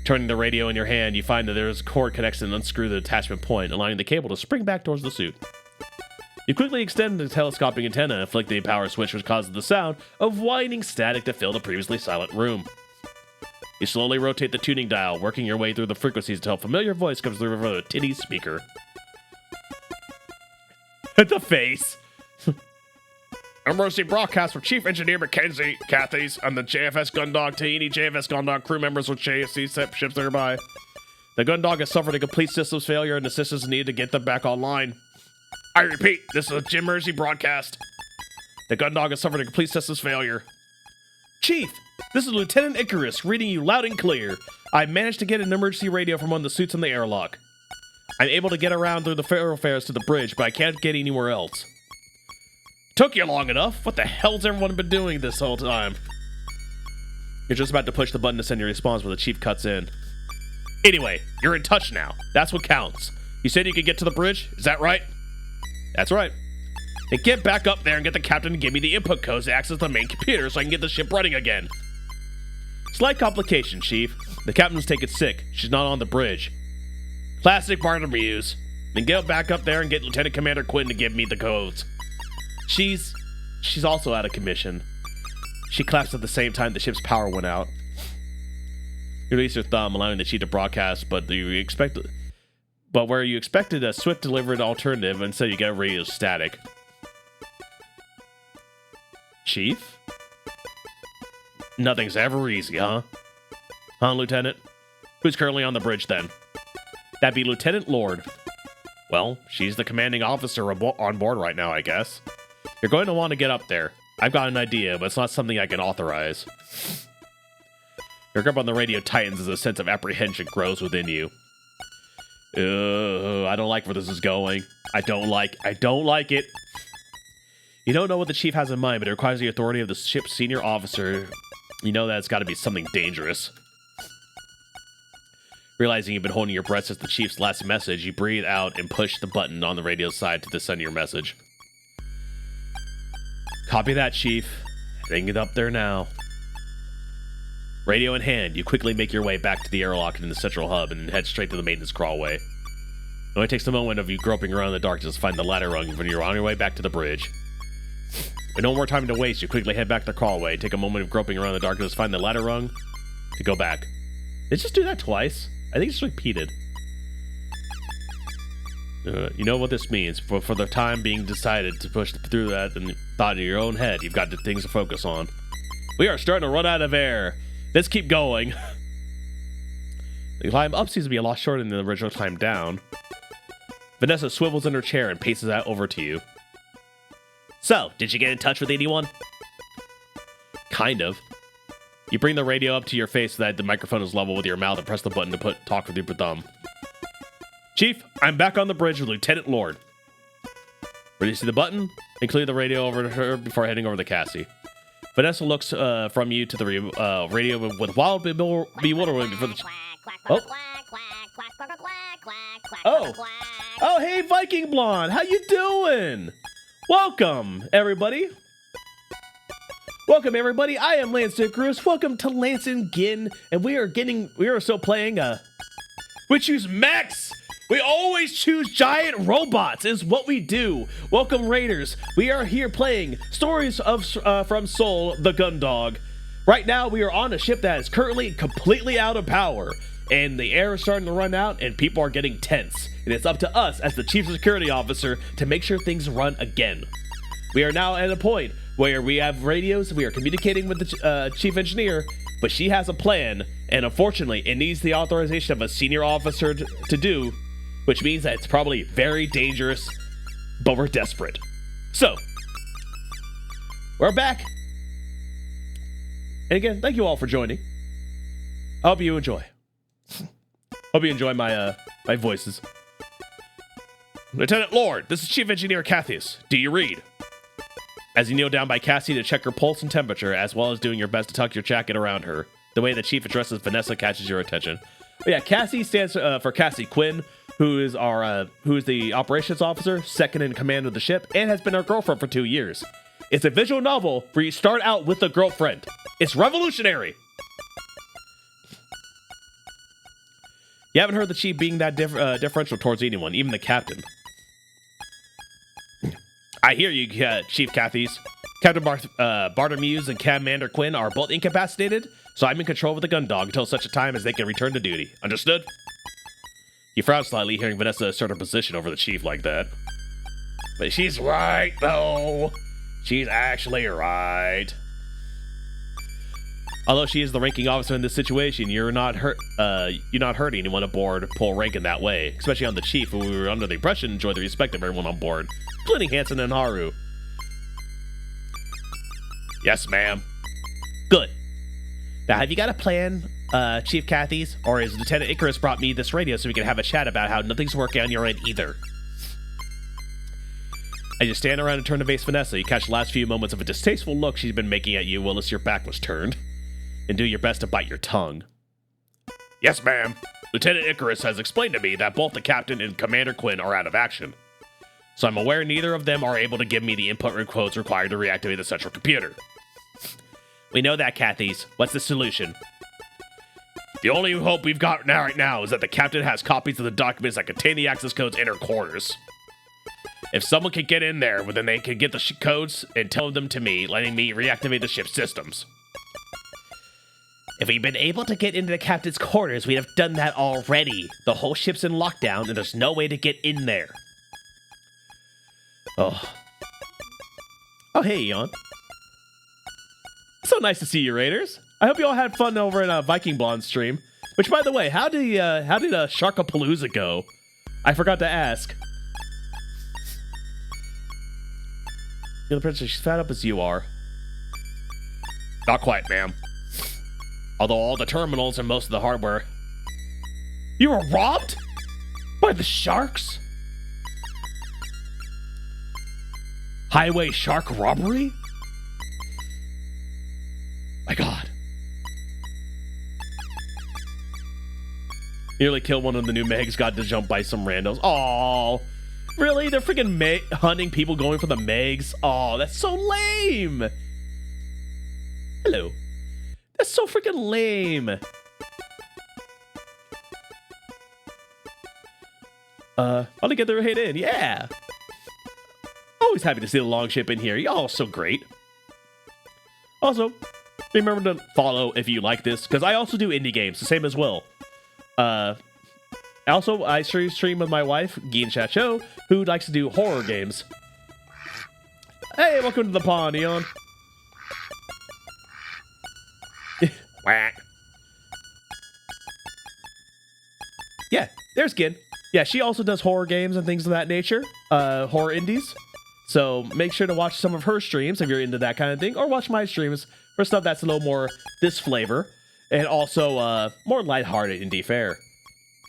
Turning the radio in your hand, you find that there is a cord connects and unscrew the attachment point, allowing the cable to spring back towards the suit. You quickly extend the telescoping antenna and flick the power switch, which causes the sound of whining static to fill the previously silent room. You slowly rotate the tuning dial, working your way through the frequencies until a familiar voice comes through from a tinny speaker. The face! Emergency broadcast from Chief Engineer Mackenzie, Cathy's, and the JFS Gundog to any JFS Gundog crew members with JSC ships nearby. The Gundog has suffered a complete systems failure and assistance is needed to get them back online. I repeat, this is a emergency broadcast. The Gundog has suffered a complete systems failure. Chief, this is Lieutenant Icarus reading you loud and clear. I managed to get an emergency radio from one of the suits in the airlock. I'm able to get around through the thoroughfares to the bridge, but I can't get anywhere else. Took you long enough. What the hell's everyone been doing this whole time? You're just about to push the button to send your response when the chief cuts in. Anyway, you're in touch now. That's what counts. You said you could get to the bridge? Is that right? That's right. Then get back up there and get the captain to give me the input codes to access the main computer so I can get the ship running again. Slight complication, Chief. The captain's taken sick. She's not on the bridge. Classic Bartholomews. Then get back up there and get Lieutenant Commander Quinn to give me the codes. She's also out of commission. She collapsed at the same time the ship's power went out. You release your thumb, allowing the chief to broadcast, but where you expected a swift delivered alternative, instead you get radio static. Chief? Nothing's ever easy, huh? Huh, Lieutenant? Who's currently on the bridge, then? That'd be Lieutenant Lord. Well, she's the commanding officer on board right now, I guess. You're going to want to get up there. I've got an idea, but it's not something I can authorize. Your grip on the radio tightens as a sense of apprehension grows within you. I don't like where this is going. I don't like it. You don't know what the chief has in mind, but it requires the authority of the ship's senior officer. You know that it's got to be something dangerous. Realizing you've been holding your breath since the chief's last message, you breathe out and push the button on the radio side to send your message. Copy that, Chief. Heading it up there now. Radio in hand, you quickly make your way back to the airlock in the central hub and head straight to the maintenance crawlway. It only takes a moment of you groping around in the darkness to find the ladder rung when you're on your way back to the bridge. With no more time to waste, you quickly head back to the crawlway, take a moment of groping around in the darkness to find the ladder rung, to go back. Did it just do that twice? I think it's repeated. You know what this means. For the time being decided to push through that and thought in your own head, you've got the things to focus on. We are starting to run out of air. Let's keep going. The climb up seems to be a lot shorter than the original climb down. Vanessa swivels in her chair and paces that over to you. So, did you get in touch with anyone? Kind of. You bring the radio up to your face so that the microphone is level with your mouth and press the button to talk with your thumb. Chief, I'm back on the bridge with Lieutenant Lord. Releasing the button and clear the radio over to her before heading over to Cassie. Vanessa looks from you to the radio with wild bewilderment before the... Oh, hey, Viking Blonde, how you doing? Welcome, everybody. Welcome, everybody. I am Lance Icarus. Welcome to Lance and Gin, and we are still playing. We choose mechs. We always choose giant robots. Is what we do. Welcome, Raiders. We are here playing Stories of from Soul, the Gundog. Right now, we are on a ship that is currently completely out of power, and the air is starting to run out, and people are getting tense. And it's up to us as the chief security officer to make sure things run again. We are now at a point where we have radios, we are communicating with the chief engineer, but she has a plan, and unfortunately, it needs the authorization of a senior officer to do, which means that it's probably very dangerous, but we're desperate. So, we're back. And again, thank you all for joining. I hope you enjoy. Hope you enjoy my my voices. Lieutenant Lord, this is Chief Engineer Cathius. Do you read? As you kneel down by Cassie to check her pulse and temperature, as well as doing your best to tuck your jacket around her, the way the chief addresses Vanessa catches your attention. But yeah, Cassie stands for Cassie Quinn, who is the operations officer, second in command of the ship, and has been our girlfriend for 2 years. It's a visual novel where you start out with a girlfriend. It's revolutionary. You haven't heard the chief being that differential towards anyone, even the captain. I hear you, Chief Cathies. Captain Bartholomews and Commander Quinn are both incapacitated, so I'm in control of the Gundog until such a time as they can return to duty. Understood? You frown slightly, hearing Vanessa assert her position over the chief like that. But she's right, though. She's actually right. Although she is the ranking officer in this situation, you're not hurting anyone aboard pull rank in that way, especially on the chief, who we were under the impression enjoyed the respect of everyone on board, including Hansen and Haru. Yes, ma'am. Good. Now, have you got a plan, Chief Cathies? Or has Lieutenant Icarus brought me this radio so we can have a chat about how nothing's working on your end either? As you stand around and turn to face Vanessa, you catch the last few moments of a distasteful look she's been making at you while your back was turned, and do your best to bite your tongue. Yes, ma'am. Lieutenant Icarus has explained to me that both the captain and Commander Quinn are out of action, so I'm aware neither of them are able to give me the input codes required to reactivate the central computer. We know that, Cathies. What's the solution? The only hope we've got right now is that the captain has copies of the documents that contain the access codes in her quarters. If someone could get in there, well, then they could get the codes and tell them to me, letting me reactivate the ship's systems. If we'd been able to get into the captain's quarters, we'd have done that already. The whole ship's in lockdown, and there's no way to get in there. Oh, hey, Eon. So nice to see you, Raiders. I hope you all had fun over in Viking Blonde stream. Which, by the way, how did Sharkapalooza go? I forgot to ask. The princess, she's fat up as you are. Not quite, ma'am. Although all the terminals and most of the hardware. You were robbed? By the sharks? Highway shark robbery? My God. Nearly killed one of the new Megs, got to jump by some randos. Oh, really? They're freaking hunting people going for the Megs? Oh, that's so lame. Hello. That's so freaking lame. Want to get their head in? Yeah. Always happy to see the Longship in here. Y'all so great. Also, remember to follow if you like this, because I also do indie games, the same as Will. Also, I stream with my wife, Gin Chacho, who likes to do horror games. Hey, welcome to the pond, Eon. Whack. Yeah, there's Gin. Yeah, she also does horror games and things of that nature. Horror indies. So make sure to watch some of her streams if you're into that kind of thing, or watch my streams for stuff that's a little more this flavor, and also more lighthearted indie fare.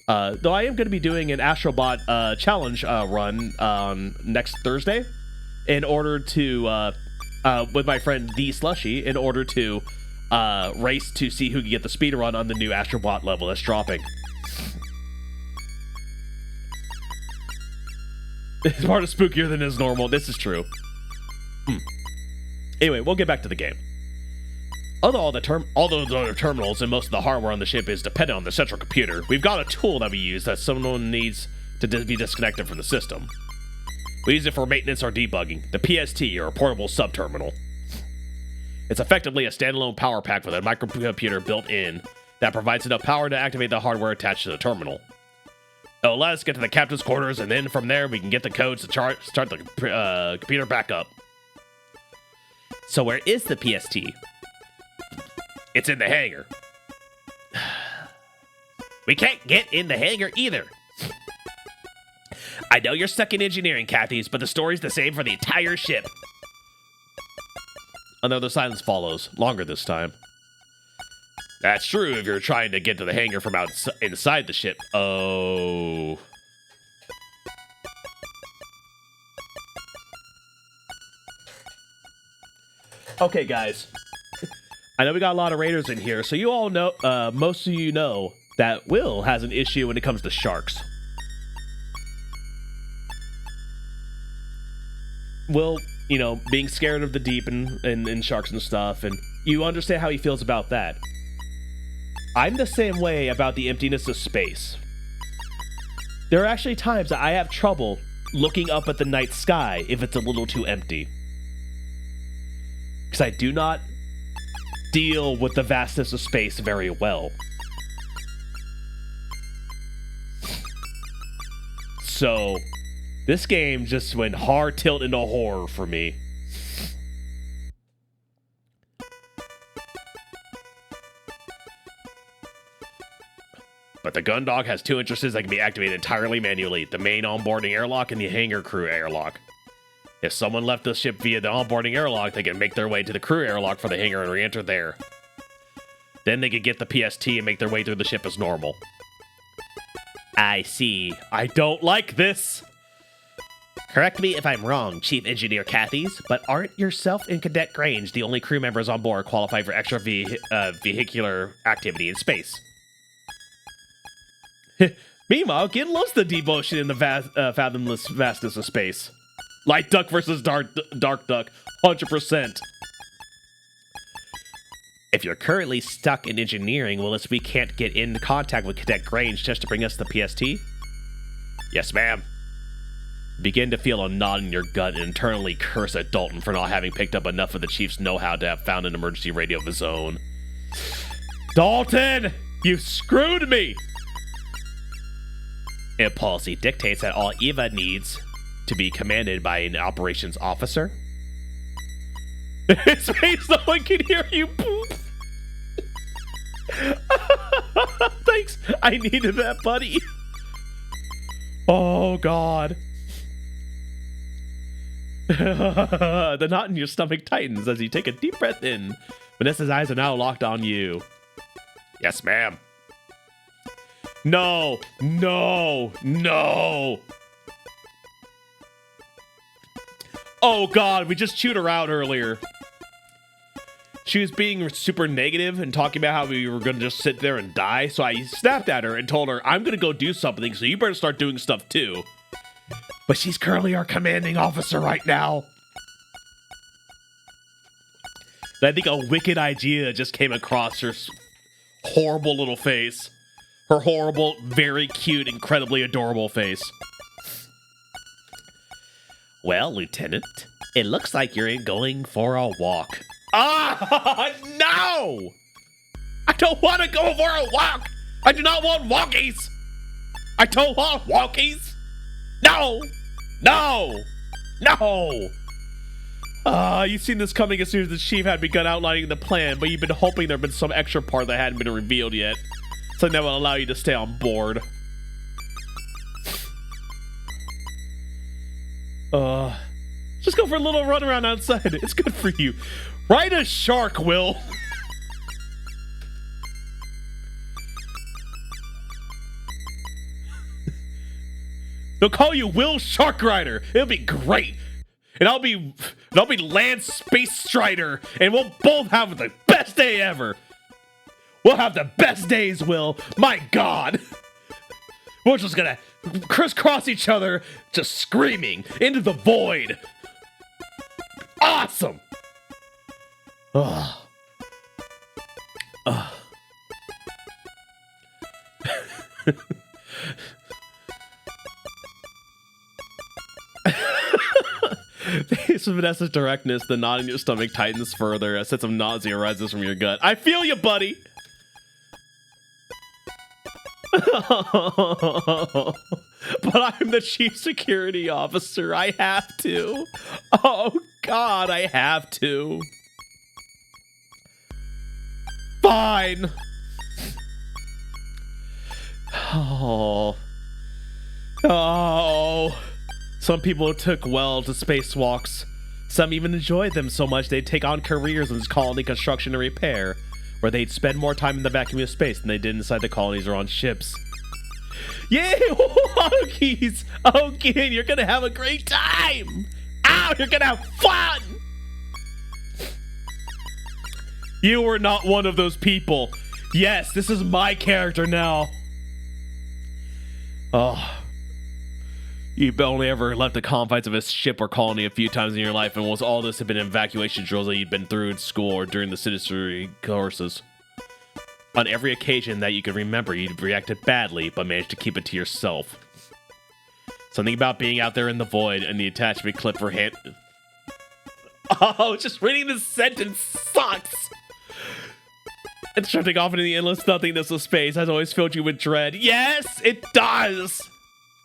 Though I am going to be doing an Astrobot challenge run on next Thursday, in order to with my friend The Slushy, in order to race to see who can get the speed run on the new Astrobot level that's dropping. It's part of spookier than is normal. This is true. Anyway, we'll get back to the game. Although those other terminals and most of the hardware on the ship is dependent on the central computer, we've got a tool that we use that someone needs to be disconnected from the system. We use it for maintenance or debugging, the PST, or a portable subterminal. It's effectively a standalone power pack with a microcomputer built in that provides enough power to activate the hardware attached to the terminal. It'll let us get to the captain's quarters, and then from there we can get the codes to start the computer back up. So where is the PST? It's in the hangar. We can't get in the hangar either. I know you're stuck in engineering, Cathy's, but the story's the same for the entire ship. Another silence follows, longer this time. That's true if you're trying to get to the hangar from inside the ship. Oh. Okay, guys. I know we got a lot of raiders in here, so you all know, most of you know, that Will has an issue when it comes to sharks. Will, you know, being scared of the deep and sharks and stuff, and you understand how he feels about that. I'm the same way about the emptiness of space. There are actually times that I have trouble looking up at the night sky if it's a little too empty. Because I do not deal with the vastness of space very well. So, this game just went hard tilt into horror for me. But the Gundog has two entrances that can be activated entirely manually, the main onboarding airlock and the hangar crew airlock. If someone left the ship via the onboarding airlock, they can make their way to the crew airlock for the hangar and re-enter there. Then they can get the PST and make their way through the ship as normal. I see. I don't like this. Correct me if I'm wrong, Chief Engineer Cathy's, but aren't yourself and Cadet Grange the only crew members on board qualified for extra vehicular activity in space? Meanwhile, Gin loves the deep ocean in the fathomless vastness of space. Light Duck versus Dark Duck, 100%. If you're currently stuck in engineering, well, we can't get in contact with Cadet Grange just to bring us the PST? Yes, ma'am. Begin to feel a knot in your gut and internally curse at Dalton for not having picked up enough of the Chief's know-how to have found an emergency radio of his own. Dalton! You screwed me! If policy dictates that all EVA needs to be commanded by an operations officer. His face, no one can hear you poop. Thanks, I needed that, buddy. Oh, God. The knot in your stomach tightens as you take a deep breath in. Vanessa's eyes are now locked on you. Yes, ma'am. No, no, no. Oh, God, we just chewed her out earlier. She was being super negative and talking about how we were going to just sit there and die. So I snapped at her and told her, I'm going to go do something, so you better start doing stuff too. But she's currently our commanding officer right now. And I think a wicked idea just came across her horrible little face. Her horrible, very cute, incredibly adorable face. Well, Lieutenant, it looks like you're going for a walk. Ah, no! I don't want to go for a walk! I do not want walkies! I don't want walkies! No! No! No! You've seen this coming as soon as the chief had begun outlining the plan, but you've been hoping there'd been some extra part that hadn't been revealed yet. Something that will allow you to stay on board. Just go for a little run around outside. It's good for you. Ride a shark, Will. They'll call you Will Shark Rider. It'll be great. And I'll be Lance Space Strider, and we'll both have the best day ever. We'll have the best days, Will. My God. We're just gonna crisscross each other, just screaming into the void. Awesome. Ugh. Ugh. Thanks for Vanessa's directness, the knot in your stomach tightens further. A sense of nausea arises from your gut. I feel you, buddy. But I'm the chief security officer. I have to. Oh, God, I have to. Fine. Oh. Oh. Some people took well to spacewalks. Some even enjoyed them so much they'd take on careers in colony construction and repair, where they'd spend more time in the vacuum of space than they did inside the colonies or on ships. Yay! Okies! Okie, you're gonna have a great time! Ow! You're gonna have fun! You were not one of those people. Yes, this is my character now. Oh. You've only ever left the confines of a ship or colony a few times in your life, and almost all this had been evacuation drills that you'd been through in school or during the citizenry courses. On every occasion that you could remember, you'd reacted badly, but managed to keep it to yourself. Something about being out there in the void and the attachment clip for hand... Oh, just reading this sentence sucks! And drifting off into the endless nothingness of space has always filled you with dread. Yes, it does!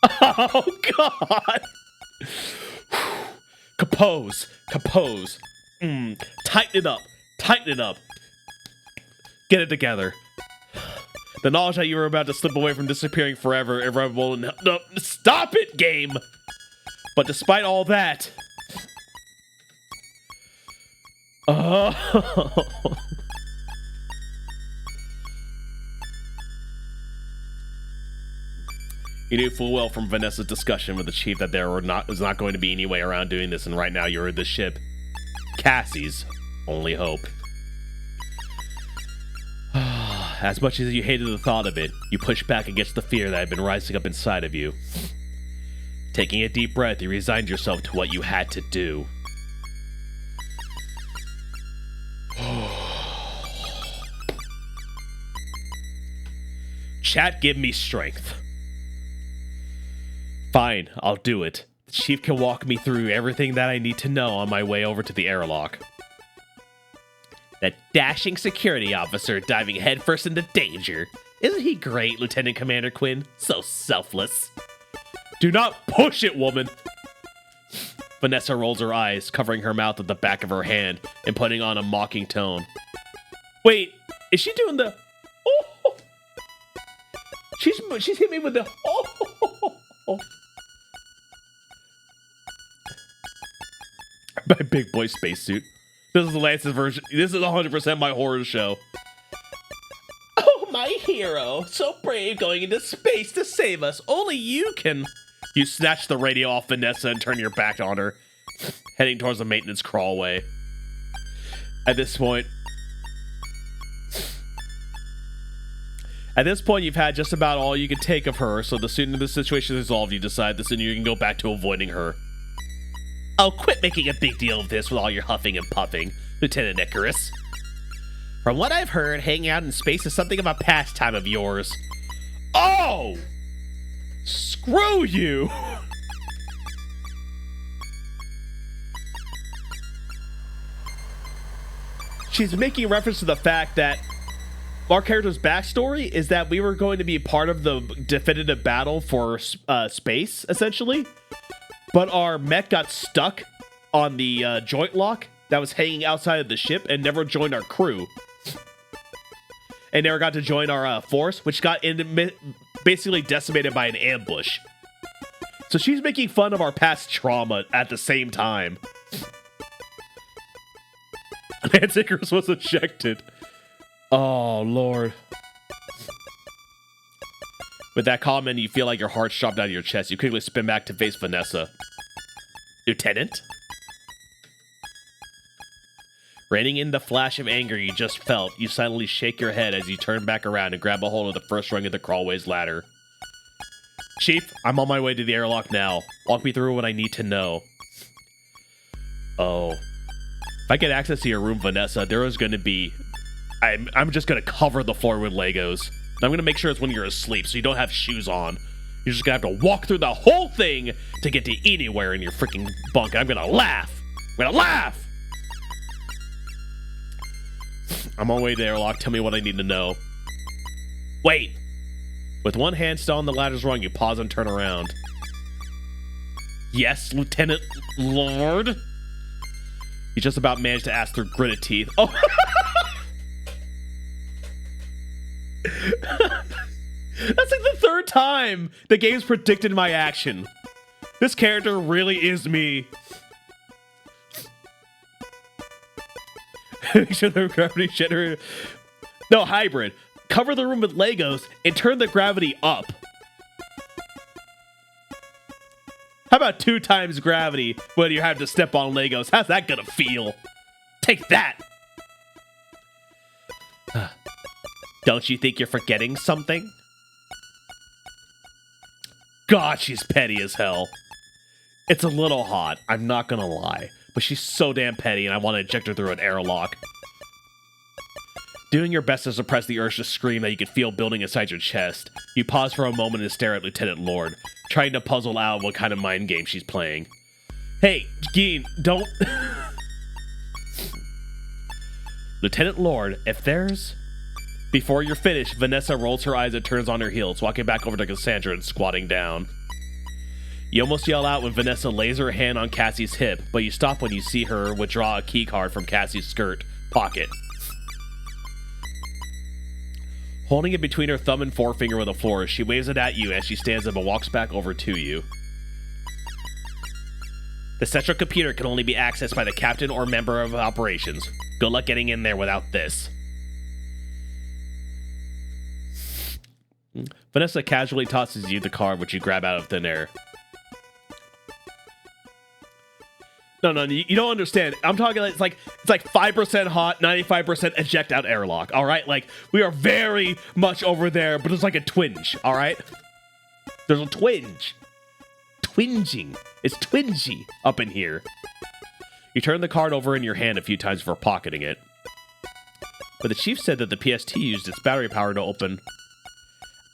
Oh, God! Compose. Compose. Tighten it up. Tighten it up. Get it together. The knowledge that you were about to slip away from disappearing forever, irreparable, no, stop it, game! But despite all that... Oh... You knew full well from Vanessa's discussion with the chief that there was not going to be any way around doing this, and right now you're in the ship. Cassie's only hope. As much as you hated the thought of it, you pushed back against the fear that had been rising up inside of you. Taking a deep breath, you resigned yourself to what you had to do. chat give me strength. Fine, I'll do it. The chief can walk me through everything that I need to know on my way over to the airlock. That dashing security officer diving headfirst into danger. Isn't he great, Lieutenant Commander Quinn? So selfless. Do not push it, woman! Vanessa rolls her eyes, covering her mouth with the back of her hand and putting on a mocking tone. Wait, is she doing the... Oh! She's hit me with the... Oh! My big boy spacesuit. This is Lance's version. This is 100% my horror show. Oh, my hero. So brave going into space to save us. Only you can... You snatch the radio off Vanessa and turn your back on her, heading towards the maintenance crawlway. At this point, you've had just about all you can take of her, so the sooner the situation is resolved, you decide, the sooner you can go back to avoiding her. Oh, quit making a big deal of this with all your huffing and puffing, Lieutenant Icarus. From what I've heard, hanging out in space is something of a pastime of yours. Oh! Screw you! She's making reference to the fact that our character's backstory is that we were going to be part of the definitive battle for space, essentially. But our mech got stuck on the joint lock that was hanging outside of the ship and never joined our crew. And never got to join our force, which got basically decimated by an ambush. So she's making fun of our past trauma at the same time. Lance Icarus was ejected. Oh, Lord. With that comment, you feel like your heart's dropped out of your chest. You quickly spin back to face Vanessa. Lieutenant? Reining in the flash of anger you just felt, you silently shake your head as you turn back around and grab a hold of the first rung of the crawlway's ladder. Chief, I'm on my way to the airlock now. Walk me through what I need to know. Oh. If I get access to your room, Vanessa, there is going to be... I'm just going to cover the floor with Legos. And I'm going to make sure it's when you're asleep, so you don't have shoes on. You're just going to have to walk through the whole thing to get to anywhere in your freaking bunk. I'm going to laugh. I'm going to laugh! I'm on my way to the airlock. Tell me what I need to know. Wait! With one hand still on the ladder's rung, you pause and turn around. Yes, Lieutenant Lord? You just about managed to ask through gritted teeth. Oh! That's like the third time the game's predicted my action. This character really is me. Gravity generator. No, hybrid. Cover the room with Legos and turn the gravity up. How about 2 times gravity when you have to step on Legos? How's that gonna feel? Take that! Don't you think you're forgetting something? God, she's petty as hell. It's a little hot, I'm not gonna lie. But she's so damn petty and I want to eject her through an airlock. Doing your best to suppress the urge to scream that you can feel building inside your chest, you pause for a moment and stare at Lieutenant Lord, trying to puzzle out what kind of mind game she's playing. Hey, Geen, don't... Lieutenant Lord, if there's... Before you're finished, Vanessa rolls her eyes and turns on her heels, walking back over to Cassandra and squatting down. You almost yell out when Vanessa lays her hand on Cassie's hip, but you stop when you see her withdraw a key card from Cassie's skirt pocket. Holding it between her thumb and forefinger with the floor, she waves it at you as she stands up and walks back over to you. The central computer can only be accessed by the captain or member of operations. Good luck getting in there without this. Vanessa casually tosses you the card, which you grab out of thin air. No, you don't understand. I'm talking like it's like 5% hot, 95% eject out airlock. All right, like we are very much over there, but there's like a twinge. All right, there's a twinge, twinging. It's twingy up in here. You turn the card over in your hand a few times before pocketing it. But the chief said that the PST used its battery power to open.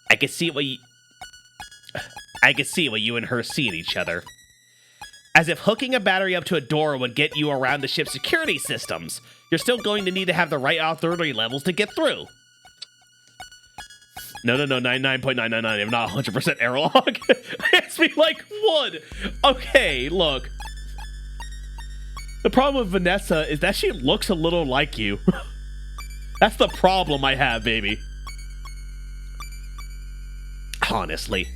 I can see what you and her see in each other. As if hooking a battery up to a door would get you around the ship's security systems. You're still going to need to have the right authority levels to get through. No, 99.999. I'm not 100% airlock. It's me like wood. Okay, look. The problem with Vanessa is that she looks a little like you. That's the problem I have, baby. Honestly.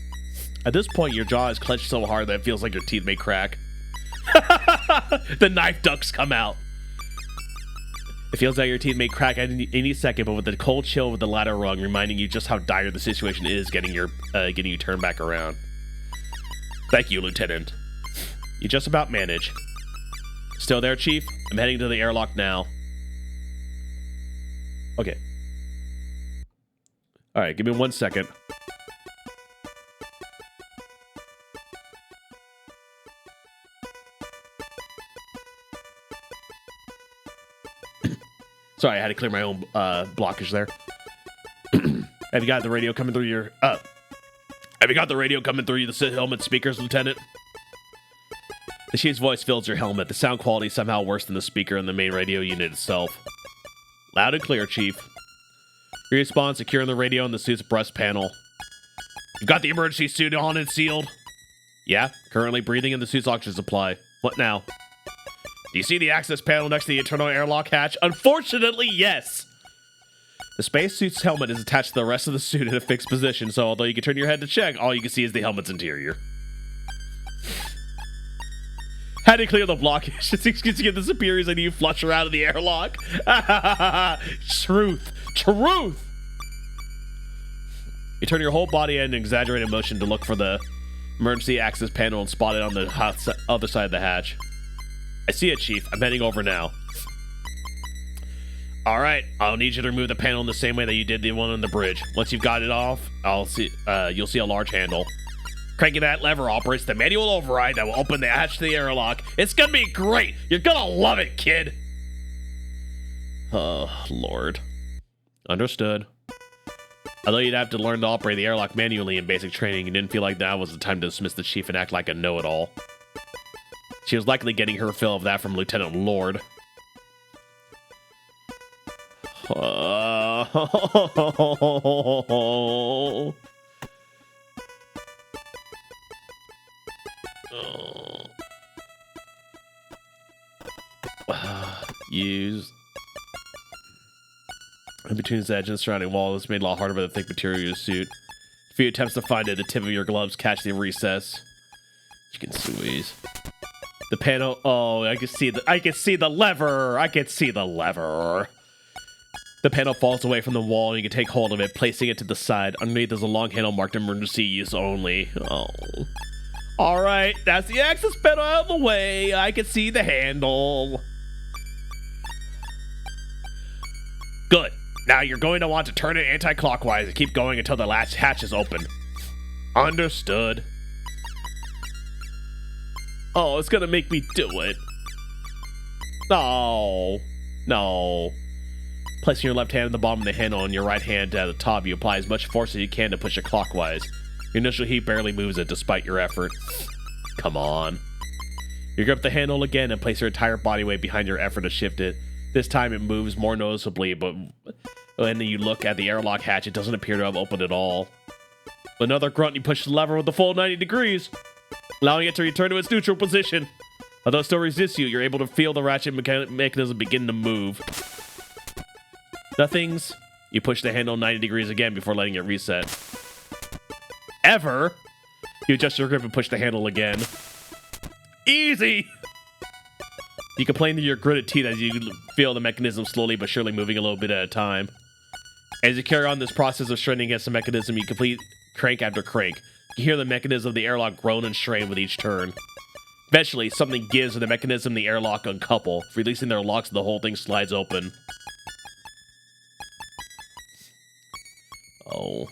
At this point, your jaw is clenched so hard that it feels like your teeth may crack. The knife ducts come out. It feels like your teeth may crack at any second, but with the cold chill with the ladder rung reminding you just how dire the situation is, getting you turned back around. Thank you, Lieutenant. You just about manage. Still there, Chief? I'm heading to the airlock now. Okay. Alright, give me 1 second. Sorry, I had to clear my own blockage there. Have you got the radio coming through your... Have you got the radio coming through the helmet speakers, Lieutenant? The chief's voice fills your helmet. The sound quality is somehow worse than the speaker in the main radio unit itself. Loud and clear, Chief. Your response, secure in the radio and the suit's breast panel. You've got the emergency suit on and sealed? Yeah, currently breathing in the suit's oxygen supply. What now? Do you see the access panel next to the internal airlock hatch? Unfortunately, yes. The spacesuit's helmet is attached to the rest of the suit in a fixed position, so although you can turn your head to check, all you can see is the helmet's interior. Had to clear the blockage. Just excuse to get the superiors and you flush her out of the airlock. Truth. You turn your whole body in an exaggerated motion to look for the emergency access panel and spot it on the other side of the hatch. I see it, Chief. I'm heading over now. Alright, I'll need you to remove the panel in the same way that you did the one on the bridge. Once you've got it off, you'll see a large handle. Cranking that lever operates the manual override that will open the hatch to the airlock. It's gonna be great! You're gonna love it, kid! Oh, Lord. Understood. Although you'd have to learn to operate the airlock manually in basic training, you didn't feel like that was the time to dismiss the Chief and act like a know-it-all. She was likely getting her fill of that from Lieutenant Lord. Use in between his edge and the surrounding wall is made a lot harder by the thick material of your suit. A few attempts to find it, the tip of your gloves catch the recess. You can squeeze. The panel. Oh, I can see the lever. I can see the lever. The panel falls away from the wall, and you can take hold of it, placing it to the side. Underneath is a long handle marked emergency use only. Oh. All right, that's the access panel out of the way. I can see the handle. Good. Now you're going to want to turn it anti-clockwise and keep going until the last hatch is open. Understood. Oh, it's gonna make me do it. No. Placing your left hand at the bottom of the handle and your right hand at the top, you apply as much force as you can to push it clockwise. Your initial heat barely moves it despite your effort. Come on. You grip the handle again and place your entire body weight behind your effort to shift it. This time it moves more noticeably, but when you look at the airlock hatch, it doesn't appear to have opened at all. With another grunt, you push the lever with the full 90 degrees, allowing it to return to its neutral position. Although it still resists you, you're able to feel the ratchet mechanism begin to move. Nothings. You push the handle 90 degrees again before letting it reset. Ever. You adjust your grip and push the handle again. Easy! You complain to your gritted teeth as you feel the mechanism slowly but surely moving a little bit at a time. As you carry on this process of straining against the mechanism, you complete crank after crank. You hear the mechanism of the airlock groan and strain with each turn. Eventually, something gives and the mechanism and the airlock uncouple, releasing their locks and the whole thing slides open. Oh.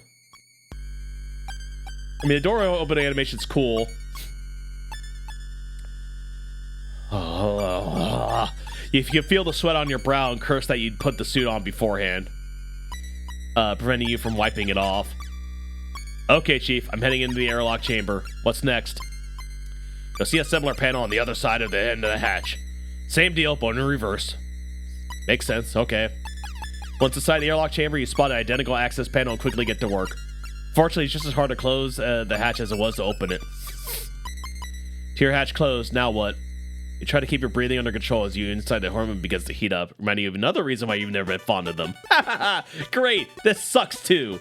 I mean, the door opening animation's cool. Oh. If you feel the sweat on your brow and curse that you'd put the suit on beforehand, preventing you from wiping it off. Okay, Chief, I'm heading into the airlock chamber. What's next? You'll see a similar panel on the other side of the end of the hatch. Same deal, but in reverse. Makes sense, okay. Once inside the airlock chamber, you spot an identical access panel and quickly get to work. Fortunately, it's just as hard to close the hatch as it was to open it. Tier hatch closed, now what? You try to keep your breathing under control as you inside the hormone begins to heat up, reminding you of another reason why you've never been fond of them. Great, this sucks too.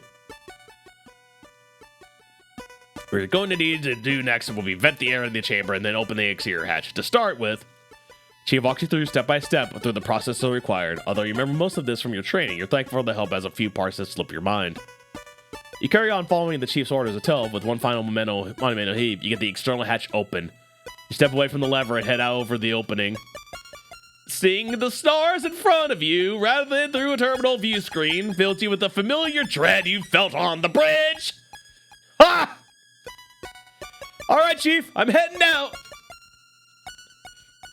What you're going to need to do next will be vent the air in the chamber and then open the exterior hatch. To start with, Chief walks you through step by step through the process so required. Although you remember most of this from your training, you're thankful for the help as a few parts that slip your mind. You carry on following the Chief's orders until, with one final monumental heave, you get the external hatch open. You step away from the lever and head out over the opening. Seeing the stars in front of you, rather than through a terminal view screen, fills you with the familiar dread you felt on the bridge. Ha! All right, Chief, I'm heading out.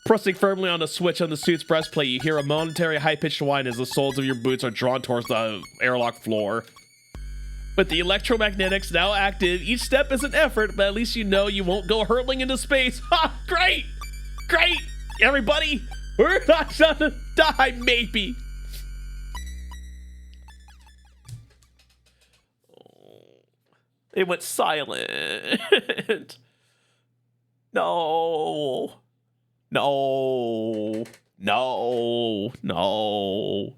Pressing firmly on the switch on the suit's breastplate, you hear a momentary high-pitched whine as the soles of your boots are drawn towards the airlock floor. With the electromagnetics now active, each step is an effort, but at least you know you won't go hurtling into space. Ha! Great! Great! Everybody, we're not gonna die, maybe. It went silent. No. No. No. No.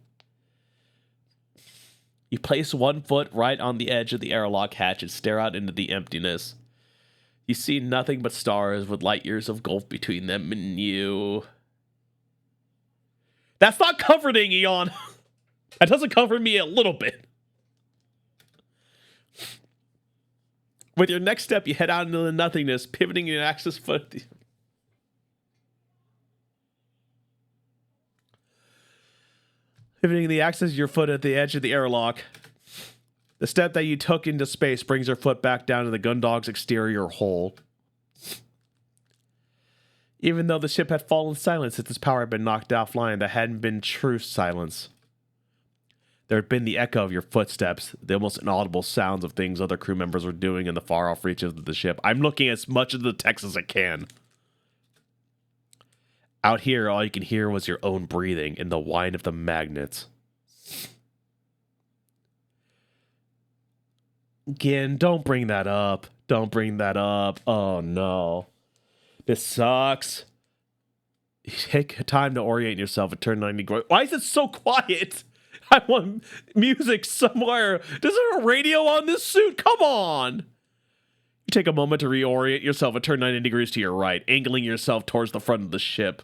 You place one foot right on the edge of the airlock hatch and stare out into the emptiness. You see nothing but stars with light years of gulf between them and you. That's not comforting, Eon. That doesn't comfort me a little bit. With your next step, you head out into the nothingness, pivoting your axis foot. Pivoting the axis of your foot at the edge of the airlock. The step that you took into space brings your foot back down to the Gundog's exterior hole. Even though the ship had fallen silent since its power had been knocked offline, that hadn't been true silence. There had been the echo of your footsteps, the almost inaudible sounds of things other crew members were doing in the far-off reaches of the ship. I'm looking as much of the text as I can. Out here, all you can hear was your own breathing and the whine of the magnets. Again, don't bring that up. Don't bring that up. Oh, no. This sucks. Take time to orient yourself and turn 90 degrees. Why is it so quiet? I want music somewhere. Is there a radio on this suit? Come on. You take a moment to reorient yourself and turn 90 degrees to your right, angling yourself towards the front of the ship.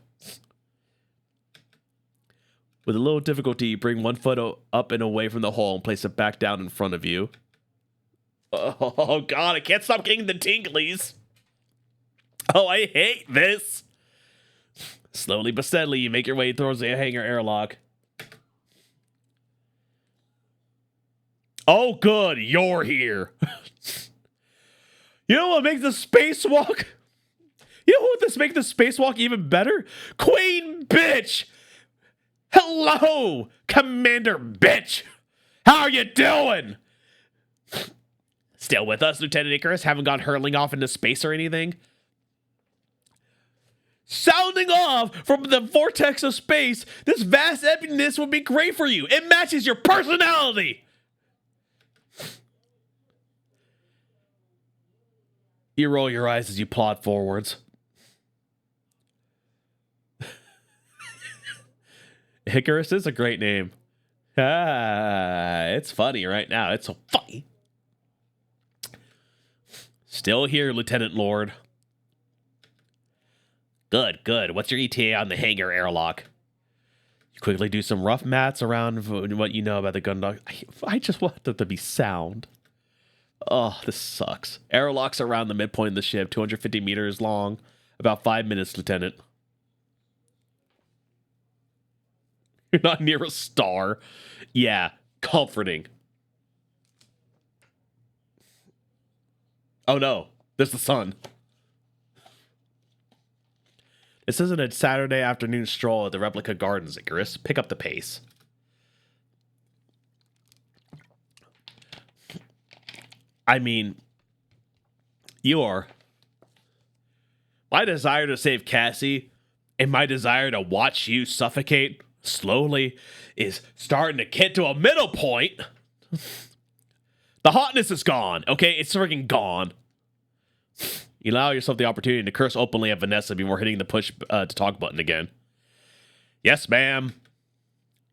With a little difficulty, you bring one foot up and away from the hole and place it back down in front of you. Oh, God, I can't stop getting the tinglies. Oh, I hate this. Slowly but steadily, you make your way towards the hangar airlock. Oh, good, you're here. You know what makes the spacewalk? You know what makes the spacewalk even better? Queen bitch! Hello, Commander bitch! How are you doing? Still with us, Lieutenant Icarus? Haven't gone hurling off into space or anything? Sounding off from the vortex of space, this vast emptiness would be great for you. It matches your personality. You roll your eyes as you plod forwards. Icarus is a great name. It's funny right now. It's so funny. Still here, Lieutenant Lord. Good, good. What's your ETA on the hangar airlock? You quickly do some rough maths around what you know about the Gundog. I just want them to be sound. Oh, this sucks. Airlock's around the midpoint of the ship, 250 meters long. About 5 minutes, Lieutenant. You're not near a star. Yeah, comforting. Oh no, there's the sun. This isn't a Saturday afternoon stroll at the replica gardens, Icarus. Pick up the pace. I mean, You are. My desire to save Cassie and my desire to watch you suffocate slowly is starting to get to a middle point. The hotness is gone, okay? It's freaking gone. You allow yourself the opportunity to curse openly at Vanessa before hitting the push to talk button again. Yes, ma'am.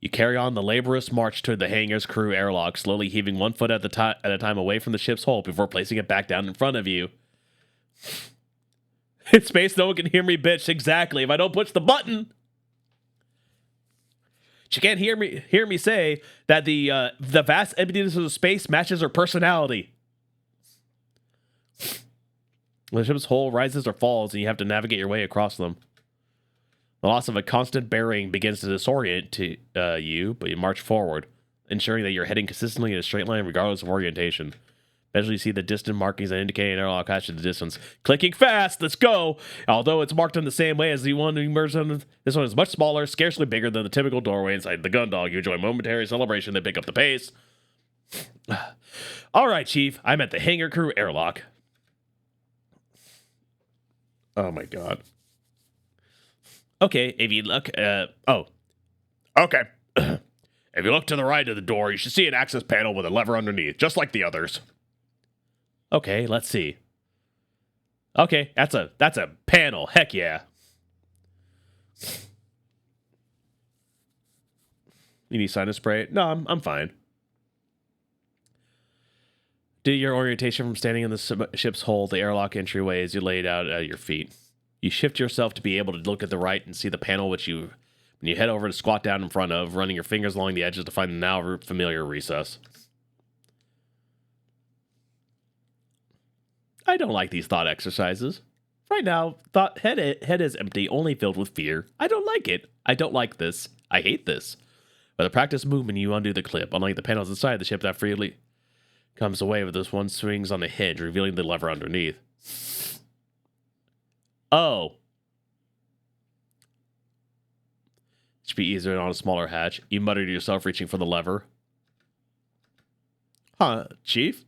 You carry on the laborious march toward the hangar's crew airlock, slowly heaving 1 foot at a time away from the ship's hull before placing it back down in front of you. In space, no one can hear me, bitch. Exactly. If I don't push the button, she can't hear me say that the vast emptiness of space matches her personality. The ship's hull rises or falls, and you have to navigate your way across them. The loss of a constant bearing begins to disorient you, but you march forward, ensuring that you're heading consistently in a straight line regardless of orientation. Eventually, you see the distant markings that indicate an airlock hatch in the distance. Clicking fast, let's go! Although it's marked in the same way as the one emerged on, this one is much smaller, scarcely bigger than the typical doorway inside the Gundog. You enjoy momentary celebration, then pick up the pace. All right, Chief, I'm at the hangar crew airlock. Oh my god. Okay, if you look, okay. If you look to the right of the door, you should see an access panel with a lever underneath, just like the others. Okay, let's see. Okay, that's a panel. Heck yeah. You need sinus spray? No, I'm fine. Do your orientation from standing in the ship's hull, the airlock entryway as you lay it out at your feet. You shift yourself to be able to look at the right and see the panel when you head over to squat down in front of, running your fingers along the edges to find the now familiar recess. I don't like these thought exercises. Right now, head is empty, only filled with fear. I don't like it. I don't like this. I hate this. By the practice movement, you undo the clip, unlike the panels inside the ship that freely comes away with this one swings on the hinge, revealing the lever underneath. Oh. It should be easier on a smaller hatch. You mutter to yourself, reaching for the lever. Huh, Chief?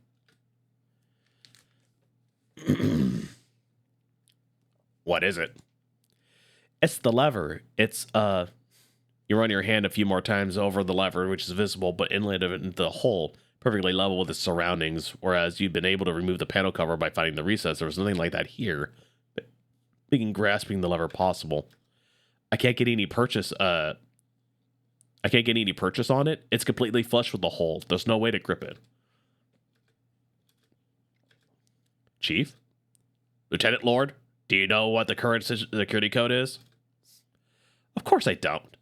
What is it? It's the lever. It's, you run your hand a few more times over the lever, which is visible, but inlet of it into the hole, perfectly level with its surroundings, whereas you've been able to remove the panel cover by finding the recess. There was nothing like that here. Making grasping the lever possible. I can't get any purchase on it. It's completely flush with the hole. There's no way to grip it. Chief? Lieutenant Lord? Do you know what the current security code is? Of course I don't.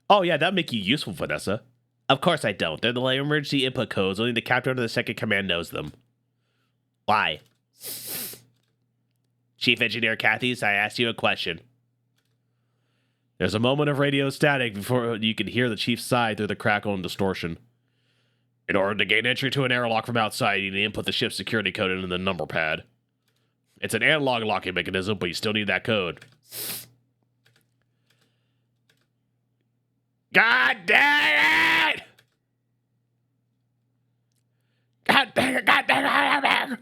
Oh yeah, that'd make you useful, Vanessa. Of course I don't. They're the emergency input codes. Only the captain of the second command knows them. Why? Chief Engineer Cathy's, I asked you a question. There's a moment of radio static before you can hear the chief's sigh through the crackle and distortion. In order to gain entry to an airlock from outside, you need to input the ship's security code into the number pad. It's an analog locking mechanism, but you still need that code. God dang it! God dang it! God dang it!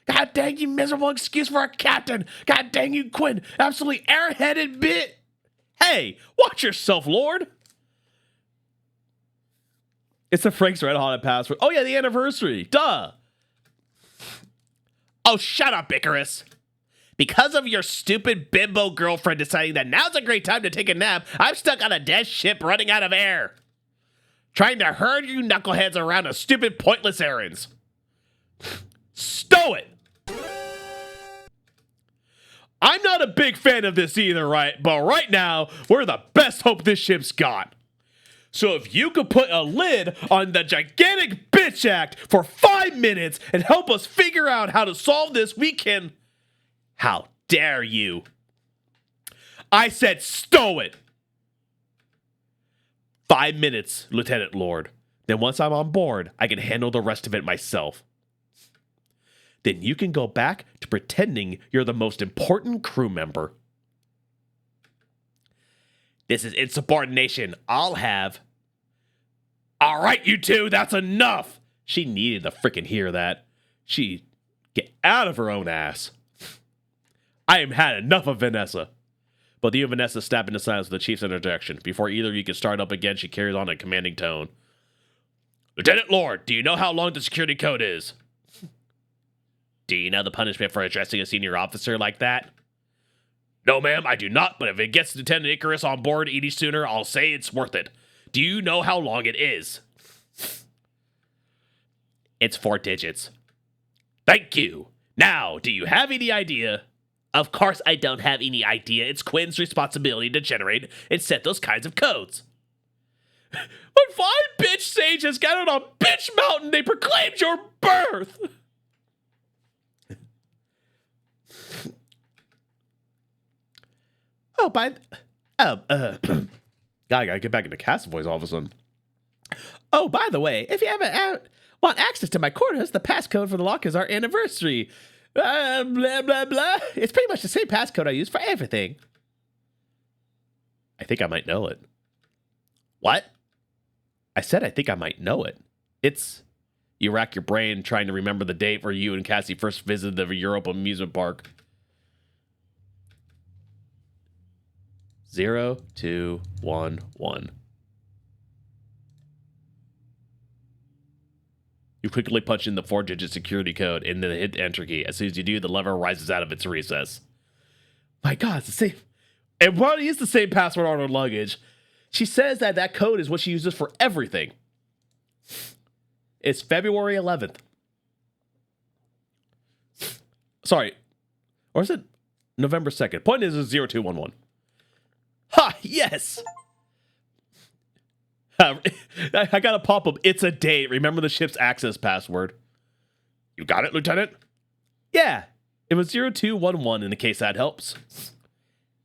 God dang you miserable excuse for a captain! God dang you, Quinn! Absolutely airheaded bit! Hey, watch yourself, Lord! It's the Frank's Red Hot password. Oh yeah, the anniversary. Duh! Oh, shut up, Icarus! Because of your stupid bimbo girlfriend deciding that now's a great time to take a nap, I'm stuck on a dead ship running out of air. Trying to herd you knuckleheads around on stupid, pointless errands. Stow it! I'm not a big fan of this either, right? But right now, we're the best hope this ship's got. So if you could put a lid on the gigantic bitch act for 5 minutes and help us figure out how to solve this, we can... How dare you? I said stow it! 5 minutes, Lieutenant Lord. Then once I'm on board, I can handle the rest of it myself. Then you can go back to pretending you're the most important crew member. This is insubordination. I'll have... All right, you two, that's enough! She needed to frickin' hear that. She Get out of her own ass. I have had enough of Vanessa. Both you and Vanessa snap into silence with the chief's interjection. Before either of you can start up again, she carries on a commanding tone. Lieutenant Lord, do you know how long the security code is? Do you know the punishment for addressing a senior officer like that? No, ma'am, I do not, but if it gets Lieutenant Icarus on board any sooner, I'll say it's worth it. Do you know how long it is? It's 4 digits. Thank you. Now, do you have any idea? Of course I don't have any idea. It's Quinn's responsibility to generate and set those kinds of codes. When 5 bitch sages gathered on Bitch Mountain, they proclaimed your birth! Gotta get back into Castle voice all of a sudden. Oh, by the way, if you ever want access to my quarters, the passcode for the lock is our anniversary. Blah, blah, blah. It's pretty much the same passcode I use for everything. I think I might know it. What? I said I think I might know it. It's... You rack your brain trying to remember the date where you and Cassie first visited the Europe amusement park. 0211. You quickly punch in the 4-digit security code and then hit the enter key. As soon as you do, the lever rises out of its recess. My God, it's the same. It probably is the same password on her luggage. She says that that code is what she uses for everything. It's February 11th. Sorry. Or is it November 2nd? Point is 0211. Ha! Yes! I got a pop-up. It's a date. Remember the ship's access password. You got it, Lieutenant? Yeah. It was 0211 in the case that helps.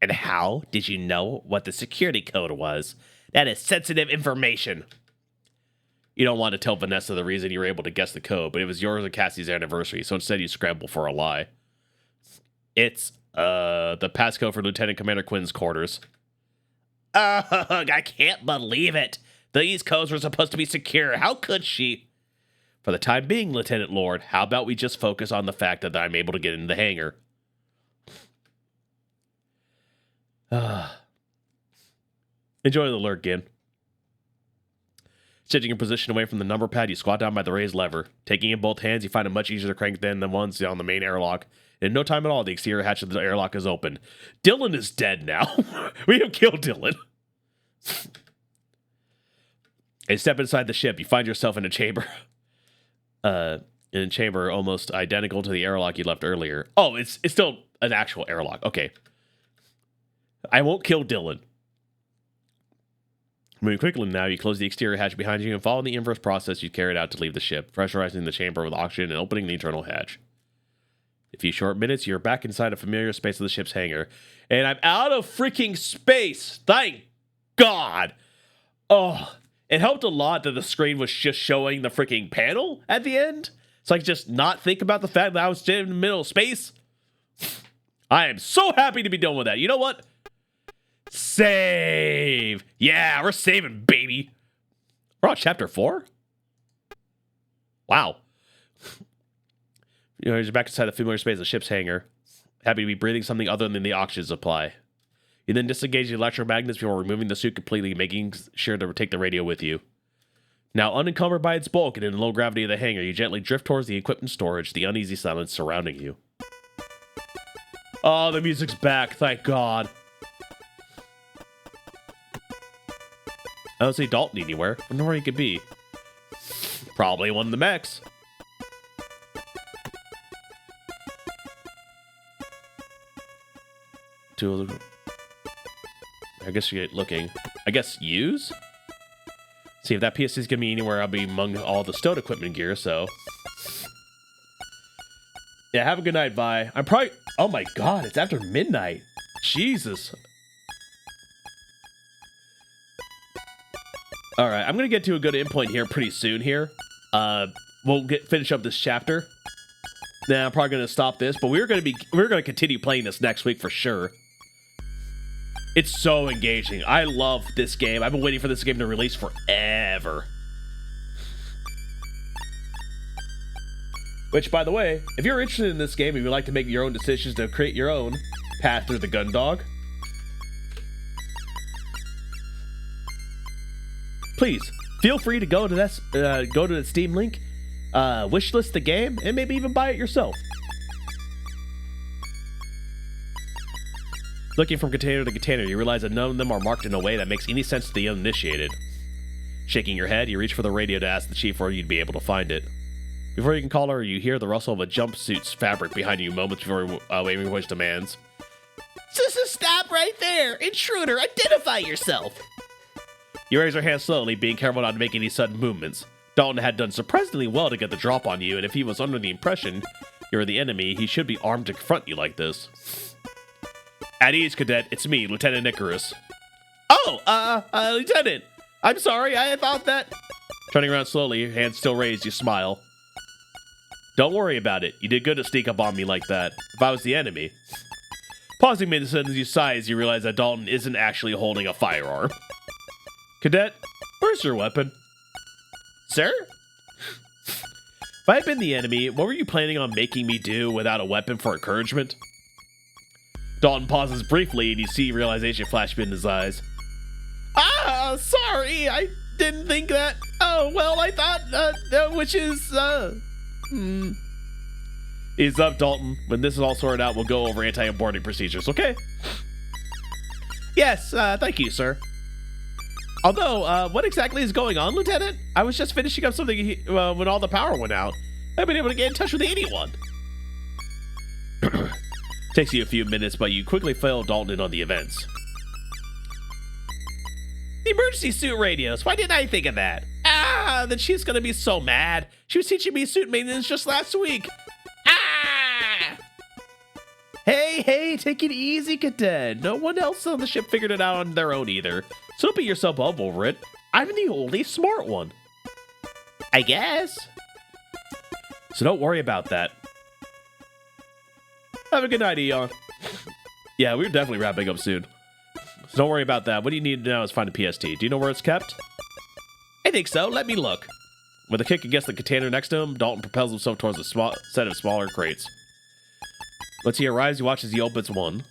And how did you know what the security code was? That is sensitive information. You don't want to tell Vanessa the reason you were able to guess the code, but it was yours and Cassie's anniversary, so instead you scramble for a lie. It's, the passcode for Lieutenant Commander Quinn's quarters. I can't believe it. These codes were supposed to be secure. How could she? For the time being, Lieutenant Lord, how about we just focus on the fact that I'm able to get into the hangar? Enjoy the alert, Gin. Shifting your position away from the number pad, you squat down by the raised lever. Taking in both hands, you find it much easier to crank than the ones on the main airlock. In no time at all, the exterior hatch of the airlock is open. Dylan is dead now. We have killed Dylan. As you step inside the ship, you find yourself in a chamber. In a chamber almost identical to the airlock you left earlier. Oh, it's still an actual airlock. Okay. I won't kill Dylan. Moving quickly now, you close the exterior hatch behind you and follow the inverse process you carried out to leave the ship, pressurizing the chamber with oxygen and opening the internal hatch. A few short minutes, you're back inside a familiar space of the ship's hangar. And I'm out of freaking space! Thank God! Oh, it helped a lot that the screen was just showing the freaking panel at the end. So I could just not think about the fact that I was in the middle of space. I am so happy to be done with that. You know what? Save! Yeah, we're saving, baby. We're on chapter 4? Wow. You're back inside the familiar space of the ship's hangar. Happy to be breathing something other than the oxygen supply. You then disengage the electromagnets before removing the suit completely, making sure to take the radio with you. Now unencumbered by its bulk and in the low gravity of the hangar, you gently drift towards the equipment storage, the uneasy silence surrounding you. Oh, the music's back, thank God. I don't see Dalton anywhere. I wonder where he could be. Probably one of the mechs. I guess you get looking. I guess use? See, if that PSC is going to be anywhere, I'll be among all the stowed equipment gear, so. Yeah, have a good night, bye. I'm probably... Oh my God, it's after midnight. Jesus. Alright, I'm going to get to a good endpoint here pretty soon here. We'll finish up this chapter. Then I'm probably going to stop this, but we're going to continue playing this next week for sure. It's so engaging. I love this game. I've been waiting for this game to release forever. Which, by the way, if you're interested in this game and you'd like to make your own decisions to create your own path through the gun dog, please feel free to go to the Steam link, wishlist the game, and maybe even buy it yourself. Looking from container to container, you realize that none of them are marked in a way that makes any sense to the uninitiated. Shaking your head, you reach for the radio to ask the chief where you'd be able to find it. Before you can call her, you hear the rustle of a jumpsuit's fabric behind you moments before waving voice demands. Sister, stop right there! Intruder, identify yourself! You raise your hand slowly, being careful not to make any sudden movements. Dalton had done surprisingly well to get the drop on you, and if he was under the impression you were the enemy, he should be armed to confront you like this. At ease, Cadet. It's me, Lieutenant Icarus. Oh, Lieutenant! I'm sorry, I thought that... Turning around slowly, your hand still raised, you smile. Don't worry about it. You did good to sneak up on me like that. If I was the enemy... Pausing mid-sentence, you sigh as you realize that Dalton isn't actually holding a firearm. Cadet, where's your weapon? Sir? If I had been the enemy, what were you planning on making me do without a weapon for encouragement? Dalton pauses briefly, and you see realization flash in his eyes. Sorry, I didn't think that. Oh, well, I thought, which is, Ease up, Dalton. When this is all sorted out, we'll go over anti-boarding procedures, okay? Yes, thank you, sir. Although, what exactly is going on, Lieutenant? I was just finishing up something when all the power went out. I haven't been able to get in touch with anyone. Takes you a few minutes, but you quickly fill Dalton in on the events. The emergency suit radios. Why didn't I think of that? The chief's gonna be so mad. She was teaching me suit maintenance just last week. Hey, take it easy, Cadet. No one else on the ship figured it out on their own either. So don't beat yourself up over it. I'm the only smart one. I guess. So don't worry about that. Have a good night, Eon. Yeah, we're definitely wrapping up soon. So don't worry about that. What you need now is find a PST. Do you know where it's kept? I think so. Let me look. With a kick against the container next to him, Dalton propels himself towards a set of smaller crates. Once he arrives, he watches he opens one.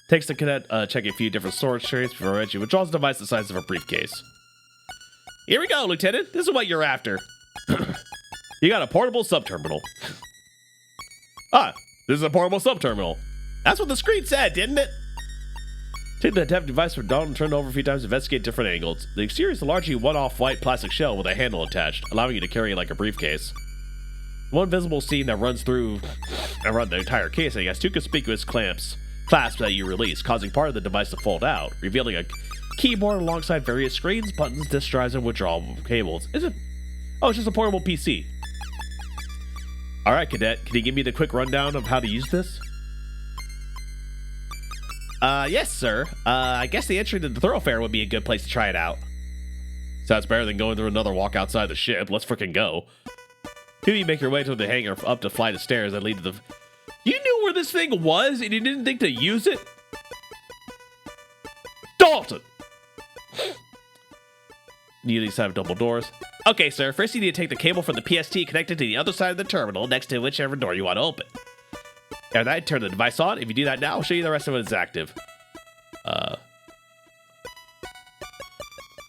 Takes the cadet, checking a few different storage trays before he withdraws a device the size of a briefcase. Here we go, Lieutenant. This is what you're after. You got a portable subterminal. This is a portable subterminal. That's what the screen said, didn't it? Take the detective device from Dalton and turn it over a few times to investigate different angles. The exterior is a largely one-off white plastic shell with a handle attached, allowing you to carry it like a briefcase. One visible seam that runs through around the entire casing has two conspicuous clasps that you release, causing part of the device to fold out, revealing a keyboard alongside various screens, buttons, disk drives, and withdrawal cables. It's just a portable PC. Alright, Cadet, can you give me the quick rundown of how to use this? Yes, sir. I guess the entry to the thoroughfare would be a good place to try it out. Sounds better than going through another walk outside the ship. Let's frickin' go. Two of you make your way to the hangar up the flight of stairs that lead to the... You knew where this thing was and you didn't think to use it? Dalton! You these have double doors. Okay, sir. First you need to take the cable from the PST connected to the other side of the terminal next to whichever door you want to open. After that, turn the device on. If you do that now, I'll show you the rest of it is active.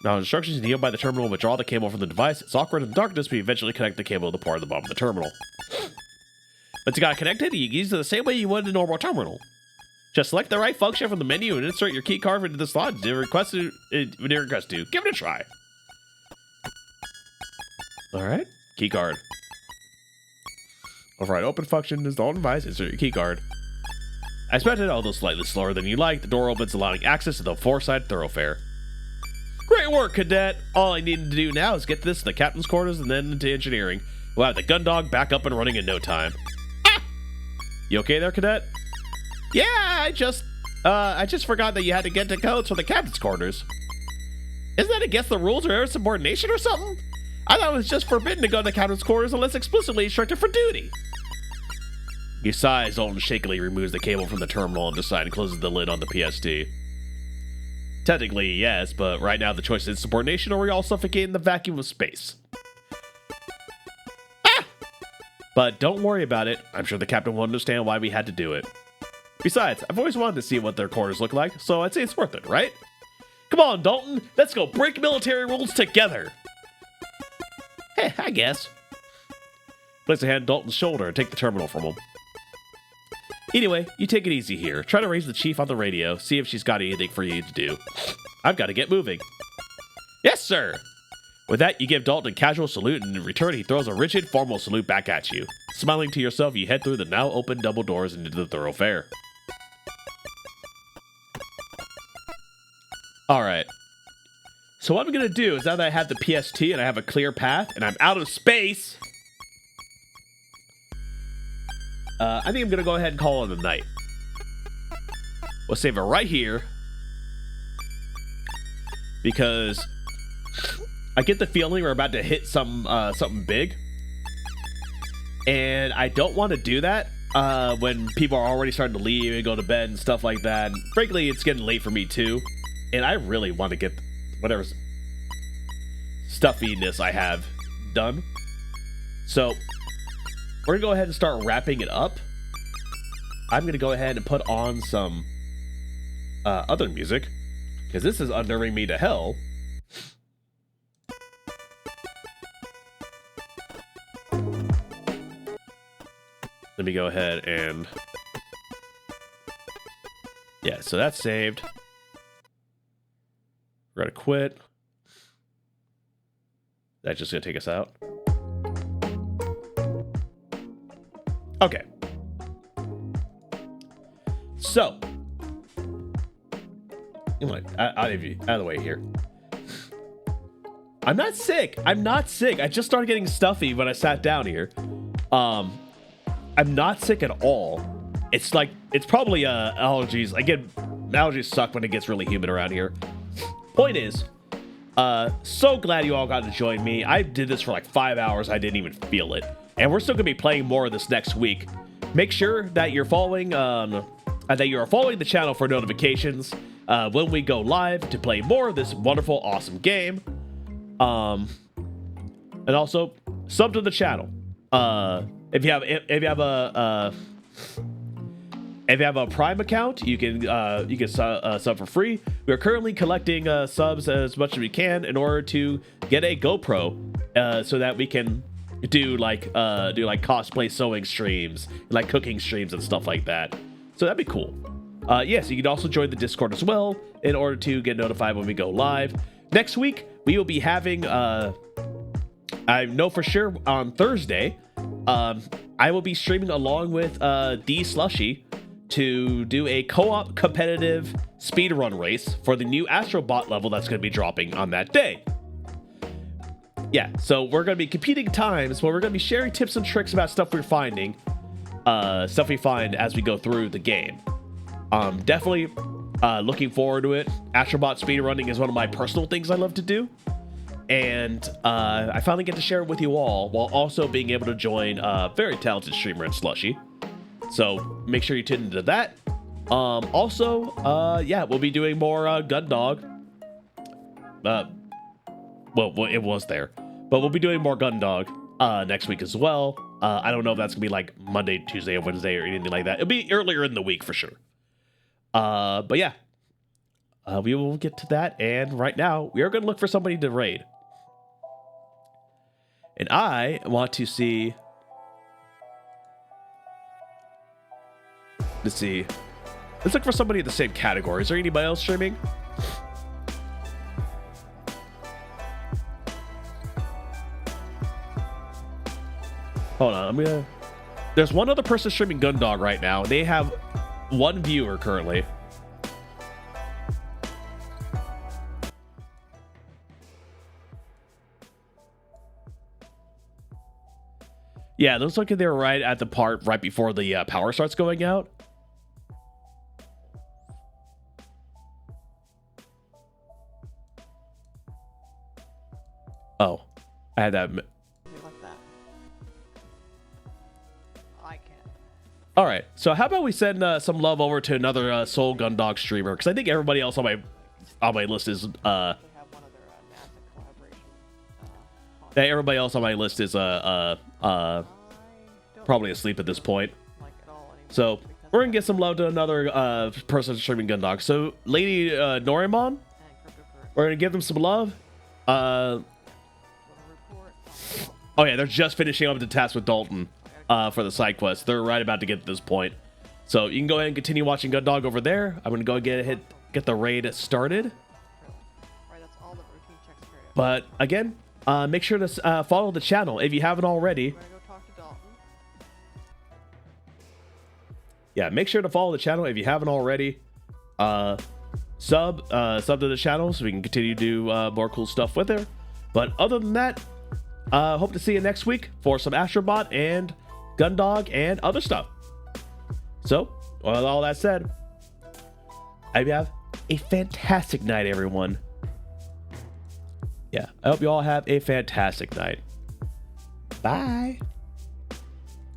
Now, instructions to yield by the terminal and withdraw the cable from the device. It's awkward in the darkness, but you eventually connect the cable to the port at the bottom of the terminal. Once you got it connected, you can use it the same way you would in a normal terminal. Just select the right function from the menu and insert your key card into the slot when you request to. Give it a try. Alright, key card. Override open function is the on device, insert your key card. I expected, although slightly slower than you like, the door opens, allowing access to the four-side thoroughfare. Great work, Cadet! All I need to do now is get this to the captain's quarters and then into engineering. We'll have the gun dog back up and running in no time. Ah! You okay there, Cadet? Yeah, I just forgot that you had to get the codes for the captain's quarters. Isn't that against the rules or air subordination or something? I thought it was just forbidden to go to the captain's quarters unless explicitly instructed for duty. He sighs, Dalton shakily removes the cable from the terminal on the side and closes the lid on the PST. Technically, yes, but right now the choice is insubordination or we all suffocate in the vacuum of space. Ah! But don't worry about it. I'm sure the captain will understand why we had to do it. Besides, I've always wanted to see what their quarters look like, so I'd say it's worth it, right? Come on, Dalton. Let's go break military rules together. Hey, I guess. Place a hand on Dalton's shoulder and take the terminal from him. Anyway, you take it easy here. Try to raise the chief on the radio, see if she's got anything for you to do. I've got to get moving. Yes, sir. With that, you give Dalton a casual salute, and in return, he throws a rigid, formal salute back at you. Smiling to yourself, you head through the now open double doors into the thoroughfare. Alright. So what I'm going to do is, now that I have the PST and I have a clear path, and I'm out of space, I think I'm going to go ahead and call it a night. We'll save it right here, because I get the feeling we're about to hit something big, and I don't want to do that when people are already starting to leave and go to bed and stuff like that. And frankly, it's getting late for me too, and I really want to get whatever stuffiness I have done. So we're gonna go ahead and start wrapping it up. I'm gonna go ahead and put on some other music, because this is unnerving me to hell. Let me go ahead and... yeah, so that's saved. We're gonna quit. That's just gonna take us out. Okay. So, out of the way here. I'm not sick. I'm not sick. I just started getting stuffy when I sat down here. I'm not sick at all. It's like, it's probably allergies. Again, allergies suck when it gets really humid around here. Point is, so glad you all got to join me. I did this for like 5 hours. I didn't even feel it. And we're still gonna be playing more of this next week. Make sure that you're following the channel for notifications when we go live to play more of this wonderful, awesome game. And also sub to the channel. If you have a Prime account, you can sub for free. We are currently collecting subs as much as we can in order to get a GoPro, so that we can do like cosplay sewing streams, like cooking streams and stuff like that. So that'd be cool. Yes, you can also join the Discord as well in order to get notified when we go live. Next week we will be having I know for sure on Thursday, I will be streaming along with D Slushy to do a co-op competitive speedrun race for the new Astrobot level that's going to be dropping on that day. Yeah, so we're going to be competing times where we're going to be sharing tips and tricks about stuff we're finding, stuff we find as we go through the game. Definitely looking forward to it. Astrobot speedrunning is one of my personal things I love to do. And I finally get to share it with you all while also being able to join a very talented streamer in Slushy. So make sure you tune into that. Also, yeah, we'll be doing more Gundog. Well, it was there. But we'll be doing more Gundog next week as well. I don't know if that's going to be like Monday, Tuesday, or Wednesday or anything like that. It'll be earlier in the week for sure. But yeah, we will get to that. And right now, we are going to look for somebody to raid. And I want to see... Let's see. Let's look for somebody in the same category. Is there anybody else streaming? Hold on, I'm gonna... There's one other person streaming Gundog right now. They have one viewer currently. Yeah, it looks like they were right at the part right before the power starts going out. Oh, I had that. All right, so how about we send some love over to another Soul Gundog streamer, because I think everybody else on my list is everybody else on my list is probably asleep at this point. So we're gonna get some love to another person streaming Gundog. So Lady Norimon, we're gonna give them some love. Oh yeah, they're just finishing up the task with Dalton for the side quest. They're right about to get to this point. So you can go ahead and continue watching Gundog over there. I'm gonna go get the raid started. But again, make sure to follow the channel if you haven't already. Yeah, make sure to follow the channel if you haven't already. Sub to the channel so we can continue to do more cool stuff with her. But other than that, hope to see you next week for some Astrobot and Gundog and other stuff. So, with all that said, I hope you have a fantastic night, everyone. Yeah, I hope you all have a fantastic night. Bye.